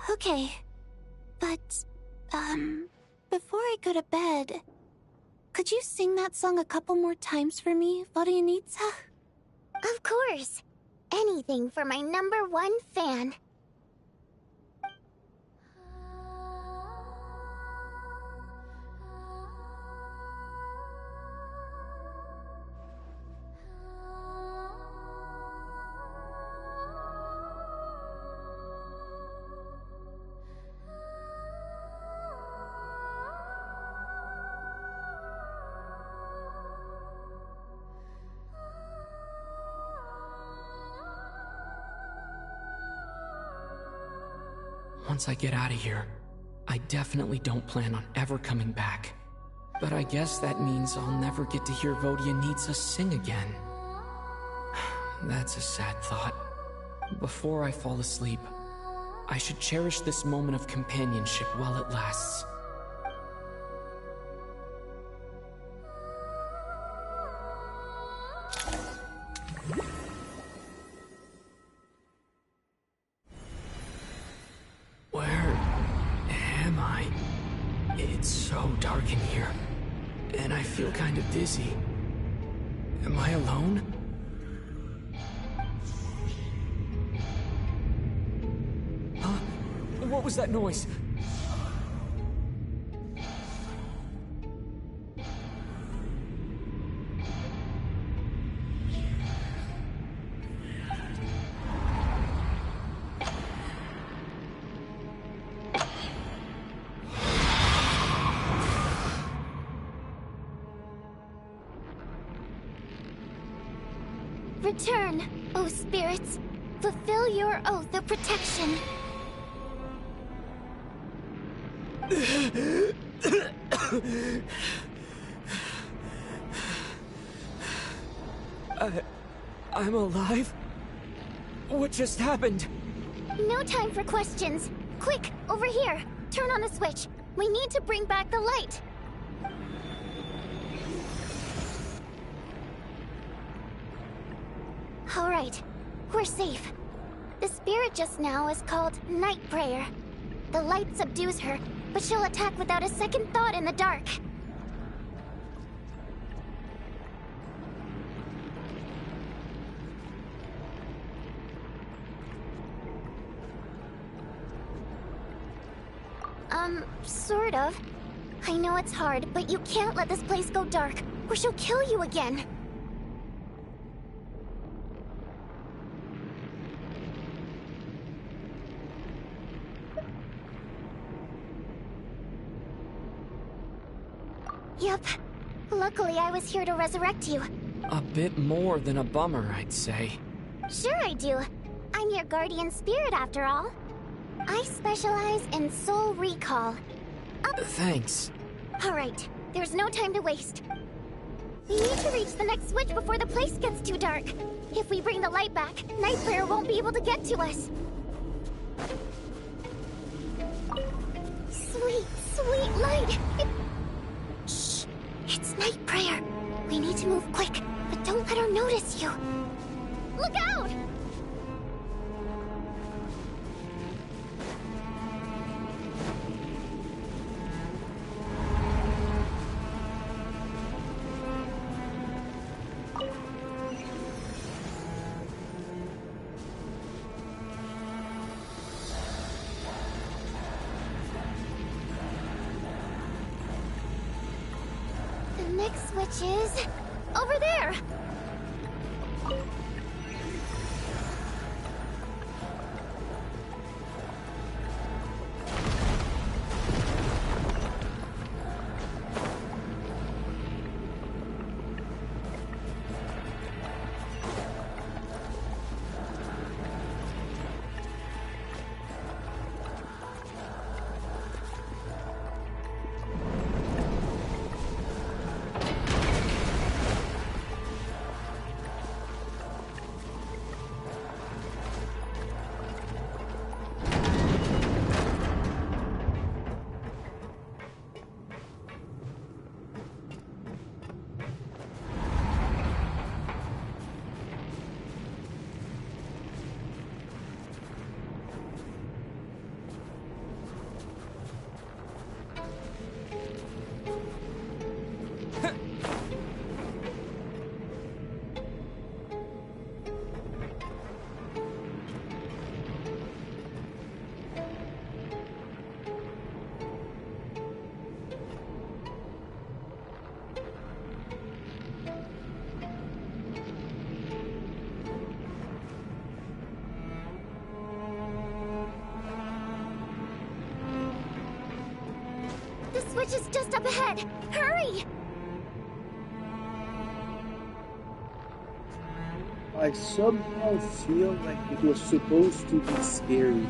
Okay, but, before I go to bed, could you sing that song a couple more times for me, Vodyanitsa? Of course. Anything for my #1 fan. Once I get out of here, I definitely don't plan on ever coming back. But I guess that means I'll never get to hear Vodyanitsa sing again. That's a sad thought. Before I fall asleep, I should cherish this moment of companionship while it lasts. Where am I? It's so dark in here, and I feel kind of dizzy. Am I alone? Huh? What was that noise? Return, O spirits. Fulfill your oath of protection. I'm alive? What just happened? No time for questions. Quick, over here. Turn on the switch. We need to bring back the light. All right, we're safe. The spirit just now is called Night Prayer. The light subdues her, but she'll attack without a second thought in the dark. Sort of. I know it's hard, but you can't let this place go dark, or she'll kill you again. Yep. Luckily, I was here to resurrect you. A bit more than a bummer, I'd say. Sure I do. I'm your guardian spirit, after all. I specialize in soul recall. Thanks. All right, there's no time to waste. We need to reach the next switch before the place gets too dark. If we bring the light back, Night Prayer won't be able to get to us. Sweet, sweet light! Shh! It's Night Prayer. We need to move quick, but don't let her notice you. Look out! The next switch is over there. The switch is just up ahead. Hurry! I somehow feel like it was supposed to be scary.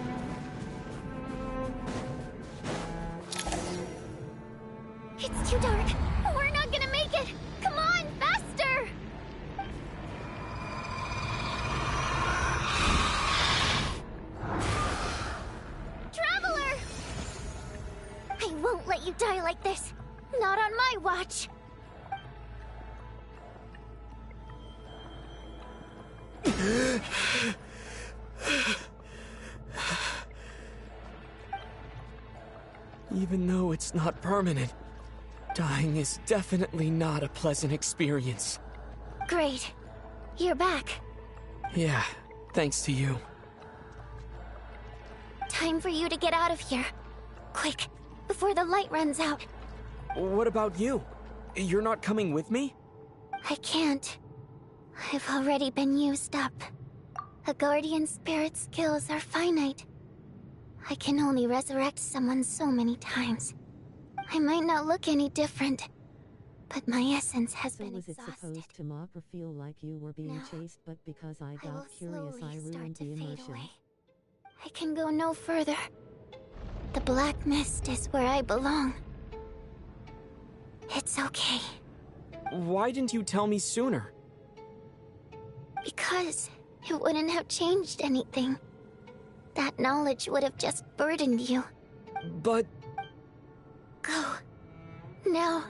It's too dark. We're not gonna make it. Come on, faster! Traveler! I won't let you die like this. Not on my watch. Even though it's not permanent, dying is definitely not a pleasant experience. Great. You're back. Yeah, thanks to you. Time for you to get out of here. Quick, before the light runs out. What about you? You're not coming with me? I can't. I've already been used up. A guardian spirit's skills are finite. I can only resurrect someone so many times. I might not look any different, but my essence has been was it exhausted. supposed to mock or feel like you were being No. chased, but because I I will got curious, slowly I start ruined to the fade immersion. away. I can go no further. The black mist is where I belong. It's okay. Why didn't you tell me sooner? Because it wouldn't have changed anything. That knowledge would have just burdened you. But... Go. Now.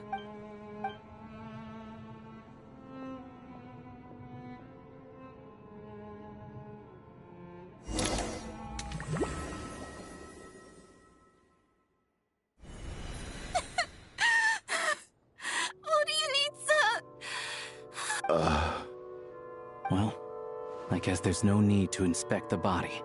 What do you need, sir? Well, I guess there's no need to inspect the body.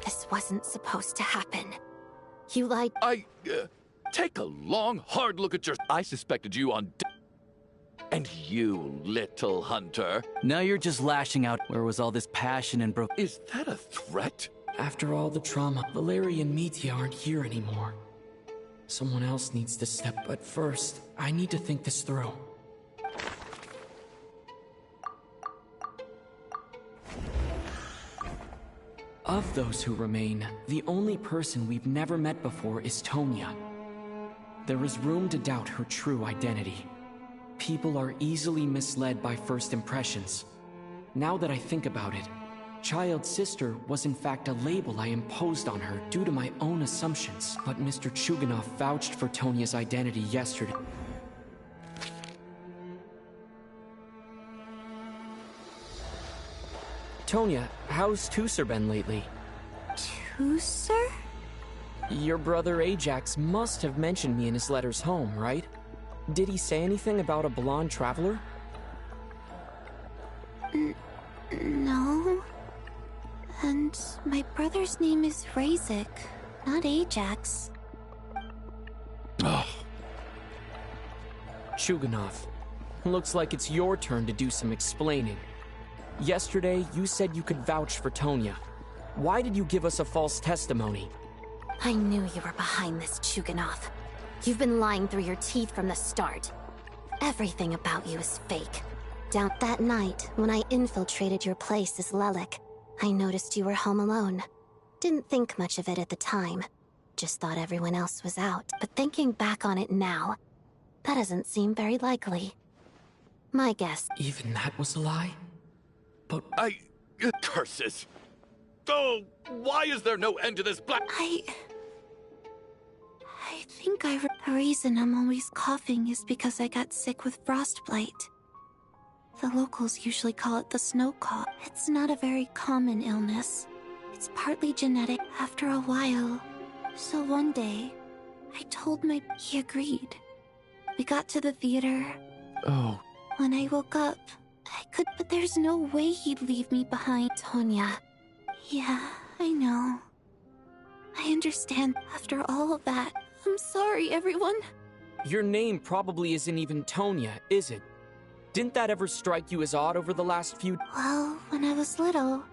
This wasn't supposed to happen. You lied. Take a long, hard look at your... I suspected you on... And you, little hunter. Now you're just lashing out. Where was all this passion and Is that a threat? After all the trauma, Valeria and Mitya aren't here anymore. Someone else needs to step, but first, I need to think this through. Of those who remain, the only person we've never met before is Tonya. There is room to doubt her true identity. People are easily misled by first impressions. Now that I think about it, Child's sister was in fact a label I imposed on her due to my own assumptions. But Mr. Chuganov vouched for Tonya's identity yesterday. Tonya, how's Tusser been lately? Tusser? Your brother Ajax must have mentioned me in his letters home, right? Did he say anything about a blonde traveler? No. And my brother's name is Razik, not Ajax. Chuganov, looks like it's your turn to do some explaining. Yesterday, you said you could vouch for Tonya. Why did you give us a false testimony? I knew you were behind this, Chuganov. You've been lying through your teeth from the start. Everything about you is fake. Down that night, when I infiltrated your place as Lelik, I noticed you were home alone. Didn't think much of it at the time. Just thought everyone else was out. But thinking back on it now, that doesn't seem very likely. My guess... Even that was a lie? But... Curses! Oh, why is there no end to this black... I think the reason I'm always coughing is because I got sick with frostbite. The locals usually call it the snow cough. It's not a very common illness. It's partly genetic after a while. So one day, I told he agreed. We got to the theater. Oh. When I woke up, but there's no way he'd leave me behind. Tonya. Yeah, I know. I understand after all of that. I'm sorry, everyone. Your name probably isn't even Tonya, is it? Didn't that ever strike you as odd over the last few... Well, when I was little,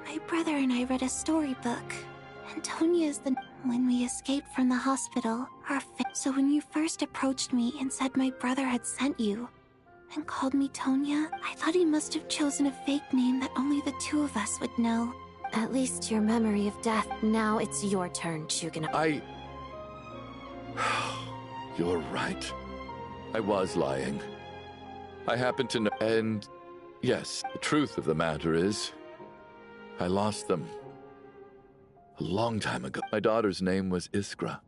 my brother and I read a storybook. And Tonya is when we escaped from the hospital, So when you first approached me and said my brother had sent you, and called me Tonya, I thought he must have chosen a fake name that only the two of us would know. At least your memory of death. Now it's your turn, Chuganov. You're right. I was lying. I happen to know... And yes, the truth of the matter is, I lost them. A long time ago. My daughter's name was Iskra.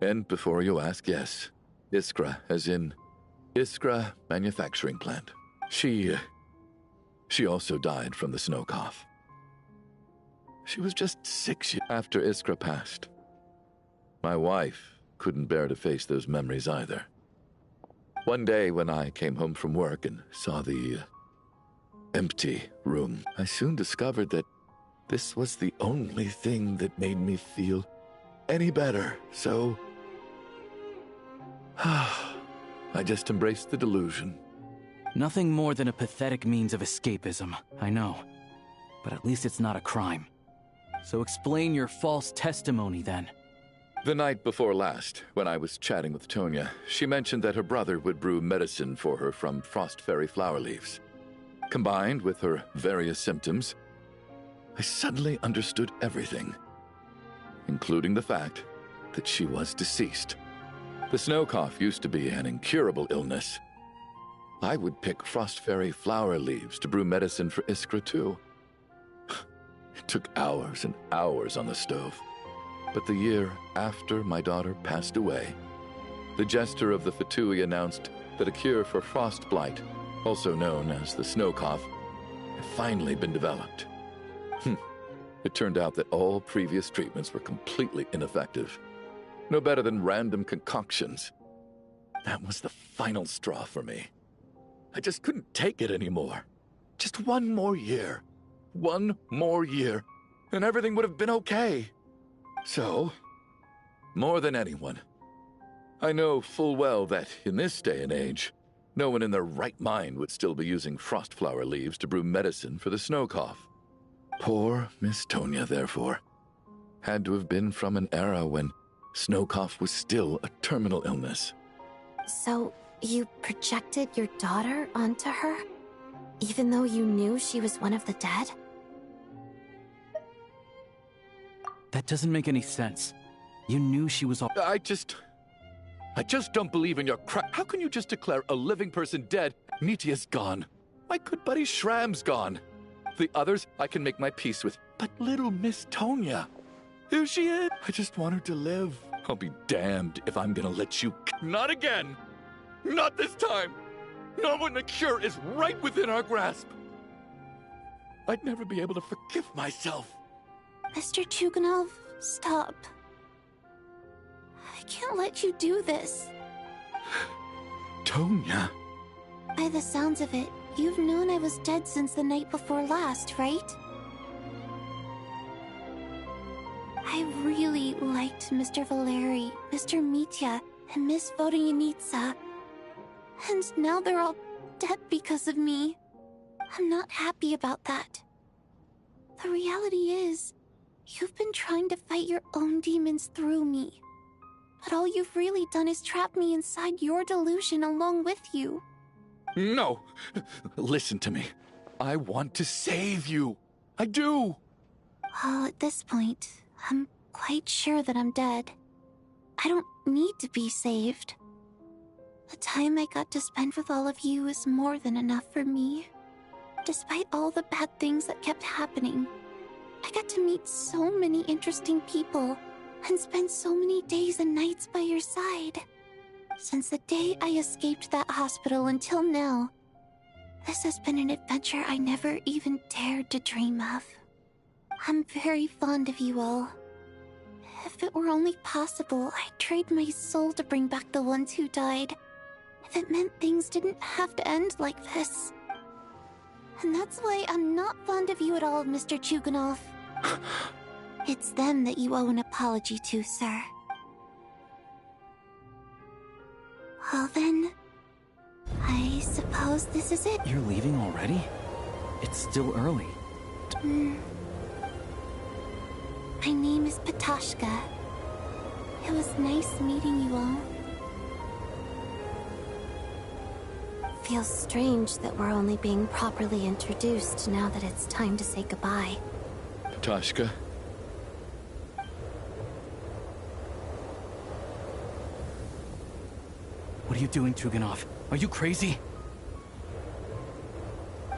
And before you ask, yes, Iskra, as in Iskra Manufacturing Plant. She also died from the snow cough. She was just 6 years after Iskra passed. My wife couldn't bear to face those memories either. One day when I came home from work and saw the empty room, I soon discovered that this was the only thing that made me feel any better, so... I just embraced the delusion. Nothing more than a pathetic means of escapism, I know. but at least it's not a crime. So explain your false testimony then. The night before last, when I was chatting with Tonya, she mentioned that her brother would brew medicine for her from frost fairy flower leaves. Combined with her various symptoms, I suddenly understood everything, including the fact that she was deceased. The snow cough used to be an incurable illness. I would pick frost fairy flower leaves to brew medicine for Iskra too. It took hours and hours on the stove. But the year after my daughter passed away, the Jester of the Fatui announced that a cure for frost blight, also known as the snow cough, had finally been developed. It turned out that all previous treatments were completely ineffective. No better than random concoctions. That was the final straw for me. I just couldn't take it anymore. Just one more year. One more year, and everything would have been okay. So, more than anyone, I know full well that in this day and age, no one in their right mind would still be using frost flower leaves to brew medicine for the snow cough. Poor Miss Tonya, therefore, had to have been from an era when snow cough was still a terminal illness. So, you projected your daughter onto her? Even though you knew she was one of the dead? That doesn't make any sense. You knew she was all— I just don't believe in your crap. How can you just declare a living person dead? Nitia's gone. My good buddy Shram's gone. The others I can make my peace with. But little Miss Tonya, here she is. I just want her to live. I'll be damned if I'm gonna let you— Not again! Not this time! Not when the cure is right within our grasp. I'd never be able to forgive myself. Mr. Chuganov, stop. I can't let you do this. Tonya. By the sounds of it, you've known I was dead since the night before last, right? I really liked Mr. Valeri, Mr. Mitya, and Miss Vodyanitsa. And now they're all dead because of me. I'm not happy about that. The reality is, you've been trying to fight your own demons through me. But all you've really done is trap me inside your delusion along with you. No! Listen to me. I want to save you. I do! Well, at this point, I'm quite sure that I'm dead. I don't need to be saved. The time I got to spend with all of you is more than enough for me. Despite all the bad things that kept happening, I got to meet so many interesting people and spend so many days and nights by your side. Since the day I escaped that hospital until now, this has been an adventure I never even dared to dream of. I'm very fond of you all. If it were only possible, I'd trade my soul to bring back the ones who died. If it meant things didn't have to end like this. And that's why I'm not fond of you at all, Mr. Chuganov. It's them that you owe an apology to, sir. Well then, I suppose this is it. You're leaving already? It's still early. My name is Patoshka. It was nice meeting you all. Feels strange that we're only being properly introduced now that it's time to say goodbye. Patoshka. What are you doing, Chuganov? Are you crazy?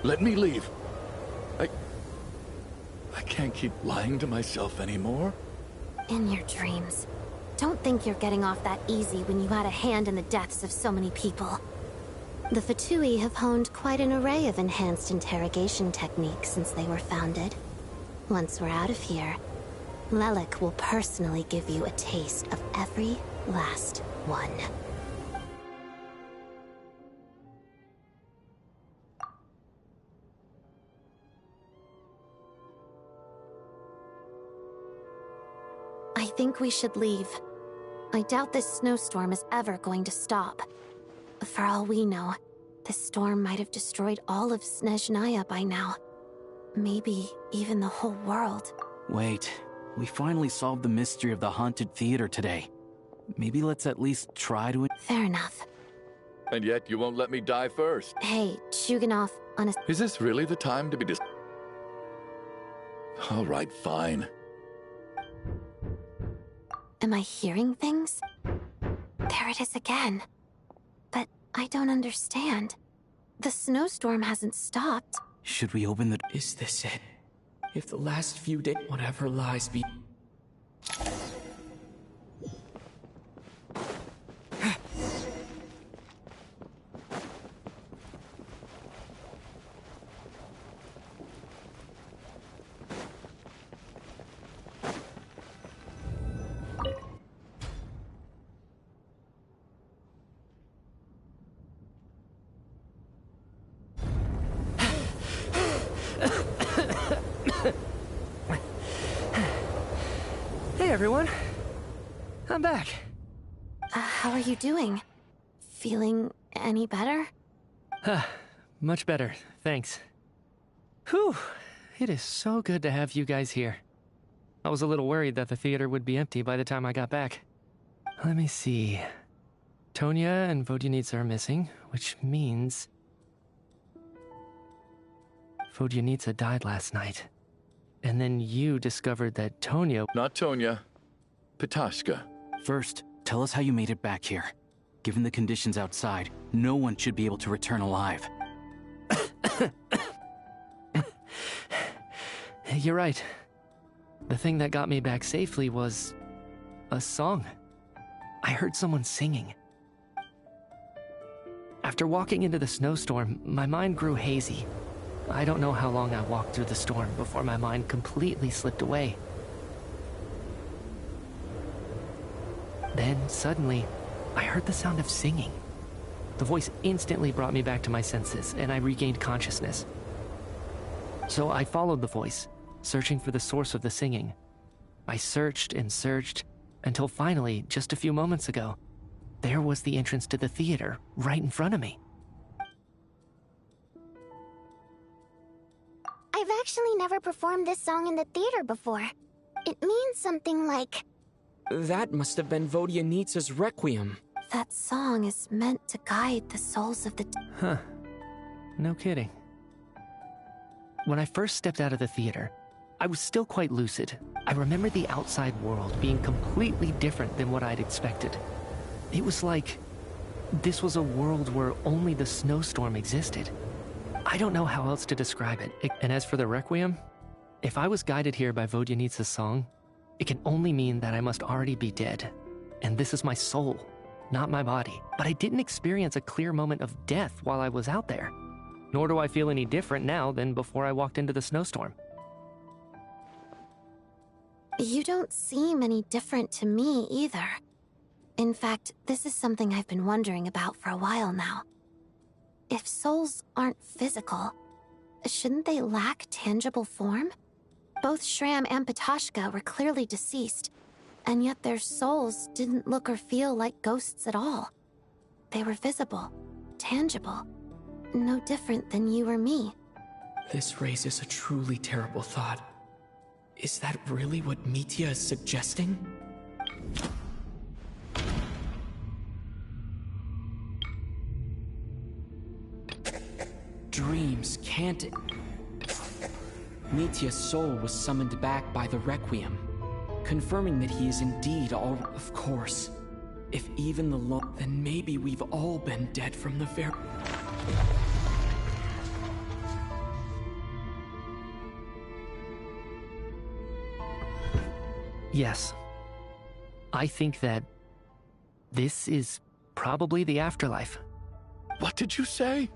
Let me leave. I can't keep lying to myself anymore. In your dreams. Don't think you're getting off that easy when you had a hand in the deaths of so many people. The Fatui have honed quite an array of enhanced interrogation techniques since they were founded. Once we're out of here, Lelik will personally give you a taste of every last one. I think we should leave. I doubt this snowstorm is ever going to stop. For all we know, this storm might have destroyed all of Snezhnaya by now. maybe even the whole world. Wait, we finally solved the mystery of the haunted theater today. Maybe let's at least try to... Fair enough. And yet you won't let me die first. Hey, Shuganov, honest... Is this really the time to be All right, fine. Am I hearing things? There it is again. But I don't understand. The snowstorm hasn't stopped. Should we open the... Is this it? If the last few days... Whatever lies be... Hey everyone, I'm back. How are you doing? Feeling any better? Much better, thanks. Whew, it is so good to have you guys here. I was a little worried that the theater would be empty by the time I got back. Let me see. Tonya and Vodyanitsa are missing, which means... Vodyanitsa died last night. And then you discovered that Tonya... Not Tonya. Petashka. First, tell us how you made it back here. Given the conditions outside, no one should be able to return alive. You're right. The thing that got me back safely was... a song. I heard someone singing. After walking into the snowstorm, my mind grew hazy. I don't know how long I walked through the storm before my mind completely slipped away. Then, suddenly, I heard the sound of singing. The voice instantly brought me back to my senses, and I regained consciousness. So I followed the voice, searching for the source of the singing. I searched and searched, until finally, just a few moments ago, there was the entrance to the theater, right in front of me. I've actually never performed this song in the theater before. It means something like... That must have been Vodyanitsa's Requiem. That song is meant to guide the souls of the... Huh. No kidding. When I first stepped out of the theater, I was still quite lucid. I remember the outside world being completely different than what I'd expected. It was like... this was a world where only the snowstorm existed. I don't know how else to describe it. And as for the Requiem, if I was guided here by Vodyanitsa's song, it can only mean that I must already be dead. And this is my soul, not my body. But I didn't experience a clear moment of death while I was out there. Nor do I feel any different now than before I walked into the snowstorm. You don't seem any different to me either. In fact, this is something I've been wondering about for a while now. If souls aren't physical, shouldn't they lack tangible form? Both Shram and Petashka were clearly deceased, and yet their souls didn't look or feel like ghosts at all. They were visible, tangible, no different than you or me. This raises a truly terrible thought. Is that really what Mitya is suggesting? Dreams, can't it? Mitya's soul was summoned back by the Requiem, confirming that he is indeed all... Of course. If even the law... Then maybe we've all been dead from the very... Yes. I think that this is probably the afterlife. What did you say?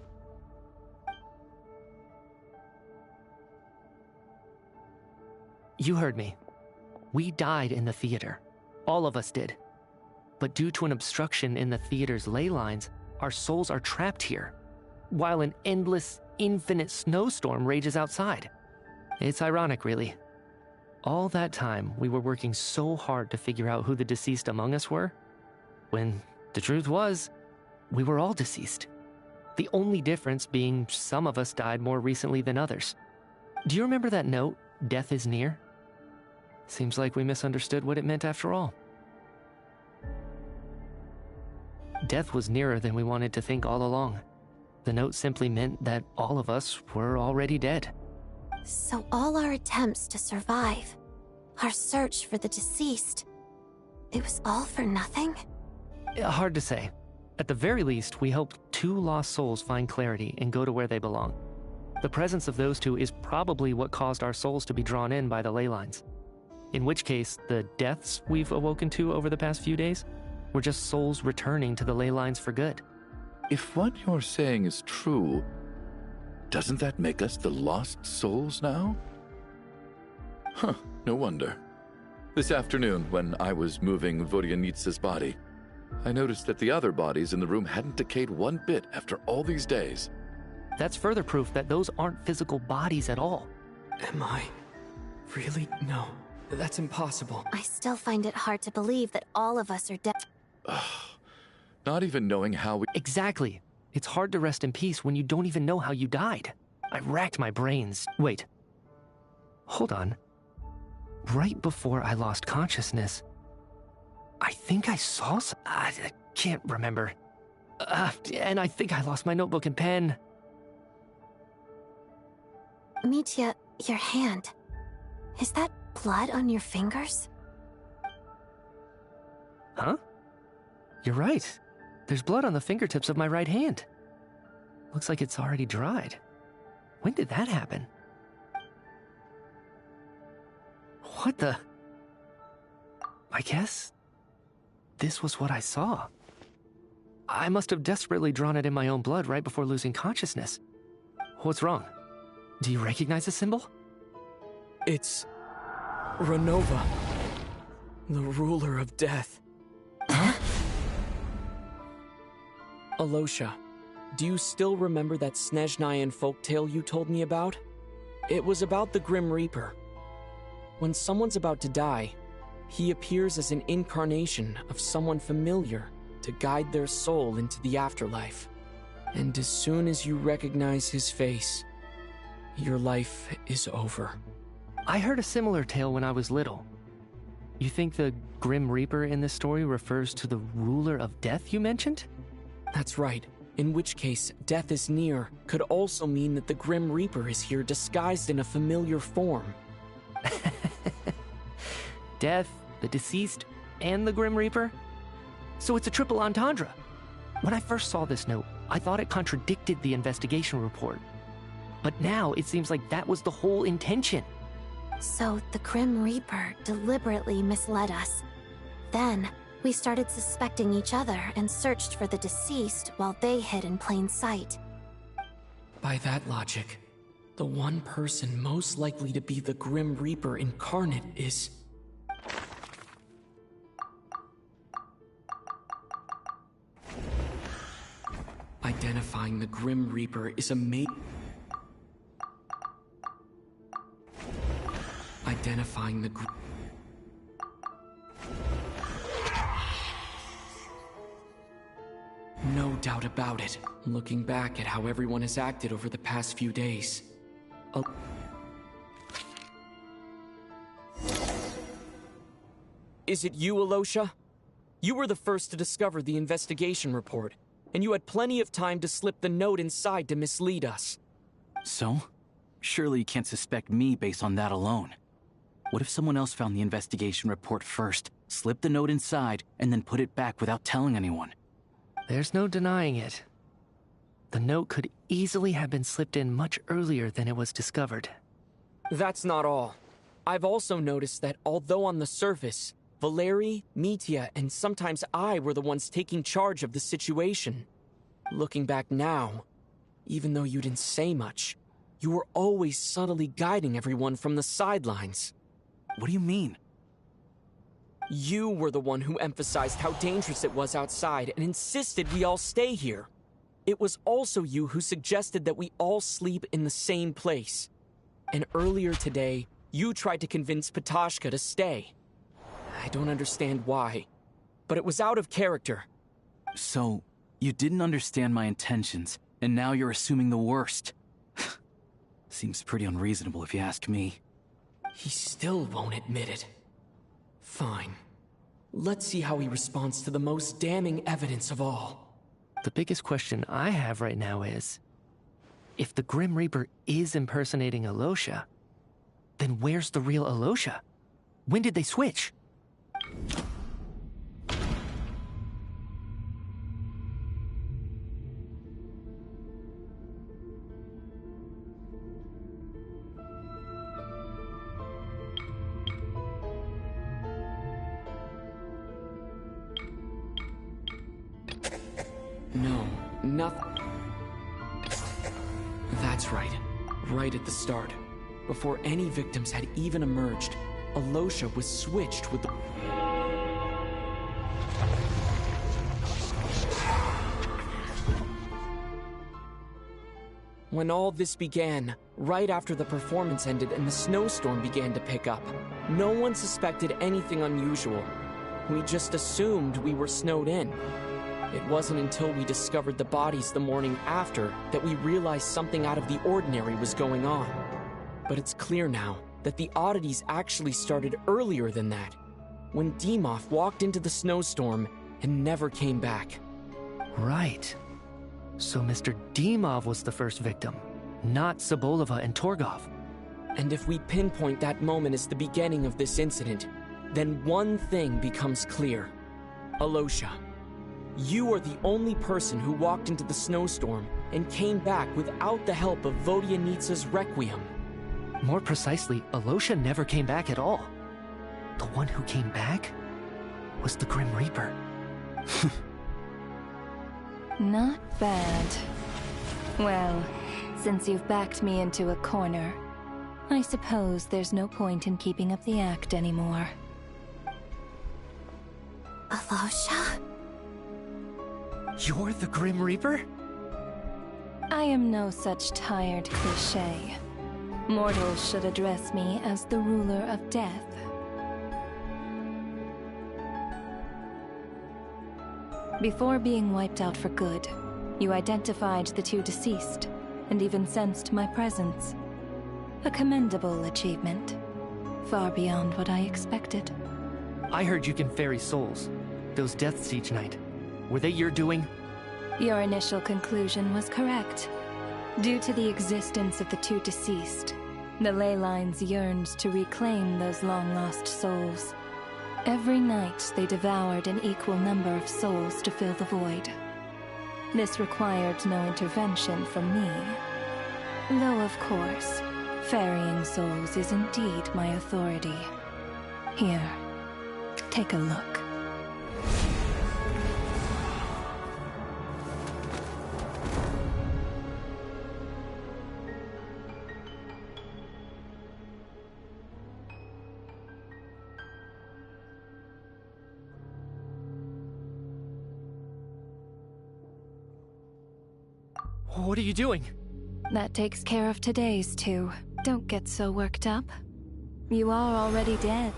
You heard me. We died in the theater. All of us did. But due to an obstruction in the theater's ley lines, our souls are trapped here, while an endless, infinite snowstorm rages outside. It's ironic, really. All that time, we were working so hard to figure out who the deceased among us were, when the truth was, we were all deceased. The only difference being some of us died more recently than others. Do you remember that note, "Death is near"? Seems like we misunderstood what it meant after all. Death was nearer than we wanted to think all along. The note simply meant that all of us were already dead. So all our attempts to survive, our search for the deceased, it was all for nothing? Hard to say. At the very least, we hoped 2 lost souls find clarity and go to where they belong. The presence of those 2 is probably what caused our souls to be drawn in by the ley lines. In which case, the deaths we've awoken to over the past few days were just souls returning to the ley lines for good. If what you're saying is true, doesn't that make us the lost souls now? Huh, no wonder. This afternoon, when I was moving Vodyanitsa's body, I noticed that the other bodies in the room hadn't decayed one bit after all these days. That's further proof that those aren't physical bodies at all. Am I? Really? No. That's impossible. I still find it hard to believe that all of us are dead. Not even knowing how we... Exactly. It's hard to rest in peace when you don't even know how you died. I racked my brains. Wait. Hold on. Right before I lost consciousness, I think I saw some... I can't remember. And I think I lost my notebook and pen. Mitya, your hand. Is that blood on your fingers? Huh? You're right. There's blood on the fingertips of my right hand. Looks like it's already dried. When did that happen? What the... I guess... this was what I saw. I must have desperately drawn it in my own blood right before losing consciousness. What's wrong? Do you recognize the symbol? It's... Renova. The ruler of death. Huh? Alosha, do you still remember that Snezhnayan folktale you told me about? It was about the Grim Reaper. When someone's about to die, he appears as an incarnation of someone familiar to guide their soul into the afterlife. And as soon as you recognize his face, your life is over. I heard a similar tale when I was little. You think the Grim Reaper in this story refers to the ruler of death you mentioned? That's right. In which case, death is near could also mean that the Grim Reaper is here disguised in a familiar form. Death, the deceased, and the Grim Reaper? So it's a triple entendre. When I first saw this note, I thought it contradicted the investigation report. But now it seems like that was the whole intention. So the Grim Reaper deliberately misled us. Then, we started suspecting each other and searched for the deceased while they hid in plain sight. By that logic, the one person most likely to be the Grim Reaper incarnate is... Identifying the Grim Reaper is a Identifying the No doubt about it. Looking back at how everyone has acted over the past few days. Is it you, Alosha? You were the first to discover the investigation report, and you had plenty of time to slip the note inside to mislead us. So? Surely you can't suspect me based on that alone. What if someone else found the investigation report first, slipped the note inside, and then put it back without telling anyone? There's no denying it. The note could easily have been slipped in much earlier than it was discovered. That's not all. I've also noticed that although on the surface, Valeri, Mitya, and sometimes I were the ones taking charge of the situation. Looking back now, even though you didn't say much, you were always subtly guiding everyone from the sidelines. What do you mean? You were the one who emphasized how dangerous it was outside and insisted we all stay here. It was also you who suggested that we all sleep in the same place. And earlier today, you tried to convince Patashka to stay. I don't understand why, but it was out of character. So, you didn't understand my intentions, and now you're assuming the worst. Seems pretty unreasonable if you ask me. He still won't admit it. Fine. Let's see how he responds to the most damning evidence of all. The biggest question I have right now is, if the Grim Reaper is impersonating Alosha, then where's the real Alosha? When did they switch? No, nothing. That's right. Right at the start. Before any victims had even emerged, Alosha was switched with the... When all this began, right after the performance ended and the snowstorm began to pick up, no one suspected anything unusual. We just assumed we were snowed in. It wasn't until we discovered the bodies the morning after that we realized something out of the ordinary was going on. But it's clear now that the oddities actually started earlier than that, when Dimov walked into the snowstorm and never came back. Right. So Mr. Dimov was the first victim, not Sobolova and Torgov. And if we pinpoint that moment as the beginning of this incident, then one thing becomes clear. Alosha, you are the only person who walked into the snowstorm and came back without the help of Vodyanitsa's Requiem. More precisely, Alosha never came back at all. The one who came back was the Grim Reaper. Not bad. Well, since you've backed me into a corner, I suppose there's no point in keeping up the act anymore. Alosha? You're the Grim Reaper? I am no such tired cliché. Mortals should address me as the ruler of death. Before being wiped out for good, you identified the two deceased, and even sensed my presence. A commendable achievement. Far beyond what I expected. I heard you can ferry souls. Those deaths each night. Were they your doing? Your initial conclusion was correct. Due to the existence of the two deceased, the ley lines yearned to reclaim those long-lost souls. Every night they devoured an equal number of souls to fill the void. This required no intervention from me. Though, of course, ferrying souls is indeed my authority. Here, take a look. What are you doing? That takes care of today's two. Don't get so worked up. You are already dead.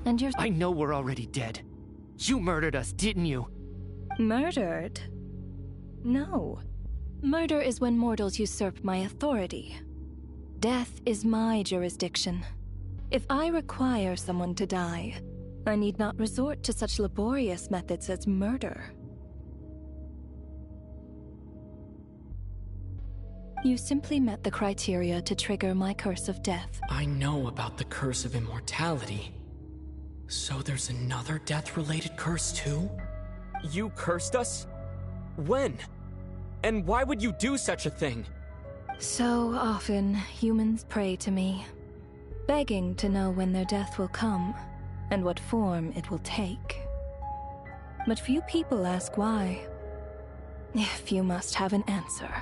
And you're— I know we're already dead. You murdered us, didn't you? Murdered? No. Murder is when mortals usurp my authority. Death is my jurisdiction. If I require someone to die, I need not resort to such laborious methods as murder. You simply met the criteria to trigger my curse of death. I know about the curse of immortality. So there's another death-related curse too? You cursed us? When? And why would you do such a thing? So often, humans pray to me, begging to know when their death will come, and what form it will take. But few people ask why. If you must have an answer,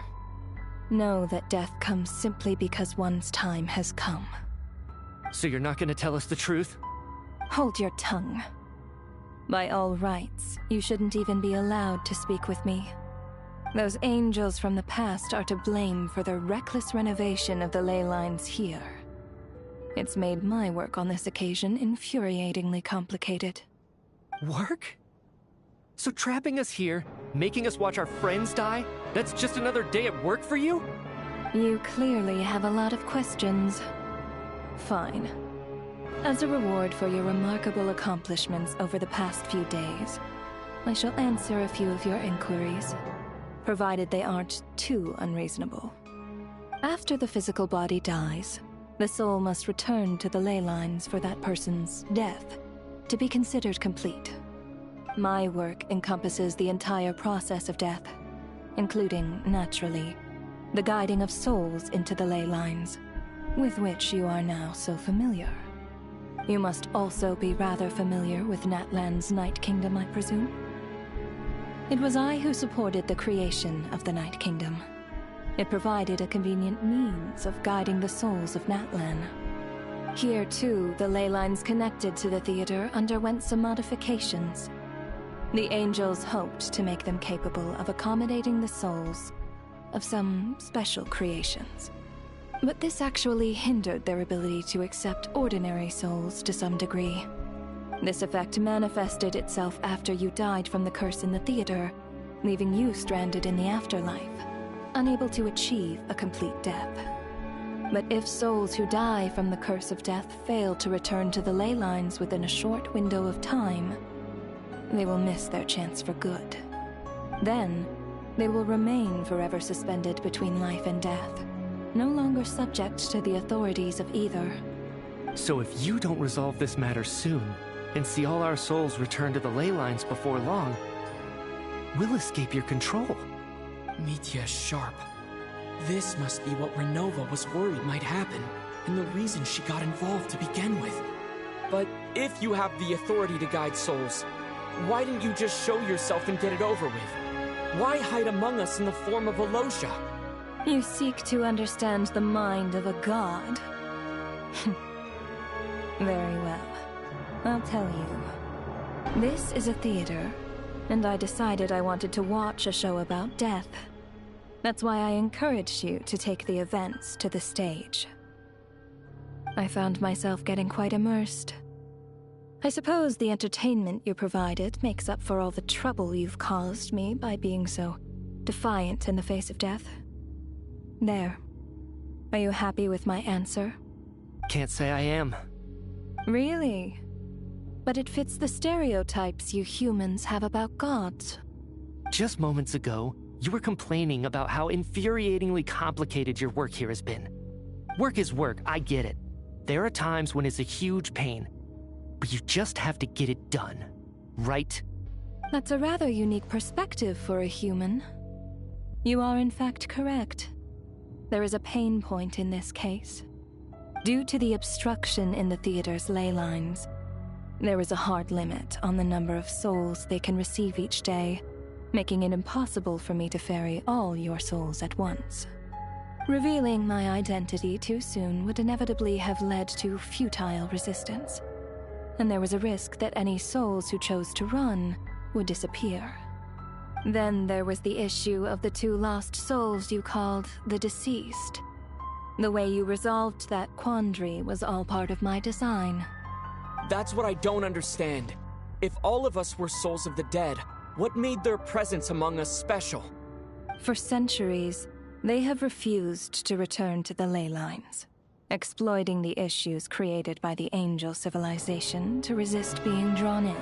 know that death comes simply because one's time has come. So you're not gonna tell us the truth? Hold your tongue. By all rights, you shouldn't even be allowed to speak with me. Those angels from the past are to blame for the reckless renovation of the ley lines here. It's made my work on this occasion infuriatingly complicated. Work? So trapping us here, making us watch our friends die, that's just another day at work for you? You clearly have a lot of questions. Fine. As a reward for your remarkable accomplishments over the past few days, I shall answer a few of your inquiries, provided they aren't too unreasonable. After the physical body dies, the soul must return to the ley lines for that person's death to be considered complete. My work encompasses the entire process of death, including, naturally, the guiding of souls into the ley lines, with which you are now so familiar. You must also be rather familiar with Natlan's Night Kingdom, I presume? It was I who supported the creation of the Night Kingdom. It provided a convenient means of guiding the souls of Natlan. Here, too, the ley lines connected to the theater underwent some modifications. The angels hoped to make them capable of accommodating the souls of some special creations. But this actually hindered their ability to accept ordinary souls to some degree. This effect manifested itself after you died from the curse in the theater, leaving you stranded in the afterlife, unable to achieve a complete death. But if souls who die from the curse of death fail to return to the ley lines within a short window of time, they will miss their chance for good. Then, they will remain forever suspended between life and death, no longer subject to the authorities of either. So if you don't resolve this matter soon, and see all our souls return to the ley lines before long, we'll escape your control. Mitya is sharp. This must be what Renova was worried might happen, and the reason she got involved to begin with. But if you have the authority to guide souls, why didn't you just show yourself and get it over with? Why hide among us in the form of a Losha? You seek to understand the mind of a god. Very well. I'll tell you. This is a theater, and I decided I wanted to watch a show about death. That's why I encouraged you to take the events to the stage. I found myself getting quite immersed. I suppose the entertainment you provided makes up for all the trouble you've caused me by being so defiant in the face of death. There. Are you happy with my answer? Can't say I am. Really? But it fits the stereotypes you humans have about gods. Just moments ago, you were complaining about how infuriatingly complicated your work here has been. Work is work, I get it. There are times when it's a huge pain, but you just have to get it done, right? That's a rather unique perspective for a human. You are in fact correct. There is a pain point in this case. Due to the obstruction in the theater's ley lines, there is a hard limit on the number of souls they can receive each day, making it impossible for me to ferry all your souls at once. Revealing my identity too soon would inevitably have led to futile resistance, and there was a risk that any souls who chose to run would disappear. Then there was the issue of the 2 lost souls you called the deceased. The way you resolved that quandary was all part of my design. That's what I don't understand. If all of us were souls of the dead, what made their presence among us special? For centuries, they have refused to return to the ley lines, exploiting the issues created by the angel civilization to resist being drawn in.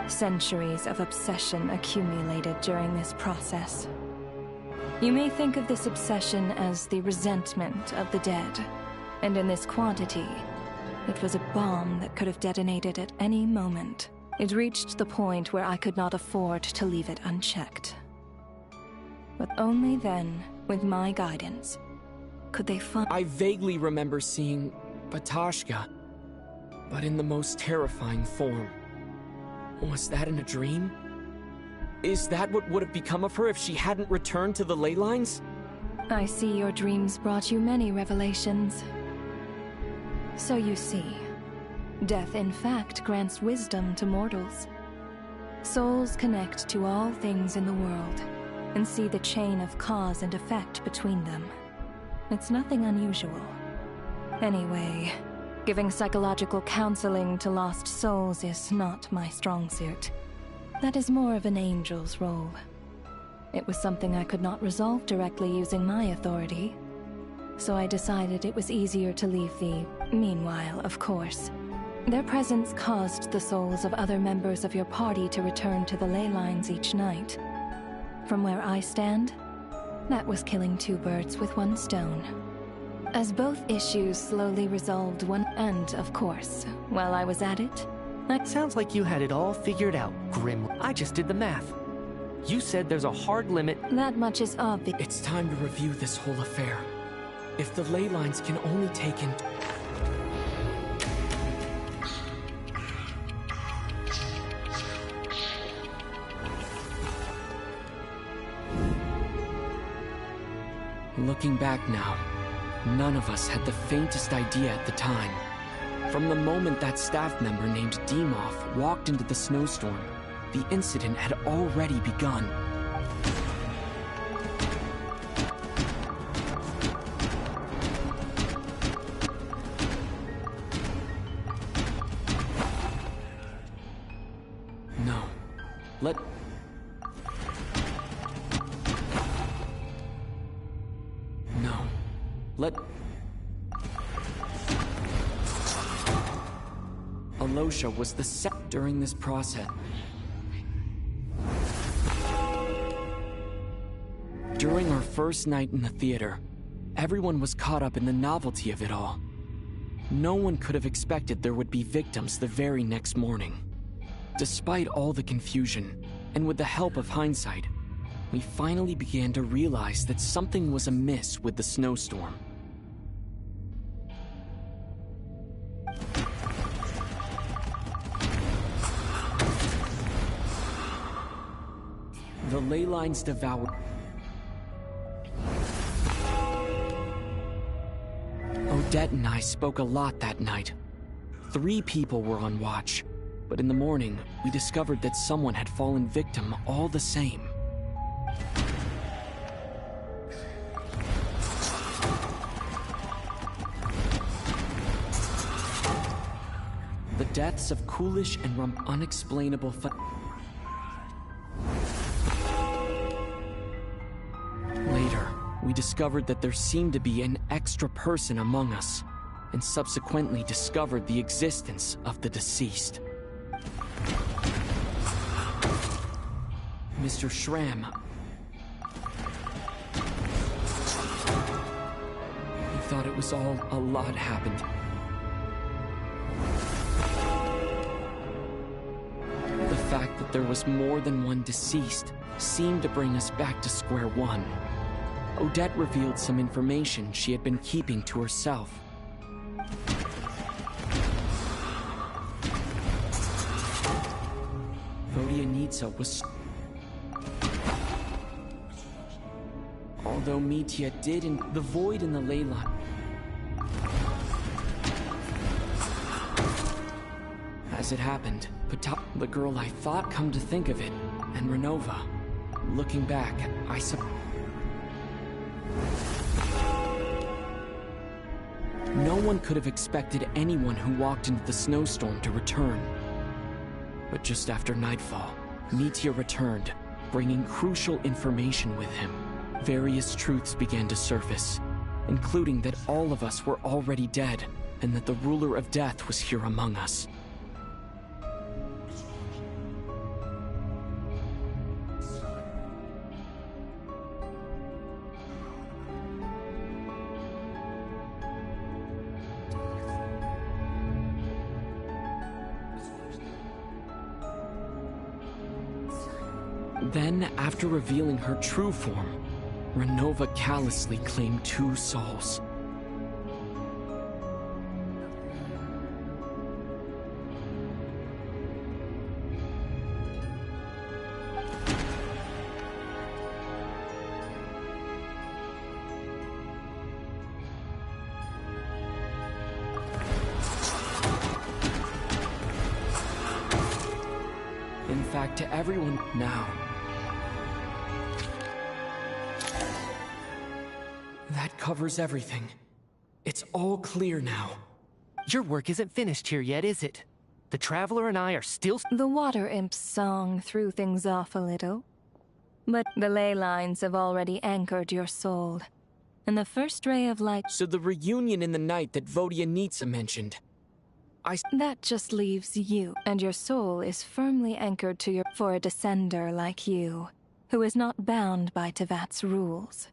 Centuries of obsession accumulated during this process. You may think of this obsession as the resentment of the dead, and in this quantity, it was a bomb that could have detonated at any moment. It reached the point where I could not afford to leave it unchecked. But only then, with my guidance, could they find— I vaguely remember seeing Batashka, but in the most terrifying form. Was that in a dream? Is that what would have become of her if she hadn't returned to the ley lines? I see your dreams brought you many revelations. So you see, death in fact grants wisdom to mortals. Souls connect to all things in the world and see the chain of cause and effect between them. It's nothing unusual. Anyway, giving psychological counseling to lost souls is not my strong suit. That is more of an angel's role. It was something I could not resolve directly using my authority. So I decided it was easier to leave the meanwhile, of course. Their presence caused the souls of other members of your party to return to the ley lines each night. From where I stand, that was killing two birds with one stone. As both issues slowly resolved and of course, while I was at it, Sounds like you had it all figured out, Grim. I just did the math. You said there's a hard limit. That much is obvious. It's time to review this whole affair. If the ley lines can only take in... Looking back now, none of us had the faintest idea at the time. From the moment that staff member named Demoff walked into the snowstorm, the incident had already begun. No. Alosha was the during this process. During our first night in the theater, everyone was caught up in the novelty of it all. No one could have expected there would be victims the very next morning. Despite all the confusion, and with the help of hindsight, we finally began to realize that something was amiss with the snowstorm. The ley lines devoured. Odette and I spoke a lot that night. 3 people were on watch, but in the morning, we discovered that someone had fallen victim all the same. The deaths of Coolish and unexplainable Later, we discovered that there seemed to be an extra person among us, and subsequently discovered the existence of the deceased. Mr. Schramm. He thought it was all a lot happened. The fact that there was more than one deceased seemed to bring us back to square one. Odette revealed some information she had been keeping to herself. Vodyanitsa was... Although Mitya did in the void in the ley line... As it happened, the girl I thought, come to think of it, and Renova. Looking back, I suppose... No one could have expected anyone who walked into the snowstorm to return. But just after nightfall, Mitya returned, bringing crucial information with him. Various truths began to surface, including that all of us were already dead, and that the ruler of death was here among us. Then, after revealing her true form, Renova callously claimed 2 souls. In fact, to everyone now, that covers everything. It's all clear now. Your work isn't finished here yet, is it? The Traveler and I are still... The Water Imp's song threw things off a little. But the ley lines have already anchored your soul. And the first ray of light... So the reunion in the night that Vodyanitsa mentioned... That just leaves you, and your soul is firmly anchored to your... For a descender like you, who is not bound by Tevat's rules.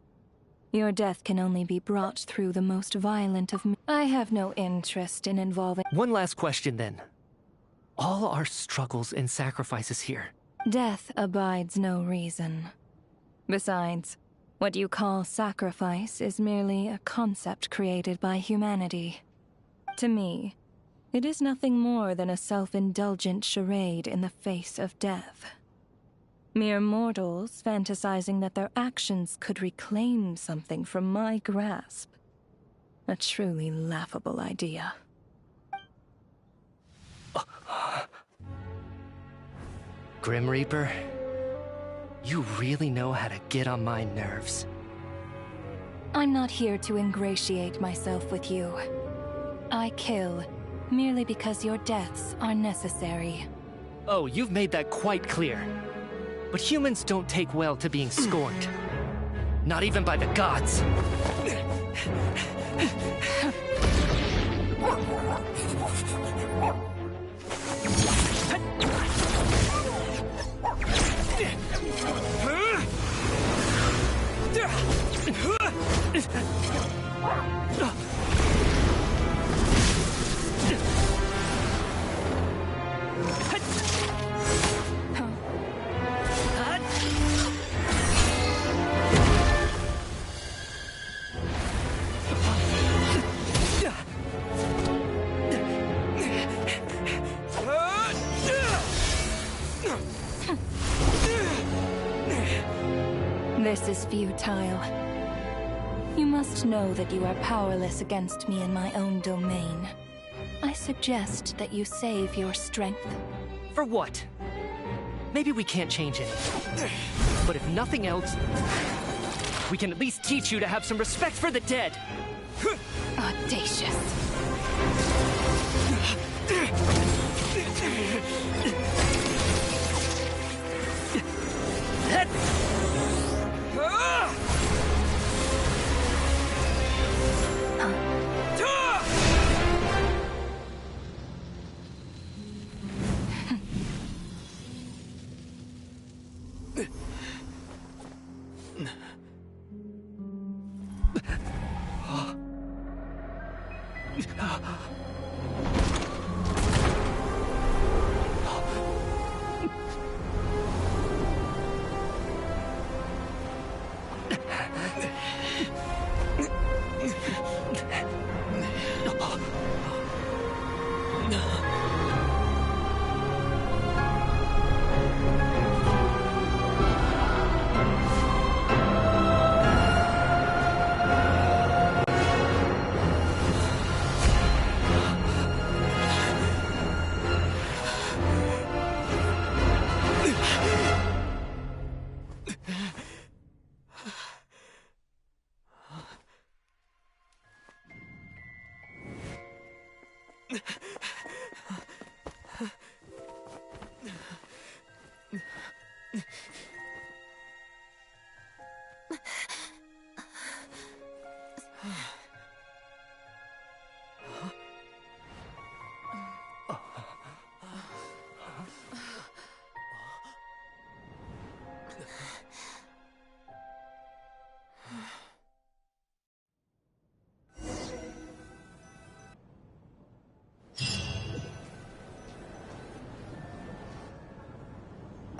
Your death can only be brought through the most violent of... I have no interest in involving... One last question, then. All our struggles and sacrifices here... Death abides no reason. Besides, what you call sacrifice is merely a concept created by humanity. To me, it is nothing more than a self-indulgent charade in the face of death. Mere mortals fantasizing that their actions could reclaim something from my grasp. A truly laughable idea. Grim Reaper, you really know how to get on my nerves. I'm not here to ingratiate myself with you. I kill merely because your deaths are necessary. Oh, you've made that quite clear. But humans don't take well to being scorned. Not even by the gods. This is futile. You must know that you are powerless against me in my own domain. I suggest that you save your strength. For what? Maybe we can't change it. But if nothing else, we can at least teach you to have some respect for the dead. Audacious.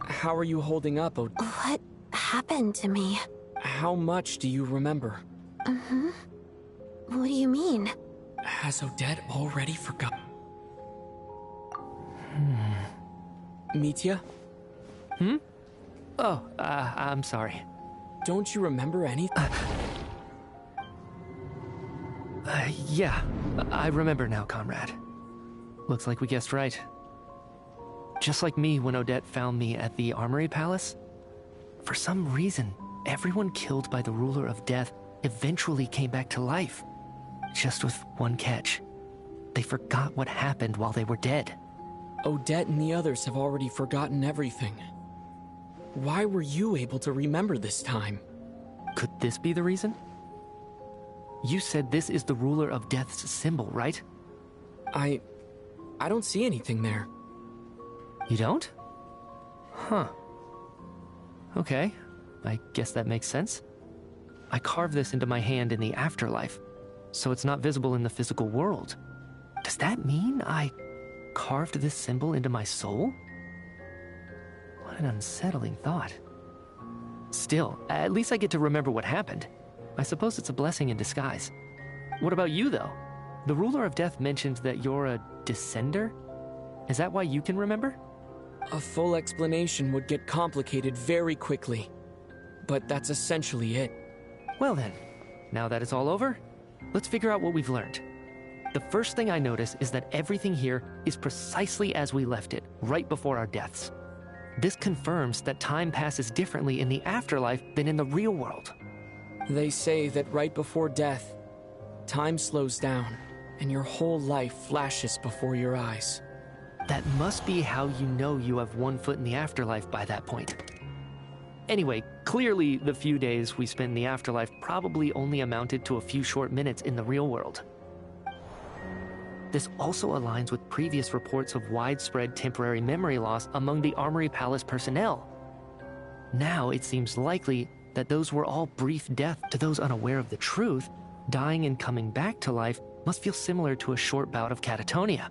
How are you holding up, What happened to me? How much do you remember? What do you mean? Has Odette already forgotten? Mitya? Oh, I'm sorry. Don't you remember anything? Yeah, I remember now, comrade. Looks like we guessed right. Just like me when Odette found me at the Armory Palace. For some reason, everyone killed by the Ruler of Death eventually came back to life. Just with one catch. They forgot what happened while they were dead. Odette and the others have already forgotten everything. Why were you able to remember this time? Could this be the reason? You said this is the ruler of death's symbol, right? I don't see anything there. You don't? Huh. Okay, I guess that makes sense. I carved this into my hand in the afterlife, so it's not visible in the physical world. Does that mean I carved this symbol into my soul? What an unsettling thought. Still, at least I get to remember what happened. I suppose it's a blessing in disguise. What about you, though? The ruler of death mentioned that you're a descender? Is that why you can remember? A full explanation would get complicated very quickly, but that's essentially it. Well then, now that it's all over, let's figure out what we've learned. The first thing I notice is that everything here is precisely as we left it, right before our deaths. This confirms that time passes differently in the afterlife than in the real world. They say that right before death, time slows down, and your whole life flashes before your eyes. That must be how you know you have one foot in the afterlife by that point. Anyway, clearly the few days we spent in the afterlife probably only amounted to a few short minutes in the real world. This also aligns with previous reports of widespread temporary memory loss among the Armory Palace personnel. Now it seems likely that those were all brief death. To those unaware of the truth, dying and coming back to life must feel similar to a short bout of catatonia.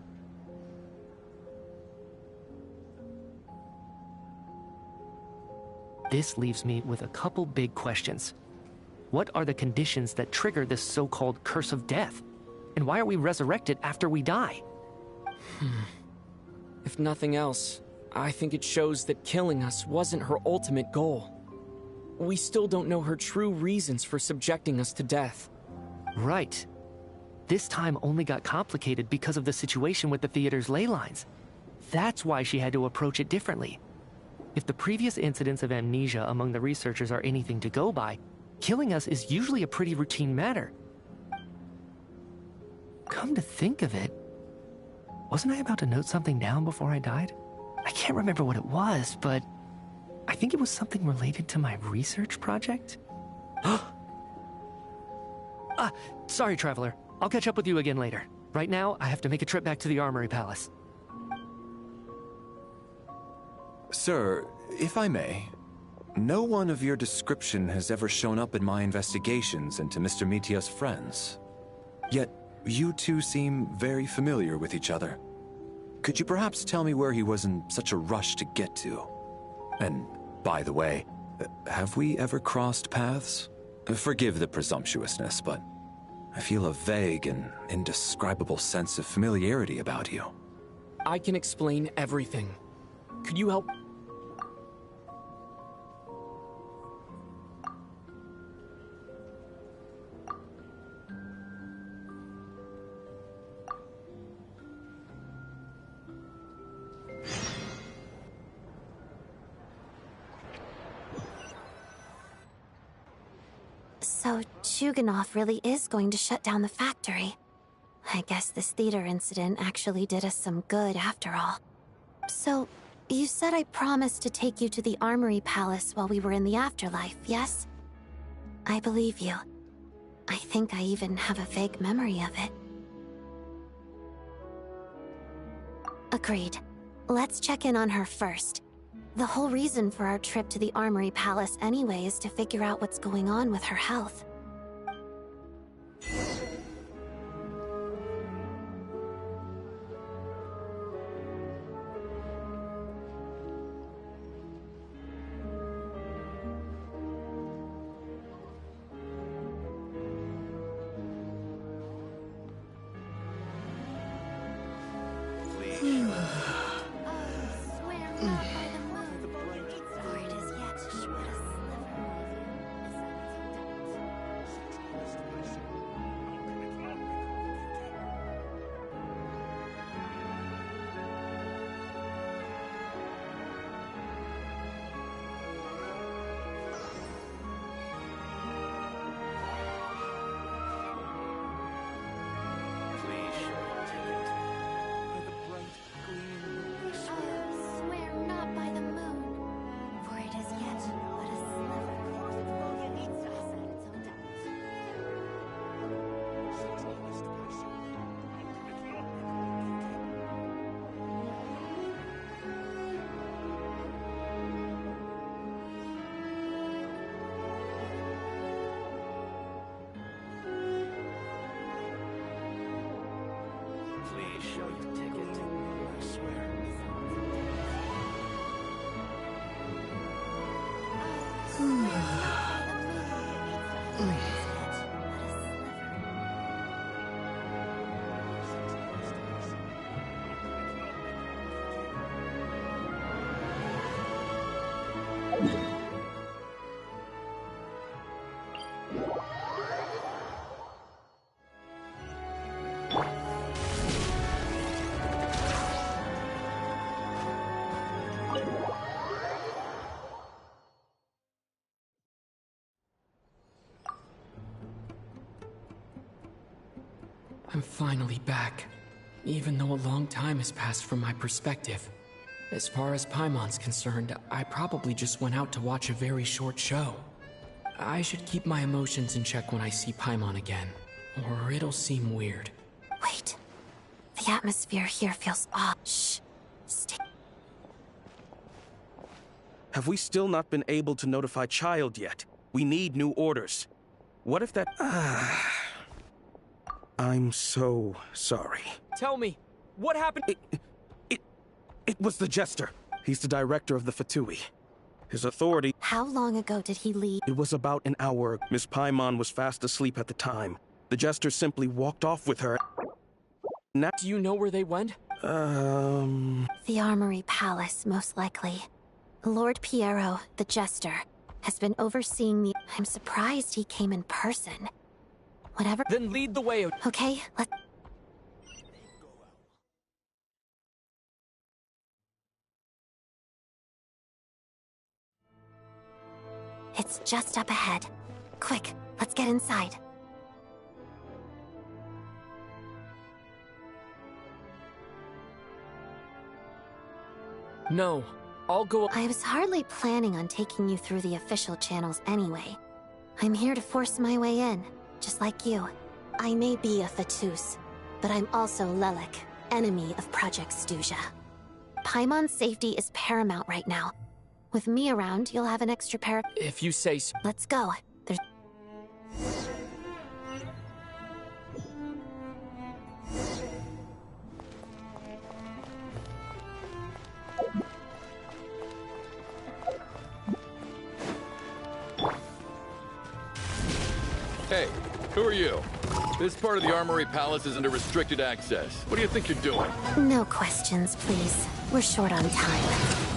This leaves me with a couple big questions. What are the conditions that trigger this so-called curse of death? And why are we resurrected after we die? If nothing else, I think it shows that killing us wasn't her ultimate goal. We still don't know her true reasons for subjecting us to death. Right. This time only got complicated because of the situation with the theater's ley lines. That's why she had to approach it differently. If the previous incidents of amnesia among the researchers are anything to go by, killing us is usually a pretty routine matter. Come to think of it, wasn't I about to note something down before I died? I can't remember what it was, but I think it was something related to my research project. Sorry, Traveler. I'll catch up with you again later. Right now, I have to make a trip back to the Armory Palace. Sir, if I may, no one of your description has ever shown up in my investigations into Mr. Mitia's friends. Yet, you two seem very familiar with each other. Could you perhaps tell me where he was in such a rush to get to? And, by the way, have we ever crossed paths? Forgive the presumptuousness, but I feel a vague and indescribable sense of familiarity about you. I can explain everything. Could you help? So, Chuganov really is going to shut down the factory. I guess this theater incident actually did us some good after all. So, you said I promised to take you to the Armory Palace while we were in the afterlife, yes? I believe you. I think I even have a vague memory of it. Agreed. Let's check in on her first. The whole reason for our trip to the Armory Palace anyway is to figure out what's going on with her health. Please show your ticket. I swear. I'm finally back, even though a long time has passed from my perspective. As far as Paimon's concerned, I probably just went out to watch a very short show. I should keep my emotions in check when I see Paimon again, or it'll seem weird. Wait. The atmosphere here feels off. Shh. Stay. Have we still not been able to notify Child yet? We need new orders. What if that... I'm so sorry. Tell me, what happened? It was the Jester. He's the director of the Fatui. His authority... How long ago did he leave? It was about an hour. Miss Paimon was fast asleep at the time. The Jester simply walked off with her. Now... Do you know where they went? The Armory Palace, most likely. Lord Piero, the Jester, has been overseeing the... I'm surprised he came in person. Whatever... Then lead the way. Okay, let's... It's just up ahead. Quick, let's get inside. No, I'll go... I was hardly planning on taking you through the official channels anyway. I'm here to force my way in, just like you. I may be a Fatus, but I'm also Lelik, enemy of Project Stuja. Paimon's safety is paramount right now. With me around, you'll have an extra pair of... If you say so. Let's go. There's... Hey, who are you? This part of the Armory Palace is under restricted access. What do you think you're doing? No questions, please. We're short on time.